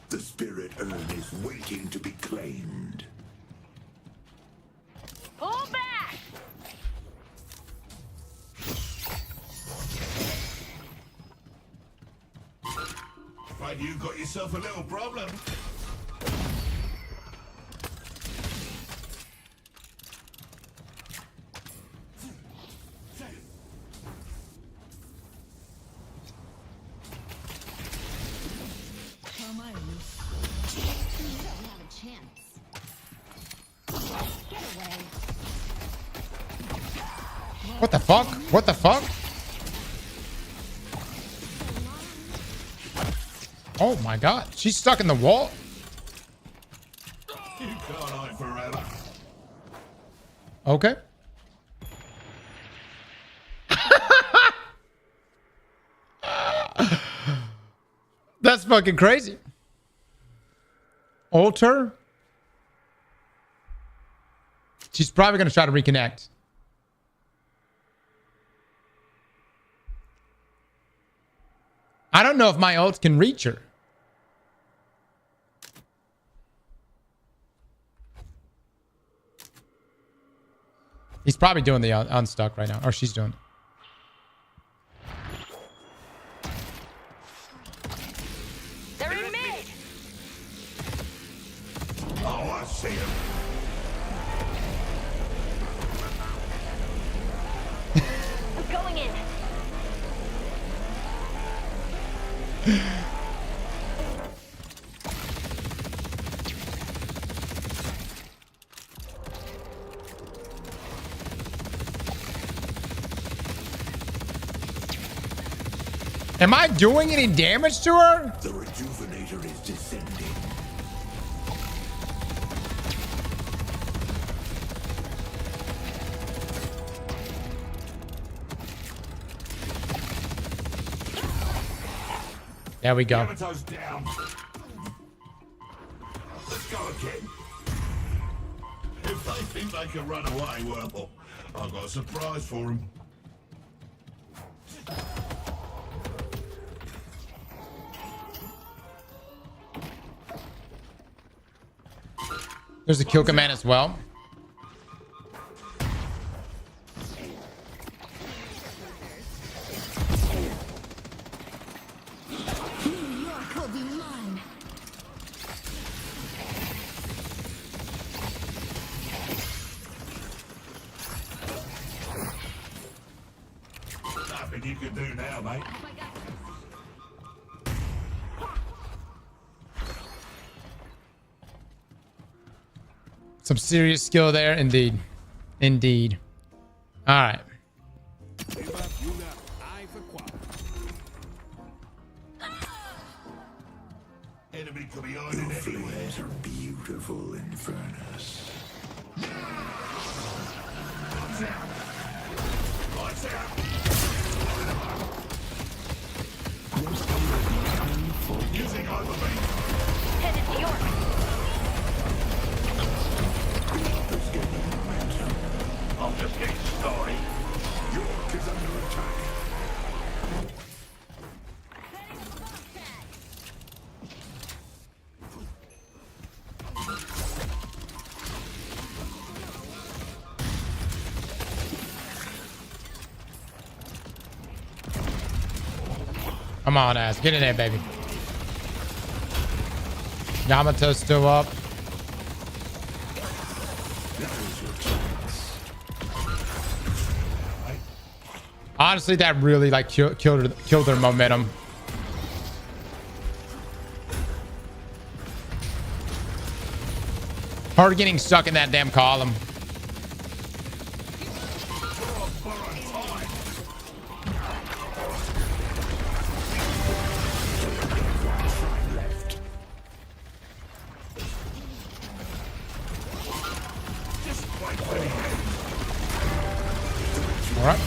The spirit urn is waiting to be claimed. Pull back. But you got yourself a little problem. What the fuck? What the fuck? Oh my god. She's stuck in the wall. You can't hide forever. Okay. That's fucking crazy. Alter. She's probably going to try to reconnect. I don't know if my ult can reach her. He's probably doing the unstuck right now. Or she's doing it. They're in mid. Oh, I see him. I'm going in. Am I doing any damage to her? The rejuvenator is descending. There we go. Yamato's down. Let's go again. If they think they can run away, well, I've got a surprise for them. There's a kill command as well. Nothing you can do now, mate. Some serious skill there, indeed. Indeed. All right. Enemy could be hiding anywhere. Flames are beautiful in furnace. Lights out. Lights out. Using overbeat. Headed to York. I'm just getting started. York is under attack. Come on, ass. Get in there, baby. Yamato's still up. Honestly, that really like killed their momentum. Hard getting stuck in that damn column. All right.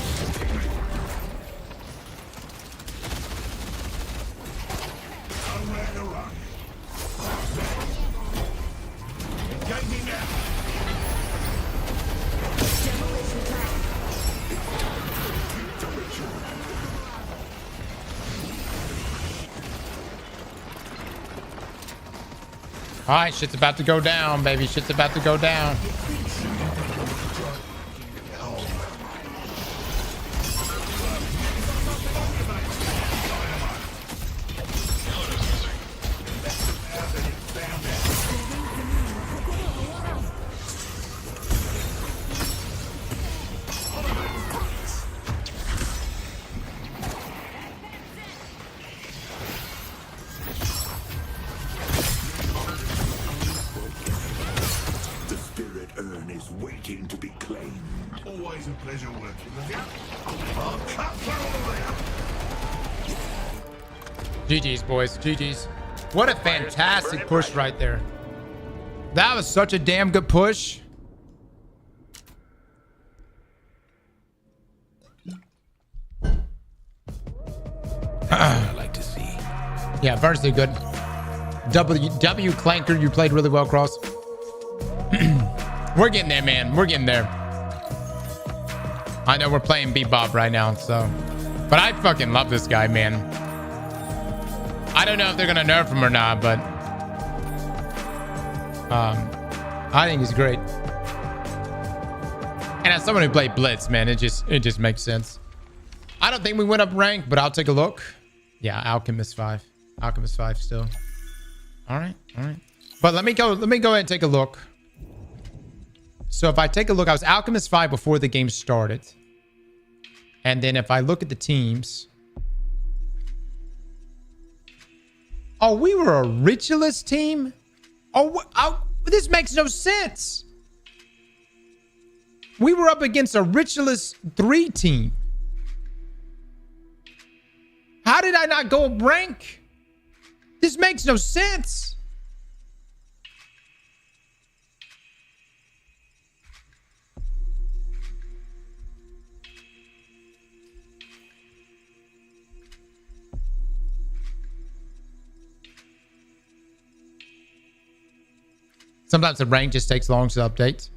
All right, shit's about to go down, baby. Shit's about to go down. Waiting to be claimed. Always a pleasure working with you. I'll cut through. GG's, boys. GG's. What a fantastic push right there. That was such a damn good push. I like to see. Yeah, Vern's did good. W Clanker, you played really well, Cross. We're getting there, man. We're getting there. I know we're playing Bebop right now, so. But I fucking love this guy, man. I don't know if they're gonna nerf him or not, but I think he's great. And as someone who played Blitz, man, it just makes sense. I don't think we went up rank, but I'll take a look. Yeah, Alchemist 5. Alchemist 5 still. All right, all right. But let me go ahead and take a look. So if I take a look, I was Alchemist 5 before the game started. And then if I look at the teams. Oh, we were a Ritualist team? Oh, this makes no sense. We were up against a Ritualist 3 team. How did I not go up rank? This makes no sense. Sometimes the rank just takes long to update.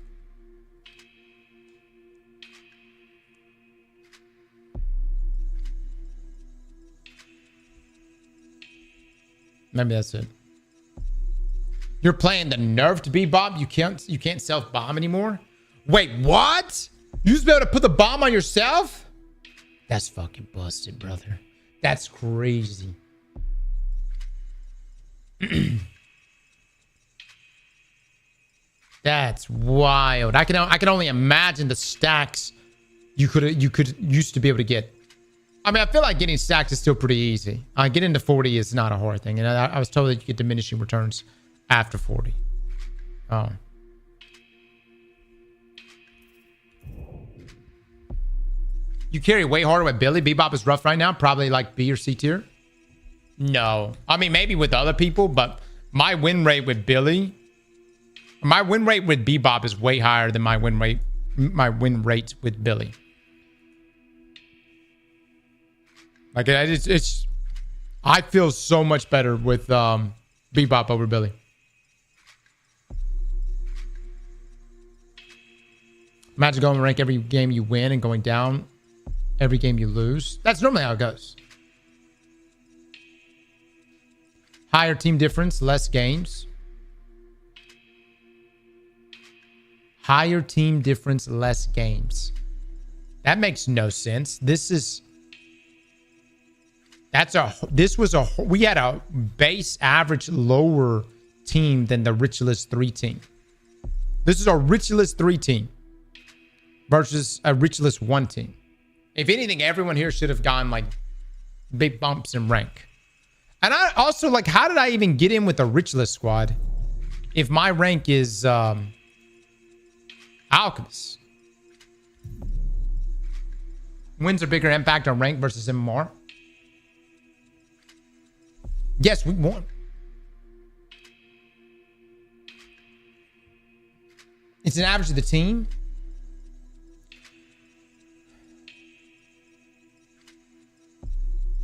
Maybe that's it. You're playing the nerfed Bebop. You can't self-bomb anymore. Wait, what? You just be able to put the bomb on yourself? That's fucking busted, brother. That's crazy. That's wild. I can only imagine the stacks you could used to be able to get. I mean, I feel like getting stacks is still pretty easy. Getting to 40 is not a hard thing. And I was told that you get diminishing returns after 40. Oh. You carry way harder with Billy. Bebop is rough right now. Probably like B or C tier. No. I mean, maybe with other people, but my win rate with Billy, my win rate with Bebop is way higher than my win rate with Billy. Like I feel so much better with Bebop over Billy. Imagine going to rank every game you win and going down every game you lose. That's normally how it goes. Higher team difference, less games. Higher team difference, less games. That makes no sense. We had a base average lower team than the Richless 3 team. This is a Richless 3 team versus a Richless 1 team. If anything, everyone here should have gone like big bumps in rank. And I also like, how did I even get in with the Richless squad if my rank is Alchemist? Wins are bigger impact on rank versus MMR. Yes, we won. It's an average of the team.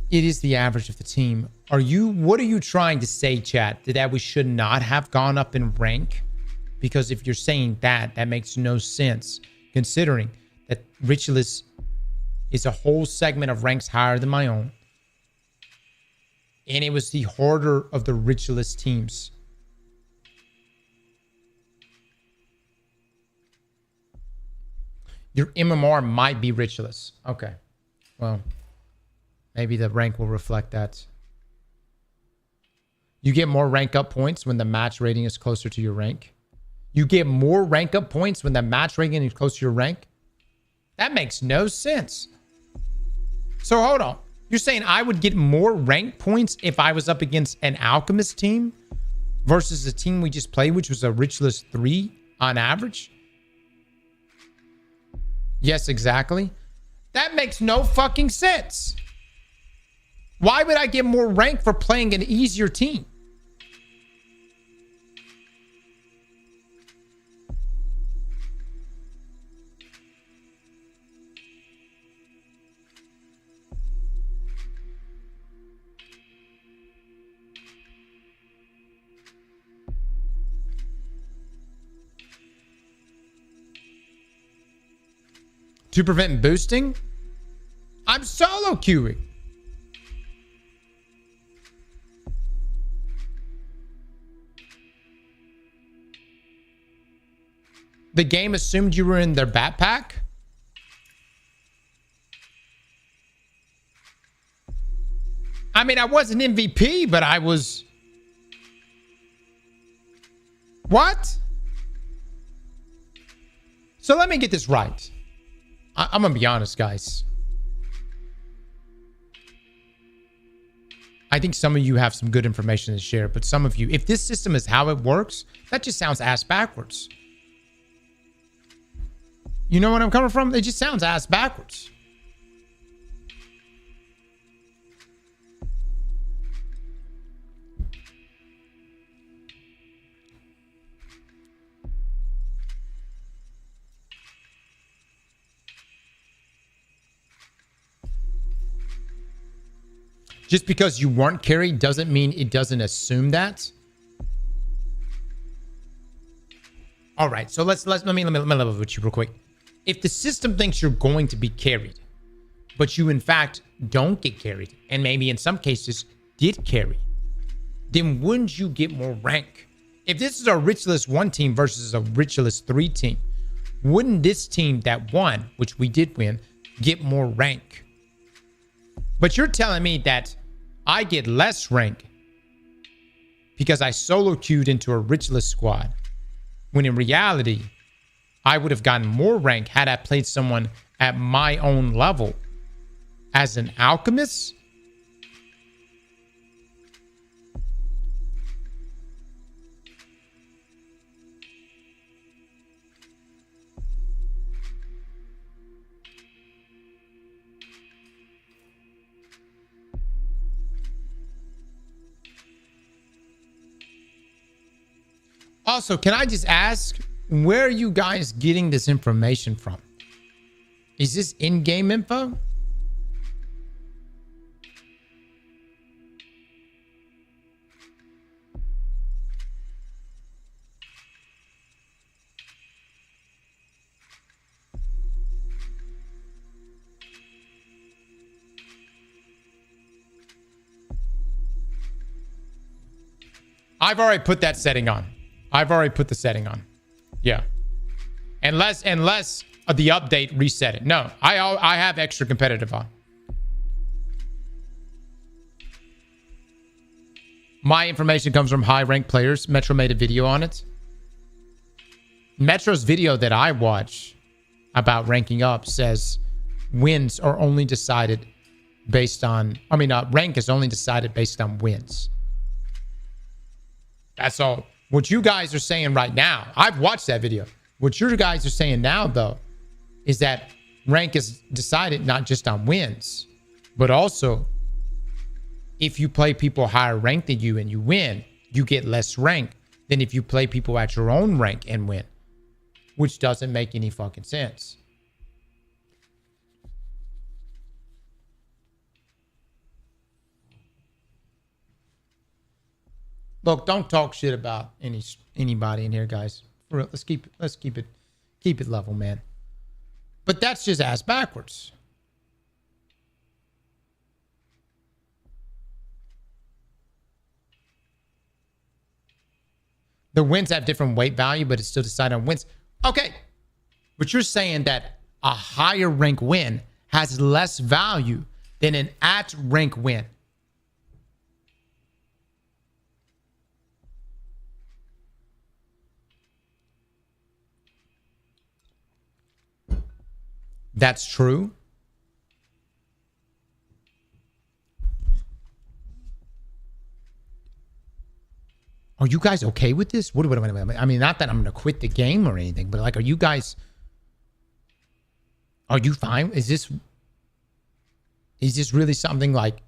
It is the average of the team. What are you trying to say, chat? That we should not have gone up in rank? Because if you're saying that makes no sense, considering that Richless is a whole segment of ranks higher than my own. And it was the harder of the Richless teams. Your MMR might be Richless. Okay. Well, maybe the rank will reflect that. You get more rank up points when the match rating is closer to your rank. You get more rank up points when the match rating is closer to your rank. That makes no sense. So hold on. You're saying I would get more rank points if I was up against an Alchemist team versus the team we just played, which was a Richless 3 on average? Yes, exactly. That makes no fucking sense. Why would I get more rank for playing an easier team? To prevent boosting? I'm solo queuing. The game assumed you were in their backpack? I mean, I wasn't MVP, but I was... What? So let me get this right. I'm gonna be honest, guys. I think some of you have some good information to share, but some of you, if this system is how it works, that just sounds ass backwards. You know what I'm coming from? It just sounds ass backwards. Just because you weren't carried doesn't mean it doesn't assume that. All right, so let me level with you real quick. If the system thinks you're going to be carried, but you in fact don't get carried, and maybe in some cases did carry, then wouldn't you get more rank? If this is a Richless 1 team versus a Richless 3 team, wouldn't this team that won, which we did win, get more rank? But you're telling me that I get less rank because I solo queued into a Richless squad, when in reality, I would have gotten more rank had I played someone at my own level as an alchemist? Also, can I just ask, where are you guys getting this information from? Is this in-game info? I've already put that setting on. I've already put the setting on. Yeah. Unless the update reset it. No, I have extra competitive on. My information comes from high ranked players. Metro made a video on it. Metro's video that I watch about ranking up says wins are only decided based on, rank is only decided based on wins. That's all. What you guys are saying right now, I've watched that video. What you guys are saying now, though, is that rank is decided not just on wins, but also if you play people higher ranked than you and you win, you get less rank than if you play people at your own rank and win, which doesn't make any fucking sense. Look, don't talk shit about anybody in here, guys. For real, let's keep it level, man. But that's just ass backwards. The wins have different weight value, but it's still decided on wins. Okay, but you're saying that a higher rank win has less value than an at rank win. That's true. Are you guys okay with this? What I mean, not that I'm going to quit the game or anything, but like, are you fine? Is this really something like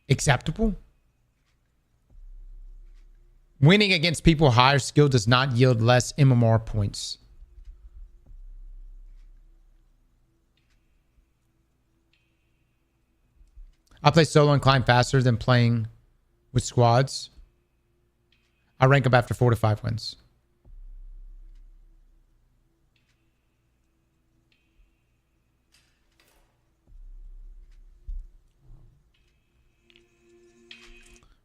acceptable? Winning against people higher skill does not yield less MMR points. I play solo and climb faster than playing with squads. I rank up after 4 to 5 wins.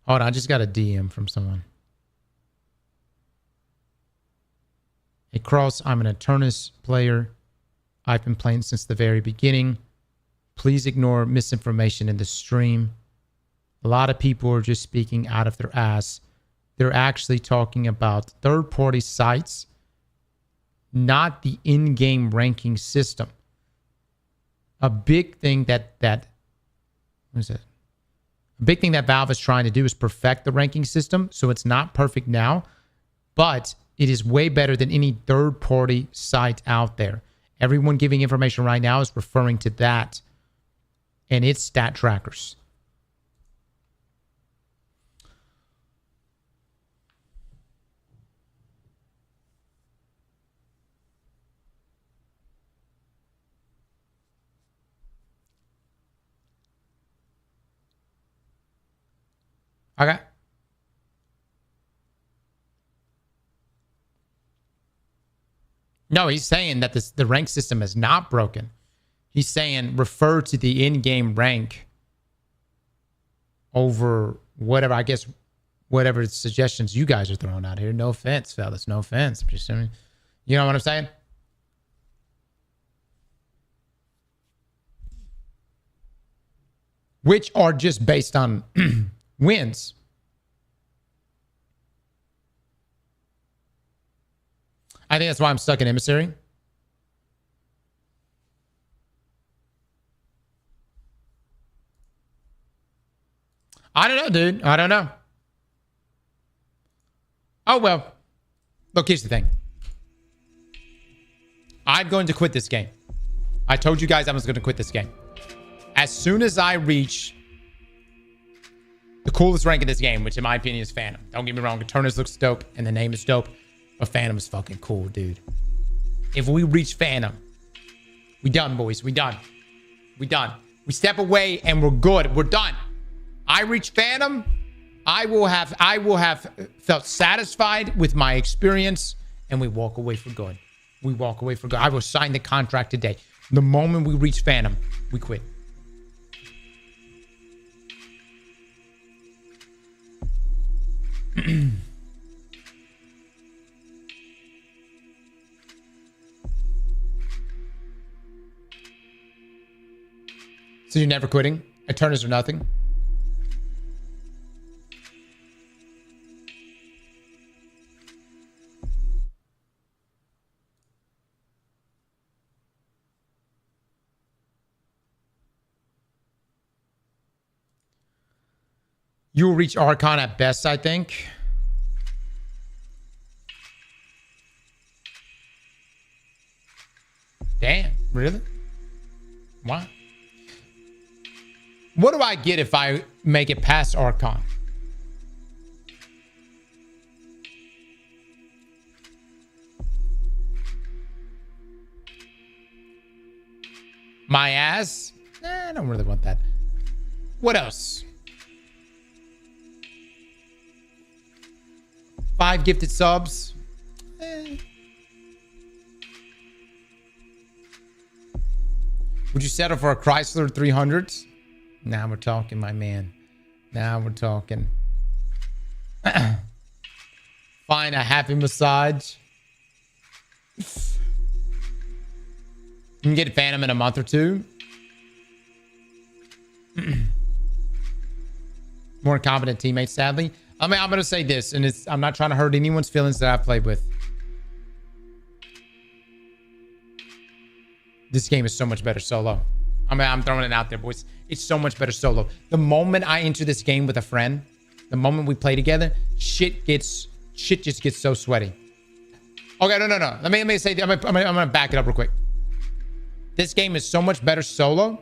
Hold on, I just got a DM from someone. Hey, Cross, I'm an Eternus player. I've been playing since the very beginning. Please ignore misinformation in the stream. A lot of people are just speaking out of their ass. They're actually talking about third-party sites, not the in-game ranking system. A big thing that Valve is trying to do is perfect the ranking system, so it's not perfect now, but it is way better than any third-party site out there. Everyone giving information right now is referring to that and its stat trackers. Okay. No, he's saying that the rank system is not broken. He's saying refer to the in-game rank over whatever, I guess, whatever suggestions you guys are throwing out here. No offense, fellas. No offense. I'm just saying, you know what I'm saying? Which are just based on wins. I think that's why I'm stuck in Emissary. I don't know, dude. I don't know. Oh, well. Look, here's the thing. I'm going to quit this game. I told you guys I was going to quit this game. As soon as I reach the coolest rank in this game, which in my opinion is Phantom. Don't get me wrong. Eternus looks dope and the name is dope. But Phantom is fucking cool, dude. If we reach Phantom, we done, boys. We done. We done. We step away and we're good. We're done. I reach Phantom, I will have felt satisfied with my experience, and we walk away for good. We walk away for good. I will sign the contract today. The moment we reach Phantom, we quit. So you're never quitting? Eternus or nothing? You will reach Archon at best, I think. Damn, really? Wow. What do I get if I make it past Archon? My ass? Nah, I don't really want that. What else? 5 gifted subs. Would you settle for a Chrysler 300s? Now we're talking, my man. Now we're talking. Find a happy massage. You can get a Phantom in a month or two. More competent teammates, sadly. I mean, I'm going to say this, and I'm not trying to hurt anyone's feelings that I've played with. This game is so much better solo. I mean, I'm throwing it out there, boys. It's so much better solo. The moment I enter this game with a friend, the moment we play together, shit just gets so sweaty. Okay, no. Let me say, I'm gonna back it up real quick. This game is so much better solo.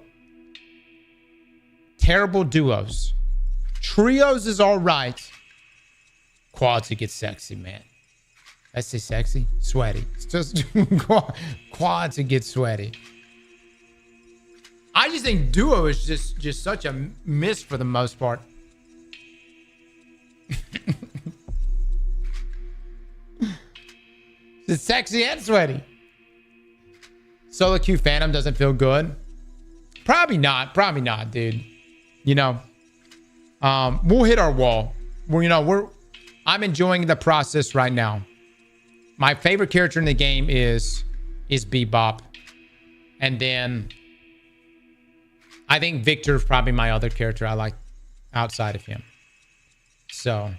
Terrible duos. Trios is all right. Quads, it gets sexy, man. Let's say sexy, sweaty. It's just quads, it gets sweaty. I just think duo is just such a miss for the most part. It's sexy and sweaty. Solo queue Phantom doesn't feel good. Probably not, dude. You know, we'll hit our wall. I'm enjoying the process right now. My favorite character in the game is Bebop. And then I think Victor is probably my other character I like outside of him. So.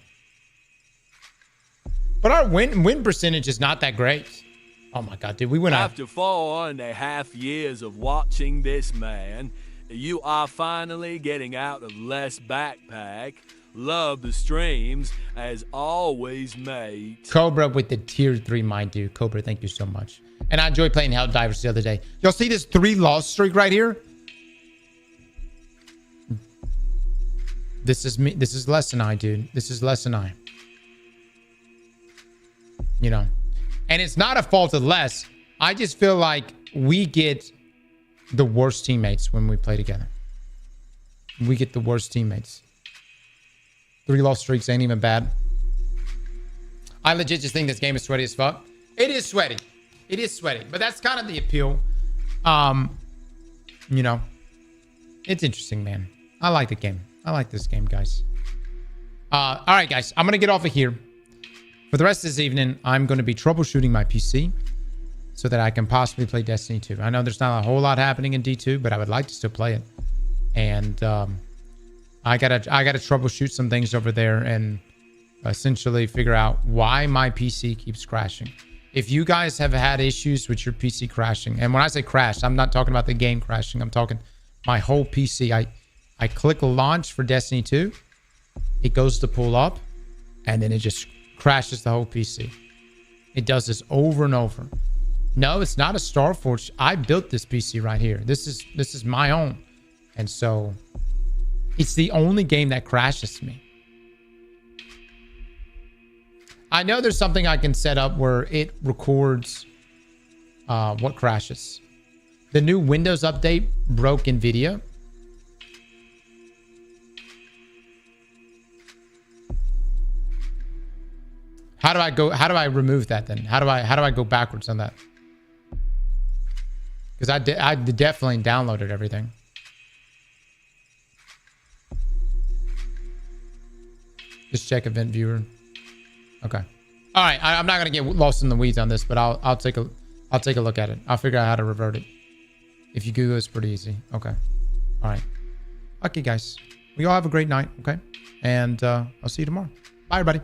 But our win percentage is not that great. Oh my God, dude. We went out. After 4.5 years of watching this man, you are finally getting out of less backpack. Love the streams as always, mate. Cobra with the tier 3, my dude. Cobra, thank you so much. And I enjoyed playing Helldivers the other day. Y'all see this 3 loss streak right here? This is me. This is less than I, dude. This is less than I. You know. And it's not a fault of less. I just feel like we get the worst teammates when we play together. We get the worst teammates. 3 loss streaks ain't even bad. I legit just think this game is sweaty as fuck. It is sweaty. It is sweaty, but that's kind of the appeal. You know, it's interesting, man. I like the game. I like this game, guys. All right, guys, I'm going to get off of here. For the rest of this evening, I'm going to be troubleshooting my PC so that I can possibly play Destiny 2. I know there's not a whole lot happening in D2, but I would like to still play it. And I gotta troubleshoot some things over there and essentially figure out why my PC keeps crashing. If you guys have had issues with your PC crashing, and when I say crash, I'm not talking about the game crashing. I'm talking my whole PC. I click launch for Destiny 2. It goes to pull up, and then it just crashes the whole PC. It does this over and over. No, it's not a Starforge. I built this PC right here. This is my own. And so it's the only game that crashes me. I know there's something I can set up where it records what crashes. The new Windows update broke NVIDIA. How do I remove that then? How do I go backwards on that? Because I definitely downloaded everything. Just check event viewer. Okay. All right. I'm not gonna get lost in the weeds on this, but I'll take a look at it. I'll figure out how to revert it. If you Google, it's pretty easy. Okay. All right. Okay, guys. We all have a great night. Okay. And I'll see you tomorrow. Bye, everybody.